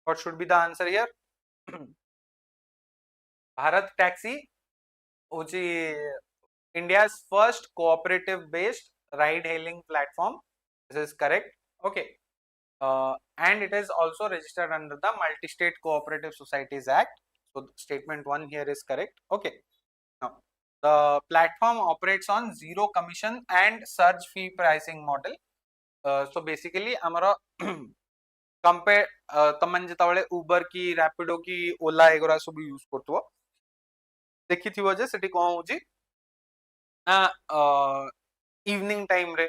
what should be the answer here? Bharat Taxi which is India's first cooperative based ride hailing platform. This is correct. Okay. And it is also registered under the Multi-State Cooperative Societies Act. So statement 1 here is correct. Okay. Now the platform operates on zero commission and surge fee pricing model. So basically ଆମର compare ତମେ ଯେତେବେଳେ Uber की Rapido की Ola एगुरा सब use करथुव देखिथिव जे सेठी कोन होची ना evening time रे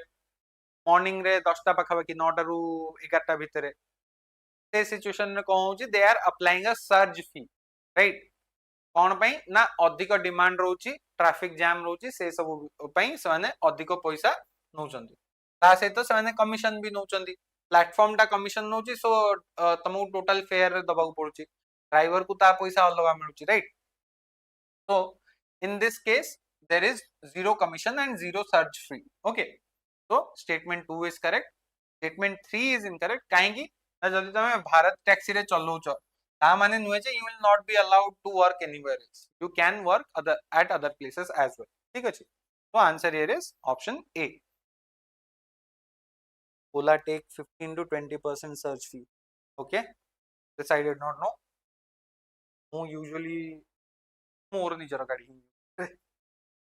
morning रे 10टा पाखापाखि 9टा रु 11टा भितरे से सिचुएशन रे कोन होची they are applying a surge fee right कौन पई ना अधिक डिमांड रहउची ट्रैफिक जाम रहउची से सब पई सने अधिक पैसा नउचंदी ता सहित सने कमिशन भी नउचंदी प्लेटफॉर्म टा कमिशन नउची सो तमु टोटल फेयर दबाउ पड़ुची ड्राइवर को ता पैसा अलगा मिलुची right so in this case there is zero commission and zero surge fee. Okay, so statement 2 is correct. Statement 3 is incorrect. काहेकि ना जदि तमे भारत टैक्सी रे चलौछ ता माने नुहे जे you will not be allowed to work anywhere else. You can work at other places as well. ठीक अछि. So answer here is option A. Ola take 15 to 20% surge fee. Okay, this I did not know. Who usually more निजर गाड़ी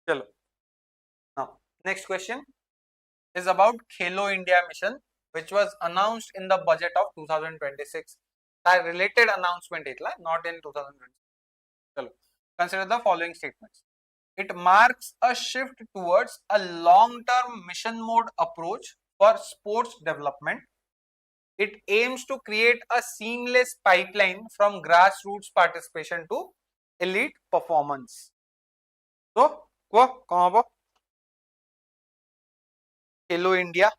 चलो. Now next question is about Khelo India mission which was announced in the budget of 2026. A related announcement itla not in 2026. Chalo. Consider the following statements. It marks a shift towards a long-term mission mode approach for sports development. It aims to create a seamless pipeline from grassroots participation to elite performance. So, kung ba? Khelo India.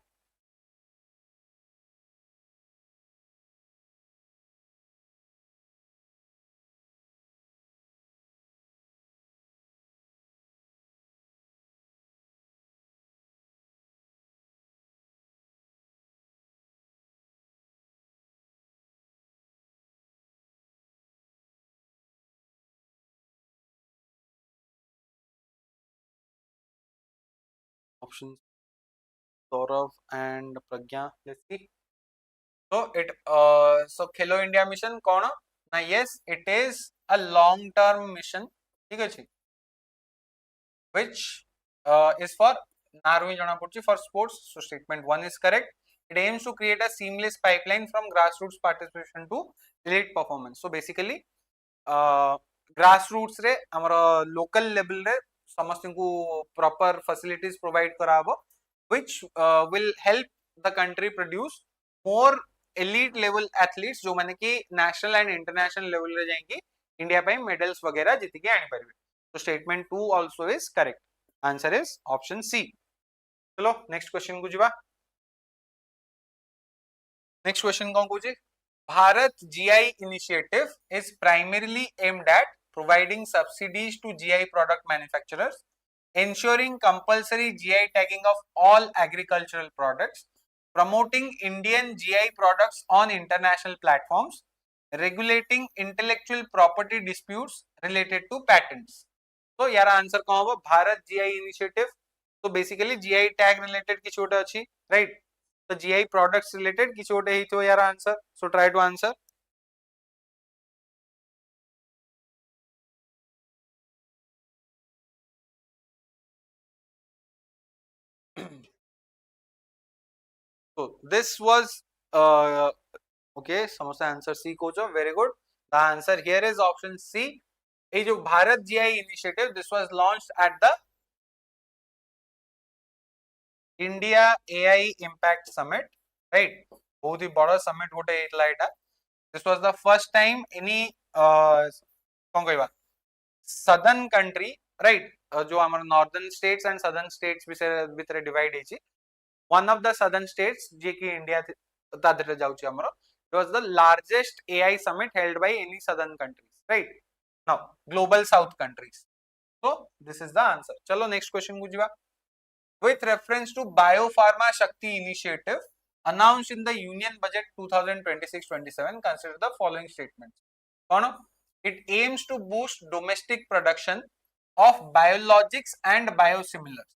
Options Sourav and Pragya. Let's see. So it so Khelo India mission कौन ना yes it is a long term mission, ठीक अछि, which is for narrow jana purchi for sports. So statement 1 is correct. It aims to create a seamless pipeline from grassroots participation to elite performance. So basically grassroots रे हमर local level रे समस्त को proper facilities provide कराबो, which will help the country produce more elite level athletes जो माने कि national and international level रे जाएंगे इंडिया पे medals वगैरह जीत के आने पारिबे. So statement 2 also is correct. Answer is option C. चलो next question को जिबा. Next question कौन को जी? Bharat GI initiative is primarily aimed at providing subsidies to GI product manufacturers, ensuring compulsory GI tagging of all agricultural products, promoting Indian GI products on international platforms, regulating intellectual property disputes related to patents. तो यार answer कौन होगा? Bharat GI initiative. तो basically GI tag related किसी गोटे अच्छी, right? तो GI products related किसी गोटे ही तो यार answer. So try to answer. So this was okay. Samosa answer C को जो very good. The answer here is option C. ये जो Bharat GI initiative, this was launched at the India AI Impact Summit, right? बहुत ही बड़ा summit गोटे इतला इटा. This was the first time any कौन कहवा southern country, right? जो हमारे northern states and southern states बितर divide है जी. One of the southern states जे कि India तादरे जाऊँ हमरो. It was the largest AI summit held by any southern countries, right? Now global south countries. So this is the answer. चलो next question को जिवा. With reference to Biopharma Shakti initiative announced in the Union Budget 2026-27, consider the following statements. It aims to boost domestic production of biologics and biosimilars.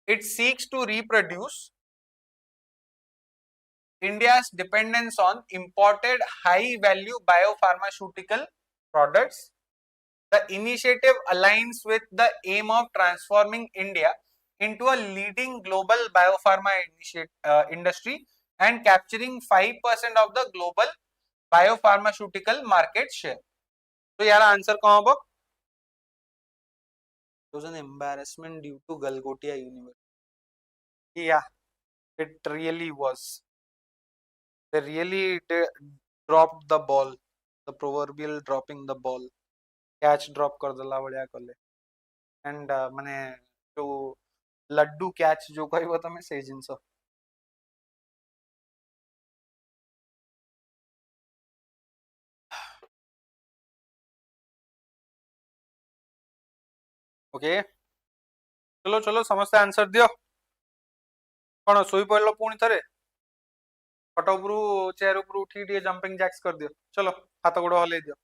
It seeks to reproduce India's dependence on imported high-value biopharmaceutical products. The initiative aligns with the aim of transforming India into a leading global biopharma industry and capturing 5% of the global biopharmaceutical market share. So, यार answer कौन होगा? It was an embarrassment due to Galgotia University. Yeah, it really was. They really dropped the ball, the proverbial dropping the ball. Catch drop कर दला बढ़िया कले. And माने जो Laddu catch जो कहबो तमे से जिंस. ओके चलो चलो समस्त आंसर दियो. कौन सोई पड़लो पुणी थरे? खट उपरू चेयर उपरू उठी टिके जंपिंग जैक्स कर दियो. चलो हाथ गोड़ हले दियो.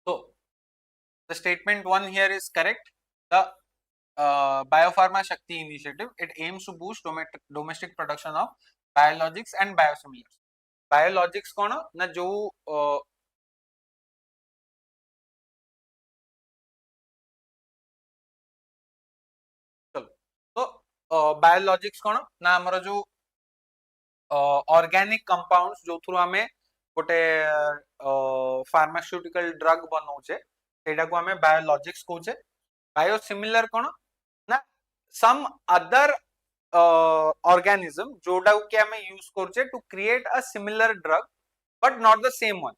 So the statement 1 here is correct. The Biopharma Shakti initiative, it aims to boost domestic production of biologics and biosimilars. Biologics कौन ना जो चलो तो biologics कौन ना हमारा जो organic compounds जो थ्रू हमें गोटे फार्मास्यूटिकल ड्रग बनाऊचे सेटा को हमें biologics कहूचे. Biosimilar कौन ना some other organism जोड़ा के हमें यूज करचे to create a similar drug but not the same one,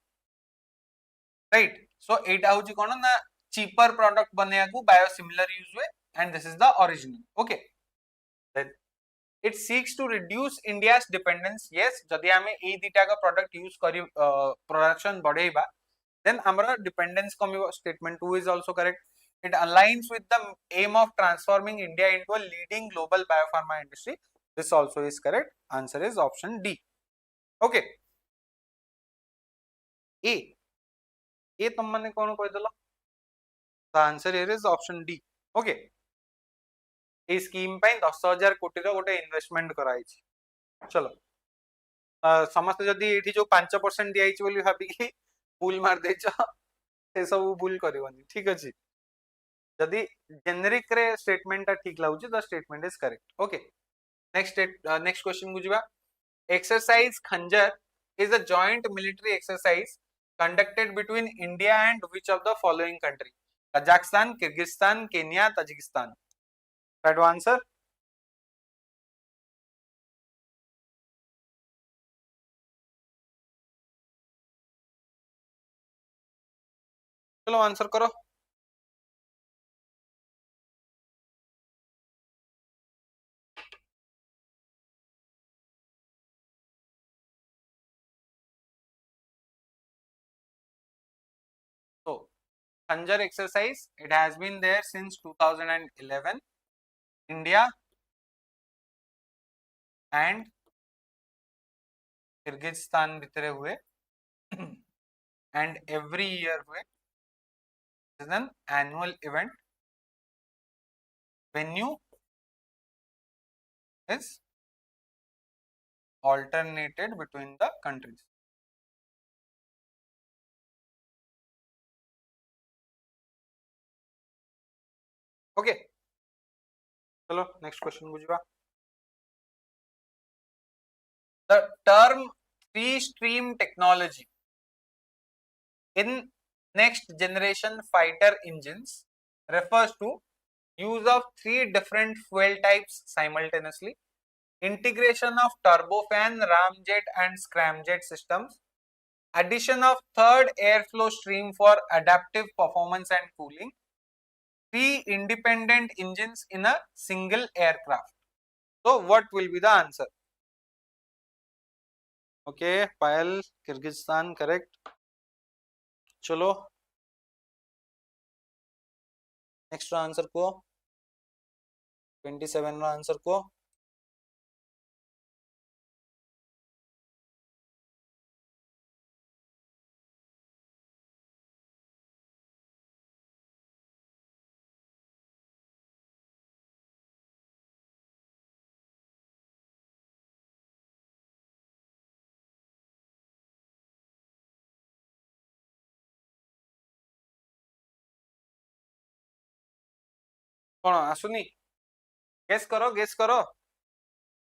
right? So एटा होची कौन ना cheaper product बनेया को biosimilar यूज हुए and this is the original. Okay, then it seeks to reduce India's dependence. Yes, जदि हमें ए दिटा का product use करी production बढ़ेबा then हमारा dependence कमिबो. Statement 2 is also correct. It aligns with the aim of transforming India into a leading global biopharma industry. This also is correct. Answer is option D. Okay. ए ए तुम मैंने कौन कह देल the answer here is option D okay A scheme पे 10,000 कोटी रो गोटे investment कराई चलो समस्त जदि ये जो 5% दिखाई बोली भाविकी भूल मार देछ से सब भूल करबनी ठीक अछि जदि जेनेरिक रे स्टेटमेंट ता ठीक लागुची the statement is correct okay next question बुझिबा exercise Khanjar is a joint military exercise conducted between India and which of the following country Kazakhstan Kyrgyzstan Kenya Tajikistan right answer चलो answer करो so Khanjar exercise it has been there since 2011 India and Kyrgyzstan भितरे हुए and every year हुए is an annual event venue is alternated between the countries okay चलो next question बुझिबा the term three stream technology in next generation fighter engines refers to use of three different fuel types simultaneously integration of turbofan ramjet and scramjet systems addition of third airflow stream for adaptive performance and cooling three independent engines in a single aircraft so what will be the answer okay Payal Kyrgyzstan correct चलो next answer को 27 रो answer को कौन आसुनी guess करो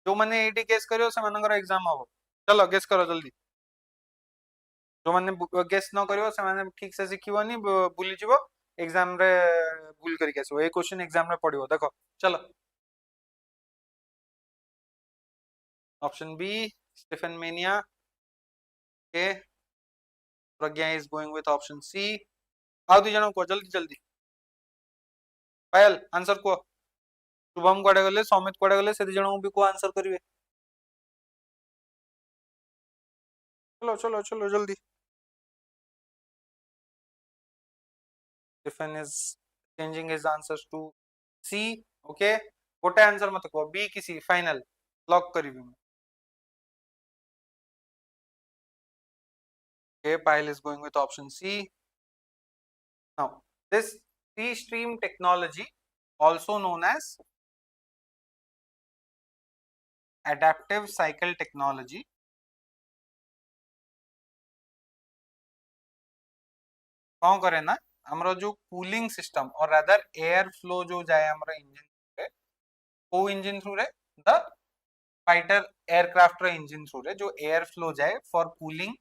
जो माने eighty guess करियो से मानकर एग्जाम हो चलो गेस करो जल्दी जो माने गेस न करियो से माने ठीक से सिखिबनी भूली जीवो एग्जाम रे भूल करी केसो ए क्वेश्चन एग्जाम रे पडियो देखो चलो ऑप्शन बी स्टीफन मेनिया के Pragya is going with option C आउ दी जणो को जल्दी पायल आंसर को शुभम कुआडे गले समित कुआडे गले से दी जणो भी को आंसर करिवे चलो जल्दी Stephen is changing his answers to C. Okay. गोटे आंसर मत कहो बी किसी फाइनल लॉक करिवी okay Payal is going with option C now this three stream technology also known as adaptive cycle technology कौन करे ना हमरो जो कूलिंग सिस्टम और रादर एयर फ्लो जो जाए हमरो इंजन रे को इंजन थ्रू रे द फाइटर एयरक्राफ्ट रो इंजन थ्रू रे जो एयर फ्लो जाए फॉर कूलिंग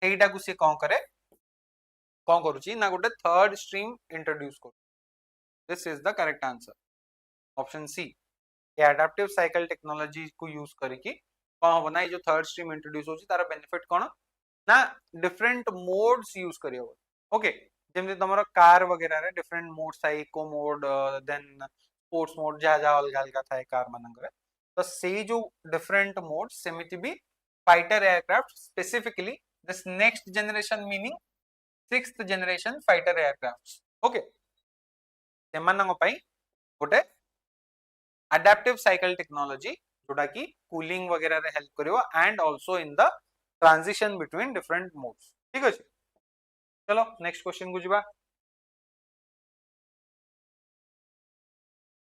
सेटा को से कौन करे कौन करूची ना गोटे थर्ड स्ट्रीम इंट्रोड्यूस कर this is the correct answer option C ये एडाप्टिव साइकिल टेक्नोलॉजी को यूज करके कौन हो ना जो थर्ड स्ट्रीम इंट्रोड्यूस होची तार बेनिफिट कौन ना डिफरेंट मोड्स यूज करियो ओके जेमति तमरो कार वगैरह रे डिफरेंट मोड्स थाए eco mode then sports mode जा अलग अलग थाए कार मानकर तो से जो डिफरेंट मोड सेमिति भी fighter aircraft specifically this next generation meaning sixth generation fighter aircraft okay सेमानंग पई गोटे adaptive cycle technology जोटा की कूलिंग वगैरह रे हेल्प करियो and also in the transition between different modes ठीक अछि चलो नेक्स्ट क्वेश्चन को जिबा.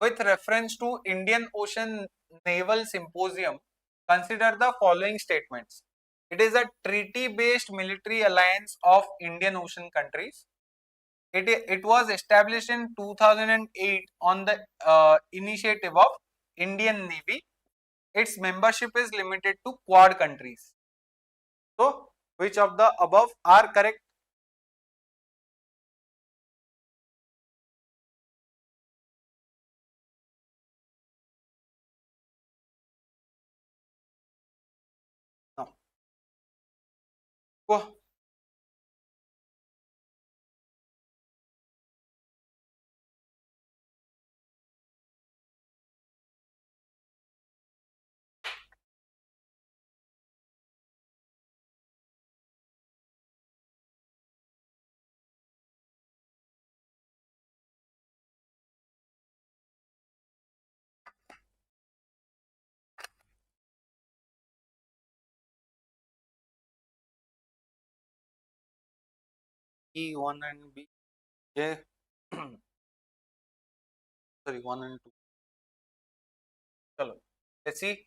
With reference to Indian Ocean Naval Symposium, consider the following statements. It is a treaty-based military alliance of Indian Ocean countries. It was established in 2008 on the initiative of Indian Navy. Its membership is limited to Quad countries. So, which of the above are correct? No. Go. E1 and B. Yeah. Sorry, 1 and 2. Chalo. Let's see.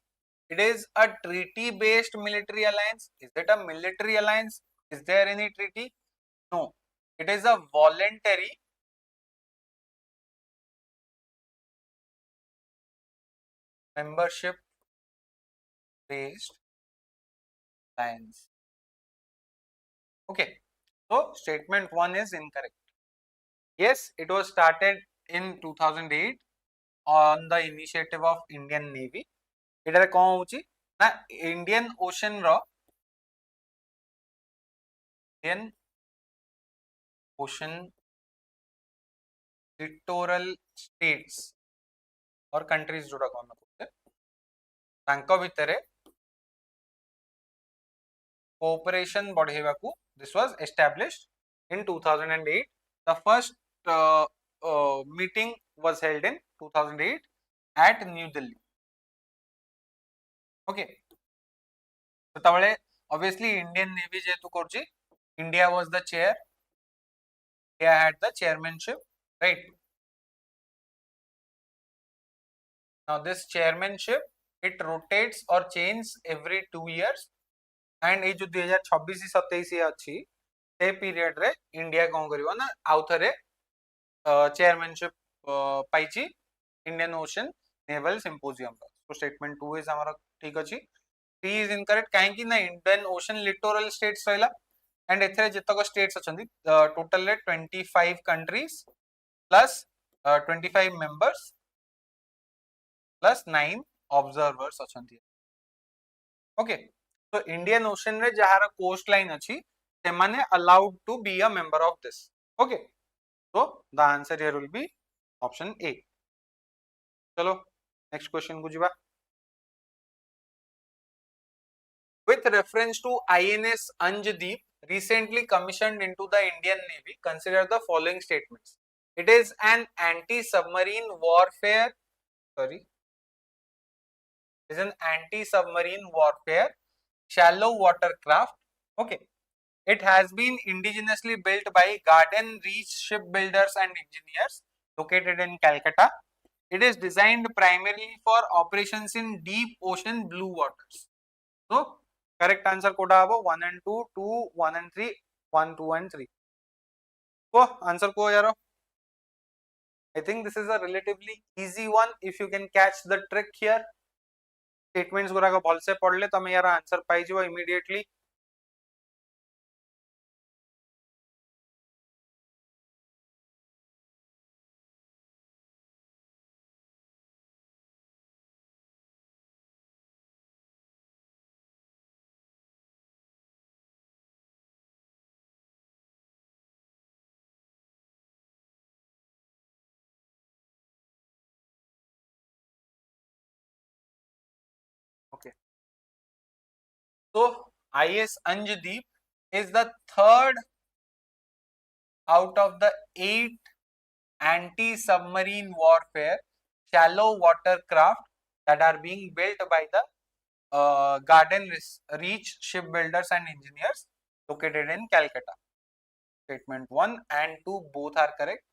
It is a treaty-based military alliance. Is it a military alliance? Is there any treaty? No. It is a voluntary membership-based alliance. Okay. So statement 1 is incorrect. Yes, it was started in 2008 on the initiative of Indian Navy. ଏଠାରେ କ'ଣ ହଉଛି ନା Indian Ocean ର Indian Ocean littoral states or countries जोड़ा कौन कहुचे तांको भितरे cooperation बढ़ेबाकू this was established in 2008. The first meeting was held in 2008 at New Delhi. Okay. ସେତେବେଳେ obviously Indian Navy जेहेतु କରୁଛି India was the chair. India had the chairmanship, right? Now this chairmanship it rotates or changes every 2 years and ये जो 2026-27 अच्छी से period रे India कौन करिवो ना आउ थरे chairmanship पाइची Indian Ocean Naval Symposium. So statement 2 is हमारा ठीक अछि. 3 is incorrect काहे कि ना Indian Ocean littoral states रहला and एथरे जतक states अछंती total रे 25 countries plus 25 members plus 9 observers अछंती. Okay. So Indian Ocean रे जहार coastline अछि सेमाने allowed to be a member of this. Okay. So the answer here will be option A. चलो next question को जिबा. With reference to INS Anjdeep recently commissioned into the Indian Navy, consider the following statements. It is an anti-submarine warfare, sorry, is an anti-submarine warfare shallow watercraft. Okay. It has been indigenously built by Garden Reach shipbuilders and engineers located in Calcutta. It is designed primarily for operations in deep ocean blue waters. So, correct answer Kota आबो 1 and 2, 2, 1 and 3, 1, 2 and 3. को answer को यारो. I think this is a relatively easy one if you can catch the trick here. Statements गुराको भलसे पढ़ले तमे यार answer पाई जिवो immediately. Okay. So IS Anjdeep is the third out of the 8 anti-submarine warfare shallow water craft that are being built by the Garden Reach shipbuilders and engineers located in Calcutta. statement 1 and 2 both are correct.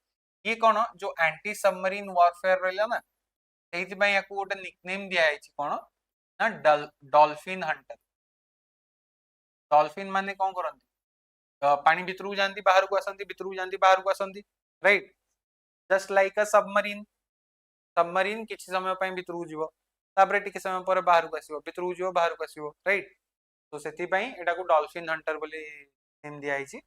ये कौन जो anti submarine warfare रहला ना सेहिति पई याकू गोटे nickname दिया है कौन ना डॉल्फिन हंटर. डॉल्फिन माने कौन करंती पानी भितरु जानती बाहर को आसंती भितरु जानती बाहर को आसंती right just like a submarine. Submarine किछि समय पई भितरु जीवो तापरे टिके समय पर बाहर को आसीबो भितरु जीवो बाहर को आसीबो राइट. तो सेति पई एटा को डॉल्फिन हंटर बोली नेम दिया है.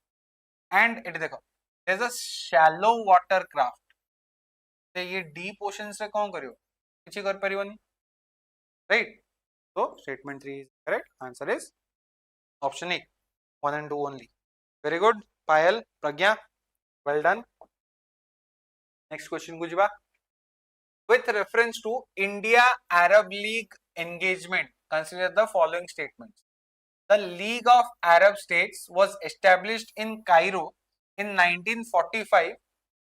एंड एट देखो there is a shallow water craft. तो ये डीप ओशन से कौन करियो किछि कर परिवनी राइट. तो statement 3 is correct. Answer is option A 1 and 2 only. Very good. Payal, Pragya, well done. Next question को जिबा. With reference to India-Arab League engagement, consider the following statements. The League of Arab States was established in Cairo in 1945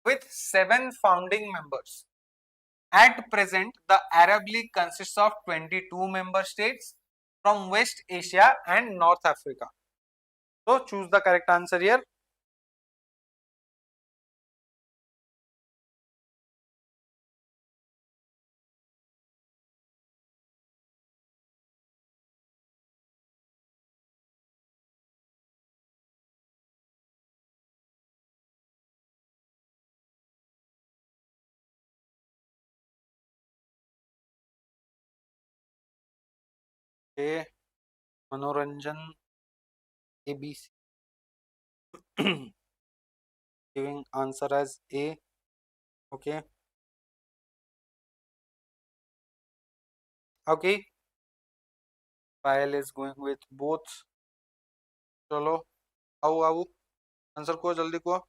with 7 founding members. At present, the Arab League consists of 22 member states from West Asia and North Africa. So choose the correct answer here. A. Manoranjan ABC. Giving answer as A. Okay. Okay. Payal is going with both. चलो आओ आओ answer को जल्दी को.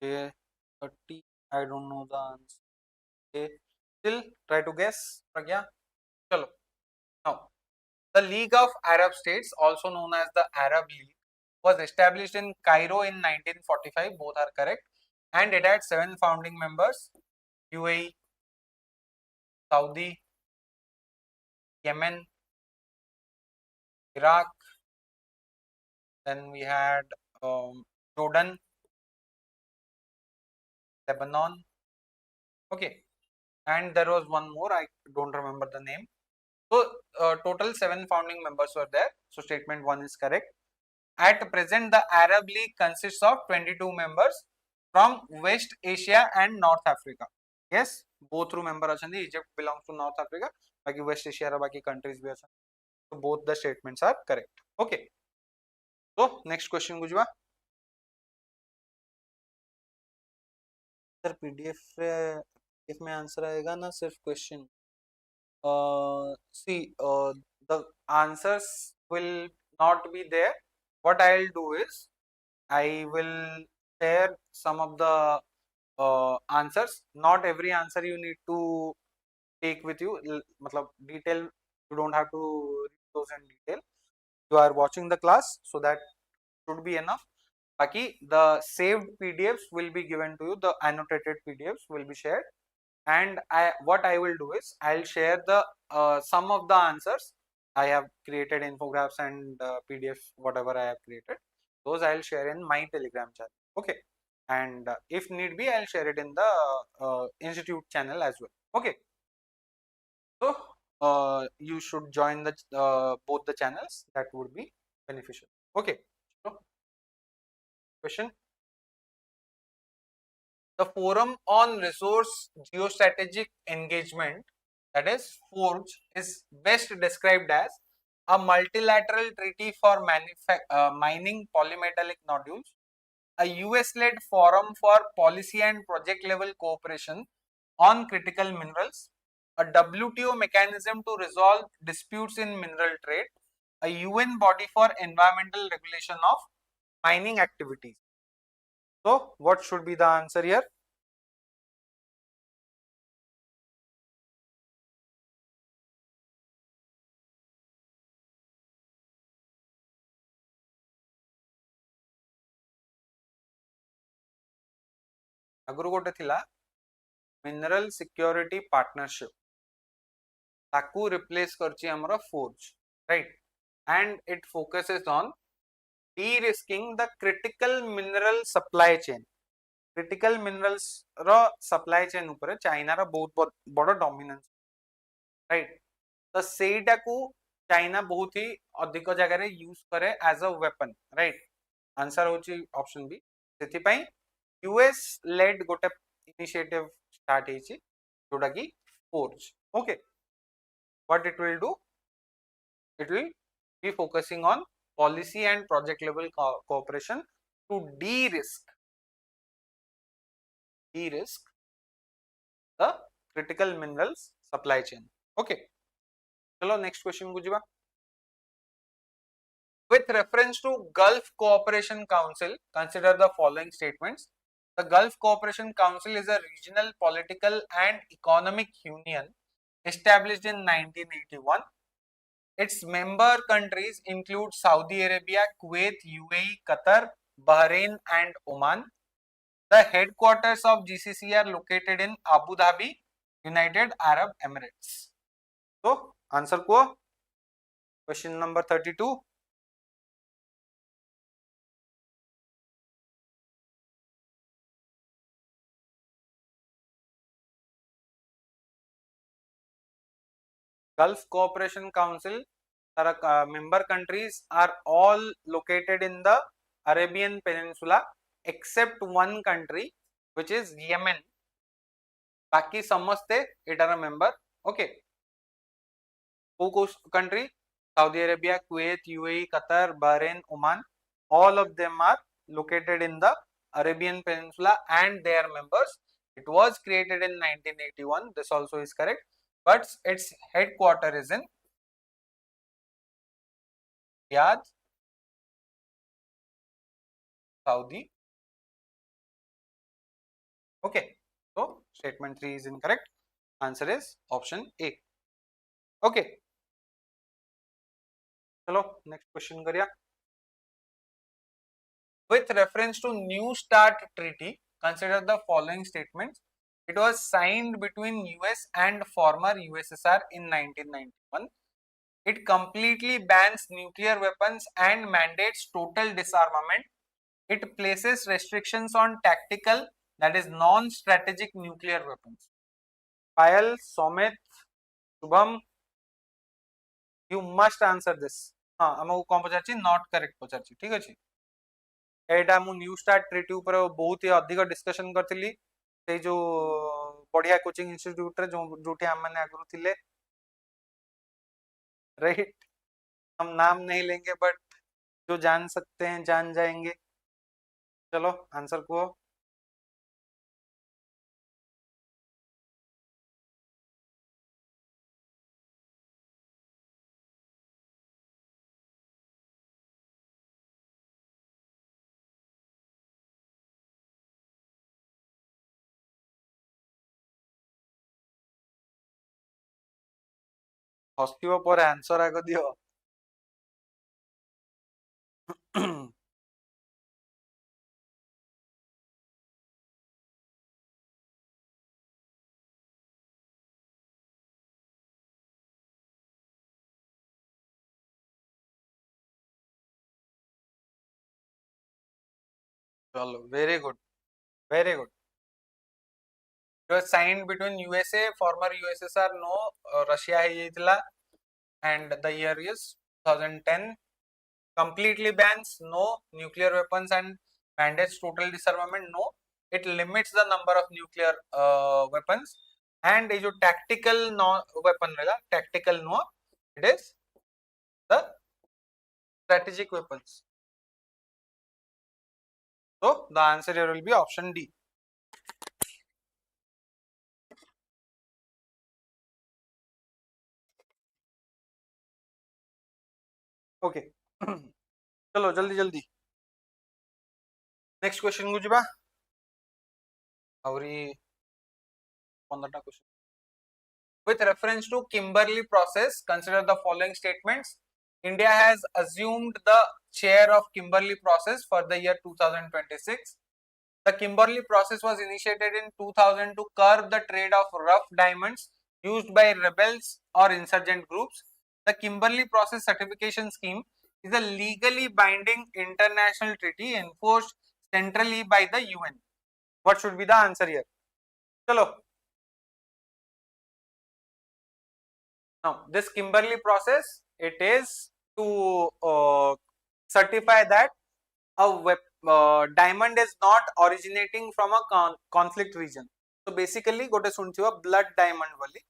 A 30. I don't know the answer. A. Still try to guess. Pragya. Chalo. Now, the League of Arab States, also known as the Arab League, was established in Cairo in 1945. Both are correct. And it had 7 founding members: UAE, Saudi, Yemen, Iraq. Then we had Jordan, Lebanon. Okay. And there was one more, I don't remember the name. So total 7 founding members were there. So statement 1 is correct. At present, the Arab League consists of 22 members from West Asia and North Africa. Yes, both through member achandi. Egypt belongs to North Africa. Baki West Asia ra baki countries bhi achandi. So both the statements are correct. Okay. So next question गुजवा. Sir PDF में answer आएगा ना सिर्फ question. See, the answers will not be there. What I'll do is I will share some of the answers. Not every answer you need to take with you. मतलब detail you don't have to read those in detail. You are watching the class, so that should be enough. Baki the saved PDFs will be given to you. The annotated PDFs will be shared. And what I will do is I'll share the some of the answers. I have created infographics and PDFs, whatever I have created. Those I'll share in my Telegram channel. Okay. And if need be, I'll share it in the institute channel as well. Okay. So you should join the both the channels. That would be beneficial. Okay. So, question. The Forum on Resource Geostrategic Engagement, that is FORGE, is best described as a multilateral treaty for mining polymetallic nodules, a US-led forum for policy and project-level cooperation on critical minerals, a WTO mechanism to resolve disputes in mineral trade, a UN body for environmental regulation of mining activities. So, what should be the answer here? आगुरु गोटे थिला mineral security partnership ताकू replace करची हमरो forge right and it focuses on de-risking the critical mineral supply chain critical minerals रो supply chain ऊपर China रो बहुत बड़ डोमिनेंस राइट तो सेटा को चाइना बहुत ही अधिक जगह रे यूज करे as a weapon right answer होची ऑप्शन बी सेति पई यूएस लेड गोटे इनिशिएटिव स्टार्ट हेची जोटा की forge okay what it will do it will be focusing on policy and project level cooperation to de-risk the critical minerals supply chain okay chalo next question ko jiba with reference to Gulf Cooperation Council consider the following statements the Gulf Cooperation Council is a regional political and economic union established in 1981. Its member countries include Saudi Arabia, Kuwait, UAE, Qatar, Bahrain and Oman. The headquarters of GCC are located in Abu Dhabi, United Arab Emirates. So, answer ko question number 32. Gulf Cooperation Council member countries are all located in the Arabian Peninsula except one country which is Yemen. बाकी समझते एटार member okay country Saudi Arabia, Kuwait, UAE, Qatar, Bahrain, Oman, all of them are located in the Arabian Peninsula and they are members. It was created in 1981. This also is correct, but its headquarter is in Riyadh, Saudi. Okay, so statement 3 is incorrect. Answer is option A. Okay, चलो next question करिया. With reference to New START Treaty, consider the following statements. It was signed between US and former USSR in 1991. It completely bans nuclear weapons and mandates total disarmament. It places restrictions on tactical, that is non-strategic nuclear weapons. Payal, Somit, Shubham, you must answer this. हाँ आमको कौन पचारची not correct पचारची ठीक अछि एटा मु new start treaty ऊपर बहुत ही अधिक discussion करथिली से जो बढ़िया कोचिंग इंस्टीट्यूट रे जो जोठी हम माने आगुरु थिले राइट हम नाम नहीं लेंगे बट जो जान सकते हैं जान जाएंगे चलो आंसर को हस्तिबो पर आंसर आगो दियो चलो very good very good it was signed between USA former USSR no Russia है येतला and the year is 2010 completely bans no nuclear weapons and mandates total disarmament no it limits the number of nuclear weapons and ये जो tactical no weapon रहेगा tactical no it is the strategic weapons so the answer here will be option D. Okay चलो जल्दी जल्दी next question को जिबा आउरी 15टा question with reference to Kimberley process consider the following statements India has assumed the chair of Kimberley process for the year 2026 The Kimberley process was initiated in 2000 to curb the trade of rough diamonds used by rebels or insurgent groups. The Kimberley process certification scheme is a legally binding international treaty enforced centrally by the UN. What should be the answer here? Chalo. Now, this Kimberley process, it is to certify that diamond is not originating from a conflict region. So basically, gote sunchiwa blood diamond wali.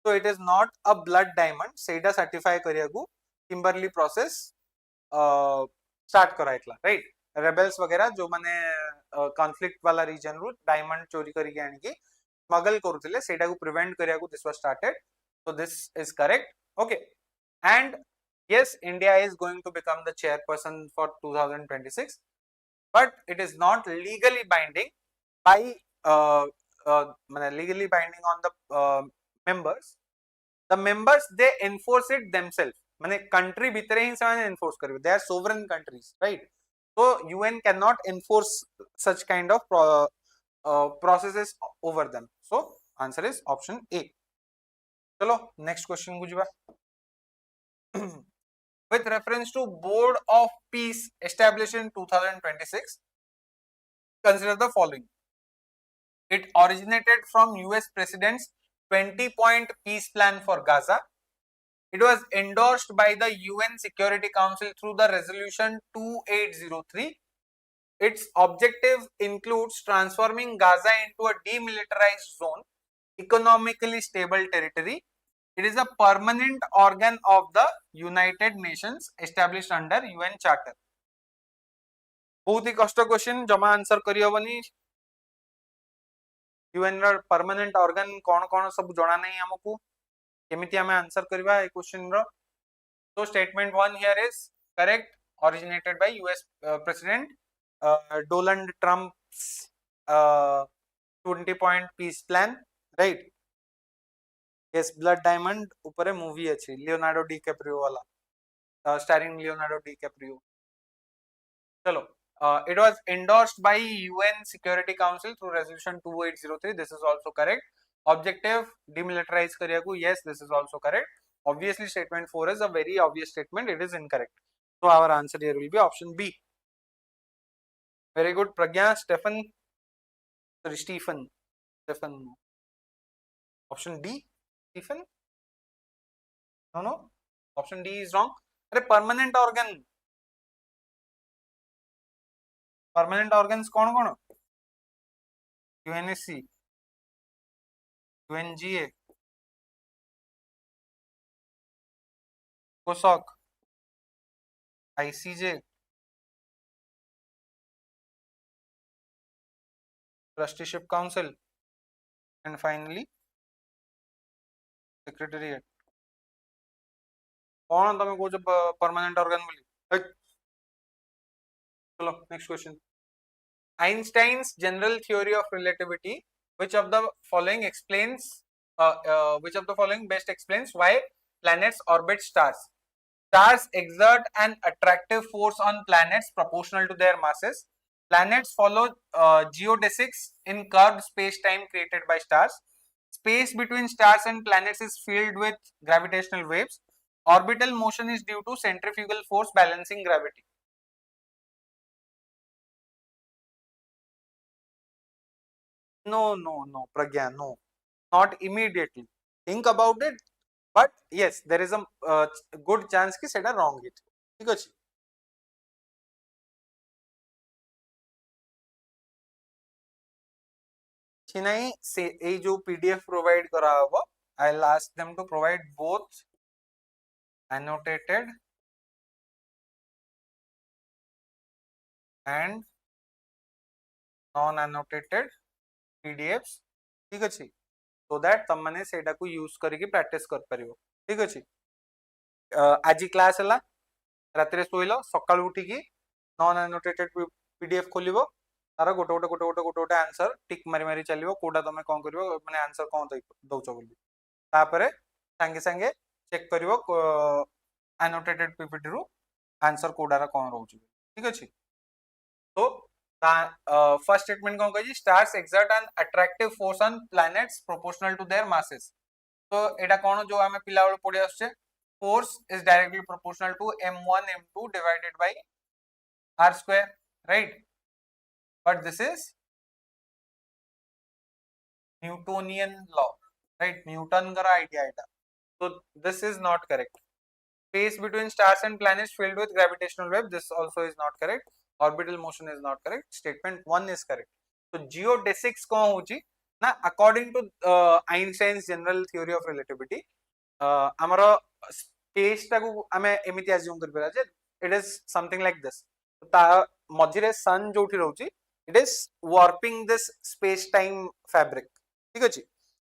So it is not a blood diamond. Seida certify kariyagu Kimberley process start कराइतला, right? Rebels वगैरह जो माने conflict वाला region रू diamond चोरी करिके आनिकी smuggle करुथिले सेटा को prevent करियागु this was started. So this is correct. Okay. And yes, India is going to become the chairperson for 2026, but it is not legally binding by legally binding on the members. The members, they enforce it themselves. माने country भितरे ही ସେମାନେ enforce करिवे. They are sovereign countries, right? So UN cannot enforce such kind of processes over them. So answer is option A. चलो next question को जिवा. With reference to Board of Peace established in 2026, consider the following. It originated from US President's 20-point peace plan for Gaza. It was endorsed by the UN Security Council through the resolution 2803. Its objective includes transforming Gaza into a demilitarized zone, economically stable territory. It is a permanent organ of the United Nations established under UN Charter. बहुत ही कष्ट question जमा answer करी हबनी. UN रा permanent organ कौन कौन सब जणा नहीं हमकू केमिति हमें आंसर करबा ए question row. So statement 1 here is correct, originated by US President Donald Trump's 20-point peace plan, right? Yes, Blood Diamond ऊपर मूवी अच्छी लियोनार्डो डिकैप्रियो वाला, starring Leonardo DiCaprio. चलो, it was endorsed by UN Security Council through resolution 2803. This is also correct. Objective demilitarize करियागु. Yes, this is also correct. Obviously, statement 4 is a very obvious statement. It is incorrect. So our answer here will be option B. Very good, Pragya. Stephen. Sorry, Stephen. Stephen. Option D. Stephen. No. Option D is wrong. अरे permanent organ. Permanent organs कौन कौन? UNSC, UNGA, COSOC, ICJ, Trusteeship Council, and finally Secretariat. कौन तमे को जब permanent organ बोली? चलो next question. Einstein's general theory of relativity, which of the following explains which of the following best explains why planets orbit stars? Stars exert an attractive force on planets proportional to their masses. Planets follow geodesics in curved space-time created by stars. Space between stars and planets is filled with gravitational waves. Orbital motion is due to centrifugal force balancing gravity. No, Pragya, no. Not immediately. Think about it. But yes, there is a good chance कि सेटा wrong it. ठीक अछि. नहीं से ए जो PDF provide करा हुआ, I'll ask them to provide both annotated and non-annotated PDFs. ठीक अछि. So that तम मने सेटा को use करिके practice कर परियो. ठीक अछि. आजी क्लास हला रात्रे सोइलो सकाळ उठी की नॉन एनोटेटेड पीडीएफ खोलिबो तार गोटे आंसर टिक मारी मारी चलिबो कोडा तमे कोन करिवो माने आंसर कोन दउचो बोली तापरे संगे संगे चेक करिवो एनोटेटेड पीपीटी रु आंसर कोडा रा कोन रहउची. ठीक अछि. तो फर्स्ट स्टेटमेंट कौन कही stars exert an attractive force on planets proportional to their masses तो एटा कौन जो आमे पिला बेल पढि आछे force is directly proportional to m1 m2 divided by r square right but this is Newtonian law right Newton का idea Etah so this is not correct space between stars and planets filled with gravitational wave this also is not correct orbital motion is not correct statement 1 is correct so geodesics कौन होची ना according to Einstein's general theory of relativity आमर space टाकू आमे एमिति assume कर परला जे it is something like this ता मझिरे सन जोठी रहउची it is warping this space time fabric ठीक अछि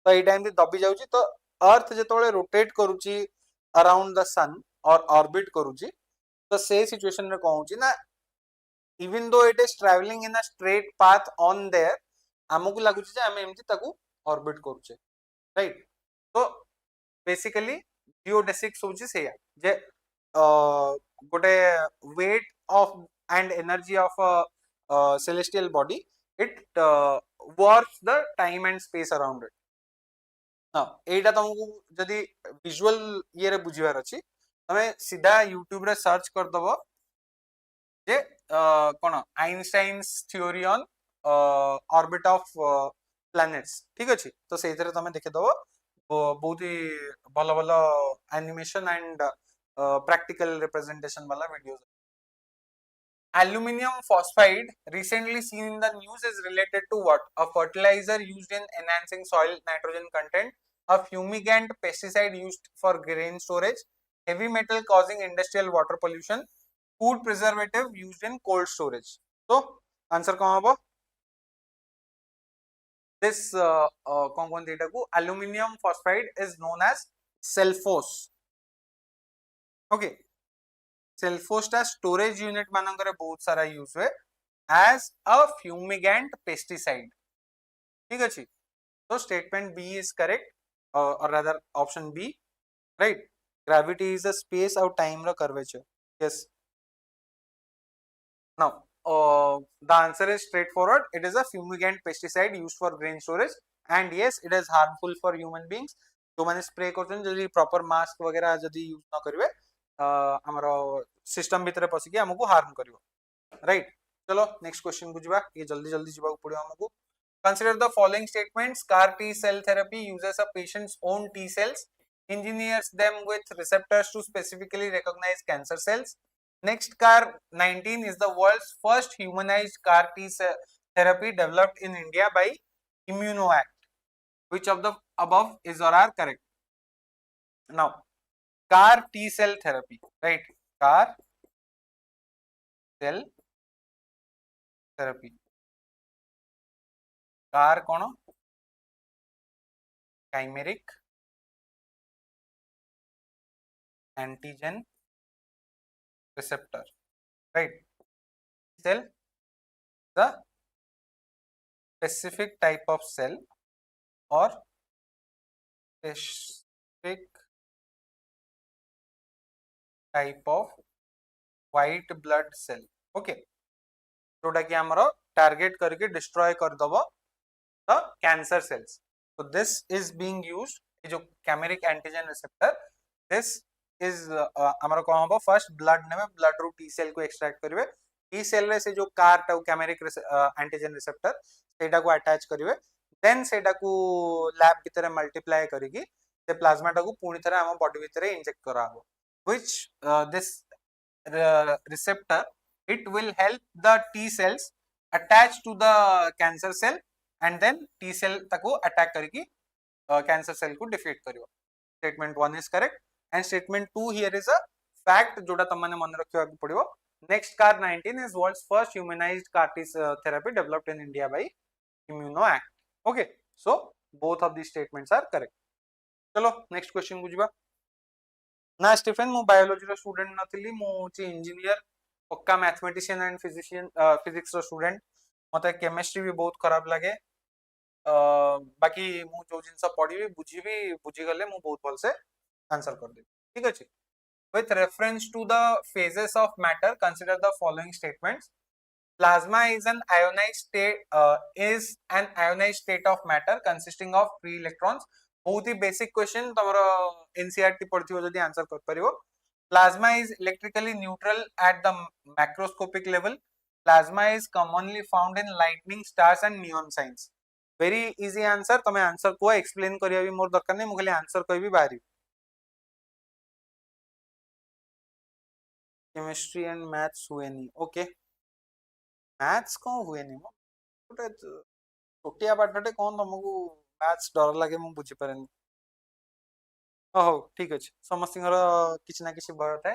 तो ए टाइम दबी जाउची तो अर्थ जेतोले रोटेट करूची अराउंड द सन और ऑर्बिट करूची तो से सिचुएशन रे कहू छी ना even though it is travelling in a straight path on there हमकु लागुची जे हम एमिति ताकू ऑर्बिट करूचे राइट तो बेसिकली जियोडेसिक्स होची से जे गोटे weight of and energy of a celestial body it works the time and space around it ना एटा तुमको जदी विजुअल ये रे बुझिवार अछि तमे सीधा यूट्यूब रे सर्च कर दबो जे कोन Einstein's theory on orbit of planets ठीक अछि तो सेइतरे तमे देखे दबो बहुत ही भलो भलो एनिमेशन एंड practical representation वाला videos Aluminium phosphide recently seen in the news is related to what? A fertilizer used in enhancing soil nitrogen content, a fumigant pesticide used for grain storage, heavy metal causing industrial water pollution, food preservative used in cold storage. So, answer कौन होगा? This कौन देटा को aluminium phosphide is known as cellulose. Okay. Cellulose टा storage unit मानकर बहुत सारा use हुए as a fumigant pesticide. ठीक अछि तो statement B is correct or rather option B right gravity is a space or time रा curvature yes now the answer is straightforward it is a fumigant pesticide used for grain storage and yes it is harmful for human beings जो माने spray करछन जदी proper mask वगैरह जदी use न करबे हमरो system भीतर पसिकी हमको हार्म करिवो राइट चलो नेक्स्ट क्वेश्चन बुझबा ये जल्दी जल्दी जिबा पड़ियो हमको consider the following statements CAR T cell therapy uses a patient's own T cells engineers them with receptors to specifically recognize cancer cells next CAR 19 is the world's first humanized CAR T cell therapy developed in India by ImmunoAct which of the above is or are correct now CAR T cell therapy right CAR cell therapy CAR कौन chimeric antigen receptor right cell the specific type of cell or specific type of white blood cell okay जोटा कि हमरो target करके destroy कर दबो the cancer cells so this is being used जो chimeric antigen receptor this is हमरो कोन होबो first blood नेबे ब्लड रू टी सेल को एक्सट्रैक्ट करबे टी सेल रे से जो कार टा chimeric antigen receptor सेटा को अटैच करबे देन सेटा को लैब भीतर मल्टीप्लाई करिकि से प्लाज्मा टा को पूरी तरह हम बॉडी भीतर इंजेक्ट कराबो which this receptor it will help the T cells attach to the cancer cell and then T cell ताको attack करके cancer cell को defeat करियो statement 1 is correct and statement 2 here is a fact जोटा तमने मन रखियो पड़ियो next CAR 19 is world's first humanized CAR T therapy developed in India by ImmunoAct okay so both of these statements are correct चलो next question बुझबा ना Stephen मु biology रो student नथिली मु ची इंजीनियर पक्का मैथमेटिशियन एंड फिजिशियन फिजिक्स रो student मते chemistry भी बहुत खराब लागे बाकी मु जो जिंस पढी बुझी गले मु बहुत भल से आंसर कर दे ठीक अछि with reference to the phases of matter consider the following statements Plasma is an ionized state of matter consisting of free electrons. बहुत ही basic question तमरो NCERT पढ़थिबो जदी आंसर कर परिबो. Plasma is electrically neutral at the macroscopic level. Plasma is commonly found in lightning, stars and neon signs. Very easy answer. तमे answer को explain करिया भी मोर दरकार नै, मु खाली आंसर कहबी बारी. Chemistry and maths हुएनी. Okay. Maths को हुएनी मो. गोटे छोटिया पाठटे कोन तुमको मैथ्स डर लागे मु बुझी पारेनी. हो ठीक अछि, समस्तिंगर किछि ना किछि भय थाए.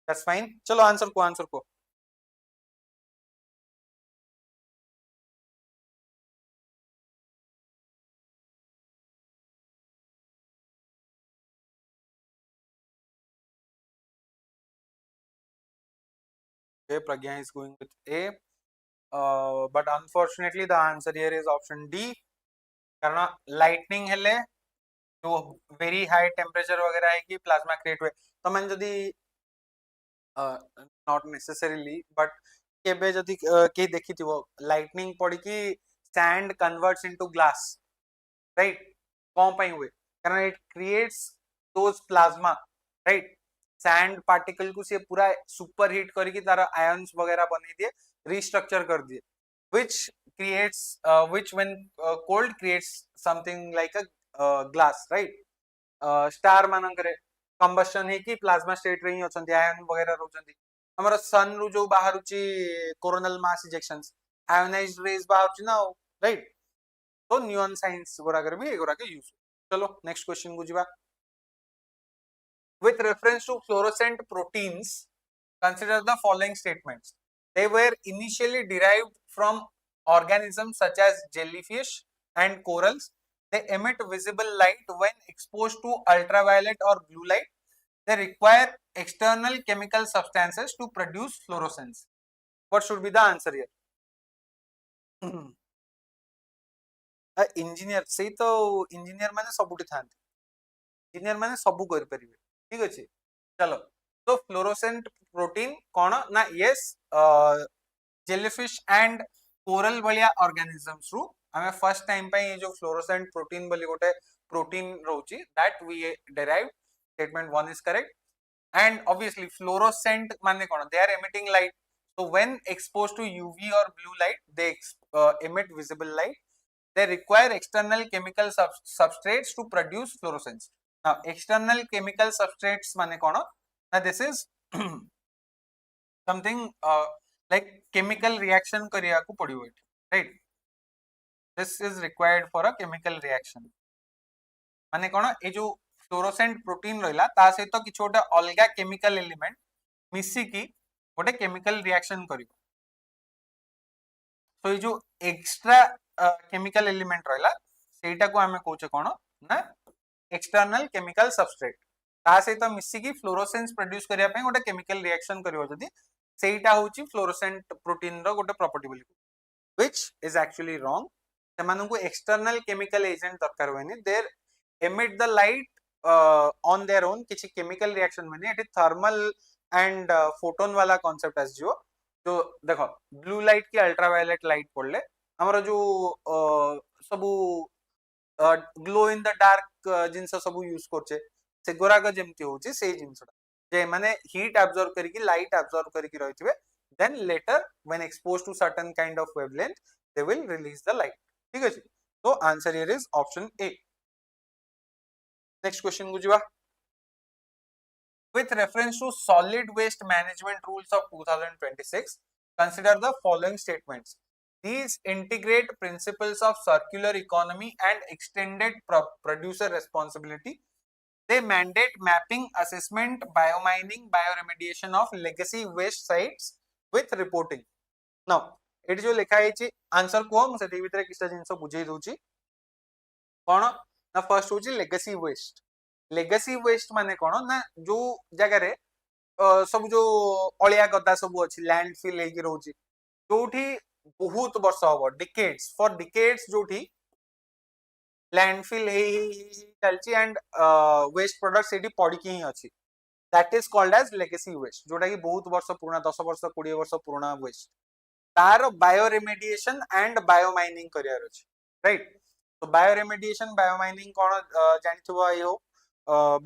That's fine. चलो आंसर को A. Pragya is going with A, but unfortunately the answer here is option D. कारण lightning हेले जो very high temperature वगैरह है कि प्लाज्मा क्रिएट हुए. तो मैंने जदी not necessarily but केबे जदी के देखिथिबो lightning पड़ी कि sand converts into glass, right? कौन पाई हुए कारण it creates those plasma, right? Sand particle को से पूरा सुपर हीट करके तारा आयंस वगैरह बना दिए, रिस्ट्रक्चर कर दिए, which when cold creates something like a glass, right? Star मानकरे कंबशन है कि प्लाज्मा स्टेट रे ही अछंती, आयन वगैरह रहउछंती. हमर सन रु जो बाहरुची coronal mass ejections ionized rays बाहरुची ना, राइट? तो नियॉन साइंस गोरा कर भी एगोरा के यूज. चलो नेक्स्ट क्वेश्चन को जिबा. With reference to fluorescent proteins, consider the following statements. They were initially derived from organisms such as jellyfish and corals. They emit visible light when exposed to ultraviolet or blue light. They require external chemical substances to produce fluorescence. What should be the answer here? Engineer से तो engineer माने सबुठी थांती, engineer माने सबु कर परिबे. ठीक अछि. चलो तो फ्लोरोसेंट प्रोटीन कौन ना, यस जेलीफिश एंड कोरल भलिया ऑर्गेनिजम्स रु हमें फर्स्ट टाइम पे ये जो फ्लोरोसेंट प्रोटीन बोली गोटे प्रोटीन रहउची, that we derive. Statement 1 is correct. And obviously fluorescent माने कौन, they are emitting light. so when exposed to UV or blue light they emit visible light. They require external chemical substrates to produce fluorescence. Now external chemical substrates mane kono, now this is something like chemical reaction kariya ku padibo, right? This is required for a chemical reaction. mane kono e jo fluorescent protein रहला ता सहित किछ गोटे अलगा chemical element मिसी की गोटे chemical reaction करिवो. तो ये जो एक्स्ट्रा केमिकल एलिमेंट रहला सेटा को हमें कहूचे कोन ना, एक्सटर्नल केमिकल सबस्ट्रेट. ता सहित मिसी की फ्लोरोसेंस प्रोड्यूस करिया पे गोटे केमिकल रिएक्शन करिवो जदी सेटा होची फ्लोरोसेंट प्रोटीन रो गोटे प्रॉपर्टी बोली, व्हिच इज एक्चुअली रॉन्ग. सेमानन को एक्सटर्नल केमिकल एजेंट दरकार होनी. They emit the light on their own. किछि केमिकल रिएक्शन माने एटी थर्मल एंड फोटोन वाला कांसेप्ट आस जो. तो देखो ब्लू लाइट की अल्ट्रावायलेट लाइट पड़ले हमर जो सबु ग्लो इन द डार्क जिंस सबु यूज करछे से गोराक जेमती होची से जिंसटा जे माने हीट एब्जॉर्ब करिकि लाइट एब्जॉर्ब करिकि रहिथिबे, then later when exposed to certain kind of wavelength they will release the light. ठीक अछि. तो answer here is option A. Next question गुजिबा. With reference to solid waste management rules of 2026, consider the following statements. These integrate principles of circular economy and extended producer responsibility. They mandate mapping, assessment, biomining, bioremediation of legacy waste sites with reporting. Now, eighty जो लिखा है answer को हम सेठी भितर किछटा जिंस बुझेई दोची. कोन ना, first होची legacy waste. Legacy waste माने कोन ना, जो जगह रे सब जो अलिया गदा सब अछि लैंडफिल हेकी रहउची, जोठी बहुत वर्ष हबो, डिकेड्स फॉर डिकेड्स जोठी लैंडफिल हे चलची एंड वेस्ट प्रोडक्ट सेठी पड़ी की ही अछि, that is called as legacy waste. जोटा कि बहुत वर्ष पुराना 10 वर्ष 20 वर्ष पुराना वेस्ट. तार बायोरेमेडिएशन एंड बायोमाइनिंग करियार अछि राइट तो बायोरेमेडिएशन बायोमाइनिंग कोन जानिथिबो आइ हो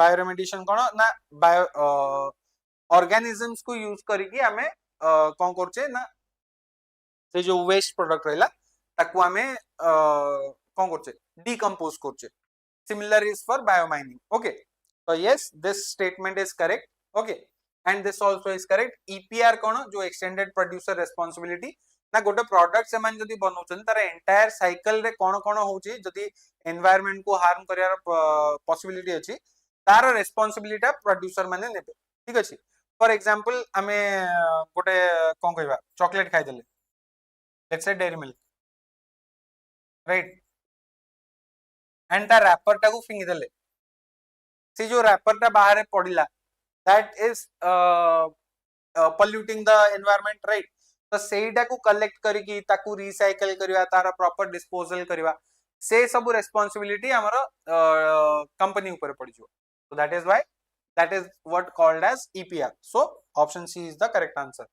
बायोरेमेडिएशन कोन ना बायो ऑर्गेनिजम्स को यूज करिकि आमे कोन करछे ना से जो वेस्ट प्रोडक्ट रहला ताकू आमे कोन करछे डिकम्पोज करछे similar is for biomining okay so yes this statement is correct okay and this also is correct EPR कोन जो extended producer responsibility ना गोटे प्रोडक्ट से मान जदी बनौछन तार एंटायर साइकिल रे कोन कोन होची जदी एनवायरनमेंट को हार्म करियार पॉसिबिलिटी अछि तार रेस्पोंसिबिलिटी प्रोड्यूसर माने नेबे ठीक अछि फॉर एग्जांपल हमें गोटे कोन कहबा चॉकलेट खाइ देले let's say dairy milk right and ता रैपर टाकू फिंगी देले से जो रैपर टा बाहर पड़िला that is polluting the environment right तो सेटा को कलेक्ट करिकि ताकू रिसाइकल करिवा तार प्रॉपर डिस्पोजल करिवा से सब रेस्पोंसिबिलिटी हमर कंपनी ऊपर पड़ी जो so that is what called as EPR so option C is the correct answer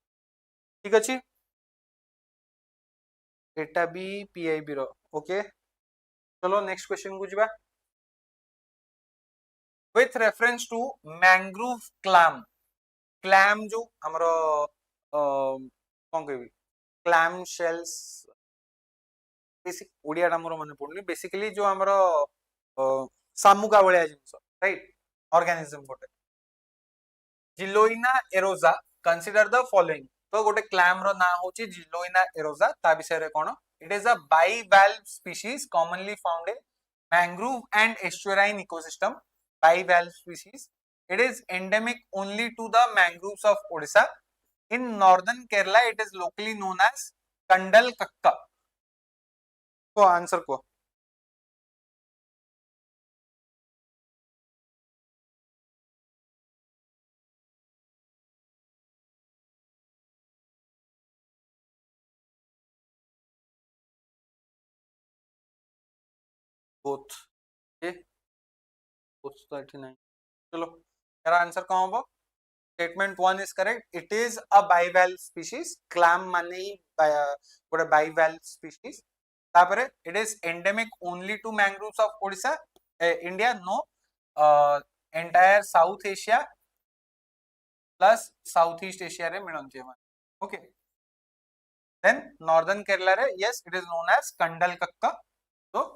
ठीक अछि एटा भी PIB रो ओके चलो नेक्स्ट क्वेश्चन को जिबा with reference to mangrove clam जो हमरो कोन कहबी क्लैम शेल्स बेसिक ओडिया टा मोर मन पड़नी बेसिकली जो हमरो सामुका भलिया जिंस राइट ऑर्गेनिज्म गोटे जिलोइना एरोजा कंसीडर द फॉलोइंग तो गोटे क्लैम रो ना होची जिलोइना एरोजा ता विषय रे कोन it is a bivalve species commonly found in mangrove and estuarine ecosystem bivalve species it is endemic only to the mangroves of Odisha. In northern Kerala, it is locally known as Kandal Kakka. को answer को both okay both 39 चलो मेरा answer कौन होगा statement 1 is correct it is a bivalve species clam माने ही गोटे bivalve species तापरे it is endemic only to mangroves of Odisha India no entire South Asia plus Southeast Asia रे मिलंती है okay then northern Kerala रे yes it is known as Kandal Kakka so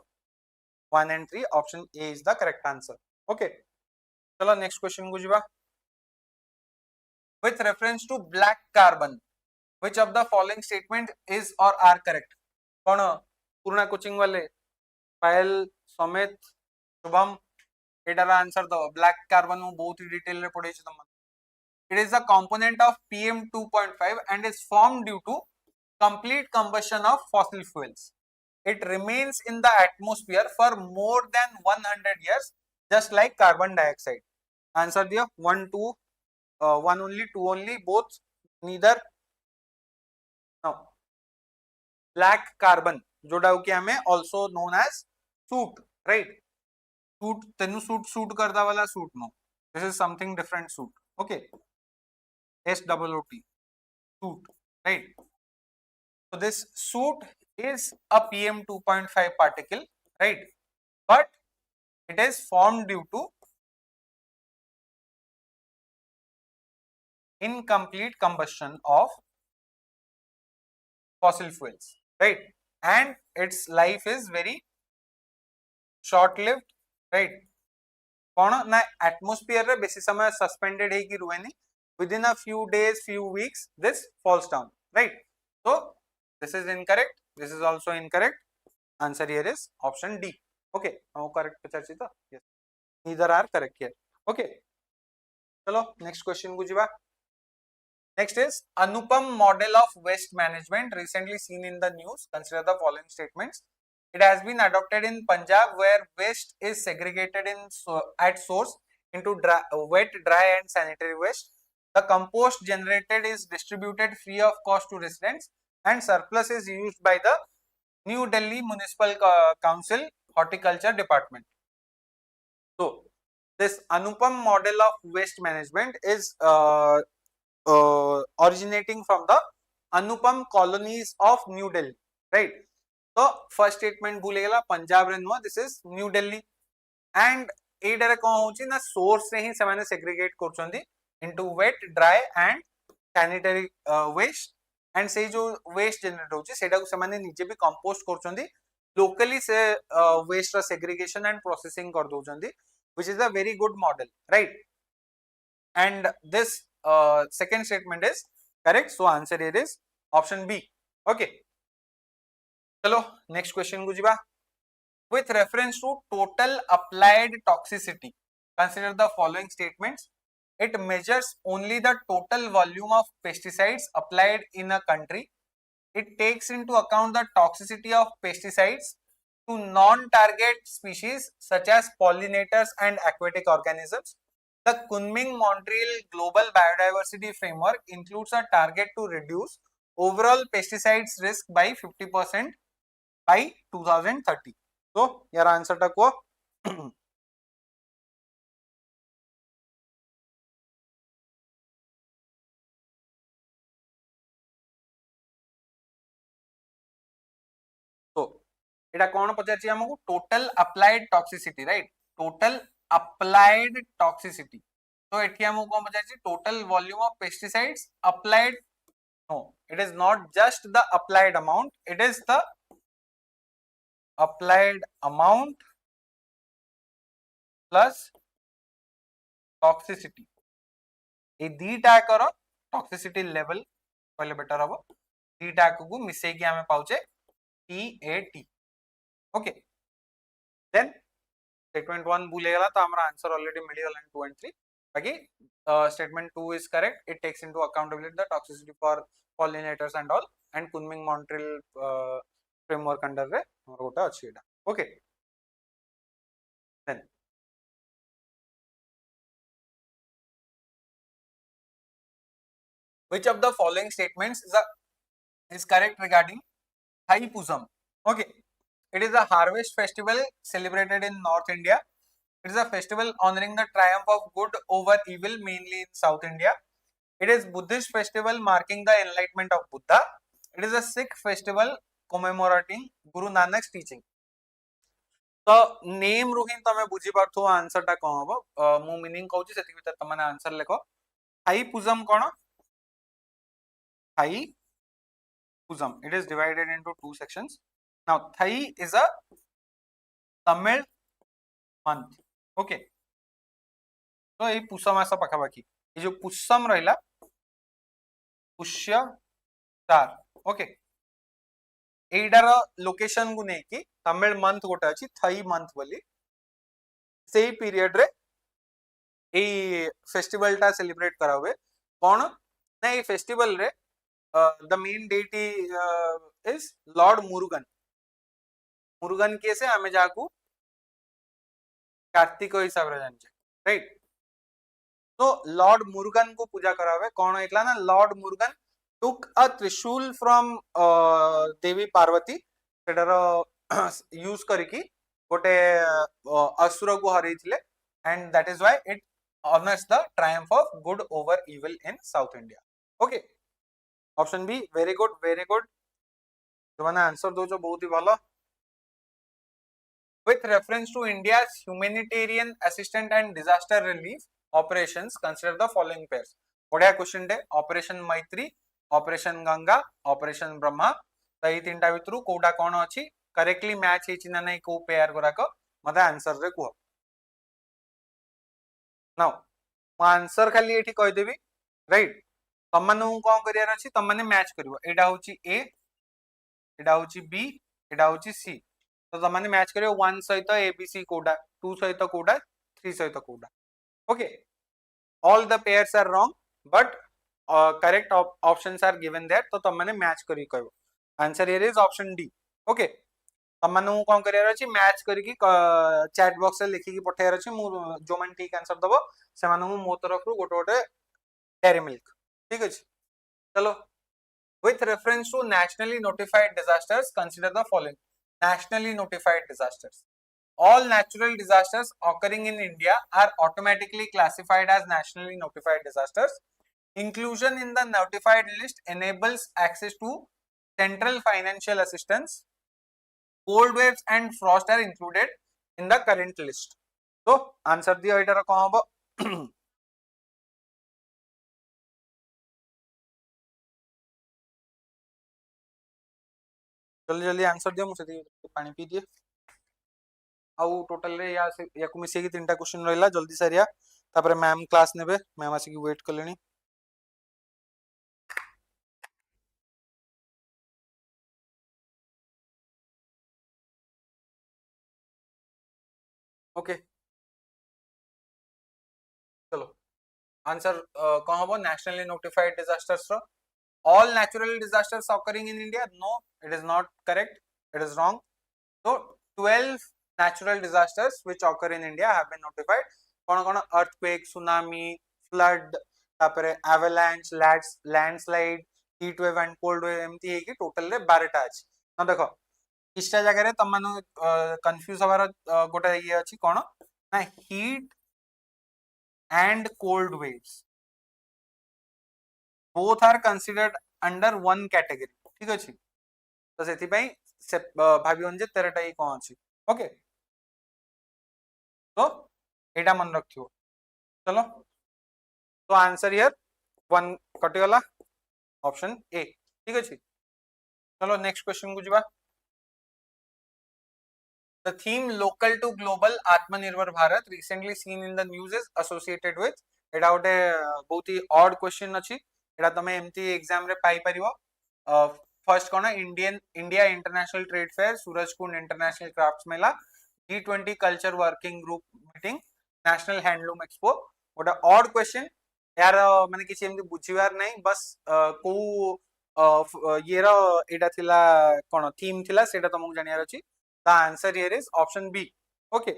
1 and 3 option A is the correct answer okay चलो next question को जिबा with reference to black carbon which of the following statement is or are correct कौन पुराना coaching वाले पायल समेत शुभम एटार answer दो black carbon मु बहुत ही डिटेल रे पढै छी तम it is a component of PM 2.5 and is formed due to complete combustion of fossil fuels it remains in the atmosphere for more than 100 years just like carbon dioxide answer दिया 1 2 1 only 2 only both neither no black carbon जोटा कि हमें also known as soot right soot तेनु soot करदा वाला soot no this is something different soot okay SOOT soot right so this soot is a PM 2.5 particle right but it is formed due to incomplete combustion of fossil fuels right and its life is very short lived right कौन ना atmosphere रे बेसी समय suspended है कि रुएनी within a few days few weeks this falls down right so this is incorrect this is also incorrect answer here is option D okay now correct पचासी तो yes neither are correct here okay चलो next question को जिबा Next is Anupam model of waste management recently seen in the news. Consider the following statements. It has been adopted in Punjab where waste is segregated at source into wet, dry and sanitary waste. The compost generated is distributed free of cost to residents and surplus is used by the New Delhi Municipal Council Horticulture Department. So, this Anupam model of waste management is originating from the Anupam colonies of New Delhi, right? तो first statement भूलेगा पंजाब रे नुआ, this is New Delhi and एटारे कोन होची ना source से ही से सेग्रीगेट करछंदी into wet dry and sanitary waste and से जो वेस्ट जनरेट होची सेटा को से निजे भी कंपोस्ट करछंदी लोकली से वेस्ट रा सेग्रीगेशन एंड प्रोसेसिंग कर दोचंदी which is a very good model, right? And this second statement is correct, so answer here is option B. Okay, चलो नेक्स्ट क्वेश्चन को जीवा. With reference to total applied toxicity, consider the following statements. It measures only the total volume of pesticides applied in a country. It takes into account the toxicity of pesticides to non-target species such as pollinators and aquatic organisms. The Kunming-Montreal Global Biodiversity Framework includes a target to reduce overall pesticides risk by 50% by 2030. So, your answer ta ko. So, এটা কোন পচারছি আমাকু total applied toxicity, right? Total applied toxicity. So, এটি আমাকু কোন পচারছি total volume of pesticides applied. No, it is not just the applied amount, it is the applied amount plus toxicity. ए दीटा कर toxicity level पहले better हबो. दीटा को मिसै कि हमें पाउचे TAT. Okay, then statement 1 भूलेगला तो हमरा आंसर ऑलरेडी मिली गला 2 and 3. बाकी statement 2 is correct. It takes into accountability the toxicity for pollinators and all, and Kunming Montreal framework under रे हमर गोटा अछि एटा. Okay, then which of the following statements is correct regarding Thaipusam? Okay, it is a harvest festival celebrated in North India. It is a festival honoring the triumph of good over evil, mainly in South India. It is Buddhist festival marking the enlightenment of Buddha. It is a Sikh festival commemorating Guru Nanak's teaching. तो name रुहिन तमे बुझी पारथो answer टा कोन हबो. मु meaning कहूची सेति भीतर तमने answer लेखो. थाईपुजम कोन? Thaipusam, it is divided into 2 sections. Now Thai is a Tamil month. Okay, तो ये पुष्य मास पाखापाखि ये जो पुष्यम रहिला पुष्य 4. ओके, एटार लोकेशन को नहीं कि तमिल मंथ गोटे अछि थाई मंथ बोली सेही पीरियड रे ए फेस्टिवल टा सेलिब्रेट करा हुए. कोन ना ए फेस्टिवल रे the main deity is Lord Murugan. Murugan के से आमे जाकू कार्तिक हिसाब रे जानचे, राइट? तो लॉर्ड मुरुगन को पूजा करावे. कौन एकला ना lord Murugan took a trishul from Devi Parvati सेटर यूज करिकी गोटे असुर को हरैथिले, and that is why it honors the triumph of good over evil in South India. Okay, option B, very good, very good. जो मैंने आंसर दो जो बहुत ही भलो. With reference to India's humanitarian assistance and disaster relief operations, consider the following pairs. बढ़िया question दे. Operation मैत्री, operation Ganga, operation Brahma. तो ये तीनटा भितरु कोडा कोन अछि करेक्टली मैच हेछि ना नै को पेयर गुराक मते आंसर रे कुह. नाउ म आंसर खाली एठी कहि देबी, राइट? तमनु कोन करियार अछि, तमने मैच करबो. एटा होछि ए, एटा होछि बी, एटा होछि सी. तो तमने मैच करियो 1 सहित एबीसी कोडा, 2 सहित कोडा, 3 सहित कोडा. Okay, all the pairs are wrong but correct options are given there. तो तमने मैच करि कहबो. Answer here is option D. Okay, तमनु कोन करियार अछि मैच करिकि चैट बॉक्स रे लिखि कि पठायर अछि. मु जो मन ठीक आंसर दबो से मानू मो तरफ रु गोटे गोटे डेयरी मिल्क. ठीक अछि, चलो. With reference to nationally notified disasters, consider the following. Nationally notified disasters. All natural disasters occurring in India are automatically classified as nationally notified disasters. Inclusion in the notified list enables access to central financial assistance. Cold waves and frost are included in the current list. So answer दियो एटार कौन हबो जल्दी जल्दी answer दियो मुझे पानी P दिए आउ टोटल रे या को मिसे की तीनटा क्वेश्चन रहला जल्दी सारिया तापर मैम क्लास नेबे मैम आसी की वेट करलेनी ओके चलो आंसर कौन हबो nationally notified disasters row all natural disasters occurring in India? No, it is not correct. It is wrong. So 12 natural disasters which occur in India have been notified. कौन कौन earthquake, tsunami, flood, तापरे avalanche, landslide, heat wave and cold wave एमती है कि total रे 12टा अछि ना देखो किछटा जगह रे तम मानो कंफ्यूज हबार गोटा ये अछि कोन ना heat and cold waves both are considered under one category ठीक अछि तो सेति पई से भाबियोन जे 13टा ही कोन अछि ओके तो एटा मन रखियो चलो तो आंसर हियर 1 कटिगला ऑप्शन ए ठीक अछि चलो नेक्स्ट क्वेश्चन को जिबा the theme local to global atmanirbhar bharat recently seen in the news is associated with एटा गोटे बहुत ही ऑड क्वेश्चन अछि एटा तमे एमती एग्जाम रे पाई परिबो फर्स्ट कोन India International Trade Fair Surajkund International Crafts Mela G20 culture working group meeting national handloom expo गोटे ऑड क्वेश्चन यार माने किछि एमती बुझिवार नै बस को ये रो एटा थिला कोन थीम थिला सेटा तमक जानियार अछि the answer here is option B okay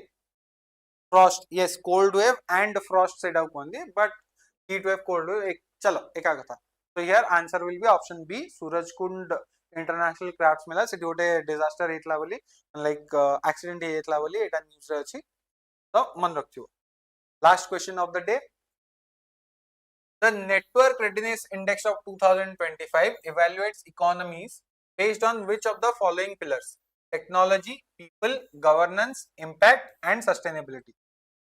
frost yes cold wave and frost सेटा कोंदी but heat wave cold wave एक चलो एका कथा so here answer will be option B Surajkund International Crafts Mela सेटी गोटे डिजास्टर हेतला बोली लाइक एक्सीडेंट हेतला बोली एटा न्यूज रे अछि तो मन रखियो last question of the day the network readiness index of 2025 evaluates economies based on which of the following pillars technology people governance impact and sustainability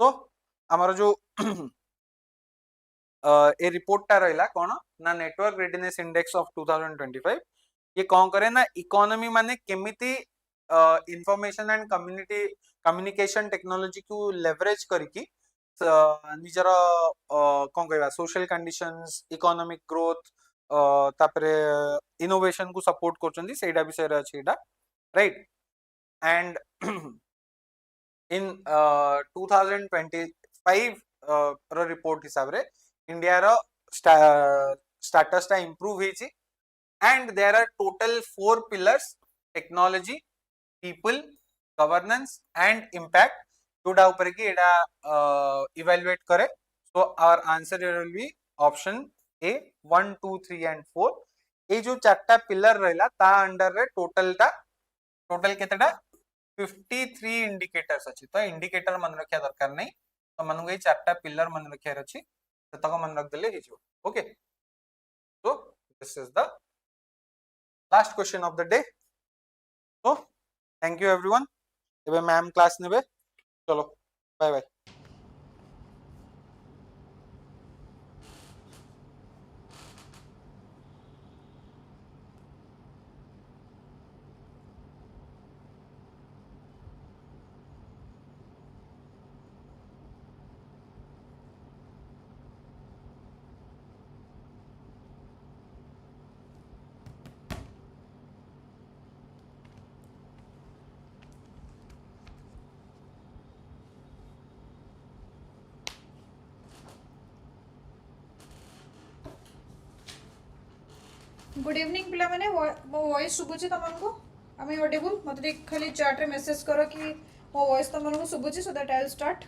तो हमारा जो ए रिपोर्ट टा रहला कोन ना नेटवर्क रेडीनेस इंडेक्स ऑफ 2025 ये कौन करे ना इकोनॉमी माने केमिति इंफॉर्मेशन एंड कम्युनिकेशन टेक्नोलॉजी को लेवरेज करकी निजर कौन कहबा सोशल कंडीशंस इकोनॉमिक ग्रोथ तापरे इनोवेशन को सपोर्ट करचंदी सेडा विषय रे अछि एडा राइट एंड in 2025 रो रिपोर्ट हिसाब रे इंडिया रो स्टेटस टा इंप्रूव हेची and there are total 4 pillars technology people governance and impact जोडा ऊपर की एडा इवैल्यूएट करे so our answer here will be option A 1 2 3 and 4 ए जो चारटा पिलर रहला ता अंडर रे टोटल केतेटा 53 इंडिकेटर्स अछि तो इंडिकेटर मन रखिया दरकार नै तो मनु गई चारटा पिलर मन रखिया अछि तो तक मन रख देले हिजो okay so this is the last question of the day so thank you everyone एबे मैम क्लास नेबे चलो बाय बाय गुड इवनिंग पिला माने मो वॉइस सुबुची तमनको आम ऑडिबल मते खाली चैट रे मेसेज करो कि मो वॉइस तमनको सुबुची so that I will start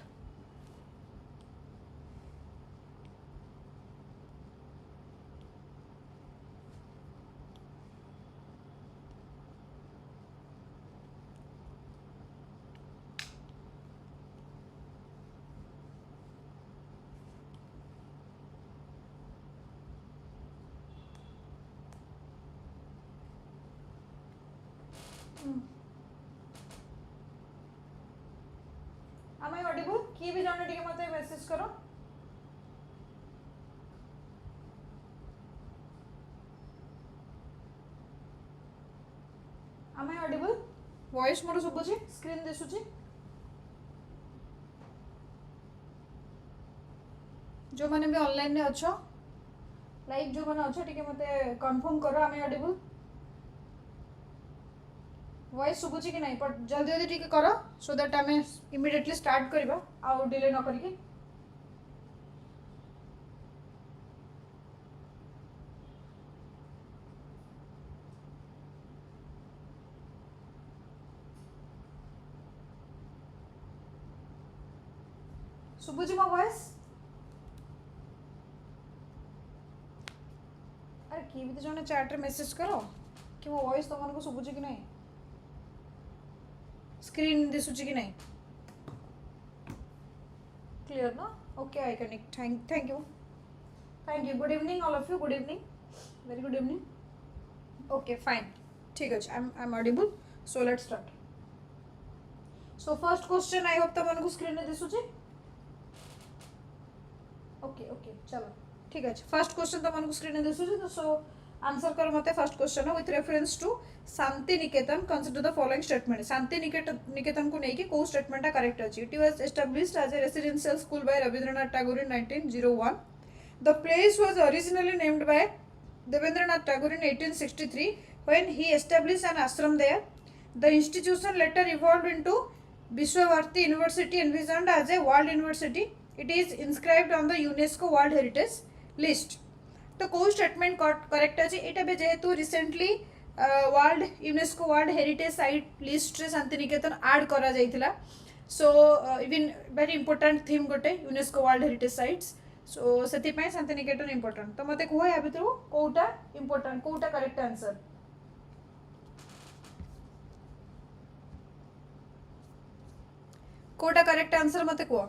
कि भी जने टिके मते मेसेज करो आम ऑडिबल वॉइस मोर सुबुची स्क्रीन दिसुची जो मैंने भी ऑनलाइन में अच्छो लाइक जो मैंने अच्छो टिके मते कंफर्म करो आम ऑडिबल वॉइस सुबुची कि नहीं बट जल्दी जल्दी टिके करो सो दैट आम इमिडिएटली स्टार्ट करबा आउ डिले न करके सुबुची मो वॉइस अरे कि भी तो जने चैट रे मेसेज करो कि मो वॉइस तुम को सुबुची कि नहीं स्क्रीन दिसुची कि नहीं क्लियर ना okay I connect thank you good evening all of you good evening very good evening okay fine ठीक है I am audible so let's start so first question I hope तुम को स्क्रीन में दिसुची okay okay चलो ठीक है first question तुम screen में दिसुची तो सो आंसर कर मते first question with reference to Shantiniketan consider the following statement Shantiniketan को लेके को स्टेटमेंट करेक्ट अछि it was established as a residential school by Rabindranath Tagore in 1901 the place was originally named by Debendranath Tagore in 1863 when he established an ashram there the institution later evolved into Vishwavarti University envisioned as a world university it is inscribed on the UNESCO World Heritage list तो को statement correct अछि एटा बे जेहेतु recently world UNESCO world heritage site list रे Shantiniketan add करा जाइथिला so even very important theme गोटे UNESCO world heritage sites so सेति पय शांति निकेतन इंपोर्टेंट तो मते कोहे आ भितरु कोटा इंपोर्टेंट कोटा करेक्ट आंसर कोटा करेक्ट आंसर मते को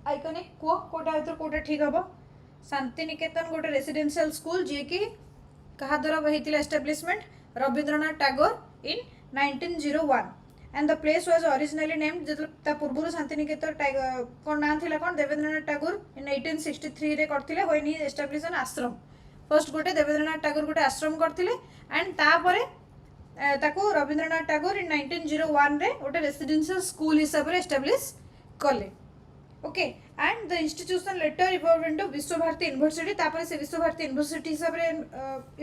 आइकनिक कोटा भर कोटा ठीक हम शांति निकेतन गोटे रेसिडेंशियल स्कूल जी कि क्या द्वारा होता establishment Rabindranath Tagore in 1901 and the place was originally named जो पूर्व शांति निकेतन कौन ना थी कौन देवेंद्रनाथ टैगोर इन 1863 रे करथिले व्हेन ही एस्टाब्लिश एन आश्रम फर्स्ट गोटे देवेंद्रनाथ टैगोर गोटे आश्रम करथिले एंड तापरे ताको रविंद्रनाथ टैगोर इन 1901 रे गोटे रेसिडेंशियल स्कूल हिसाब रे एस्टाब्लिश कले okay and the institution later evolve into Visva Bharati university तापर से विश्वभारती यूनिवर्सिटी हिसाब रे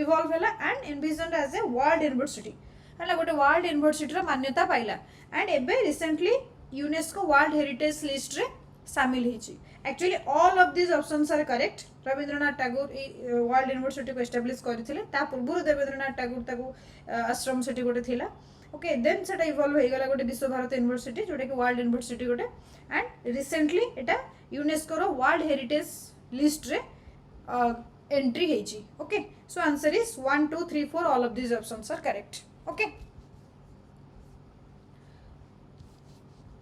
इवॉल्व हैला and envisioned as a world university हैला गोटे वर्ल्ड यूनिवर्सिटी रो मान्यता पाइला एंड एबे recently UNESCO world heritage list रे शामिल हिची actually all of this options are correct Rabindranath Tagore world university को एस्टैब्लिश करथिले ता पूर्व देवेंद्रनाथ टैगोर ताको आश्रम सेठी गोटे थिला ओके देन सेटा इवॉल्व हो गला गोटे विश्वभारती यूनिवर्सिटी जोटा कि वर्ल्ड यूनिवर्सिटी गोटे एंड रिसेंटली एटा यूनेस्को रो वर्ल्ड हेरिटेज लिस्ट रे एंट्री हेची okay so answer is 1 2 3 4 all of this options are correct okay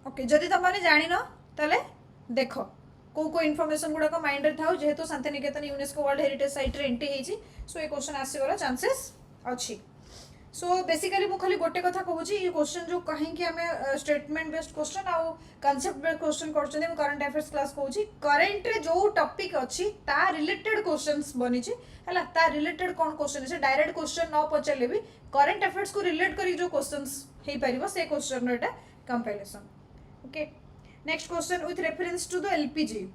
okay जदि तमने जानि न तले देखो को इनफॉरमेशन गुडा को माइंड रे थाउ जेहेतु Shanti Niketan UNESCO world heritage site रे एंट्री हेची सो ए क्वेश्चन आसीबार चांसेस अछि सो बेसिकली मु खाली गोटे कथा कहूँ ये क्वेश्चन जो कहीं आम स्टेटमेंट बेस्ड क्वेश्चन आउ कॉन्सेप्ट बेस्ड क्वेश्चन कर करंट अफेयर्स क्लास कहूँ करंट रे जो टॉपिक अच्छी ता रिलेटेड क्वेश्चंस बनी है ता रिलेटेड कौन क्वेश्चन है डायरेक्ट क्वेश्चन न पचारे भी करंट अफेयर्स को रिलेट कर जो क्वेश्चंस हो पार से क्वेश्चन एटा compilation okay next question with reference to the LPG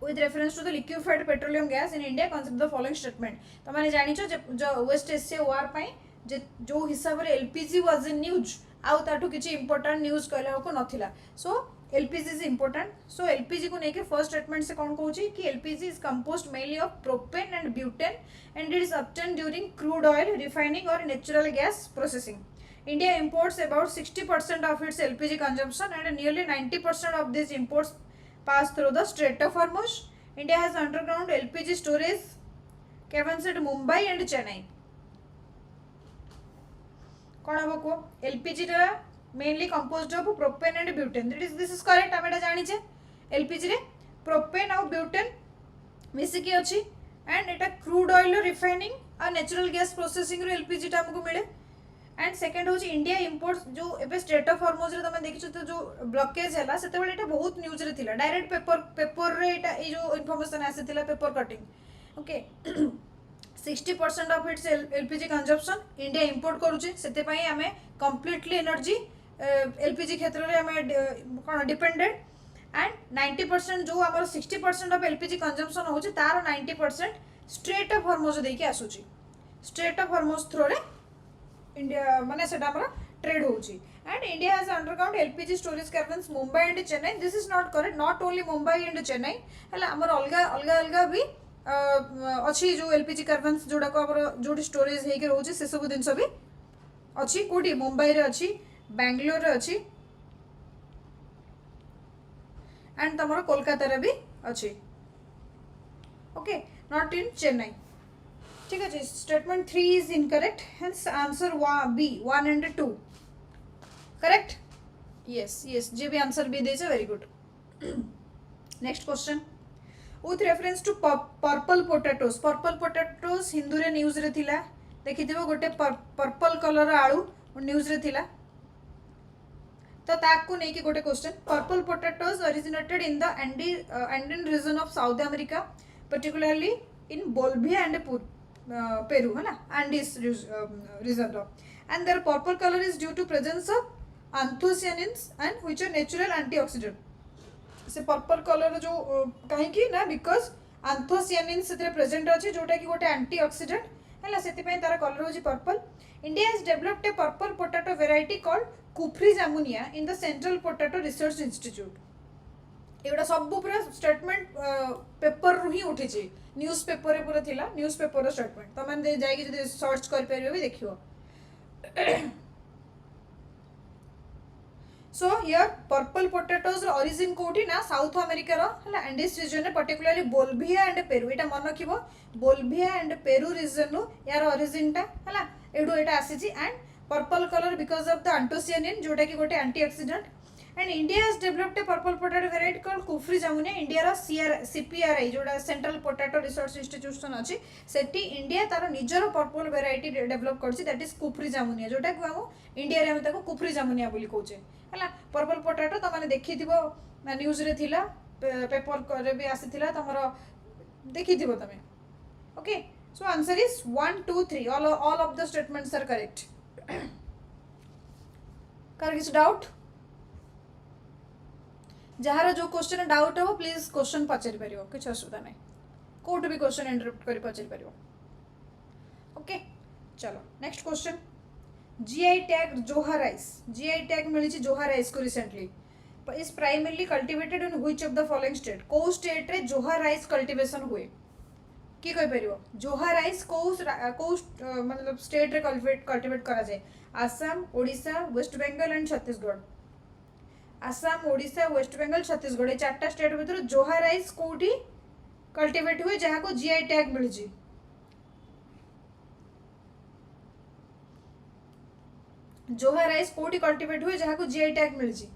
with reference to the liquefied petroleum gas in India consider the following statement तो मैंने जानी जो वेस्ट एशिया वार पाई जो हिसाब रे एलपीजी वाज इन न्यूज आउ ताठू किछि इंपोर्टेंट न्यूज कहला को नथिला so LPG is important so LPG को लेके फर्स्ट स्टेटमेंट से कौन कहूची कि LPG is composed mainly of propane and butane and it is obtained during crude oil refining or natural gas processing India imports about 60% of its LPG consumption and nearly 90% of these imports pass through the Strait of Hormuz. India has underground LPG storage caverns at Mumbai and Chennai. कौन हम को LPG mainly composed of propane and butane this is correct आम एटा जानिचे LPG रे propane और butane मिसिकी अच्छी and Etah crude oil refining or natural gas processing row LPG टा हमको मिले एंड सेकेंड हूँ इंडिया इम्पोर्ट्स जो एबे स्टेट ऑफ हॉर्मोज रे तुम देखिछ तो जो ब्लॉकेज है सेते बेले एटा बहुत न्यूज रे थिला डायरेक्ट पेपर रे एटा ए जो इन्फॉर्मेशन आसीथिला paper cutting okay 60% of its LPG consumption India import करूचे सेते पई हमें कंप्लीटली एनर्जी एलपीजी क्षेत्र रे हमें कोन डिपेंडेंट एंड 90% जो आमर 60% ऑफ एलपीजी कंजम्पशन होची तार 90% स्ट्रेट ऑफ हॉर्मोज देके आसुची स्ट्रेट ऑफ हॉर्मोज थ्रो रे इंडिया माने सेटा हमर ट्रेड होची and India has underground LPG storage caverns Mumbai and Chennai this is not correct not only Mumbai and Chennai हला हमर अलगा अलगा अलगा भी अच्छी जो एलपीजी कैवर्न्स जोड़ा को हमर जोडी स्टोरेज हेके रहउची से सब दिन भी अच्छी कोटी मुंबई रे अच्छी बेंगलोर रे अच्छी एंड तमरो कोलकाता रे भी अच्छी ओके नॉट इन चेन्नई ठीक है statement 3 is incorrect hence answer B 1 and 2 correct yes yes जे भी आंसर बी देছে very good next question with reference to purple potatoes Hindu रे न्यूज रे थिला देखिथिबो गोटे पर्पल कलर आलू न्यूज रे थिला तो ताकू नहीं कि गोटे question purple potatoes originated in the Andean region of South America particularly in Bolivia and Peru है ना Andes region and their purple colour is due to presence of anthocyanins and which are natural antioxidant से purple colour जो कहीं ना because anthocyanins से present अच्छे जोटा कि गोटे एंटीऑक्सीडेंट है से तार कलर हो purple India has developed a purple potato variety called Kufri Jamunia in the central potato research institute एगुड़ा सब पूरा स्टेटमेंट पेपर रु ही उठी न्यूज पेपर रे पूरा थिला न्यूज पेपर स्टेटमेंट तो मैंने जाइए जब सर्च कर पारे भी देखियो so here purple potatoes origin कोठी ना साउथ अमेरिका रो हला एंडीज रीजन रे पर्टिकुलरली बोलिविया एंड पेरू एटा मन रखिबो बोलिविया एंड पेरू रीजन रो यार ओरिजिन टा हला एडो एटा आसीची and purple colour because of the anthocyanin जोटा कि गोटे antioxidant and India has developed a purple potato variety called Kufri Jamunia India रो सीपीआरआई जोटा सेंट्रल पोटैटो रिसर्च इंस्टीट्यूशन अछि सेठी इंडिया तार निजर पर्पल वेराइटी डेवलप करछि दैट इज कुफ्री जामुनिया जोटा कि हम इंडिया रे हम ताको कुफ्री जामुनिया बोली कहउछे हला पर्पल पोटैटो त माने देखिथिबो न्यूज रे थिला पेपर रे भी आसीथिला तमरो देखिथिबो तमे okay so answer is 1 2 3 all of the statements are correct कर किस डाउट जहार जो क्वेश्चन डाउट हो प्लीज क्वेश्चन पचारि परियो किछ असुविधा नै कोट भी क्वेश्चन इंटरप्ट करि पचारि परियो ओके चलो नेक्स्ट क्वेश्चन जीआई टैग जोहा राइस जीआई टैग मिली जोहा राइस को recently is primarily cultivated in which of the following state को स्टेट रे जोहा राइस कल्टिवेशन हुए की कहि परियो जोहा राइस को मतलब स्टेट रे कल्टिवेट करा जाए Assam Odisha West Bengal and Chhattisgarh Assam Odisha West Bengal Chhattisgarh ये चारटा स्टेट भीतर जोहा राइस कोठी कल्टिवेट हुए जहाँ को जीआई टैग मिली जोहा राइस कोठी कल्टिवेट हुए जहाँ को जीआई टैग मिली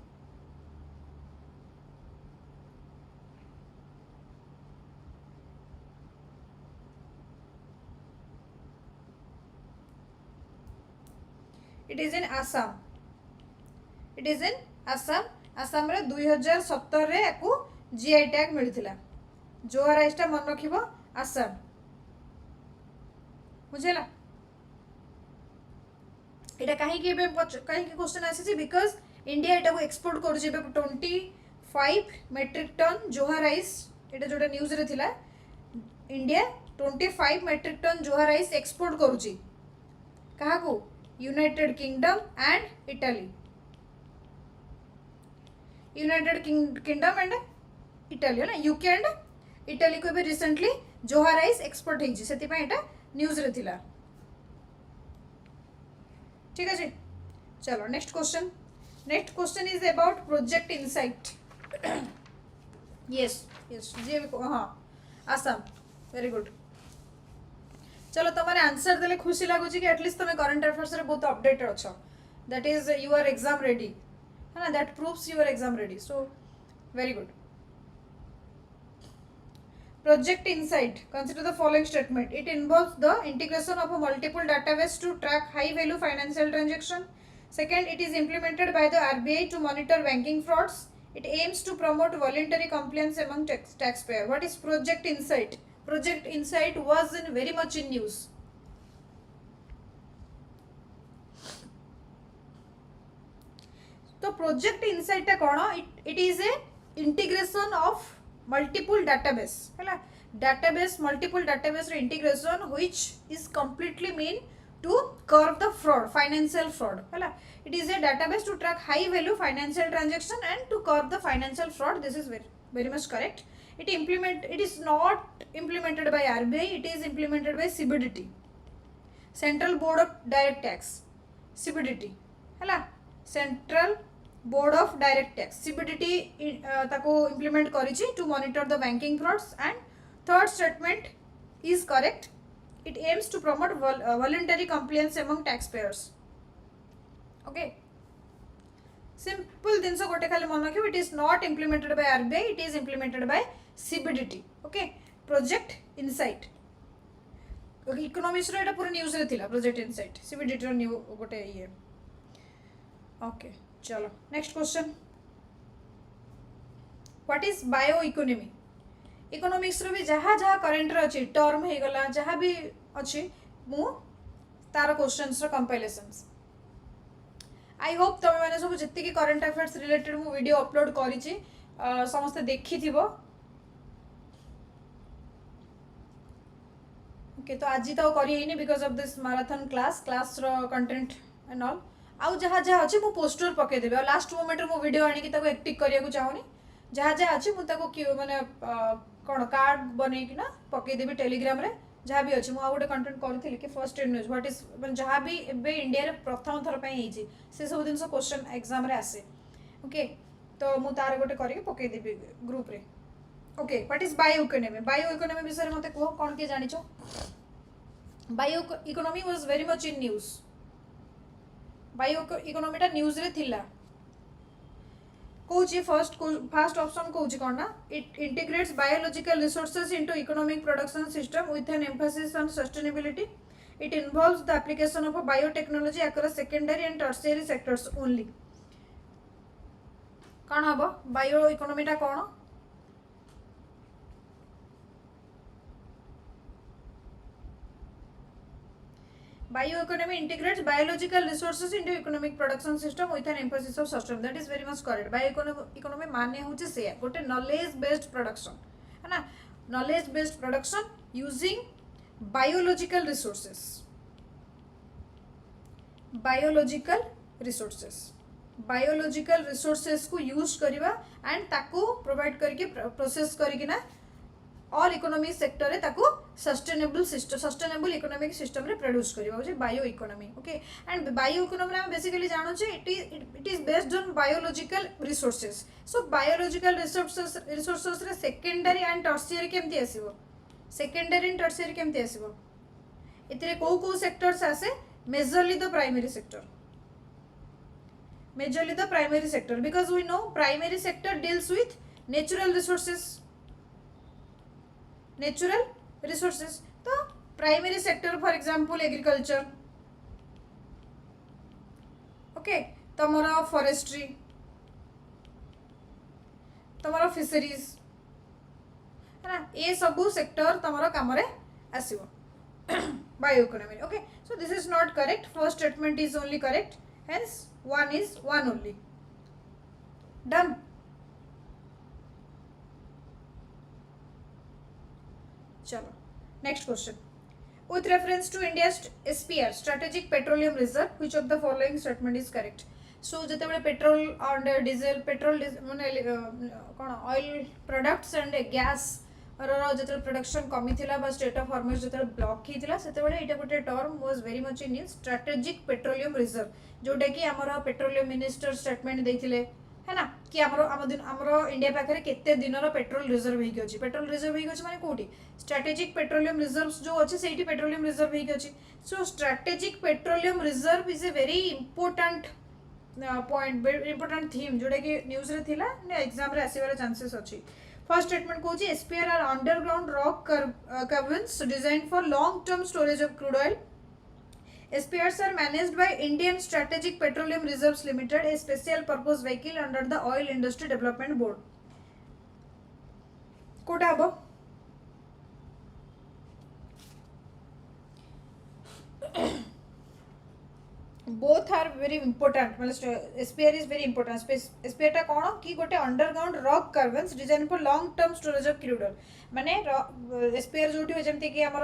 it is in Assam it is in Assam Assam रे 2017 रे याकू जीआई टैग मिलथिला जोहा राइस टा मन रखिबो आसाम बुझेला एटा काहे कि क्वेश्चन आसी बिकॉज इंडिया एटा को एक्सपोर्ट करूची 25 मेट्रिक टन जोहा राइस एटा जोटा न्यूज रे थिला इंडिया 25 मेट्रिक टन जोहा राइस एक्सपोर्ट करूची कहा को United kingdom and Italy United kingdom and Italy है ना यूके एंड इटाली को भी रिसेंटली जोहा राइस एक्सपोर्ट होइछि सेति पय एटा न्यूज रे थिला ठीक है जी चलो next question is about project insight yes yes जे हाँ आसाम वेरी गुड चलो तुम आंसर देले खुशी लगुच कि एटलिस्ट तुम करंट अफेयर्स रे बहुत अपडेटेड अच्छ that is you are exam ready, है ना, that proves you are exam ready. So very good. Project Insight. Consider the following statement. It involves the integration of a multiple database to track high value financial transaction. Second, it is implemented by the RBI to monitor banking frauds. It aims to promote voluntary compliance among taxpayers. What is Project Insight? Project Insight was very much in news. तो Project Insight टा कोन, it is a integration of multiple database हैला, database multiple database रे integration which is completely mean to curb the fraud, financial fraud हैला. It is a database to track high value financial transaction and to curb the financial fraud. This is very much correct. It is not implemented by RBI, it is implemented by CBDT, Central Board of Direct Tax. CBDT हैला, Central Board of Direct Tax. CBDT ताको implement करिछि to monitor the banking frauds. And third statement is correct. It aims to promote voluntary compliance among taxpayers. Okay. Simple जिनस गोटे खाली मन रखियो, it is not implemented by RBI, it is implemented by CBDT. Okay. Project Insight. Economics रो एटा पूरा news रे थिला Project Insight, CBDT रो न्यू गोटे ये. ओके चलो next question. What is bio economy? Economics रो भी जहाँ जहाँ करेंट रे अछि टर्म हे गला जहाँ भी अछि मु तार क्वेश्चंस रो कंपाइलेशंस. आई होप तुम मैंने सब जितने की करेंट अफेयर्स रिलेटेड मु वीडियो अपलोड करिछि समस्त देखि थिबो. ओके तो आज तो करी हेनी because of this marathon class रो कंटेंट एंड ऑल. आउ जहाँ जहाँ अच्छे मु पोस्टर पकईदेवी, और लास्ट मोमेंट मु वीडियो आनी एक्टिक करने चाहूनी. जहाँ जहाँ अच्छे मुझे माने कौन कार्ड बनईकिना पकईदेवी टेलीग्राम रे जहाँ भी अच्छे. मुझे गोटे कंटेंट करी कि first in news what is मैं जहाँ भी एबे इंडिया रे प्रथम थर पे से सब जिन क्वेश्चन एग्जाम रे आसे. ओके तो मु तार गोटे करके पकईदेवी ग्रुप रे. Okay what is bio economy? Bio economy विषय मते कह कौन किए जानिछ? Bio economy was very much in news. Bio इकोनॉमीटा न्यूज रे थिला. कौची फर्स्ट ऑप्शन कौची कौन ना, it integrates biological resources into economic production system with an emphasis on sustainability. It involves the application of biotechnology across secondary and tertiary sectors only. कौन हम bio इकोनॉमीटा कौन? Bioeconomy integrates biological resources into economic production system with an emphasis of sustainability. That is very much correct. Bioeconomy माने होचे से गोटे knowledge based production है ना, knowledge based production using biological resources. Biological resources को use करिवा and ताको provide करके process करके ना और इकोनॉमी सेक्टर रे ताको सस्टेनेबल इकोनॉमिक सिस्टम रे प्रोड्यूस करिवा जे bio economy. Okay and bio economy हम बेसिकली जानो छे it is based on biological resources. So biological resources रे सेकेंडरी एंड टर्शियरी केमती आसीबो? सेकेंडरी एंड टर्शियरी केमती आसीबो? इतरे को सेक्टर्स आसे? Majorly the primary sector because we know primary sector deals with natural resources. तो primary sector for example agriculture, okay तमरा forestry, तमरा फिशरीज है ना, ये सब सेक्टर तमरा काम रे आसीबो bio economy. Okay so this is not correct. First statement is only correct, hence one is one only. Done. चलो next question. with reference to India's SPR strategic petroleum reserve which of the following statement is correct? So जते बड़े petrol and diesel माने कोन oil products and gas रो जते production कमी थिला बा state of हॉर्मस जते block ही थिला सेते बड़े एटा गोटे term was very much in use strategic petroleum reserve जोटा कि हमर पेट्रोलियम मिनिस्टर स्टेटमेंट देथिले है ना कि आमर इंडिया पाखे केते दिन पेट्रोल रिजर्व होगी पेट्रोल रिजर्व होगी माने कोठी स्ट्रेटेजिक पेट्रोलियम रिजर्व्स जो अच्छे से पेट्रोलियम रिजर्व होगी so strategic petroleum reserve is a very important point important theme जोटा कि न्यूज रे थिला एग्जाम रे आसीबार चांसेस अच्छी फर्स्ट स्टेटमेंट कहूँ SPR are underground rock caverns designed for long term storage of crude oil. SPRs are managed by Indian Strategic Petroleum Reserves Limited, a special purpose vehicle under the Oil Industry Development Board. कोटा हबो both are very important मतलब SPR is very important SPR टा कोन कि गोटे underground rock caverns designed for long term storage of crude oil माने SPR जोटी जेमति कि हमर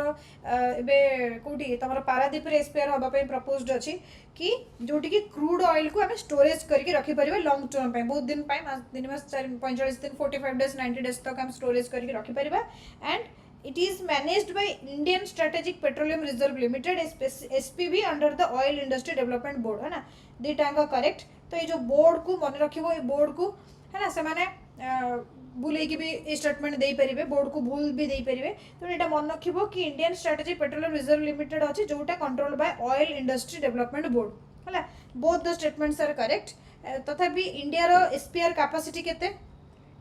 एबे कोठी तमर पारादीप रे SPR हबा पे प्रपोज्ड अछि कि जोटी कि क्रूड ऑयल को हमें स्टोरेज करके रखि परिबे लॉन्ग टर्म पे बहुत दिन पाए दिन मास 45 दिन 45 डेज 90 डेज तक हम स्टोरेज करके रखि परिबे and it is managed by Indian Strategic Petroleum Reserve Limited SPV under the Oil Industry Development Board है ना दीटांग करेक्ट तो ये जो बोर्ड को मन रखिबो ये बोर्ड को है ना से माने भूले कि भी स्टेटमेंट दे परिबे बोर्ड को भूल भी दे परिबे तो एटा मन रखिबो कि Indian strategic petroleum reserve limited अछि जोटा control by oil industry development board हला both the statements are correct तथापि इंडिया रो एसपीआर कैपेसिटी केते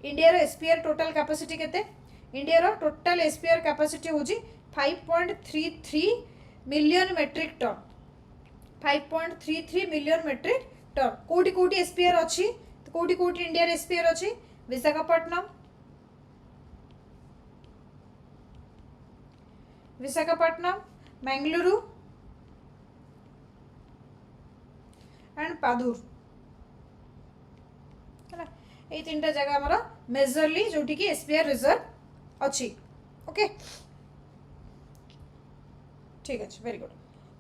इंडिया रो एसपीआर टोटल कैपेसिटी केते इंडिया रो टोटल एसपीआर कैपेसिटी होची 5.33 million metric ton 5.33 million metric ton कोटी कोटी एसपीआर अछि तो कोटी कोटी इंडिया रो एसपीआर अछि विशाखापट्टनम मैंगलुरु एंड पादुर ये तीन टा जगह हमारा मेजरली जोटी की एसपीआर रिजर्व अच्छी ओके ठीक है वेरी गुड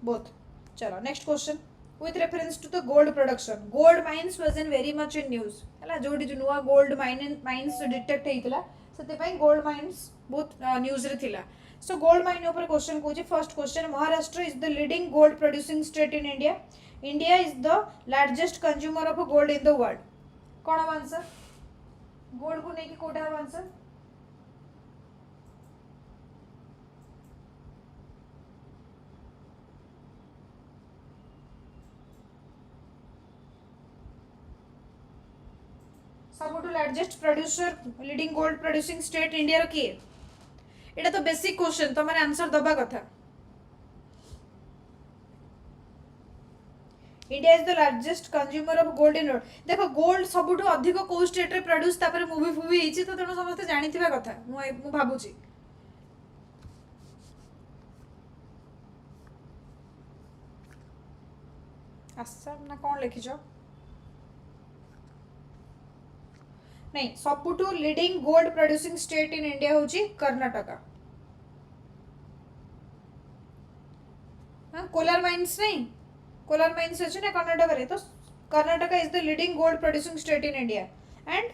बोथ चलो next question with reference to the gold production gold mines was in very much in news हला जोडी जो नुआ gold mines डिटेक्ट हेइतला सते पई gold mines बहुत न्यूज रे थिला सो गोल्ड माइन ऊपर क्वेश्चन कोची first question Maharashtra is the leading gold producing state in India India is the largest consumer of gold in the world कौन आंसर गोल्ड को नहीं कि कोटा आंसर सबुठु largest producer leading gold producing state India रो किए एटा तो बेसिक क्वेश्चन तो माने आंसर दबा कथा India is the largest consumer of gold in world देखो गोल्ड सबुठु अधिक को स्टेट रे प्रोड्यूस तापर मूवी फूवी हिची तो तनो समस्त जानिथिबा कथा मु भाबुची आसाम ना कोन लिखिजो नहीं सबुठु leading gold producing state in India होची कर्नाटक हां कोलार माइंस नहीं कोलार माइंस अछि ना कर्नाटक रे तो Karnataka is the leading gold producing state in India and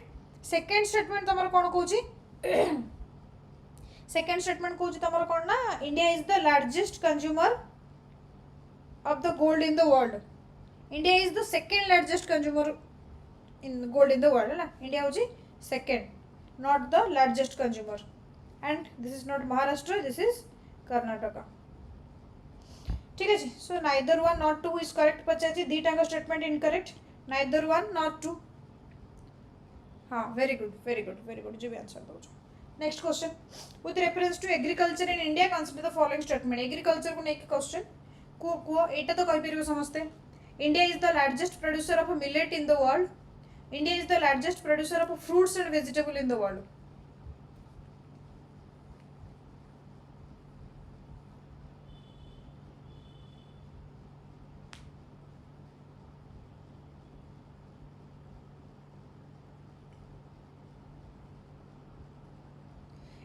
second statement तमर कोन कहूची सेकंड स्टेटमेंट कहूची तमर कोन ना India is the largest consumer of the gold in the world India is the second largest consumer in gold in the world है ना India होची second not the largest consumer and this is not Maharashtra this is Karnataka ठीक है जी so neither one not two is correct पचाची दीटांग statement incorrect neither one not two हाँ very good जी भी आंसर दो next question with reference to agriculture in India consider the following statement agriculture को next question को एटा तो कहि परिबो समस्ते India is the largest producer of millet in the world India is the largest producer of fruits and vegetables in the world.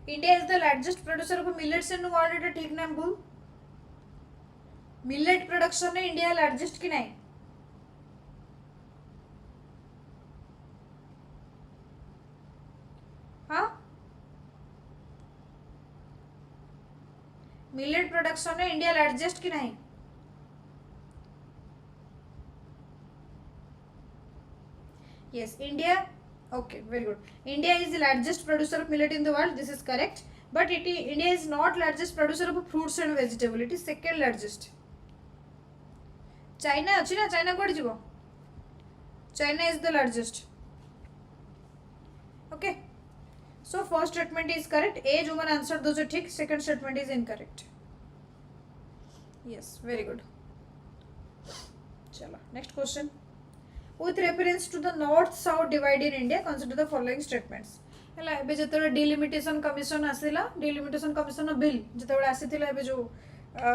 India is the largest producer of millets in the world. এটা ঠিক না ভুল millet production में India largest की नहीं हाँ millet production में India largest की नहीं Yes, India. Okay, very good. India is the largest producer of millet in the world. This is correct. But India is not largest producer of fruits and vegetable. It is second largest. China ଅଛି ନା China କୁଆଡ଼େ ଯିବ? China is the largest. Okay. So first statement is correct. A जो मैंने answer दो जो ठीक. Second statement is incorrect. Yes, very good. चलो next question. With reference to the north south divide in India, consider the following statements. ହେଲା ଏବେ ଯେତେବେଳେ delimitation commission ଆସିଲା ଡିଲିମିଟେସନ୍ କମିଶନ୍ ବିଲ୍ ଯେତେବେଳେ ଆସିଥିଲା ଏବେ ଯେଉଁ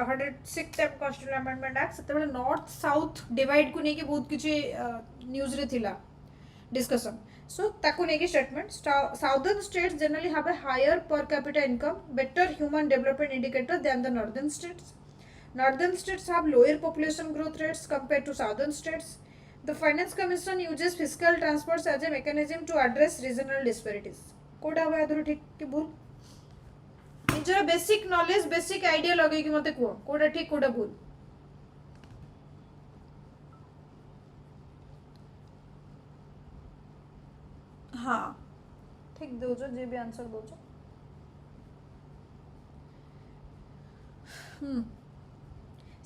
106th କନଷ୍ଟିଟ୍ୟୁସନାଲ ଆମେଣ୍ଡମେଣ୍ଟ ଆକ୍ଟ ସେତେବେଳେ ନର୍ଥ ସାଉଥ୍ ଡିଭାଇଡ୍କୁ ନେଇକି ବହୁତ କିଛି ନ୍ୟୁଜ୍ରେ ଥିଲା discussion. So ତାକୁ ନେଇକି statement southern states generally have a higher per capita income, better human development indicator than the northern states. Northern states have lower population growth rates compared to southern states. The Finance Commission uses fiscal transfers as a mechanism to address regional disparities. Kota हुआ है ठीक कि भूल निजर basic knowledge basic idea लगे कि मते कुह कोटा ठीक कोटा भूल हाँ ठीक दौच जे भी answer दौच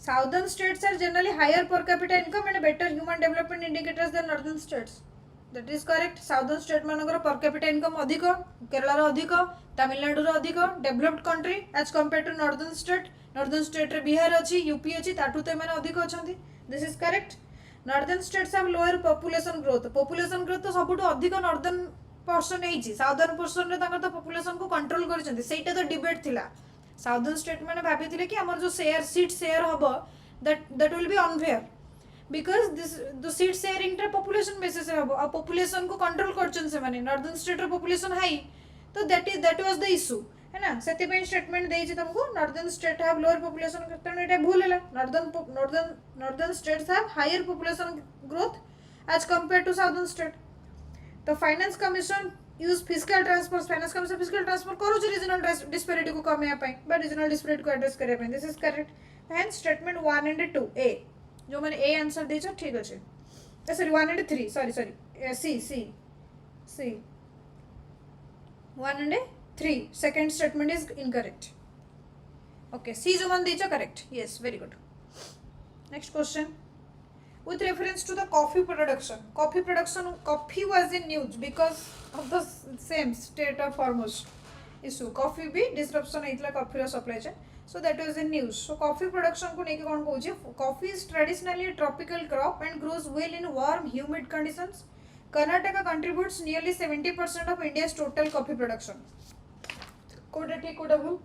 Southern states are generally higher per capita income and better human development indicators than northern states. That is correct. Southern state manakara per capita income adhika, Kerala ro adhika, Tamil Nadu ro adhika, developed country as compared to northern state. Northern state re Bihar achi, UP achi, tatu te mane adhika achandi. This is correct. Northern states have lower population growth. Population growth to sabutu adhika northern portion ହେଇଛି southern portion ରେ ତାଙ୍କର ତ population को control କରିଛନ୍ତି ସେଇଟା ତ debate ଥିଲା southern state ମାନେ ଭାବିଥିଲେ କି ଆମର जो share seat share ହବ that will be unfair because this the seat sharing ଟା population basis ରେ ହବ ଆଉ population को control କରିଛନ୍ତି ସେମାନେ northern state ର population high तो that was the issue है ना ସେଥିପାଇଁ statement ଦେଇଛି ତମକୁ northern state have lower population ତେଣୁ ଏଟା ଭୁଲ ହେଲା northern states have higher population growth as compared to southern state. The Finance Commission use fiscal transfers. Finance Commission fiscal transfer करूँ regional disparity को कम यहाँ but regional disparity को address करे This is correct. Hence statement 1 and 2 A जो मैंने A answer देचा ठीक अच्छे. Sorry 1 and 3 sorry C 1 and 3 second statement is incorrect. Okay C जो मैंने देचा correct. Yes very good. Next question. With reference to the coffee production coffee was in news because of the same state of Hormuz issue coffee भी disruption ହେଇଥିଲା coffee supply chain so that was in news so coffee production को नेके कौन कहूँ coffee is traditionally a tropical crop and grows well in warm humid conditions. Karnataka contributes nearly 70% of India's total coffee production. Kota ठीक कोटा भूल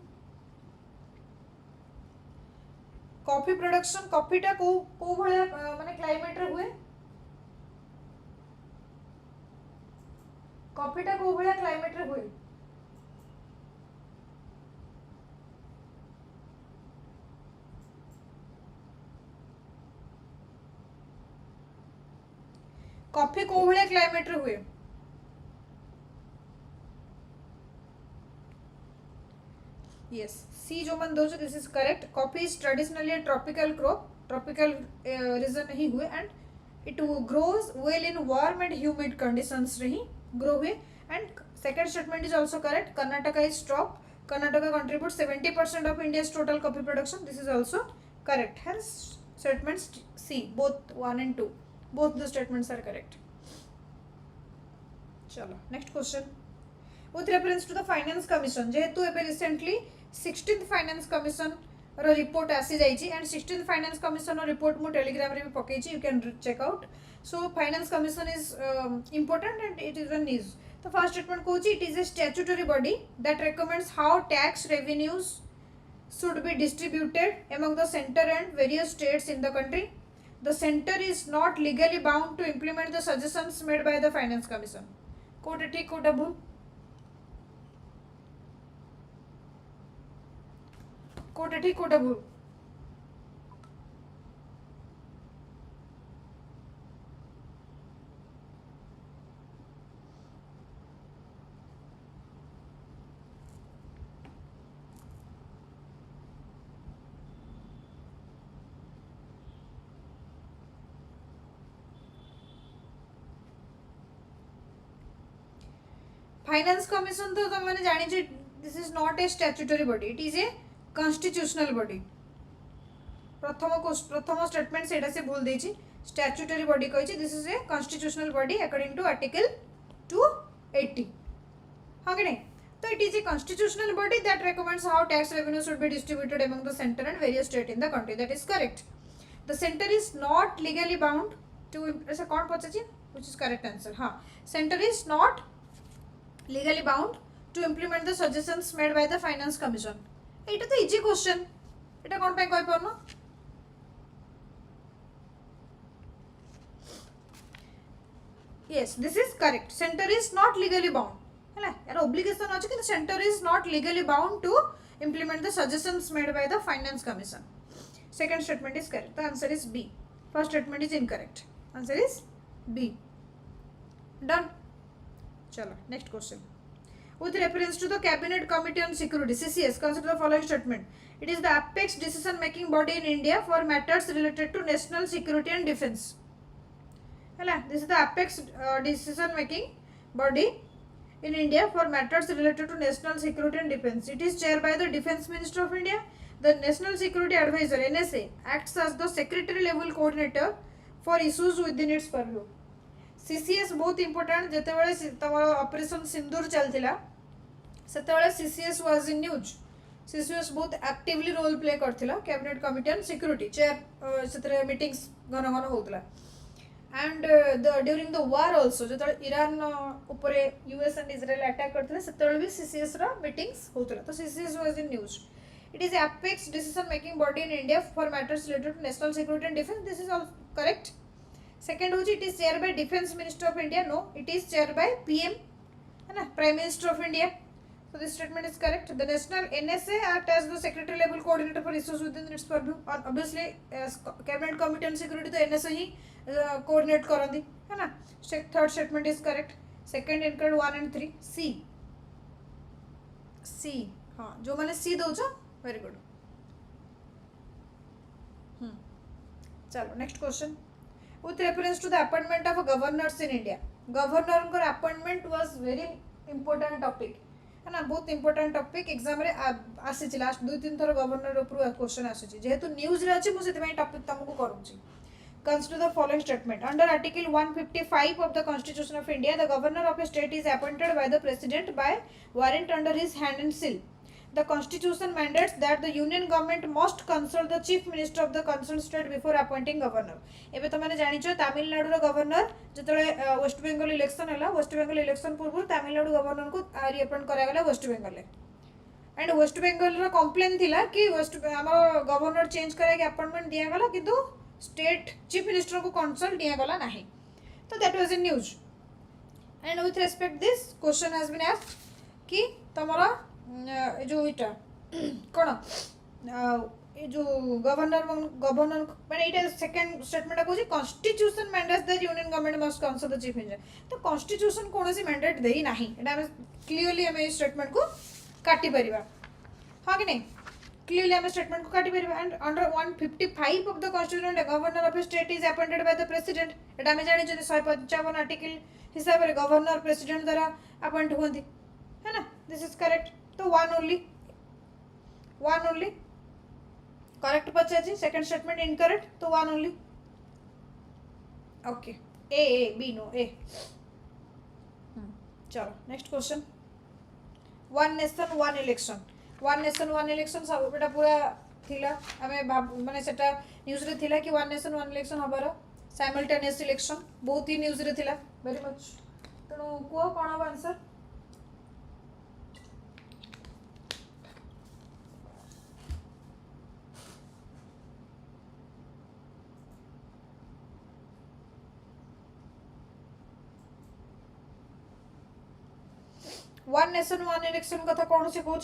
coffee production कॉफीटा को भलिया माने climate रे हुए कॉफीटा को भलिया क्लाइमेट रे हुए कॉफी को भलिया क्लाइमेट रे हुए yes C जो मन दो this is correct. Coffee is traditionally a tropical crop. Tropical region ही हुए and it grows well in warm and humid conditions रे ही grow हुए and second statement is also correct. Karnataka is top. Karnataka contributes 70% of India's total coffee production. This is also correct. Hence statements C both 1 and 2 both the statements are correct. चलो next question. With reference to the Finance Commission जेहेतु एबे recently 16th Finance Commission रो report आसी जाइची and 16th Finance Commission row report मु Telegram रे भी पकेची you can check out. So Finance Commission is important and it is a news. The first statement कहूची it is a statutory body that recommends how tax revenues should be distributed among the center and various states in the country. The center is not legally bound to implement the suggestions made by the Finance Commission. Kota ठीक कोटा भूल कोटा ठीक कोटा भूल finance commission तो तुम मैंने जानी this is not a statutory body, it is a constitutional body. प्रथम statement से से भूल देछि, स्टैट्यूटरी बॉडी कहि this is a constitutional body according to article 280। हाँ कि नहीं? तो it is a constitutional body that recommends how tax revenue should be distributed among the centre and various state in the country, that is correct. The centre is not legally bound to, ऐसा कौन पचाची which is correct answer? हाँ, centre is not legally bound to implement the suggestions made by the finance commission. एटा तो easy question, एटा कौन पे कहि परनो? Yes, this is correct. Center is not legally bound. है यार obligation अछि कि center is not legally bound to implement the suggestions made by the finance commission. Second statement is correct. The answer is B. First statement is incorrect. Answer is B. Done. Chalo, next question. With reference to the Cabinet Committee on Security (CCS), consider the following statement. It is the apex decision-making body in India for matters related to national security and defence. This is the apex decision-making body in India for matters related to national security and defence. It is chaired by the Defence Minister of India. The National Security Advisor (NSA) acts as the secretary level coordinator for issues within its purview. CCS बहुत important. जेतेबेले तमरो Operation Sindoor चलथिला सेतेबेले CCS was in news. CCS बहुत actively role play करथिला Cabinet Committee on Security chair सेतरे meetings घन घन होतला। And during the war also जो ईरान ऊपर US and Israel attack करथिले सेतेबेले भी CCS रा मीटिंग्स होतला, तो CCS was in news. It is apex decision making body in India for matters related to national security and defence. This is all correct. Second होची, it is chaired by Defence Minister of India. No, it is chaired by PM, है ना, Prime Minister of India. So this statement is correct. The national NSA act as the secretary level coordinator for issues within its purview. Obviously, cabinet committee on security तो NSA ही coordinate करंदी, है ना. Third statement is correct. Second incorrect 1 and 3. C. हाँ, जो मैंने C दोचा, very good. चलो next question. With reference to the appointment of governors in India, governor appointment was very important topic, है ना, बहुत important topic. एग्जाम रे आसी last 2-3 थर गवर्नर ऊपर क्वेश्चन आसी जेहेतु न्यूज रे अछि मु सेते टॉपिक तुमको करूची. Consider the following statement. Under Article 155 of the Constitution of India, the governor of a state is appointed by the president by warrant under his hand and seal. The Constitution mandates that the union government must consult the chief minister of the concerned state before appointing governor. एबे तो माने जानिछ तमिलनाडु रो governor जतले waste Bengal election हला, waste Bengal election पूर्व Tamil Nadu governor को आरी appoint करा गला West Bengal ले. एंड वेस्ट बेंगल रो कंप्लेन थिला कि वेस्ट हमर गवर्नर चेंज करे के अपॉइंटमेंट दिया गला किंतु स्टेट चीफ मिनिस्टर को कंसल्ट दिया गला नहीं. तो that was in news. And with respect this question has been asked कि तमरा जो इटा कोन जो गवर्नर माने इटा सेकंड स्टेटमेंट को constitution mandates the union government must consult the chief minister. तो कॉन्स्टिट्यूशन कोनोसी मैंडेट देई नाही, एटा हम क्लियरली हम इस स्टेटमेंट को काटी परिबा. हां कि नहीं, क्लियरली हम स्टेटमेंट को काटी परिबा. And under 155 of the constitution governor of a state is appointed by the president. एटा हम जानि जे 155 आर्टिकल हिसाब रे गवर्नर प्रेसिडेंट द्वारा अपॉइंट होंदी, है ना. This is correct. तो one only correct पचाची. सेकंड स्टेटमेंट इनकरेक्ट, तो one only. Okay, A B no A. चलो next question. One nation one election. One nation one election सब बेटा पूरा थिला हमें माने सेटा न्यूज रे थिला कि वन नेशन वन इलेक्शन हबार साइमल्टेनियस इलेक्शन बहुत ही न्यूज रे थिला वेरी मच. तणो को कोन हो answer? One nation one election कथा कौन से कहूँ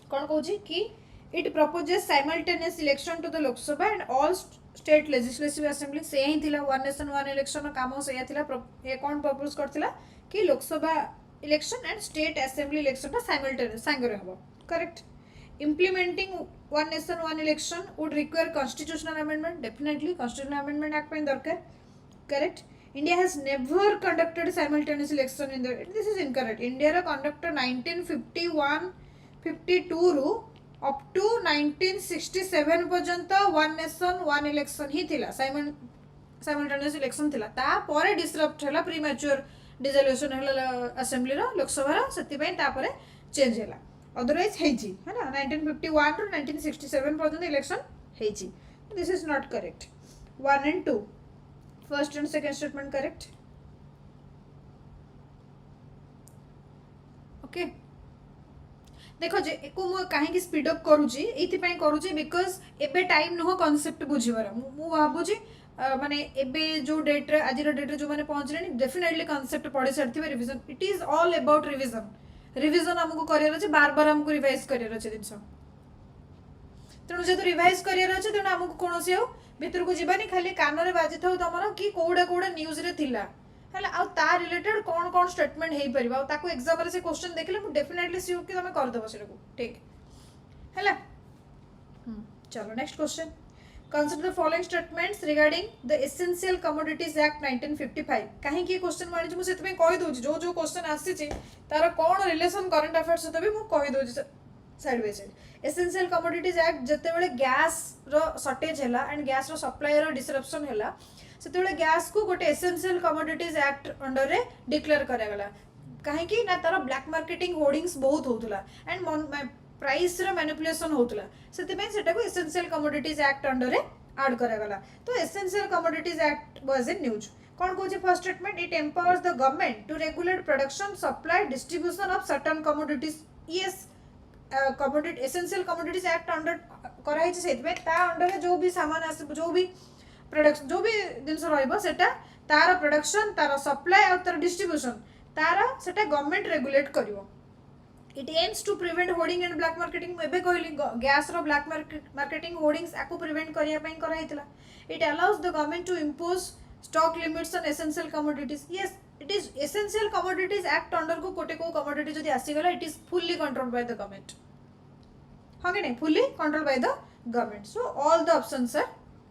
कौन कहूँ कि it proposes simultaneous election to the Lok Sabha and all state legislative assembly. से ही थिला वन नेशन वन इलेक्शन काम से थिला. ये कौन प्रपोज करथिला कि Lok Sabha election and state assembly election ता साइमल्टेनियस सांगरे हबो. Correct. implementing one nation one election would require constitutional amendment. Definitely constitutional amendment act पे दरकार. Correct. India has never conducted simultaneous election in the, this is incorrect. India ର conducted 1951-52 ରୁ up to 1967 पर्यंत one nation one election ही थिला, simultaneous election थिला. तापरे disrupt ହେଲା, premature dissolution ହେଲା assembly ର लोकसभा ର, सेति पई तापरे चेंज ହେଲା. अदरवाइज हेजी है ना 1951 ରୁ 1967 पर्यंत election hazy. This is not correct. 1 and 2 first and second statement correct. Okay देखो जे एको मु काहे स्पीड अप करूची, एथि पई करूची बिकॉज एबे टाइम नो कांसेप्ट बुझिबार. मु भाबुची माने एबे जो डेट रे आज रो डेट रे जो माने पहुंचले डेफिनेटली कांसेप्ट पढि सारथिबे. Revision, it is all about revision. Revision हमको करियर अछि, बार बार हमको रिवाइज करियर अछि दिनस. तेणु जेतु रिवाइज करियर अछि तेणु हमको कोनोसी हो भितर को जीवानी, खाली कान रे बाजी थाउ तमरो कि कोडा कोडा न्यूज रे थिला हला आ ता रिलेटेड कोन कोन स्टेटमेंट हेई परिबा आ ताको एग्जाम रे से क्वेश्चन देखले मु डेफिनेटली श्योर कि तमे कर देबो सेको. ठीक हला. चलो next question. Consider the following statements regarding the essential commodities act 1955. काहे कि क्वेश्चन माने मु सेते कहि दोछि जो जो क्वेश्चन आसी छि तार कोन रिलेशन करंट अफेयर्स सते भी मु कहि दोछि side by side. Essential commodities Act जते बेले गैस रो शॉर्टेज हैला एंड गैस रो सप्लाई रो डिसरप्शन हैला, सेते बेले गैस को गोटे एसेंशियल कमोडिटीज एक्ट अंडर रे डिक्लेयर करा गला. काहे कि ना तार ब्लैक मार्केटिंग होर्डिंग्स बहुत होतला एंड प्राइस रो मैनिपुलेशन होतला, सेते पे सेटा को एसेंशियल कमोडिटीज एक्ट अंडर रे ऐड करा गला. तो essential commodities act was in news. कौन कहूँ first statement, it empowers the government to regulate production supply distribution of certain commodities. Yes commodity essential commodities act under कराई से under जो भी सामान आस जो भी प्रोडक्शन जो भी जिनस रहा तार प्रोडक्शन तार सप्लाई और तार डिस्ट्रीब्यूशन तार सेटा गवर्नमेंट रेगुलेट करिवो. It aims to prevent hoarding and black marketing. एबे कहली गैस रो ब्लैक मार्केटिंग होर्डिंग्स आको प्रिवेंट करिया पई कराइतला. It allows the government to impose stock limits on essential commodities. Yes it is Essential commodities act under को कोटे को कमोडिटी जदी आसी गला it is fully controlled by the government. हाँ कि नहीं, fully controlled by the government. So all the options are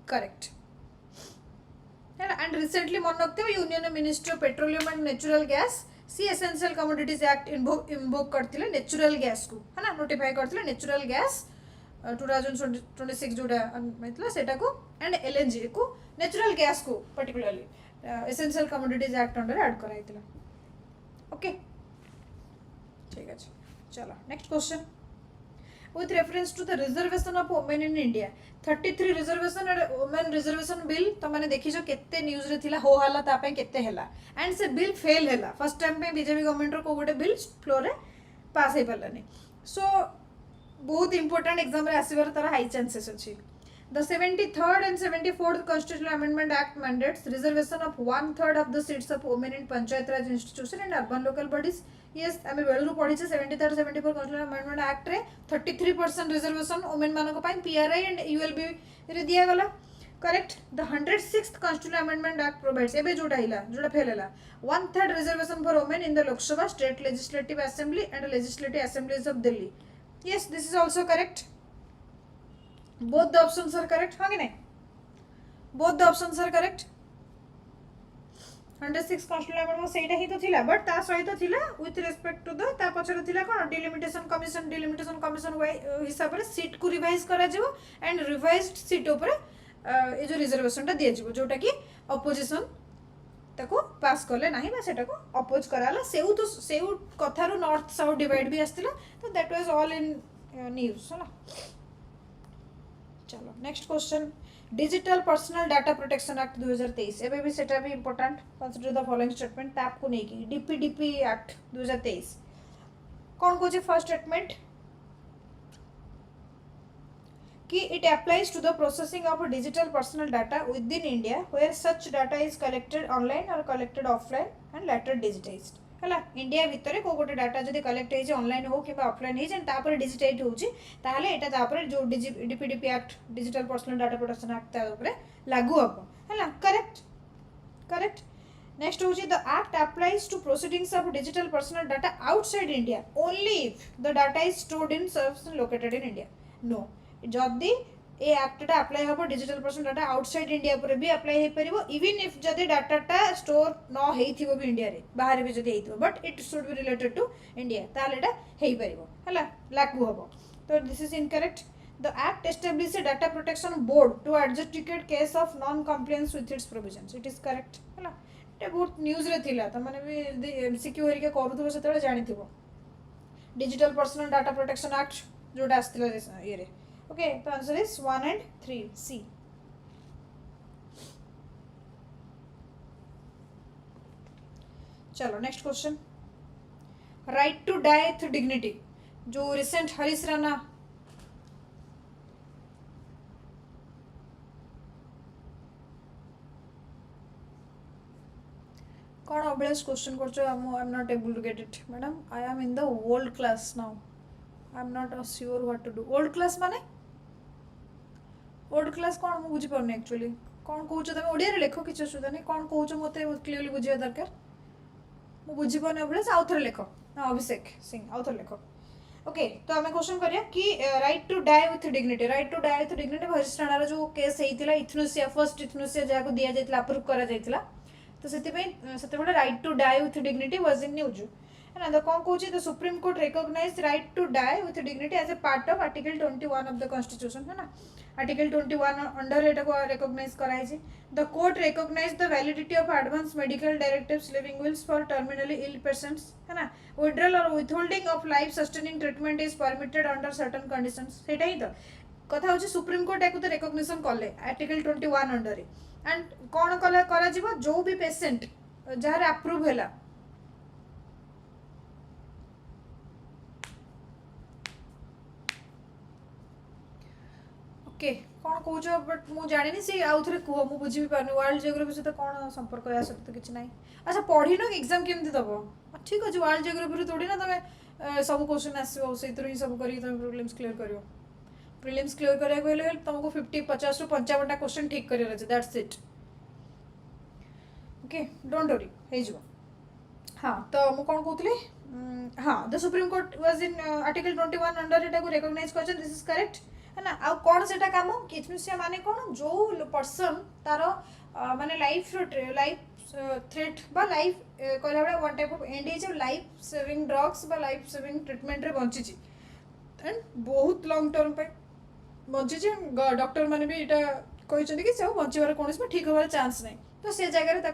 correct. And recently मन रखते हो union ministry of petroleum and natural gas सी एसेंशियल कमोडिटीज एक्ट इन्वोक करथिले natural gas को है ना, नोटिफाई करथिले नेचुरल गैस 2026 जोडा मतलब सेटा को एंड एलएनजी को नेचुरल गैस को particularly Essential commodities act under add कराइतला. ओके ठीक है. चलो next question. With reference to the reservation of women in India, 33 reservation and women reservation bill तो माने देखी जो केते न्यूज रे थिला हो हला ता पे केते हला एंड से बिल फेल हला. फर्स्ट टाइम पे बीजेपी गवर्नमेंट रो को गोटे बिल फ्लोर रे पास हे परलानी. सो बहुत इंपोर्टेंट एग्जाम रे आसीबार तार हाई चांसेस अछि. The 73rd and 74th Constitutional Amendment Act mandates reservation of 1/3 of the seats of women in Panchayat Raj institution and urban local bodies. Yes, आमे बेलरू पढी छे 73rd 74th Constitutional Amendment Act रे 33% reservation women मानको pine PRI and ULB रे दिया गला. Correct. The 106th Constitutional Amendment Act provides एबे जोटा हिला जोटा फेल हला 1/3 reservation for women in the Lok Sabha, State Legislative Assembly and Legislative Assemblies of Delhi. Yes, this is also correct. Both the options are correct. हाँ कि नहीं, both the options are correct. 106 Constitutional Amendment सेटा ही तो थिला but ता सहित थिला with respect to the ता पछर थिला कोन डिलिमिटेशन कमिशन हिसाब रे सीट को रिवाइज करा जिवो एंड रिवाइज्ड सीट ऊपर ए जो रिजर्वेशन ता दिया जिवो जोटा कि अपोजिशन ताको पास करले नाही बा सेटा को अपोज कराला. सेउ कथारो नॉर्थ साउथ डिवाइड भी आस्तिला तो that was all in news है ना. चलो next question. Digital personal data protection act 2023 एबे भी सेटा भी important. Consider the following statement टैप को नहीं की डीपीडीपी एक्ट 2023 कौन को फर्स्ट स्टेटमेंट कि it applies to the processing of digital personal data within India where such data is collected online or collected offline and later digitised है. India भितर को गोटे डाटा जब कलेक्ट हो online हो कि ऑफलाइन हो डिजिटाइज होताले यहाँ जो DPDP act digital personal data protection act लागू हम है. Correct correct. नेक्स्ट हूँ the act applies to proceedings of digital personal data outside India only if the data is stored in servers located in India. No, जदि ए एक्टा apply हम digital person data outside India पर भी apply हो पार even if जदि डाटाटा store न हो भी इंडिया रे बाहर भी जदि हो but it should be related to India ताल एटा हो पार लागू हम तो this is incorrect the act establish a data protection board to adjudicate case of non compliance with its provisions it is correct है बहुत न्यूज रे थिला तो माने भी एमसीक्यू हरिका करूथबो सेतबे जानिथिबो Digital personal data protection Act जोटा आसला ये ओके तो आंसर इज 1 and 3 सी चलो next question right to die with dignity जो रिसेंट हरीश राणा कौन अभिलाष क्वेश्चन कर I am not able to get it madam I am in the old class now I am not sure what to do old class माने old class कौन मुझे बुझी पारनी actually कौन कहूँ तुम ओडिया रे लेख किसी असुविधा नहीं कौन कहूँ मत क्लीयरली बुझा दरकार मु बुझी पारनी अभिलाष आउ थे लेख हाँ अभिषेक सिंह आउ थे लेख ओके तो आम क्वेश्चन करिया कि right to die with dignity right to die with dignity Harish राणार जो केस होता इथनोसिया फर्स्ट इथनोसिया जहाँ दि जाता अप्रूव करा तो से right to die with dignity was in news है ना कौन कहूँ the supreme Court recognise right to die with dignity as a part of article 21 of the constitution है ना आर्टिकल 21 अंडर एटा को रिकॉग्नाइज कराई the court recognise the validity of advance medical directives living wills for terminally ill patients है ना withdrawal और withholding of life sustaining treatment is permitted under certain conditions सेटा ही तो कथा होची सुप्रीम कोर्ट एको तो रिकॉग्निशन कले आर्टिकल 21 अंडर एंड कौन करा जो भी पेशेंट जहाँ अप्रूव है ओके कौन कौच बट मुझे जानी सी आउ थे कह मुझे बुझी भी पार्नी वर्ल्ड जियोग्राफी सहित कौन संपर्क या सहित किसी ना अच्छा पढ़ी न एग्जाम केमती दब ठीक अच्छे वर्ल्ड जियोग्राफी थोड़ी ना तुम सब क्वेश्चन आसो से सब कर प्रिलिम्स क्लियर कर प्रिलिम्स क्लियर कराया तुमको 50 ରୁ 55टा क्वेश्चन ठीक कर that's it okay don't worry हो हाँ तो मुझे कौन कहती हाँ the supreme court was in article 21 under एटा को रिकॉग्नाइज कर दिस इज करेक्ट है ना आ कौन से काम किचमिसिया माने कौन जो पर्सन तार माने लाइफ थ्रेट बा लाइफ कहला बड़ा one type of and is life saving drugs बा लाइफ सेविंग ट्रीटमेंट रे बंची एंड बहुत लॉन्ग टर्म पे बंची डॉक्टर माने भी एटा कहते कि से बचार कौन ठीक हमारे चांस नहीं तो से जगह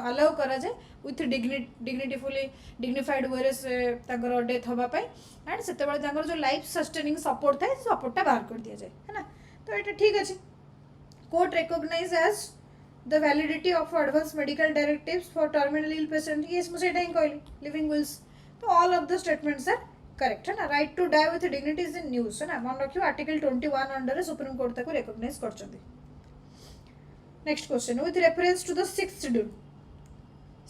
अलाउ करा जाए विथ डिग्निटीफुली डिग्निफाइड वे से डेथ होगापाई एंड से जो लाइफ सस्टेनिंग सपोर्ट थाए सपोर्टा बाहर कर दि जाए है ना तो ये ठीक अच्छे court recognise as the validity of advance medical directives for terminal ill patient ये मुझे ही कहली लिविंग विल्स तो all of the statements are correct है ना right to die with dignity is in news है ना मन रखियो आर्टिकल 21 अंडर सुप्रीम कोर्ट ताको रिकॉग्नाइज करछन्ती next question with reference to the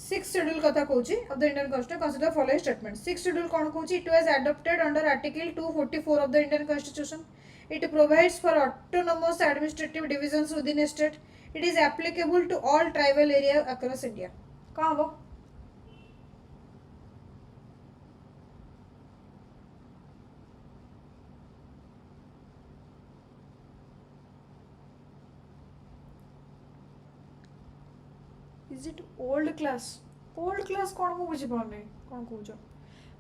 6th schedule कथा कहूँ of the Indian constitution consider following statement 6th schedule कौन कहूँ it was adopted under article 244 of the Indian constitution it provides for autonomous administrative divisions within a state it is applicable to all tribal area across India कहाँ वो is it old class कौन मुझे बुझीपारे कौन कौच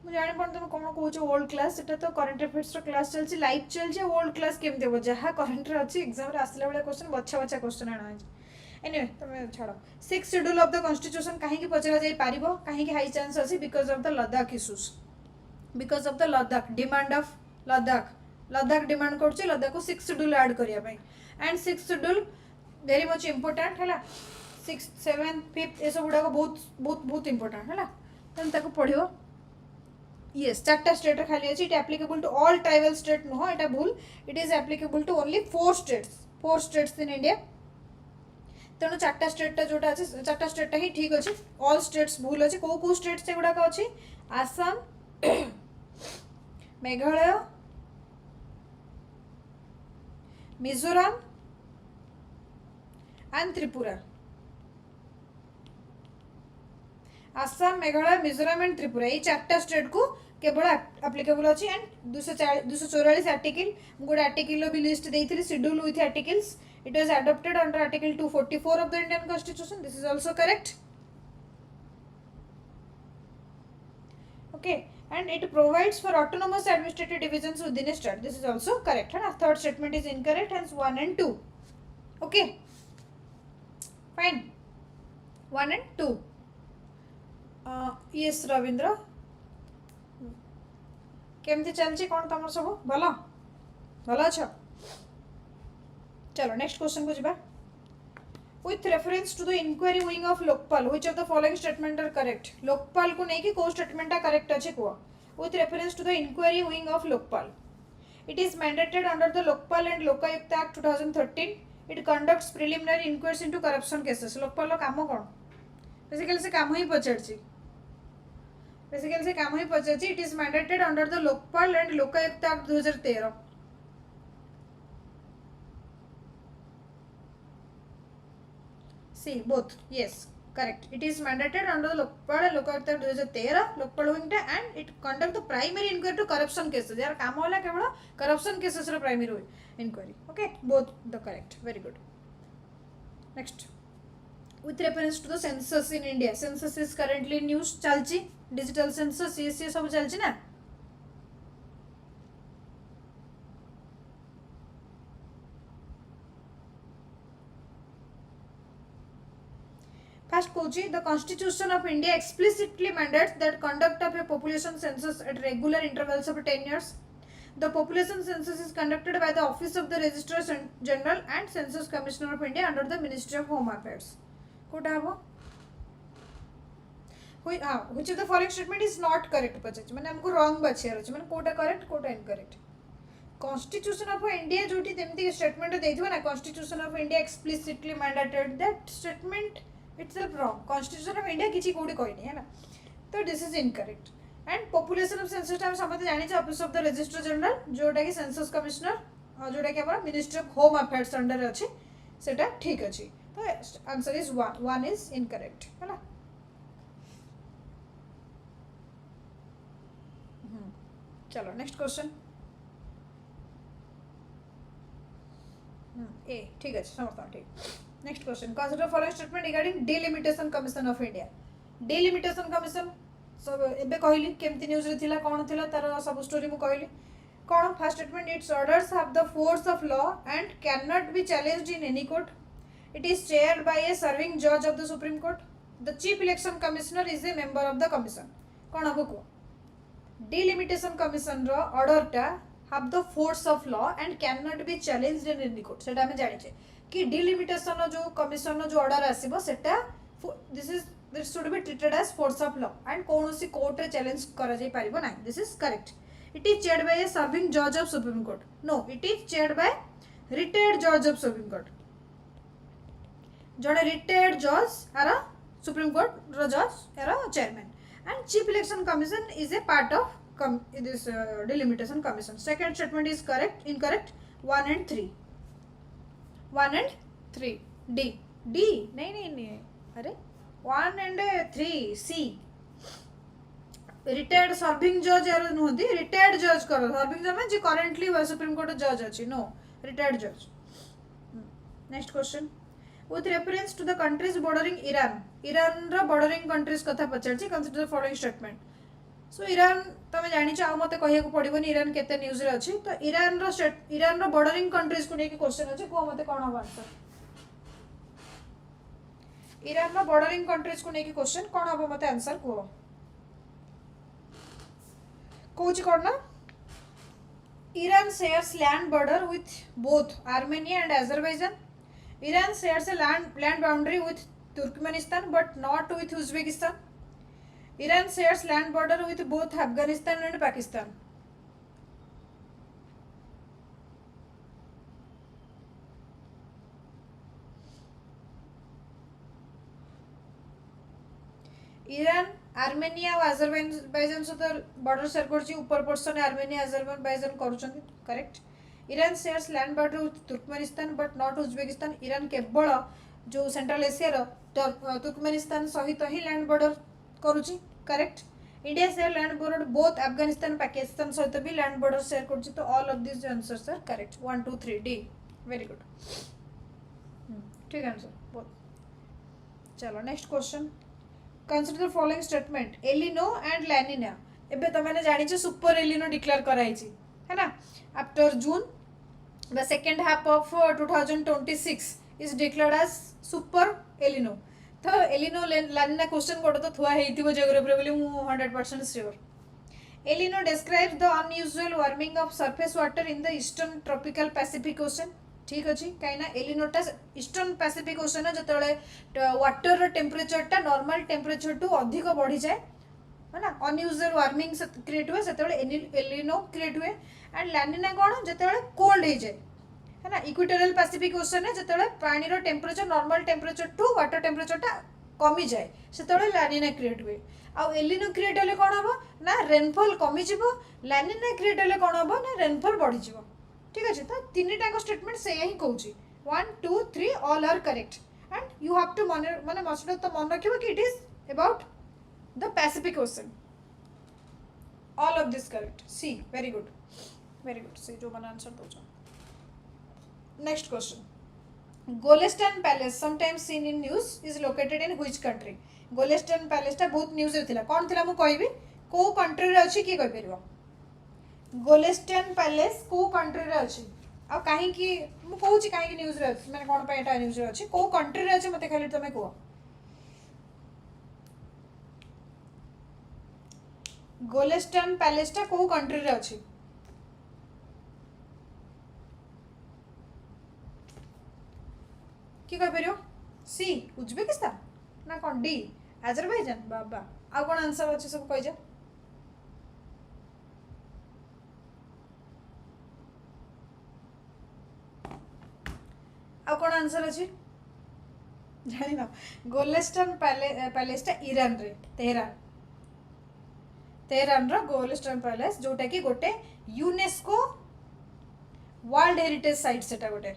मुझे जानी पार तुम कौन कौच old class से तो करंट अफेयर्स क्लास चलती लाइव चलती ओल्ड क्लास केमती हम जहाँ करंट अच्छी एग्जाम आसला भाई क्वेश्चन बछा बछा क्वेश्चन आना एनीवे तुम छाड़ 6th schedule of the constitution कहीं पचरा जाई पारिबो कहीं हाई चांस अच्छी because of the Ladakh issues because of the Ladakh demand of Ladakh demand कर लद्दाख को 6th शेड्यूल ऐड करने and 6th schedule very much important है 6th 7th 5th ये सब गुड़ाक बहुत बहुत बहुत इंपोर्टेंट है तुम पढ़ो येस 4टा स्टेट खाली अच्छी it applicable to all tribal state नुह यहाँ भूल it is applicable to only 4 states in India तेणु 4टा स्टेटा जोटा अच्छे 4टा स्टेटा ही ठीक अच्छे ऑल स्टेट्स भूल अच्छे कौ स्टेट से गुड़ाक अच्छी आसाम मेघालय मिजोराम एंड त्रिपुरा आसाम मेघालय मिजोराम एंड त्रिपुरा ये 4टा स्टेट को केवल एप्लीकेबल अच्छी एंड 244 आर्टिकल गोटे आर्टिकल भी लिस्ट देती schedule with articles it was adopted under article 244 of the Indian constitution this is also correct okay and it provides for autonomous administrative divisions within a state this is also correct and third statement is incorrect hence 1 and 2 okay fine 1 and 2 yes Ravindra केमती चलछि कोन तमर सब भलो भलो छ चलो next question को जिबा with reference to the inquiry wing of Lokpal which of the following statement are correct Lokpal को नहीं कि को statement correct अच्छे को with reference to the inquiry wing of Lokpal it is mandated under the Lokpal and Lokayukta Act 2013 it conducts preliminary inquiries into corruption cases Lokpal रो काम कोन basically से काम ही पचरछि it is mandated under the Lokpal and Lokayukta Act 2013 see both yes correct it is mandated under the Lokpal and Lokayukta Act 2013 Lokpal wing and it conduct the primary inquiry to corruption cases यार काम होला केवल corruption cases row primary inquiry okay both the correct very good next with reference to the census in India census is currently in use चलची digital census ये सब चलची ना First Kochi, the Constitution of India explicitly mandates that conduct of a population census at regular intervals of 10 years. The population census is conducted by the Office of the Registrar General and Census Commissioner of India under the Ministry of Home Affairs. Which of the following statement is not correct? मैंने हमको wrong बचिया रही मैंने Kota correct Kota incorrect. Constitution of India जोटी तेमती statement देती हो ना Constitution of India explicitly mandated that statement itself wrong Constitution of India किसी कोडी कोई नहीं है ना तो this is incorrect and population of census time समझते जानी चाहिए Office of the Registrar General जोटा कि Census Commissioner और जोटा कि हमारा Ministry of Home Affairs under अच्छी सेटा ठीक अच्छी तो answer is 1 is incorrect है ना चलो next question ए ठीक है समझता हूँ ठीक Next question. Consider following statement regarding Delimitation Commission of India. Delimitation Commission. So, एबे कहली केमती न्यूज़ रे थिला कोन थिला तार सब स्टोरी मु कहली कोन first statement its orders have the force of law and cannot be challenged in any court it is chaired by a serving जज of the supreme Court the chief election commissioner is a member of the commission कोन हबो को delimitation commission रो order टा have the force of law and cannot be challenged in any court सेटा हम जानि छे कि डिलिमिटेशन जो कमिशन जो ऑर्डर आसीबो सेटा this should be treated as force of law and कोनोसी कोर्ट रे चैलेंज करा जाई परिबो ना this is correct it is chaired by a serving जज of supreme court no it is chaired bye retired जज of supreme court जड़े retired जज are supreme court रो जज are chairman and chief election commission is a part of this delimitation commission second statement is correct incorrect 1 and 3 1 and 3 D नहीं अरे 1 and 3 C retired serving जज यार नुहति retired जज करो serving जज में जे करंटली सुप्रीम कोर्ट जज अछि नो रिटायर्ड जज next question with reference to the countries bordering Iran रो bordering countries कथा पचारछि consider the following statement so Iran तमे जानि छ आ मते कहिया को पडिबोनी Iran केते न्यूज़ रे अछि तो Iran रो bordering countries को नेकी क्वेश्चन अछि को मते कोन हो आंसर Iran रो bordering countries को नेकी क्वेश्चन कोन हो मते आंसर को coach cone Iran shares land border with both Armenia and Azerbaijan Iran shares a land boundary with Turkmenistan but not with Uzbekistan. Iran shares land border with both Afghanistan and Pakistan. Iran, Armenia और Azerbaijan सहित border share करछि ऊपर portion Armenia Azerbaijan करूछन correct Iran shares land border with Turkmenistan but not Uzbekistan. Iran केवल जो central Asia रो Turkmenistan सहित ही लैंड बॉर्डर करूची correct India share land border both Afghanistan Pakistan सहित भी लैंड बॉर्डर शेयर कर, तो all of this answers are correct 1 2 3 D very good ठीक आंसर बोथ। चलो next question consider the following statement El Nino and La Nina एबे तमने जानि छ सुपर एलिनो डिक्लेयर कराई छी है ना after June the second half of 2026 is declared as super El Nino. तो एलिनो लानिना क्वेश्चन कोड तो थुआ हेतिबो जियोग्राफी रे बोली मु 100% sure. एलिनो describes the unusual warming of surface water in the eastern tropical Pacific Ocean। ठीक अच्छी कहीं एलिनोटा ईस्टर्न पैसिफिक ओशन जो water temperature टा नॉर्मल टेम्परेचर टू अधिक बढ़ी जाए है ना अनयूजुअल वार्मिंग क्रिएट हुए से एलिनो क्रिएट हुए एंड लानिना कौन जो कोल्ड हो जाए है ना इक्वेटोरियल पैसिफिक ओशन में जो पानी temperature normal temperature to water temperature टा कमी जाए से लानिना क्रिएट हुए आउ एलिनो क्रिएट हेले कौन हम ना रेनफॉल कमी जीवो लानिना क्रिएट हेले कौन हम ना रेनफॉल बढ़ी जीवो ठीक अच्छे तो तीन टाक स्टेटमेंट से ही कहूँ 1 2 3 all are correct and you have to माने मस्ट तो मन रखियो कि it is about the Pacific Ocean all of this correct C very good C जो मैंने आंसर दो next question Golestan Palace sometimes seen in news is located in which country Golestan Palace टा बहुत news रे थिला कोन थिला मु कहबी को कंट्री रे अछि की कहि परबो गोलेस्टन पैलेस को कंट्री रे अछि आ काहे की मु कहू छी काहे की न्यूज रे अछि माने कोन पे एटा न्यूज रे अछि को कंट्री रे अछि मते खाली तमे को गोलेस्टन पैलेस टा को कंट्री रे अछि की कहि परियो सी उज्बेकिस्तान ना कोन डी अजरबैजान बाबा आ कोन आंसर अछि सब कहि जा आ कौन आंसर अच्छी जानी ना गोलेस्टन पैलेस टा ईरान रे तेहरान रो गोलेस्टन पैलेस जोटा कि गोटे यूनेस्को वर्ल्ड हेरिटेज साइट सेटा गोटे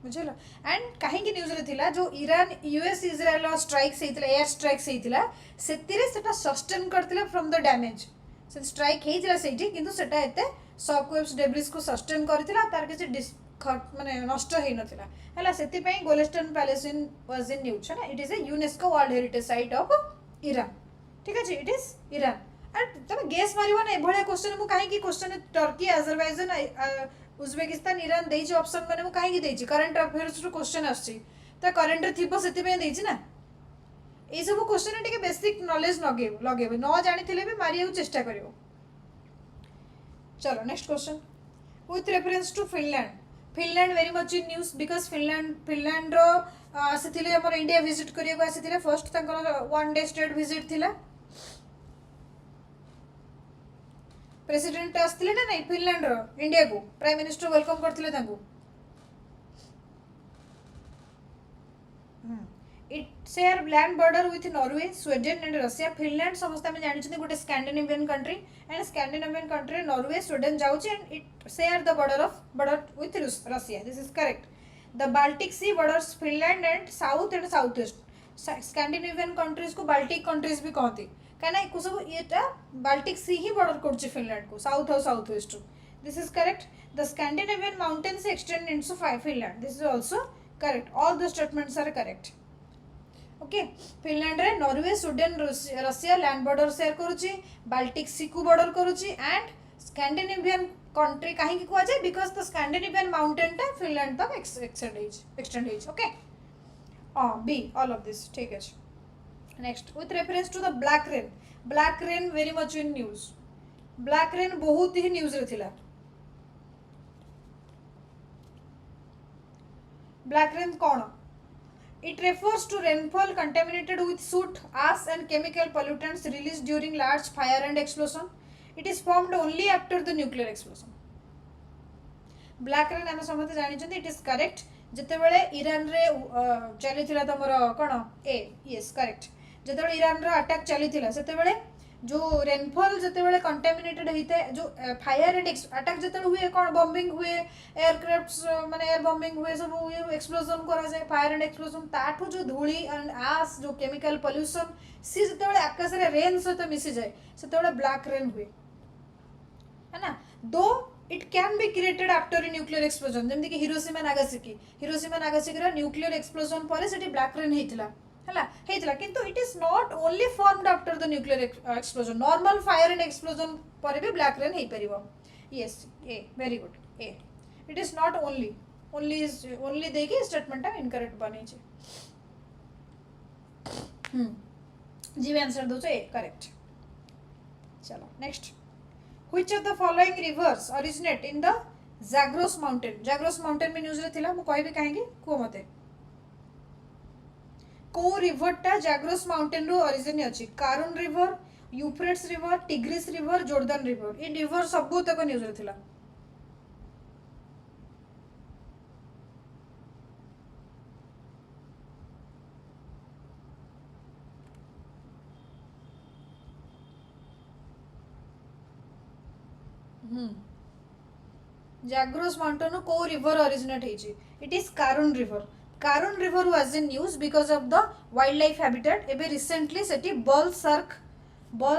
बुझल एंड कहीं न्यूज रे थिला जो ईरान यूएस इजराइल स्ट्राइक सेइतला एयर स्ट्राइक सेइतला सेतिरे सेटा सस्टेन करथिला फ्रॉम द डैमेज से स्ट्राइक हेइतला सेठी किंतु सेटा एते शॉक वेव्स डेब्रिस को सस्टेन करथिला तार के माने नष्ट हो नथिला हला सेति पई Golestan palace in was in news है ना it is a UNESCO world heritage site of Iran ठीक अछि इट इज ईरान एंड तमे गेस मारिबो ना एभळे क्वेश्चन मु काहे की question Turkey Azerbaijan Uzbekistan Iran देछि ऑप्शन माने मु काहे की देछि करंट अफेयर्स रो क्वेश्चन आछि त करंट रे थिबो सेति पई देछि ना ए सब क्वेश्चन टिके बेसिक नॉलेज लगेबो न जानि थिले भी मारिया चेष्टा करिवो चलो next question with reference to Finland very much in news because Finland रो आसीथिले हमर इंडिया विजिट करिया को आसीथिले फर्स्ट तंकर 1 डे स्टेट विजिट थिला प्रेसिडेंट आसीथिले ना नहीं फिनलैंड रो इंडिया को प्राइम मिनिस्टर वेलकम करथिले तांको it share land border with Norway Sweden and Russia Finland समस्त में जानि छथि गोटे Scandinavian country and Scandinavian country Norway Sweden जाउची and it share the border with Russia this is correct the Baltic sea borders Finland and south west Scandinavian countries को Baltic countries भी कहती कहीं को सब ये बाल्टिक सी ही border कर फिनलैंड को साउथ और south west this is correct the Scandinavian mountains extend into Finland this is also correct all the statements are correct okay Finland रे Norway Sweden Russia land border share करूची Baltic sea को border करूची and Scandinavian country काहे की कुआ जाय because the Scandinavian mountain टा Finland तक एक्सटेंड होइछ okay B all of this ठीक है next with reference to the black rain very much in news black rain बहुत ही न्यूज रे थिला ब्लैक रेन कौन It refers to rainfall contaminated with soot, ash and chemical pollutants released during large fire and explosion. It is formed only after the nuclear explosion. Black rain आम समझते जानी चंदी it is correct. जिते बड़े Iran रे चली थिला तमरो कोन ए yes correct. जिते बड़े ईरान रो अटैक चली थिला सेते बड़े जो रेनफॉल जिते कंटामिनेटेड होता है जो फायर एंड अटैक जिते हुए कौन बॉम्बिंग हुए एयरक्राफ्ट माने एयर बॉम्बिंग हुए सब हुए एक्सप्लोजन करा जाए फायर एंड एक्सप्लोजन ताठू जो धूली एंड आस जो केमिकल पोल्यूशन सी जिते आकाश में रेन सहित मिसी जाए से ब्लैक रेन हुए है ना दो it can be created after nuclear explosion जमती कि हिरोशिमा नागासाकी न्यूक्लियर एक्सप्लोजन पर से ब्लैक रेन होता किंतु it is not only formed after the nuclear explosion normal fire and explosion पर भी ब्लैक रेन हो पार yes a very good a it is not only देखिए स्टेटमेंट इनकरेक्ट बनी जी आंसर दो ए करेक्ट चलो next Which of the following rivers originate in the Zagros mountain? Zagros mountain में न्यूज़ रे थिला मु कहबी काहेंगे को मते को रिवर टा जाग्रोस माउंटेन रो ओरिजिन अछि Karun river Euphrates river Tigris river Jordan river in river सब तक न्यूज़ रे थिला Zagros mountain को river originate ହେଇଛି it is Karun river was in news because of the wildlife habitat ଏବେ recently सेठी ball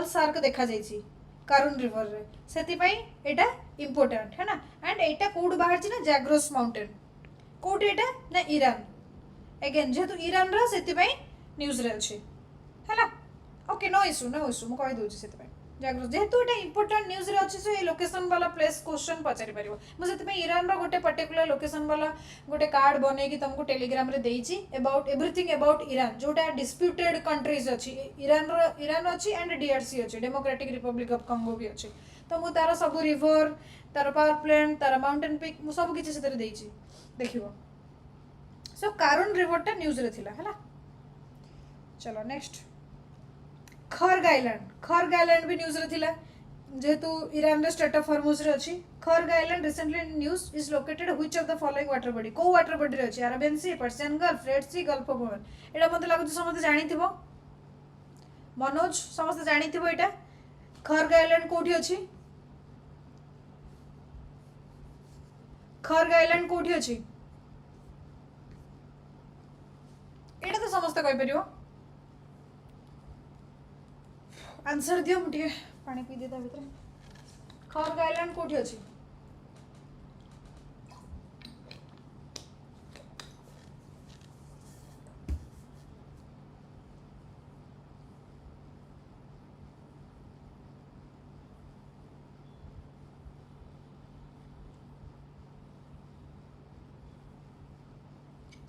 shark देखा जाइछि Karun river रे सेति पई एटा important है ना एंड एटा कोड बाहर छि ना Zagros mountain कोड एटा ना ईरान अगेन जेतु ईरान रा सेति पई न्यूज़ रे अछि हैला ओके नो इशू मु कहि दोछि सेति पई जाग्रोस जेहेतु एटा इंपोर्टेंट न्यूज रे अछि से लोकेशन वाला प्लेस क्वेश्चन पचारि परिबो मु सेति में ईरान रो गोटे पर्टिकुलर लोकेशन वाला गोटे कार्ड बनै कि तुमको टेलीग्राम रे देइछि अबाउट एवरीथिंग अबाउट ईरान जोटा डिस्प्यूटेड कंट्रीज अछि ईरान अछि एंड डीआरसी अछि डेमोक्रेटिक रिपब्लिक ऑफ कांगो भी अछि तो मु तार सब रिवर तार पावर प्लांट तार माउंटेन पीक मु सब किछि सेतरे देइछि देखिबो सो कारुन रिवर टा न्यूज रे थिला हैला चलो नेक्स्ट खर्ग आइलैंड भी न्यूज रे थिला जेहेतु ईरान रे स्टेट ऑफ हॉर्मुज रे अछि Kharg island recently news is located which of the following water body को वाटर बॉडी रे अछि Arabian sea Persian gulf red sea gulf of Oman एटा मते लागु समस्त जानि थिबो मनोज समस्त जानि थिबो एटा खर्ग आइलैंड कोठी अछि खर्ग आइलैंड कोठी अछि एटा तो समस्त कहि परिबो आंसर दियो मुठिए पानी पी देता भीतर खर्ग आइलैंड कोठी अछि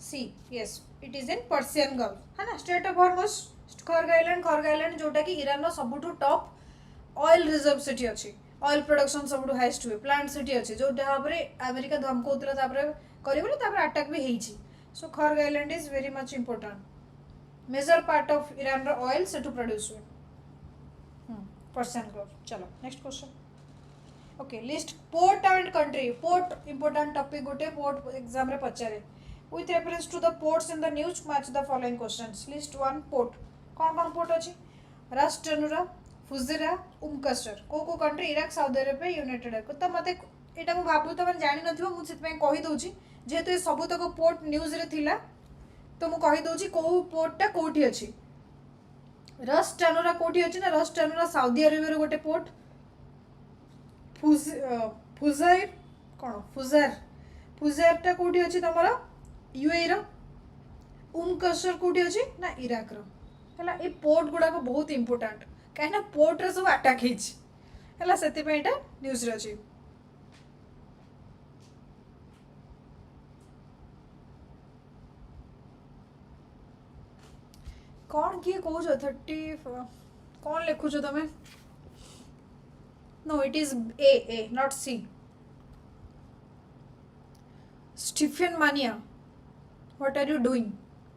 C yes it is in Persian gulf है ना state of Hormuz Kharg island जोटा कि ईरान रो सबुठु टॉप ऑयल रिजर्व सिटी अछि ऑयल प्रोडक्शन सबुठु हाईएस्ट हुए प्लांट सिटी अछि जो तापरे अमेरिका धमकोतला तापरे करिबले तापरे अटैक भी हेछि so Kharg island is very much important major part of Iran रो ऑयल सेटु प्रोड्यूस हुए पर्शियन गल्फ चलो next question okay list port and country port important topic गोटे पोर्ट एग्जाम रे पचारे with reference to the ports in the news match the following questions list one port कौन port अछि रास टनुरा Fujairah उमकस्टर को country Iraq Saudi अरब United Arab तो मते एटा मु भाबु त मन जानि नथिबो मु सित में कहि दोछि जेहेतु ए सब तक पोर्ट न्यूज रे थिला तो मु कहि दोछि को पोर्ट टा कोठी अछि रास टनुरा कोठी अछि ना रास टनुरा सऊदी अरब रे गोटे पोर्ट फुजैर कोन फुजैर टा कोठी अछि तमरा यूएई रो उमकस्टर कोठी अछि ना इराक रो हला ए पोर्ट गुडा को बहुत इंपोर्टेंट कहना पोर्ट रे सब अटैक हिच हला सेति पे एटा न्यूज रे अछि कौन किए कहू 30 कौन लिखु छ तमे no it is a not C Stephen मानिया व्हाट आर यू डूइंग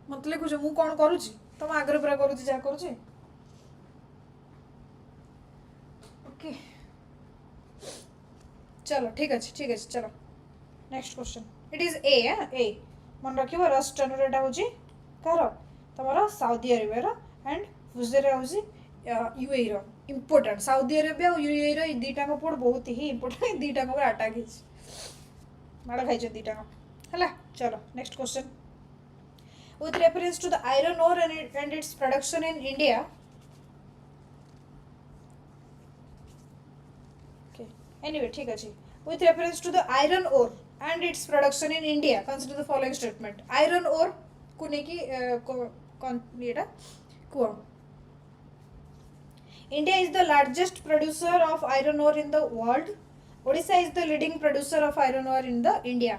मत लिखु छ मु कोन करू छी तुम आग्रह पूरा करू छी जा करू छी ओके चलो ठीक है चलो next question it is a मन रखिबो रस टनरेटा होची कार तमरा सऊदी अरेबिया रो एंड फुजेरा होची यूएई रो इंपोर्टेंट साउदी अरेबिया और यूएई रो दीटा पोर्ट बहुत ही इंपोर्टेंट दीटा पर अटैक माड़ खाई दीटा है। चलो next question with reference to the iron ore and its production in India. Okay. Anyway, ठीक है. With reference to the iron ore and its production in India, consider the following statement. Iron ore कुने की कौन ये कुआ. India is the largest producer of iron ore in the world. Odisha is the leading producer of iron ore in the India.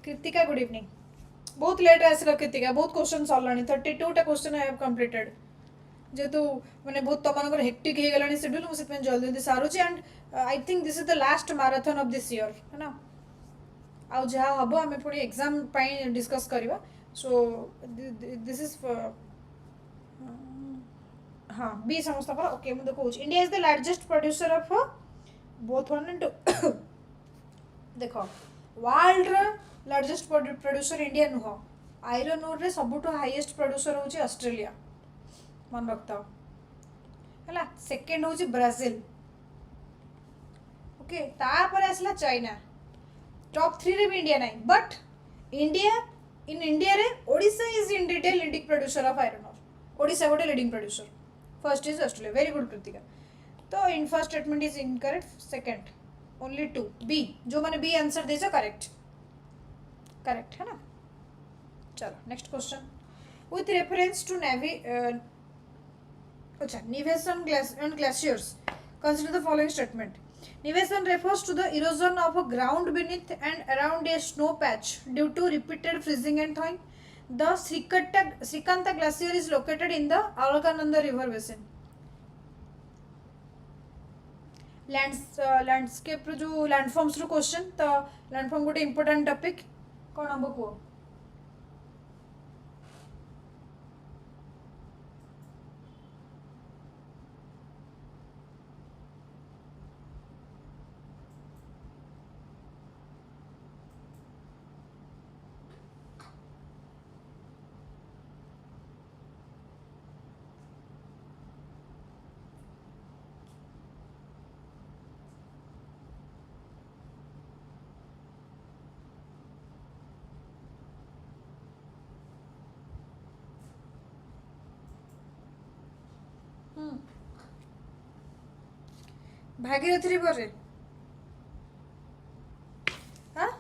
Kritika, good evening. बहुत late आसला कृतिका बहुत question सरलानी 32 टा question I have completed जेतु माने बहुत तमनकर hectic हे गलानी schedule मु सेपन जल्दी जल्दी सारुची and I think this is the last marathon of this year है ना आउ जहा हबो हमें पुणी एग्जाम पई डिस्कस करबा सो दिस इज हां बी समस्त पर ओके मु देखो India is the largest producer of both 1 and 2 देखो वर्ल्ड लार्जेस्ट प्रोड्यूसर इंडिया नुह आयरन ओर रे सबुठ हाईएस्ट प्रोड्यूसर होची ऑस्ट्रेलिया मन रखता है सेकेंड होची ब्राजिल ओके तापर आसला चाइना टॉप 3 रे भी इंडिया नहीं बट इंडिया इन इंडिया रे Odisha is in detail leading producer of iron ore Odisha गोटे leading producer first is Australia very good Kritika तो in first statement is incorrect second only 2 B जो मैंने बी आंसर देছো correct है ना. चलो next question with reference to navy अच्छा nivation and glaciers consider the following statement. Nivation refers to the erosion of a ground beneath and around a snow patch due to repeated freezing and thawing. The Srikanta glacier is located in the Alaknanda river basin. Landscape जो landforms रो question तो landform गोटे important topic कौन हम को Bhagirathi river रे हाँ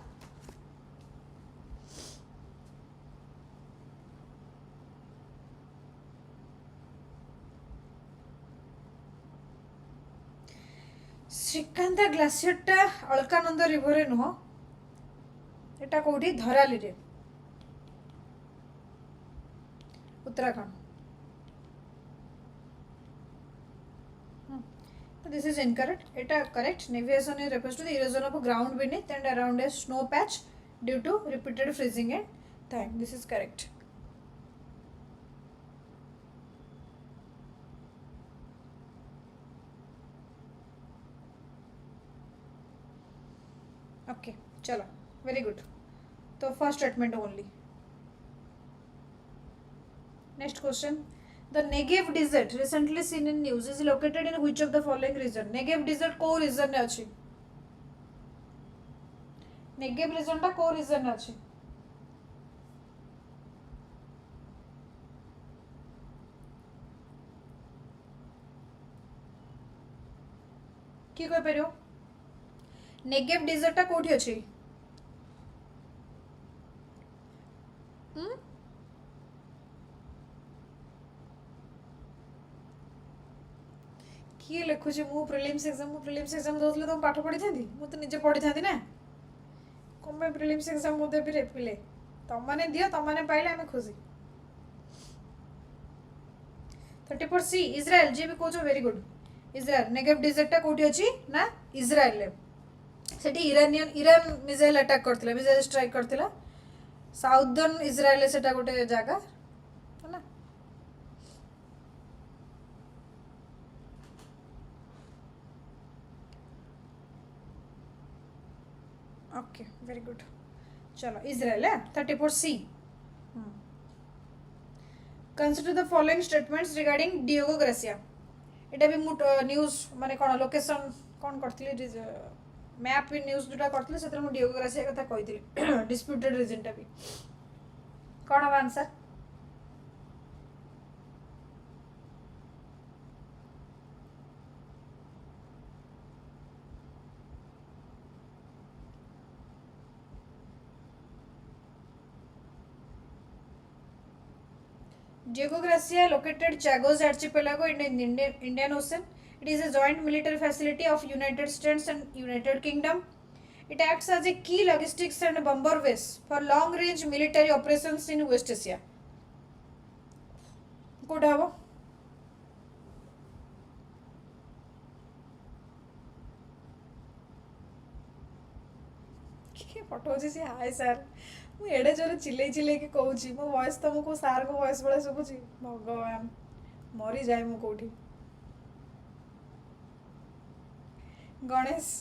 Srikanta glacier टा अलकानंद river रे नुह एटा कोठी धराली रे Uttarakhand. This is incorrect. It is correct. Nivation refers to the erosion of a ground beneath and around a snow patch due to repeated freezing and thawing. This is correct. Okay, chalo. Very good. So first statement only. Next question. The Negev desert recently seen in news is located in which of the following region? Negev desert को region ने अच्छी. Negev region टा को region ने अच्छी. की कोई परियो? Negev desert टा कोठी अच्छी. किए लिखुचे मु प्रिलिम्स एग्जाम दोसले तो पाठ पढ़ी थांती मु तो निजे पढ़ी थांती ना कम पे प्रिलिम्स एग्जाम मु देबी रे पिले तम माने दियो तम माने पाइले हमें खुशी. 34 सी इजराइल जे भी कोचो very good. Israel Negev desert टा कोठी अछि ना इजराइल ले सेठी ईरान मिसाइल अटैक करथिला मिसाइल स्ट्राइक करथिला साउदर्न इजराइल सेटा गोटे जगह है ना. Okay, very good. Chalo, Israel, 34C. Consider the following statements regarding Diogo Gracia. एटा भी मु न्यूज माने कोन लोकेशन कोन करथली मैप न्यूज दुटा करथले सेतर मु जियोग्राफी कथा कहितली डिस्प्यूटेड रीजन टा भी कोन अब answer Geogracia located Chagos archipelago in Indian Ocean. It is a joint military facility of United States and United Kingdom. It acts as a key logistics and bomber base for long-range military operations in West Asia. Good habo. पठाऊँ C hi sir मु एडे जोर चिल्ले चिल्ले के कहूँ मो voice तुमको सार को voice बड़ा शुभुची भगवान मरी जाए मु कोठी Ganesh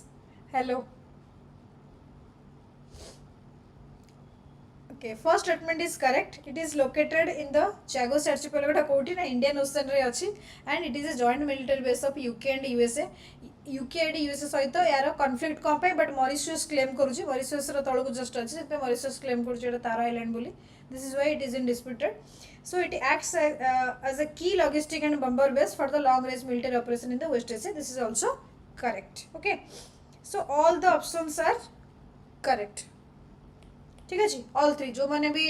hello Okay, first statement is correct. It is located in the Chagos archipelago ta koti na Indian Ocean re achi and it is a joint military base of UK and USA. UK and USA सहित यार conflict कौन पे but Mauritius claim करूची Mauritius रो तळो को just अछि सेते Mauritius claim करूची एटा तार island बोली. This is why it is in disputed. So it acts as a key logistic and bomber base for the long range military operation in the West Asia. This is also correct. Okay. So all the options are correct. ठीक है all three जो मैंने भी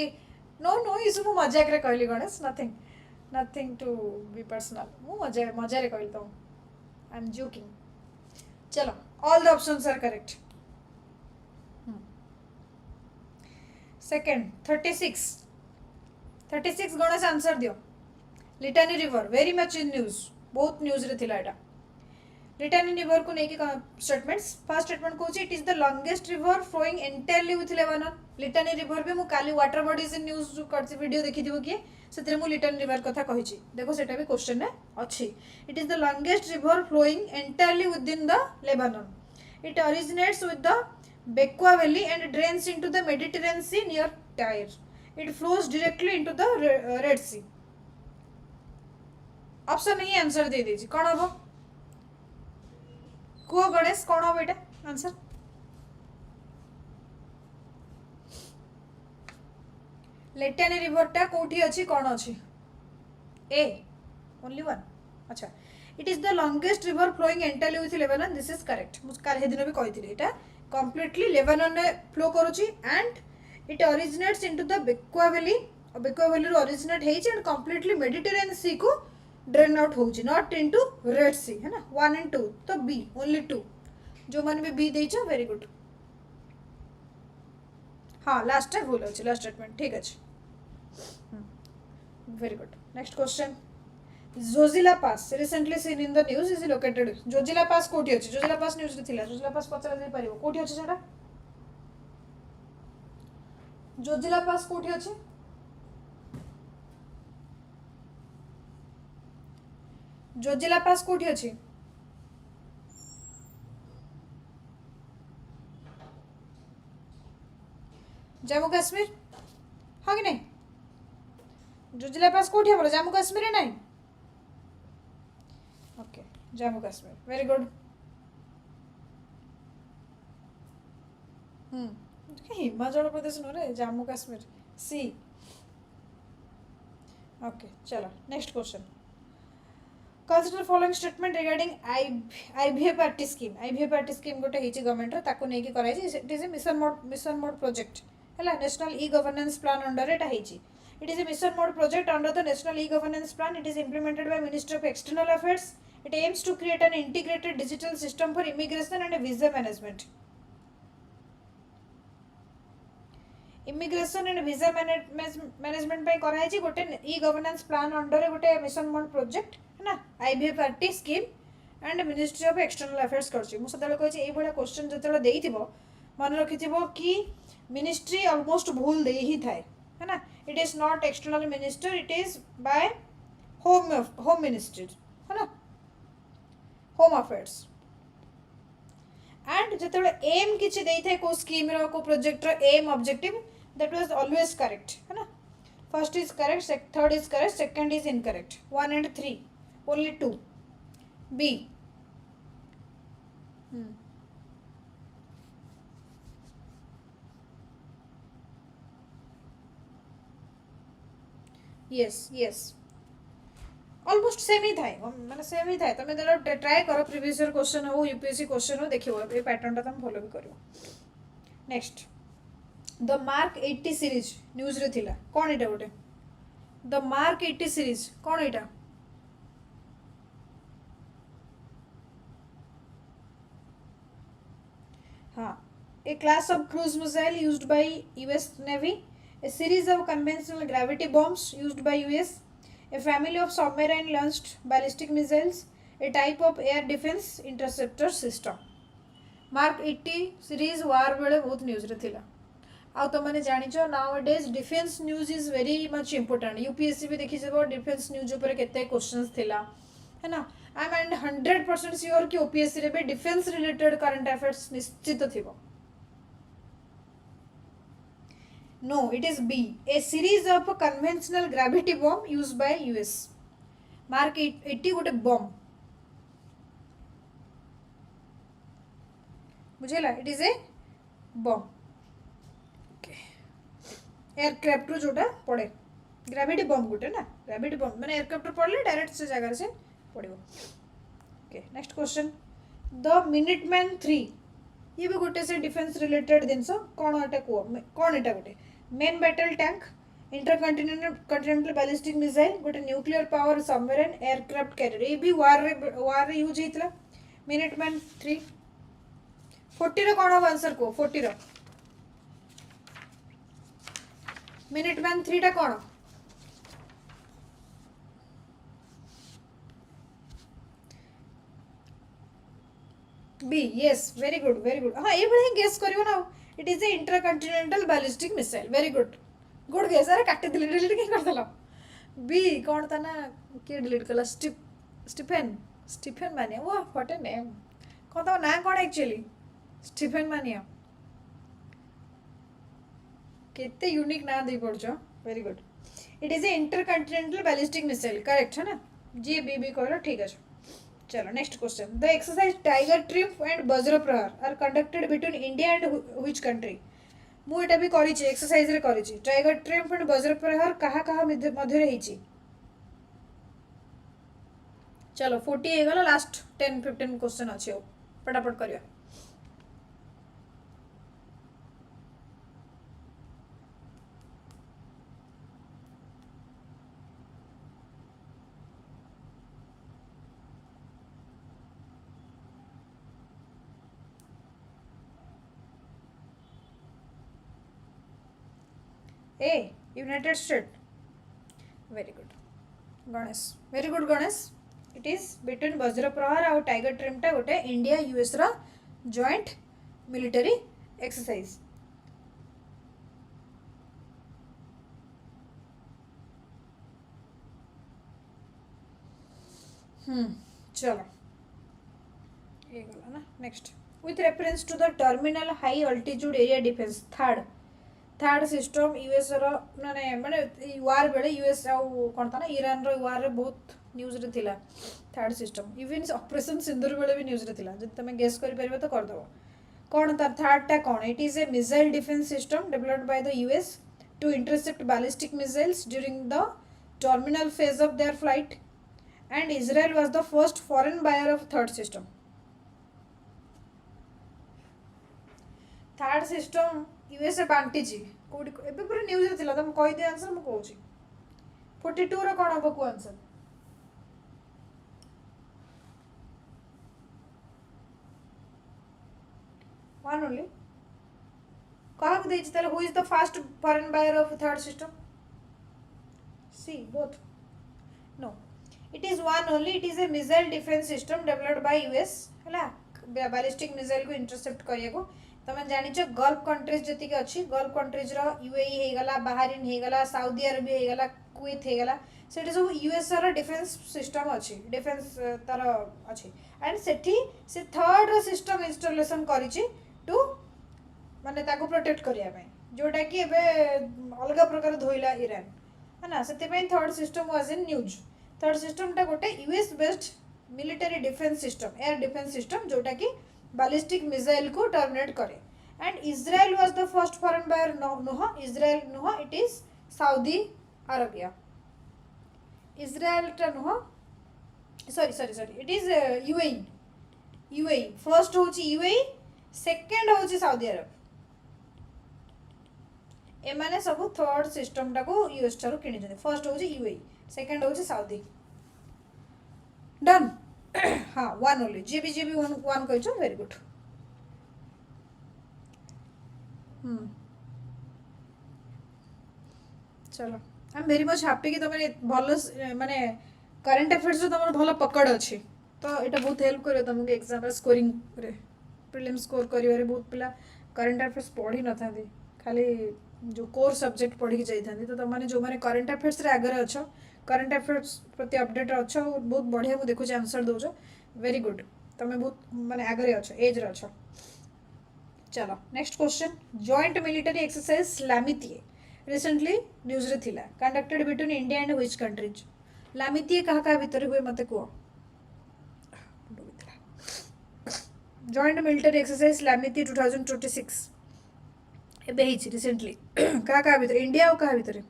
no no issue मु मजाक रे कहली Ganesh nothing to be personal मु मजा रे कहली तो आई एम जोकिंग चलो all the options are correct second 36 Ganesh answer दियो Litani river very much in news बहुत न्यूज रे थिला एटा लिटानी रिवर को नेकी स्टेटमेंट्स फर्स्ट स्टेटमेंट कहूँ it is the longest river flowing entirely with Lebanon Litani river भी मु काली वाटर बॉडीज इन न्यूज करछि वीडियो देखि दिबो कि सेतरे मु लिटानी रिवर कथा कहिछि देखो सेटा भी क्वेश्चन ने अछि it is the longest river flowing entirely within the Lebanon it originates with the Bekaa valley and drains into the Mediterranean sea near Tyre it flows directly into the red sea option ही answer दे दीजिए कौन हबो को गणेश कौन हबो एटा answer लेटानी river टा कोठी अछि कोन अछि ए ओनली वन अच्छा it is the longest river flowing entirely with Lebanon this is correct मु काल हे दिन भी कहिथिले एटा कंप्लीटली लेबानन रे फ्लो करूची and it originates into the Bekaa valley रो ओरिजिनेट हेछि एंड कंप्लीटली मेडिटेरियन सी को ड्रेन आउट होछि नॉट इनटू रेड सी है ना 1 एंड 2 तो बी ओनली 2 जो माने भी बी देइछो वेरी गुड हाँ लास्ट टाइम भूल अछि लास्ट स्टेटमेंट ठीक अछि very good next question Zoji La pass recently seen in the news is located Zoji La पास कोठी अछि जोजिला पास न्यूज रे थिला जोजिला पास पचरा दे परिबो कोठी अछि सेटा जोजिला पास कोठी अछि जोजिला पास कोठी अछि जम्मू काश्मीर हाँ कि नहीं जोजिला पास कोठी हमर जम्मू काश्मीर नहीं okay Jammu Kashmir very good Himachal Pradesh no रे जम्मू काश्मीर सी ओके चलो next question consider following statement regarding IVFRT scheme गोटे हेची गवर्नमेंट रे ताको नेकी कराई छी it is a mission mode project हला national e governance plan under एटा हेची It is a mission mode project under the National E-Governance Plan. It is implemented by Ministry of External Affairs. It aims to create an integrated digital system for immigration and visa management. Immigration and visa management by कराई छी गोटे E-Governance Plan under गोटे mission mode project है ना IVFRT scheme and Ministry of External Affairs करछि मु सदाले कहै छी एई बडा क्वेश्चन जतले देइथिबो मन रखिथिबो कि मिनिस्ट्री ऑलमोस्ट भूल दे ही थाए है ना it is not external minister it is by home ministry है ना होम अफेयर्स एंड जतले एम किछि देइ थाए को स्कीम रो को प्रोजेक्ट रो aim objective that was always correct है ना first is correct third is correct second is incorrect 1 and 3 only 2 B. yes almost same ही थाए माने सेम ही थाए तुम जरा ट्राई करो प्रीवियस ईयर क्वेश्चन हो यूपीएससी क्वेश्चन हो देखिबो ए पैटर्न टा तुम फॉलो भी करियो next the mark 80 series news रे थिला कोन एटा गोटे द मार्क 80 सीरीज कोन एटा हाँ a class of cruise missile used by US Navy, a series of conventional gravity bombs used by US, a family of submarine launched ballistic missiles, a type of air defense interceptor system. Mark 80 series war बेले बहुत news रे थिला आउ तो माने जानिचो now days defence news is very much important UPSC भी देखि जबो डिफेंस न्यूज ऊपर केते क्वेश्चंस थिला है ना आई एम 100% श्योर कि ओपीएससी रे भी डिफेंस रिलेटेड करंट अफेयर्स निश्चित थिबो No, it is B. A series of conventional gravity bomb used by US. Mark 80 गोटे bomb. बुझेला इट इज ए bomb. Okay. एयरक्राफ्ट रो जोटा पड़े ग्रेविटी बॉम्ब गोटे ना ग्रेविटी बॉम्ब माने एयरक्राफ्ट पड़ले डायरेक्ट से जगह से पड़िबो okay next question the Minuteman 3 ये भी गोटे से डिफेंस रिलेटेड जिनस कौन एटा को कौन एटा गोटे main battle tank intercontinental ballistic missile गोटे nuclear power submarine aircraft carrier ये भी वार रे यूज हेतला मिनिटमैन 3 40 रो कौन आंसर को 40 रो मिनिटमैन 3 टा कौन बी यस वेरी गुड हाँ ये बड़े गेस करियो ना it is a intercontinental ballistic missile very good good guess अरे काटे दिले डिलीट के कर देला बी कौन था ना के डिलीट कला स्टीफन मानिया वो व्हाट ए नेम कौन था ना कौन एक्चुअली स्टीफन मानिया केते यूनिक ना दे पड़छो very good it is a intercontinental ballistic missile correct है ना जी बी कहलो ठीक है चलो next question the exercise Tiger Triumph and Vajra Prahar are conducted between India and which country मु एटा भी करिछि एक्सरसाइज रे करिछि टाइगर ट्रिम्फ एंड वज्र प्रहार कहा कहा मध्य रे हिछि चलो 40 हे गलो लास्ट 10-15 क्वेश्चन अछि फटाफट करियो A United States very good Ganesh it is between Vajra Prahar and Tiger Trim टा गोटे India US रा joint military exercise चलो ये गला ना next with reference to the terminal high altitude area defense THAAD system US रो माने वार बेले यूएस आउ कोन था ना ईरान रो वार रे बहुत न्यूज रे थिला थर्ड सिस्टम इवन ऑपरेशन सिंदूर बेले भी न्यूज रे थिला जब तमे गेस करि परबे तो कर दबो कोन था थर्ड टा कोन it is a missile defence system developed by the US to intercept ballistic missiles during the terminal phase of their flight and Israel was the first foreign buyer of THAAD system THAAD system USA बांटी जी कोडी एबे पूरा news रे थिला तुम कहि दे answer म कहूची 42 रो कोन हबो को आंसर वन ओनली कहा दे छी who is the first foreign buyer of THAAD system C both no it is one only it is a missile defence system developed by US हला बैलिस्टिक मिसाइल को intercept करिया को तुम जानिच gulf countries जी अच्छी gulf countries UAE हो गला Bahrain हो गला साउदी अरब हो गला कुवैत हो गला से सब यूएस रो डिफेंस सिस्टम अच्छी डिफेंस तार अच्छी एंड से थर्ड सिस्टम इंस्टॉलेशन करिछि टू माने ताको प्रोटेक्ट करिया पे जोटा कि एबे अलग प्रकार धोइला ईरान है ना से THAAD system was in news THAAD system टा गोटे US based military defence system air defence system जोटा कि बैलिस्टिक मिसाइल को टर्मिनेट करे and Israel was the first foreign buyer नुह इजराइल नुह it is Saudi Arabia Israel टा नुह sorry sorry sorry it is UAE first होची UAE second होची सऊदी अरब एमाने सब थर्ड सिस्टम टाको यूएस ठारू किनी फर्स्ट होची यूएई सेकंड होची सऊदी डन हाँ वन ओनली जीबी वन कह वेरी गुड चलो I am very much happy कि तुम भल माने करंट अफेयर्स तुम भल पकड़ अच्छी तो यहाँ बहुत हेल्प कर तुमको एग्जाम स्कोरिंग प्रिलिम स्कोर कर बहुत पिला करंट अफेयर्स पढ़ी न था खाली जो कोर सब्जेक्ट पढ़ी जाइए तो तुमने जो मैंने करंट अफेयर्स आगे अच्छ करंट अफेयर्स प्रति अपडेट अच्छ बहुत बढ़िया मुझे देखुचे आंसर दौच वेरी गुड तुम बहुत माने आगे अच्छ एज अच्छ चलो next question joint military exercise Lamitiye recently news रे थिला conducted between India and which countries Lamitiye कहा कहा भीतर हुए मते को जॉइंट मिलिटरी एक्सरसाइज लामिति 2026 एबे हिच रिसेंटली कहा कहा भीतर इंडिया और कहा भीतर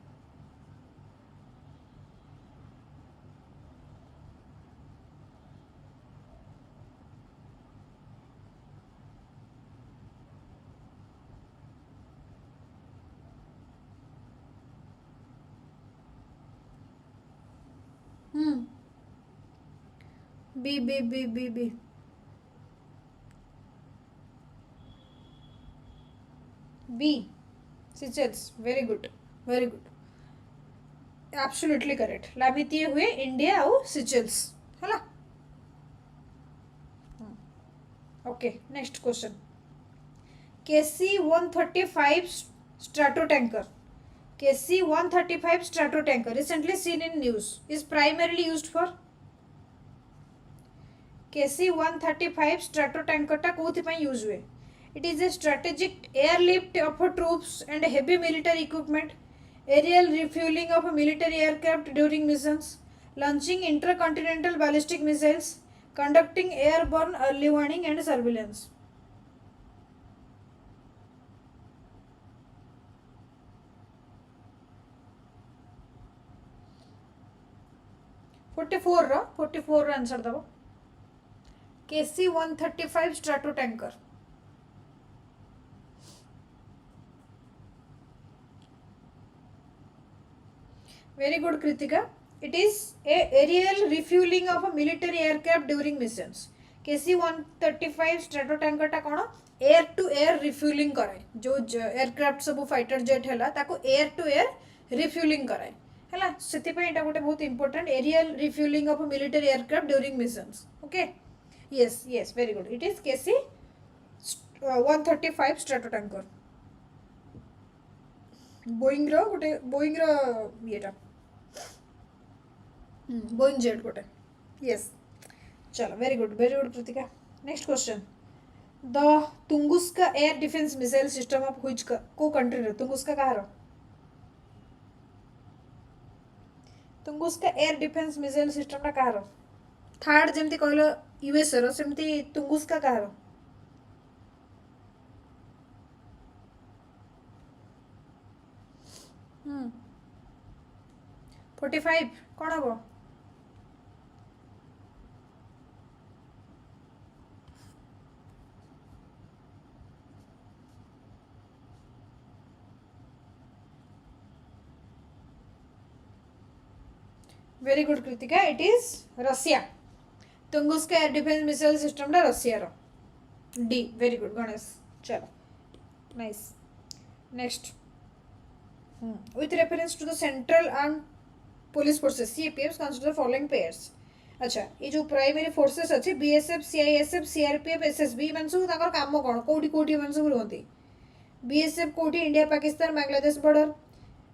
B B B B B B Seychelles very good absolutely correct Lamitiye हुए इंडिया और सिचल्स है okay next question KC 135 स्ट्राटो tanker KC 135 strato tanker recently seen in news is primarily used for KC 135 strato tanker टा कोथि पई use हुए it is a strategic airlift of troops and heavy military equipment aerial refueling of military aircraft during missions launching intercontinental ballistic missiles conducting airborne early warning and surveillance 44 रो आंसर दबो KC 135 स्ट्राटो tanker very good Kritika it is a aerial refuelling of a military aircraft during missions KC 135 स्ट्राटो tanker टा कोन air to air refuelling कराए जो aircraft सब fighter jet हैला ताको एयर टू एयर रिफ्यूलिंग कराए है से गोटे बहुत important aerial refuelling of military aircraft during missions okay yes yes very good it is KC 135 स्ट्राटो tanker Boeing रो गोटे बोइंग रो येटा बोइंग जेट गोटे यस चलो very good Kritika next question the Tunguska air defence missile system of which को country रो Tunguska कहार Tunguska air defence missile system टा कहार थर्ड जेमती कहलो यूएस रो सेमती तुंगुस्का कहार 45 कौन हम very good Kritika it is Russia Tunguska air defence missile system टा Russia rho D very good Ganesh चलो nice next with reference to the central armed police forces CPFs consider the following pairs अच्छा ये जो primary forces अच्छे BSF CISF CRPF SSB मान सब ताकर काम कोन कोठी कोठी मान सब रहती BSF कोठी India Pakistan Bangladesh border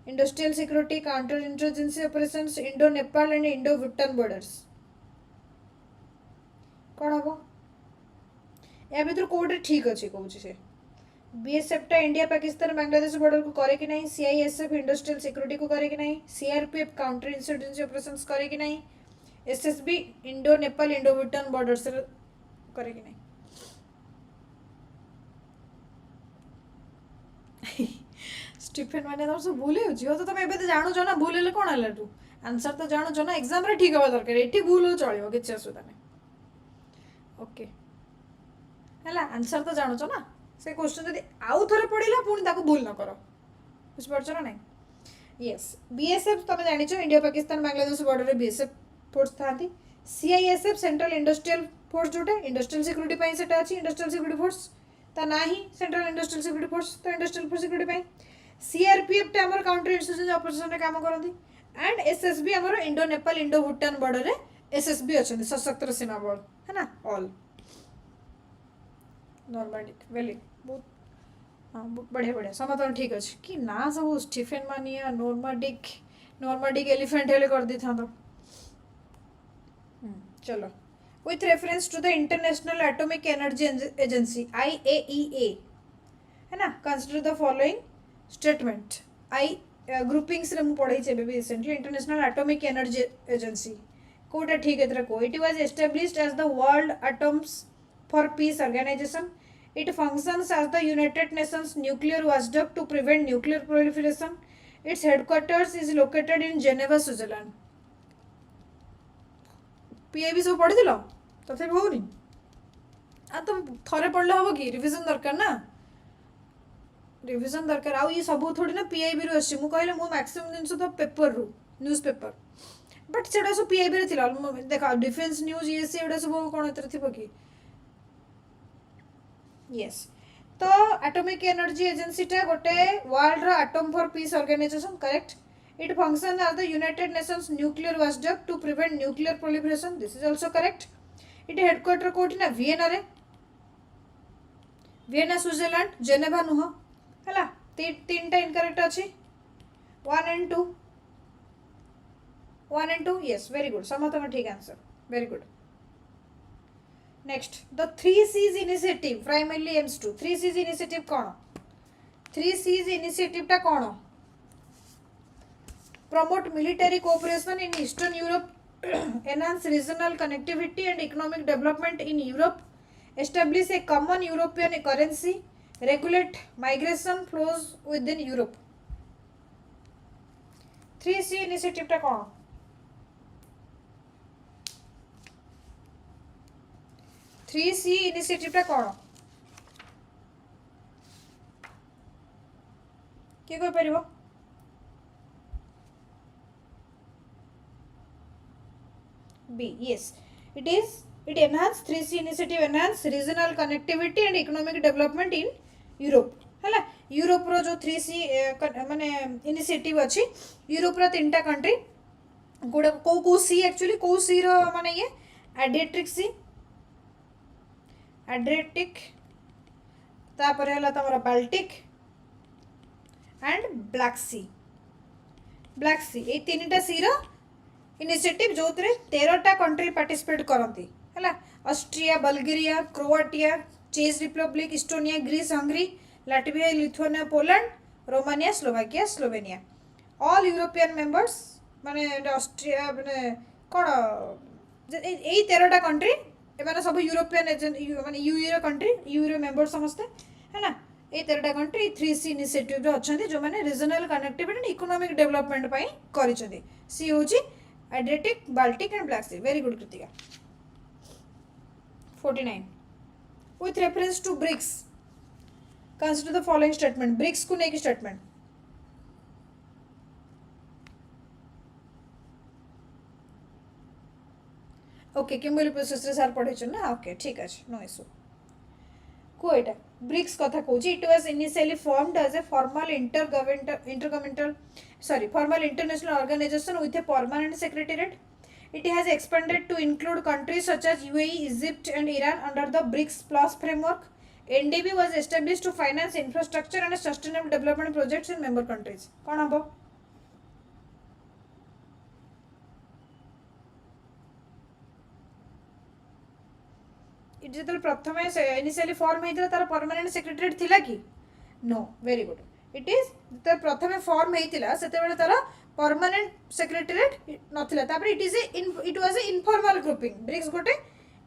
industrial security counter insurgency operations Indo Nepal and Indo Bhutan borders कोन हबो या भीतर कोठी ठीक अछि कहू छी से बीएसएफ टा इंडिया पाकिस्तान बांग्लादेश बॉर्डर को करे कि नहीं सीआईएसएफ इंडस्ट्रियल सिक्योरिटी को करे कि नहीं सीआरपीएफ काउंटर इंसर्जेंसी ऑपरेशंस करे कि नहीं SSB Indo Nepal Indo Bhutan border से करे कि नहीं स्टीफेन माने तमर सब भूल हो तो तुम एबे तो जानो जो ना भूल हेले कोन हला तू आंसर तो जानो जो ना एग्जाम रे ठीक हवा दरकार एठी भूल हो चलियो किछ असुविधा नहीं ओके हला आंसर तो जानो जो ना से क्वेश्चन जदी आउ थरे पडिला पुणी ताको भूल न करो बुझ पड़छ ना नहीं यस बीएसएफ तुम जानि छ इंडिया पाकिस्तान बांग्लादेश बॉर्डर रे बीएसएफ फोर्स थांती सीआईएसएफ सेंट्रल इंडस्ट्रियल फोर्स जोटा इंडस्ट्रियल सिक्योरिटी पई सेटा अछि इंडस्ट्रियल सिक्योरिटी फोर्स ता नाही सेंट्रल इंडस्ट्रियल सिक्योरिटी फोर्स तो इंडस्ट्रियल फोर्स सिक्योरिटी पई सीआरपीएफ टा हमर काउंटर इंसर्जेंसी ऑपरेशन रे काम करंती एंड एसएसबी हमर Indo Nepal Indo Bhutan border रे एसएसबी अछन सशस्त्र सीमा बल है ना ऑल नॉर्मलिक वेली बहुत हाँ बहुत बढ़िया बढ़िया समझ ठीक अच्छे कि ना सब स्टीफेन मानिया नॉर्मडिक एलिफेंट हेले कर दी था तो चलो with reference to the International Atomic Energy Agency IAEA है ना consider the following statement groupings रे मु पढ़ाई छे baby recently International Atomic Energy Agency कोटा ठीक है तेरा को it was established as the World Atoms for Peace Organization. It functions as the United Nations nuclear watchdog to prevent nuclear proliferation. Its headquarters is located in Geneva, Switzerland. PIB सब पढ़ी दिलो तथापि होनी आ तुम थरे पढ़ले हबो कि रिवीजन दरकार ना रिवीजन दरकार आ ये सब थोड़ी ना पीआईबी रो अछि मु कहले मु मैक्सिमम जिंस तो पेपर रो न्यूज़ पेपर बट सेडा सब पीआईबी रे थिला देखा डिफेंस न्यूज़ ये से एडा सब कोन एतर थिबो कि यस तो एटॉमिक एनर्जी एजेंसी टा गोटे वर्ल्ड रो atom for peace organisation correct it functions as the United Nations nuclear watchdog to prevent nuclear proliferation. This is also correct. It headquarter कोठी ना वियना रे वियना स्विट्जरलैंड जेनेवा नुह हला तीनटा incorrect अछि 1 and 2 1 and 2 yes very good समतम ठीक answer very good next the 3 C's initiative primarily aims to 3 C's initiative cone 3 C's initiative टा कोन promote military cooperation in Eastern Europe, enhance regional connectivity and economic development in Europe, establish a common European currency, regulate migration flows within Europe. 3C initiative टा कौन 3C initiative टा कौन किए कोई परिबो B yes it enhance 3C initiative enhance regional connectivity and economic development in Europe हैला Europe रो जो 3C माने initiative अछि यूरोप रो तीनटा कंट्री गुडा को सी एक्चुअली को सी रो माने ये एड्रियाटिक तापर हैला तमरा बाल्टिक एंड ब्लैक सी ए तीनटा सी रो इनिशिएटिव जो 13टा कंट्री पार्टिसिपेट करती है ऑस्ट्रिया बल्गेरिया क्रोएटिया चेक Republic Estonia Greece Hungary Latvia Lithuania Poland Romania Slovakia Slovenia all European members माने ऑस्ट्रिया माने कोन ए 13टा कंट्री एमाने सब यूरोपियन माने यूरो कंट्री यूरो मेंबर समस्त है ना ए 13टा कंट्री 3C इनिशिएटिव रे अछंती जो माने regional connectivity and economic development पई करिसंती सी होची Adriatic, Baltic and Black Sea. Very good, Kritika. 49. With reference to BRICS, consider the following statement. BRICS को नेकी statement. Okay, Kimberly process रे सार पढ़े छन ना. Okay, ठीक है. No issue. कोएटा ब्रिक्स कथा कहूची it was initially formed as a formal formal international organization with a permanent secretariat. It has expanded to include countries such as UAE, Egypt and Iran under the BRICS Plus framework. NDB was established to finance infrastructure and sustainable development projects in member countries. कौन हबो it जेतल प्रथमे initially form हेतिला तार permanent secretariat थिला कि know very good it is तर प्रथमे form हेतिला सेते बेले तार परमानेंट सेक्रेटेरिएट नथिला तापर it was a informal grouping BRICS गोटे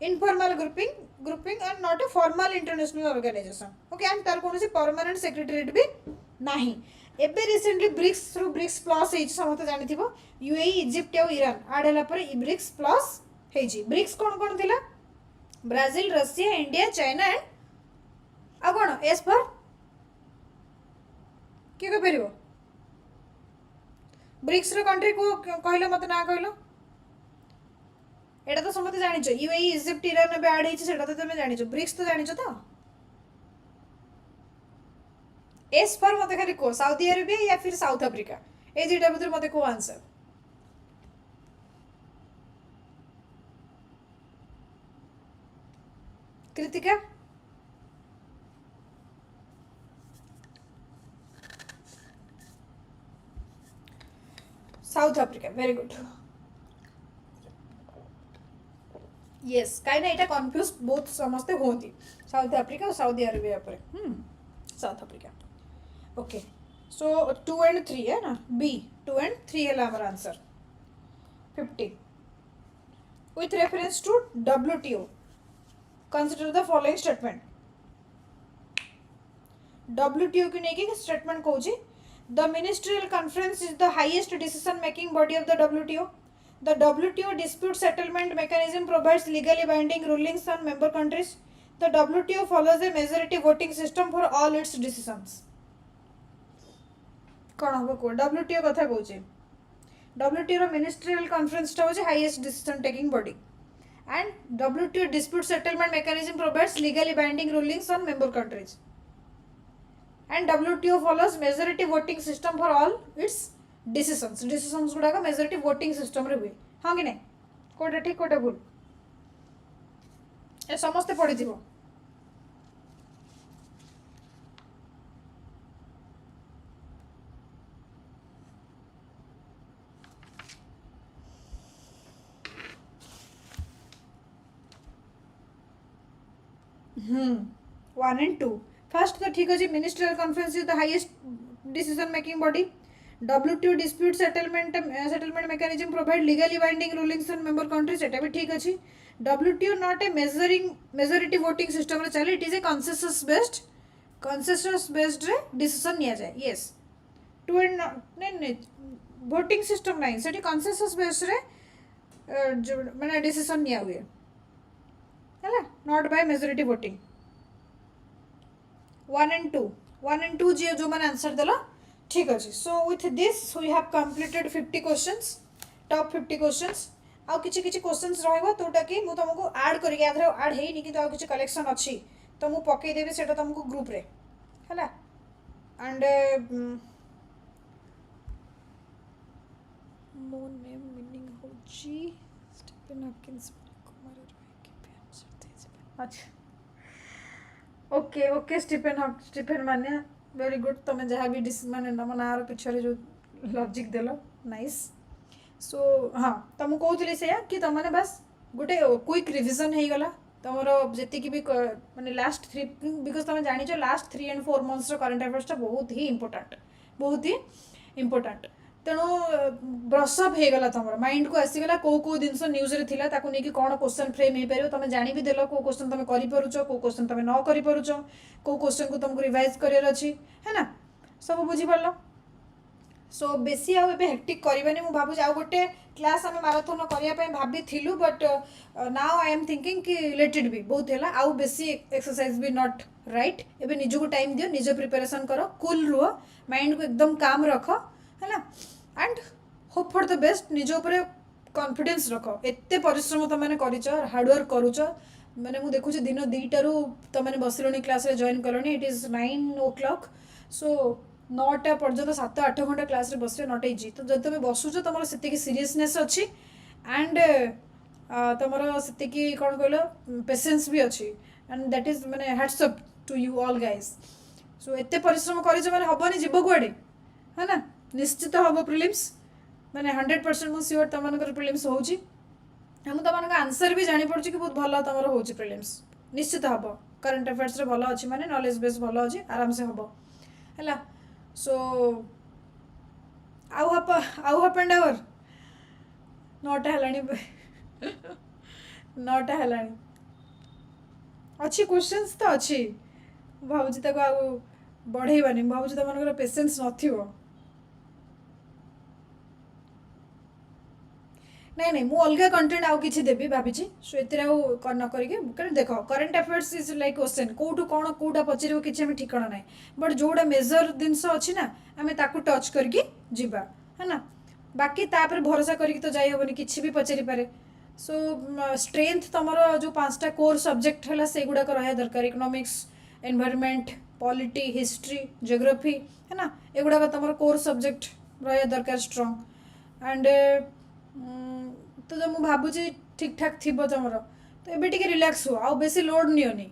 informal grouping and not a formal international organisation okay and तार कोनोसी परमानेंट सेक्रेटेरिएट भी नाही एबे रिसेंटली ब्रिक्स प्लस हे समस्त जानिथिबो यूएई इजिप्ट और ईरान आड हला पर ब्रिक्स प्लस हे जी ब्रिक्स कोन थिला Brazil Russia India China and आ कोन एस फॉर किए कह ब्रिक्स रो कंट्री को कहलो मत ना कहलो एटा तो समझते जानिछ यूएई इजिप्ट ईरान में ऐड हेछि सेटा तो तुम जानिछ ब्रिक्स तो जानिछ तो एस फॉर मत खाली को सऊदी अरेबिया या फिर साउथ अफ्रीका ए दुटा भीतर मत को answer Kritika south Africa very good yes कहीं ना यहाँ कन्फ्यूज बहुत समस्ते होती साउथ अफ्रीका और सऊदी अरेबिया पर south Africa okay so 2 and 3 है ना बी 2 and 3 है हमारा answer 50 with reference to WTO consider the following statement WTO की नहीं स्टेटमेंट कहूँ The ministerial conference is the highest decision-making body of the WTO. The WTO dispute settlement mechanism provides legally binding rulings on member countries. The WTO follows a majority voting system for all its decisions. कौन हम को WTO कथा कहूँ WTO रो ministerial conference टा होचे highest decision-taking body. And WTO dispute settlement mechanism provides legally binding rulings on member countries. And WTO follows majority voting system for all its decisions गुड़ा का majority voting system रे हुए हाँ कि नहीं कोटे ठीक कोटे भूल ए समस्ते पढ़ी थी वो वन एंड टू फर्स्ट तो ठीक अच्छे ministerial conference is the highest decision making body WTO dispute settlement mechanism provide legally binding rulings on member countries एटा भी ठीक अच्छी WTO not a majority voting system रे चले it is a consensus based रे decision निया जाए yes to and नहीं voting system नहीं सेठी consensus based रे माने decision निया हुए है not by majority voting 1 and 2 जो मैंने आंसर देला ठीक अच्छे so with this we have completed 50 questions top 50 questions आउ किछि किछि क्वेश्चंस रहबो तोटा कि मु तुमको ऐड करिके आधर ऐड हेनी कि आउ किछि कलेक्शन अछि तो मु पके देबे सेटा तुमको ग्रुप रे हला एंड मो नेम मीनिंग हो जी स्टीफन हॉकिंस कुमार रॉय के आंसर दे अच्छा ओके स्टीफन माने वेरी गुड तुम जहाँ भी माने नम ना पिछले जो लॉजिक देल नाइस सो हाँ तुम कहूली से कि तुमने बस गोटे क्विक रिविजन हो गला तुम जी भी माने लास्ट 3 बिकज तुम जान last 3 and 4 months current affairs बहुत ही इंपोर्टाट तेणु ब्रशअप हो गला तुम माइंड को आसीगला कौ जिन न्यूज रे थिला ताकू नहीं कौन क्वेश्चन फ्रेम हो पार तुम जानी भी देल कौ क्वेश्चन तुम करूच कौ क्वेश्चन तुम न करूच कौ क्वेश्चन को तुमको रिवाइज करार अच्छी है ना सब बुझीपार सो बेसी आउ हेक्टिक करवानी मुझे भावुँ आउ गोटे क्लास आम माराथन करने भाभी but now I am thinking कि लेट इट बी बहुत है आउ बेसी एक्सरसाइज भी नॉट राइट एबे निजको टाइम दियो निज प्रिपरेशन कर कूल रुह माइंड को एकदम काम रख है ना and hope for the best निज ऊपर कॉन्फिडेंस रख एते परिश्रम तुमने कर हार्डवर्क करुच मैंने मुझे देखुच दिन 2टारू तुमने बसलनी क्लास रे जॉइन कलनी इट इज 9 o'clock सो 9टा पर्यंत 7-8 घंटा क्लास रे बसले नॉट इजी तो जब तुम बसुच तुम से सीरियसनेस अच्छी एंड तुम से कौन कहल पेशेंस भी अच्छी एंड दैट इज मैंने hats up to you all guys so एते परिश्रम कर हेनी जीव कुआड़े है ना निश्चित हम प्रिलिम्स मैंने 100% मुझे सियोर तुम प्रिलिम्स होची मुझे तुम आंसर भी जापड़ी कि बहुत भल तुम हो प्रिलिम्स निश्चित हम करंट अफेयर्स रे भल अच्छी माने नॉलेज बेस भल अच्छी आराम से हम है सो ଆଉ ହାଫ୍ ଆଣ୍ଡ ଆୱାର 9ଟା ହେଲାଣି 9ଟା ହେଲାଣି ଅଛି क्वेश्चंस ତ ଅଛି ଭାବୁଛି ତାକୁ ଆଉ ବଢ଼େଇବାନି ଭାବୁଛି ତମମାନଙ୍କର ପେସେନ୍ସ ନଥିବ ନାଇଁ ନାଇଁ ମୁଁ ଅଲଗା କଣ୍ଟେଣ୍ଟ ଆଉ କିଛି ଦେବି ଭାବିଛି ସୋ ଏଥିରେ ଆଉ ନ କରିକି କାରଣ ଦେଖ current affairs is like question କେଉଁଠୁ କ'ଣ କେଉଁଟା ପଚାରିବ କିଛି ଆମେ ଠିକଣା ନାହିଁ ବଟ୍ ଯେଉଁଟା ମେଜର ଜିନିଷ ଅଛି ନା ଆମେ ତାକୁ ଟଚ୍ କରିକି ଯିବା ହେଲା ବାକି ତାପରେ ଭରସା କରିକି ତ ଯାଇ ହେବନି କିଛି ବି ପଚାରିପାରେ ସୋ ଷ୍ଟ୍ରେନ୍ଥ ତୁମର ଯେଉଁ 5ଟା କୋର୍ ସବଜେକ୍ଟ ହେଲା ସେଗୁଡ଼ାକ ରହିବା ଦରକାର ଇକୋନୋମିକ୍ସ ଏନଭାयरमेंट पॉलिटी हिस्ट्री जियोग्राफी है ना एगुड़ाक तुम कोर सब्जेक्ट रहा दरकार स्ट्रंग एंड तो जो मुझे भावुची ठीक ठाक थी तुम तो ये टे रिलैक्स हुआ आउ बेसी लोड नियोनी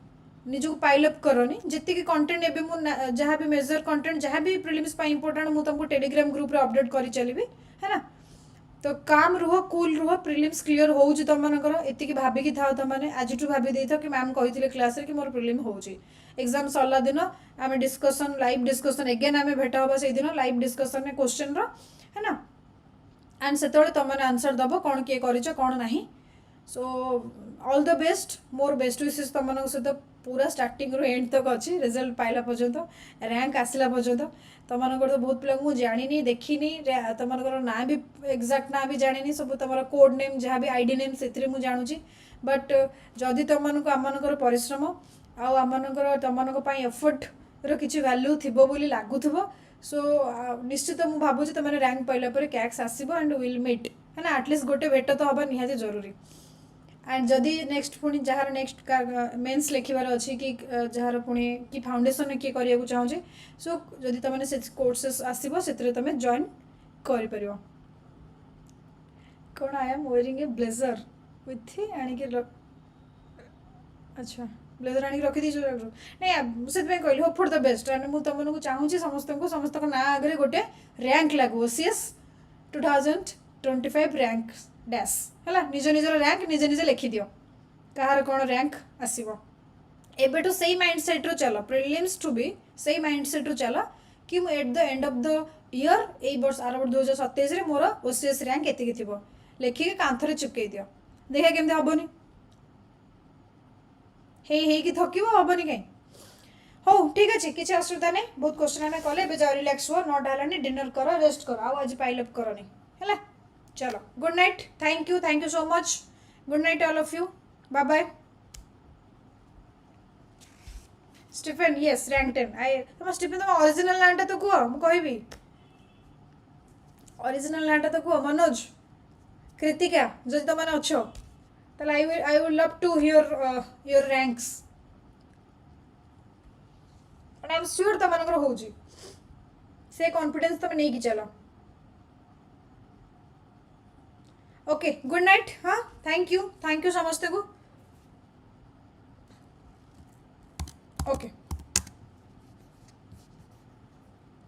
निजक पाइलअप करनी जी कंटेंट एवं मुझे जहाँ भी मेजर कंटेंट जहाँ भी प्रिलिम्स इंपोर्टेंट मुझे तुमको टेलीग्राम ग्रुप रे अपडेट कर चलिए है ना तो काम रुह कूल रुह प्रिलिम्स क्लीयर हो तुम मनकर एतिकी भाविकी था तुमने आज भाभी था कि मैम कही क्लास कि मोर प्रिलिम हो एग्जाम सरला दिन आम डिस्कसन लाइव डिस्कसन एगेन आम भेट हाँ से दिन लाइव डिस्कसन में क्वेश्चन है ना एंड से तुमने आंसर दब कौन किए कर कौन ना so all the best more best विशेष तुम सहित पूरा स्टार्टिंग रू एंड तक अच्छी रिजल्ट पाइला पर्यंत रैंक आसला पर्यंत तुम तो बहुत पिला मुझे जानी देखनी तुम ना भी एक्जाक्ट ना भी जानी सब तुम कोड नेम जहाँ भी आईडी नेम से मुझे जानूँ बट जदि तुमको आमर परिश्रम आमर तुम एफर्ट रि वैल्यू थी बोली लगुव सो निश्चित मुझे भावुँ तुमने रैंक पाइला कैक्स आसो एंड विल मीट है ना एटलिस्ट गोटे भेट तो हवा निहाती जरूरी एंड जदि नेक्स्ट पुणी जार नेक्स्ट मेन्स लिखार अच्छी कि जार पुणी कि फाउंडेशन किए करने चाहूँगी सो जदि तुमने से कोर्सेस आसो से तुम जॉइन कर कौन I am wearing A blazer with आणिक अच्छा ब्लेजर आणिक रखीदी नहीं से कहली hope for the best and मुझे तुमको चाहूँगी समस्त ना आगे गोटे रैंक लागू OCS 2025 रैंक डैश है निज निजर रैंक निजे निजे लिखिद कहार कौन रैंक आसो एबेठू से माइंड सेट रू चल प्रिलिम्स टू भी से माइंड सेट रू चल कि at the end of the year ए वर्ष आर 2027 मोर OCS रैंक एतिकी थी लिखिक कांथरे चिपकई दियो देखा केमती हेनी कि थकिब हेनी कहीं हो ठीक अच्छे किसी असुविधा नहीं बहुत क्वेश्चन आम कले जाओ रिलैक्स हुआ 9टा है डिनर कर रेस्ट कर आज पाइलअप करनी है चलो good night thank you so much good night all of you bye bye Stephen yes rank 10 I तुम स्टीफेन तुम ओरिजिनल नाटा तो कह मुझे ओरिजिनल नाटा तो कह मनोज कृतिका जो तुम मैंने अच्छो I will love to hear your ranks I am sure तुम हो से कॉन्फिडेंस तुम नहीं चलो ओके गुड नाइट हाँ थैंक यू समस्त को ओके